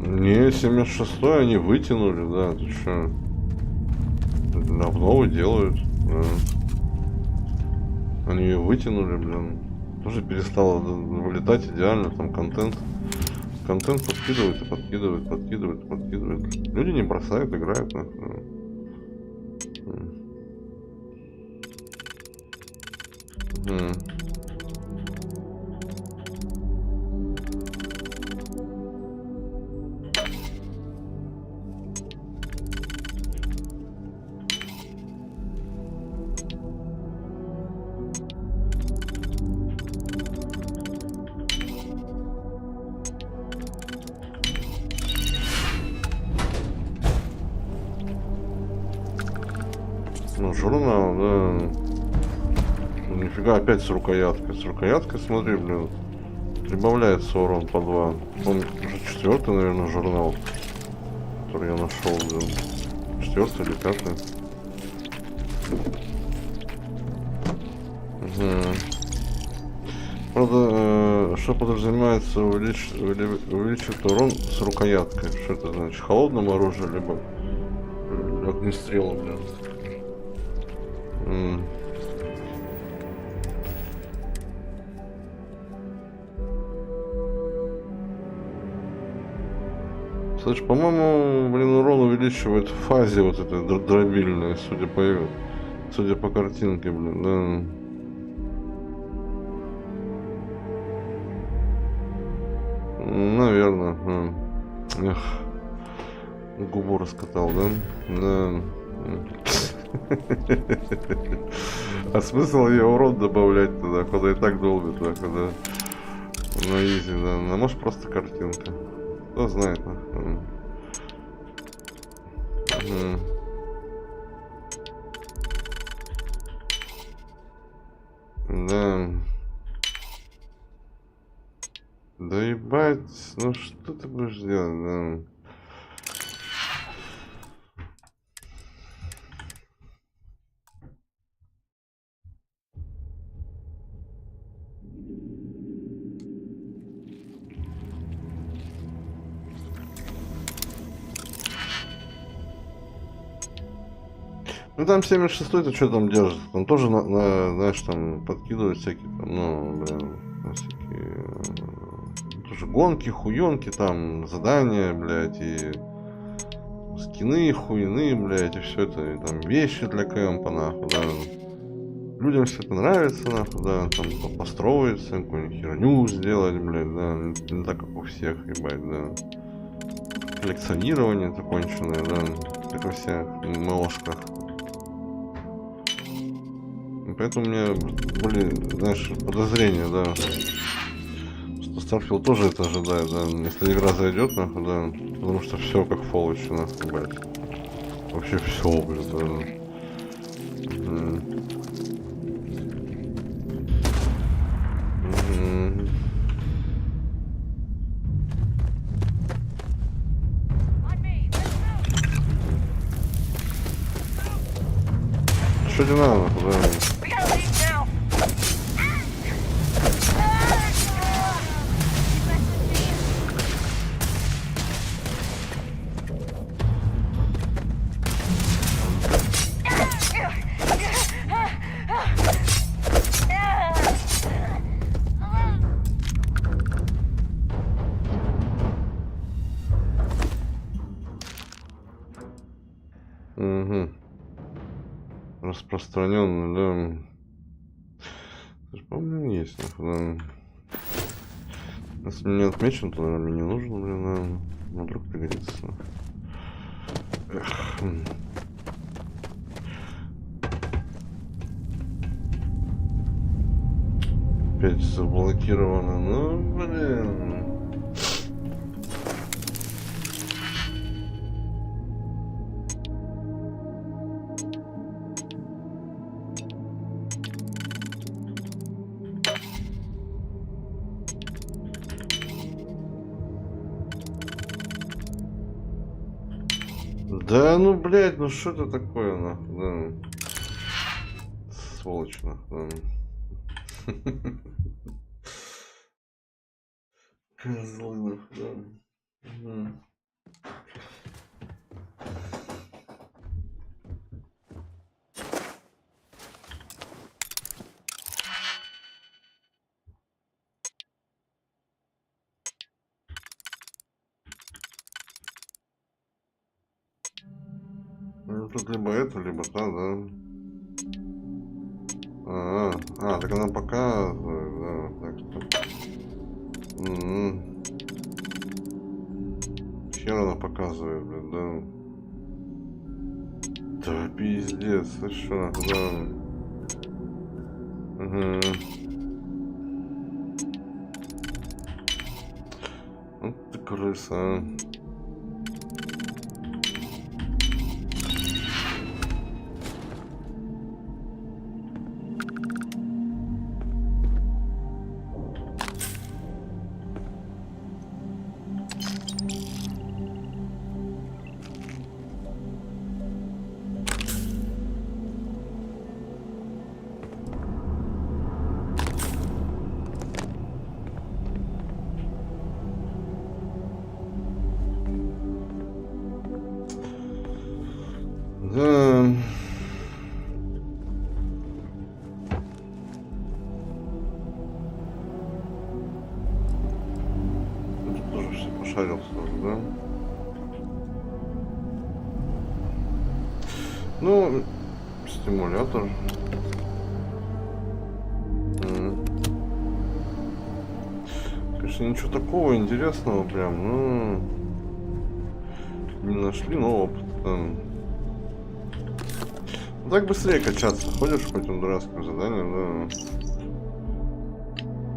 S1: Не, 76-й они вытянули, да, ты чё? Обновы делают, да. Они ее вытянули, блин. Тоже перестало вылетать идеально, там контент подкидывают и подкидывают. Люди не бросают, играют, нахуй. Ну, журнал, да. Нифига, опять с рукояткой. С рукояткой, смотри, блин. Прибавляется урон по 2. Он уже 4-й, наверное, журнал, который я нашел, блин. 4-й или 5-й. Правда, что подразумевается увеличить урон с рукояткой? Что это значит? Холодным оружием, либо огнестрелом, блин. Слышь, по-моему, блин, урон увеличивает в фазе вот этой дробильной, судя по картинке, блин, да. Наверное. Эх, губу раскатал, да? Да. А смысл ее урон добавлять туда, куда и так долбит, да, куда на изи, да. Ну, может просто картинка. Кто знает, Да. Да ебать, ну что ты будешь делать, да? Ну там 76-й-то что там держит? Там тоже, знаешь, там подкидывают всякие там, ну, блин, всякие тоже гонки, хуёнки, там, задания, блядь, и скины, хуйны, блядь, и все это, и там вещи для кемпа, нахуй, да. Людям все это нравится, нахуй, да, там построиться, какую-нибудь херню сделать, блядь, да, не так, как у всех, ебать, да. Коллекционирование это конченое, да, как во всех МЛшках. Поэтому у меня были, знаешь, подозрения, да, что Starfield тоже это ожидает, да, если игра зайдет, нахуй, да, потому что все как фолочи, нахуй, блядь. Вообще все, блядь, да. Что тебе надо, нахуй, да? Распространенный, да. По-моему, есть, нахуй, да. Если мне отмечен, то, наверное, мне не нужно, блин, да. Ну, вдруг пригодится. Опять заблокировано. Ну, блин. Да, ну, блядь, ну что это такое, нахуй, да. Сволочь, нахуй, да. Козлы, нахуй, да. Ну, тут либо это, либо та, да. Так она показывает, да, так. Хер она показывает, блин, да. Да, пиздец, ты шо, да. Вот ты крыса, а. Да. Тут тоже все пошарился, да? Ну, стимулятор. Конечно, ничего такого интересного прям, ну, не нашли, но опыт. Так быстрее качаться. Ходишь по этим дурацким заданиям, да.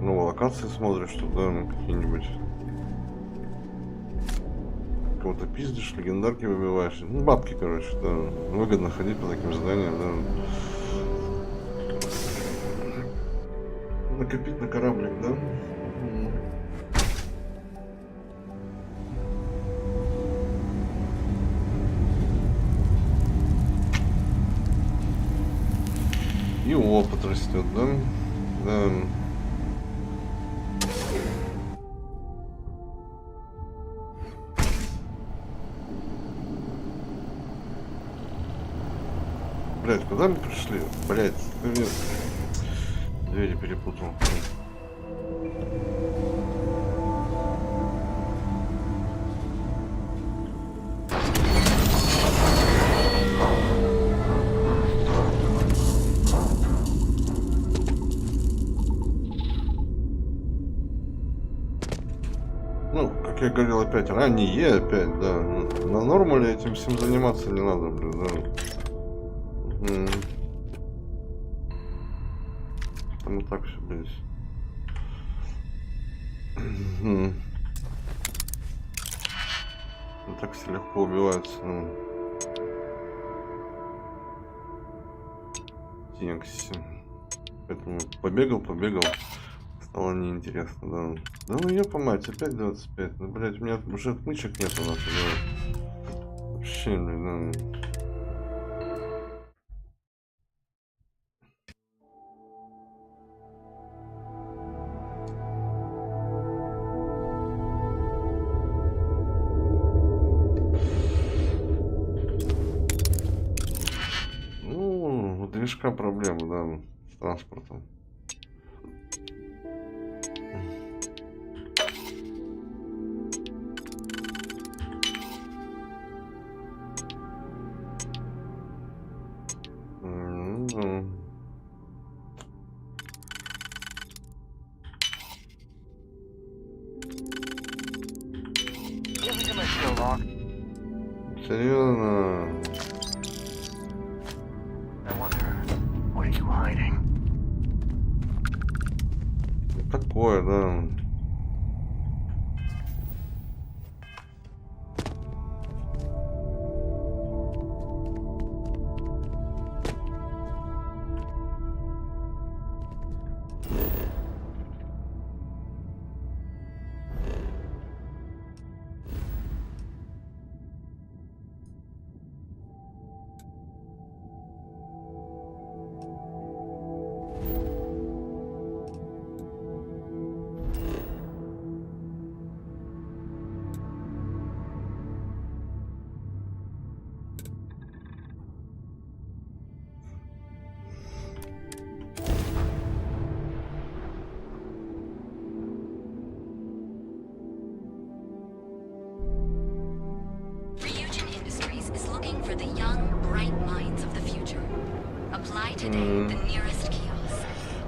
S1: Новые локации смотришь, что да, какие-нибудь. Кого-то пиздишь, легендарки выбиваешь. Ну, бабки, короче, да. Выгодно ходить по таким заданиям, да. Накопить на кораблик, да. И опыт растет, да? Да. Блять, куда мы пришли? Блять, двери перепутал. Я говорил опять, ранее опять, да. На нормале этим всем заниматься не надо, блин, да. Там и так все, блядь. И так все легко убиваются. Тинкси. Поэтому побегал. Стало неинтересно, да. Да ну ёпа мать, опять 25. Ну, блядь, у меня уже отмычек нет у нас, да. Вообще, блин, да. Ну, у движка проблема, да, с транспортом. Серьезно? Такое, да.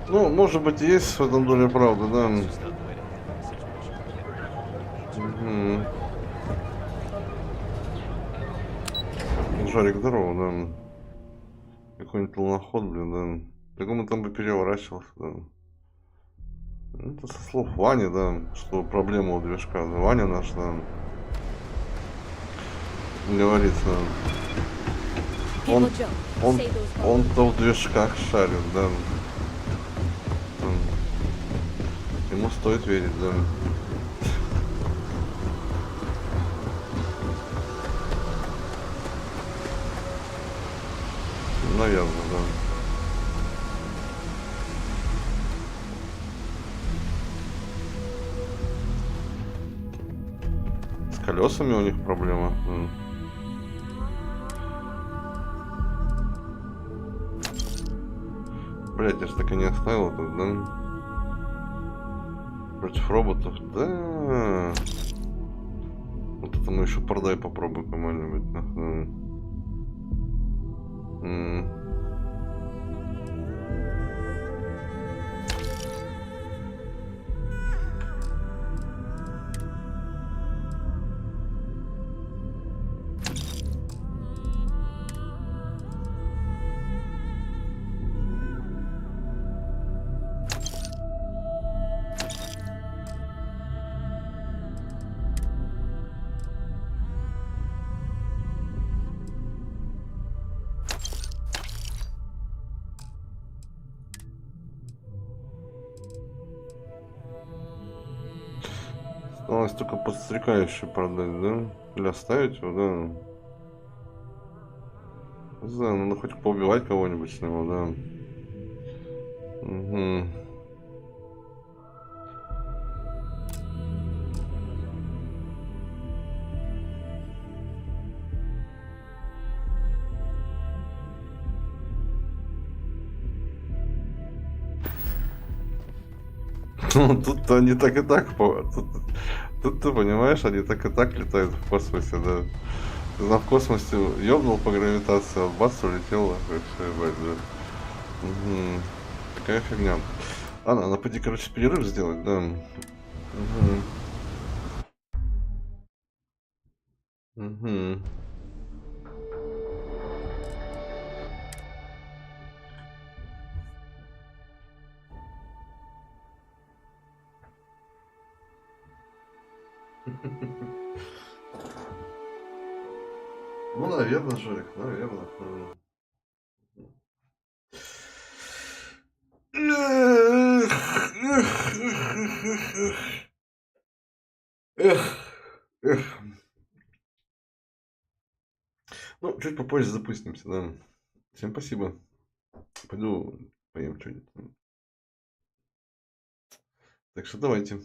S1: Ну, может быть, есть в этом доля правды, да. Угу. Жарик, здорово, да. Какой-нибудь луноход, блин, да. Так он там бы переворачивался, да. Это со слов Вани, да, что проблема у движка. Ваня наш, да, говорится. Он-то в движках шарит, да. Ему стоит верить, да. Наверное, да. С колесами у них проблема. Блять, я же так и не оставил это, да? Против роботов, да. Вот это мы еще продай попробуем кому-нибудь. Осталось только подстрекающий продать, да? Или оставить его, да? Не знаю, надо хоть поубивать кого-нибудь с него, да. Угу. Ну, тут они так и так, тут ты понимаешь, они так и так летают в космосе, да. Ты в космосе ёбнул по гравитации, а бац, улетел, как все, ебать, да. Угу. Такая фигня. Ладно, надо пойти, короче, перерыв сделать, да. Угу. Угу. Ну, наверное, Жорик, наверное. Эх. Ну, чуть попозже запустимся, да. Всем спасибо. Пойду поем что-нибудь. Так что давайте.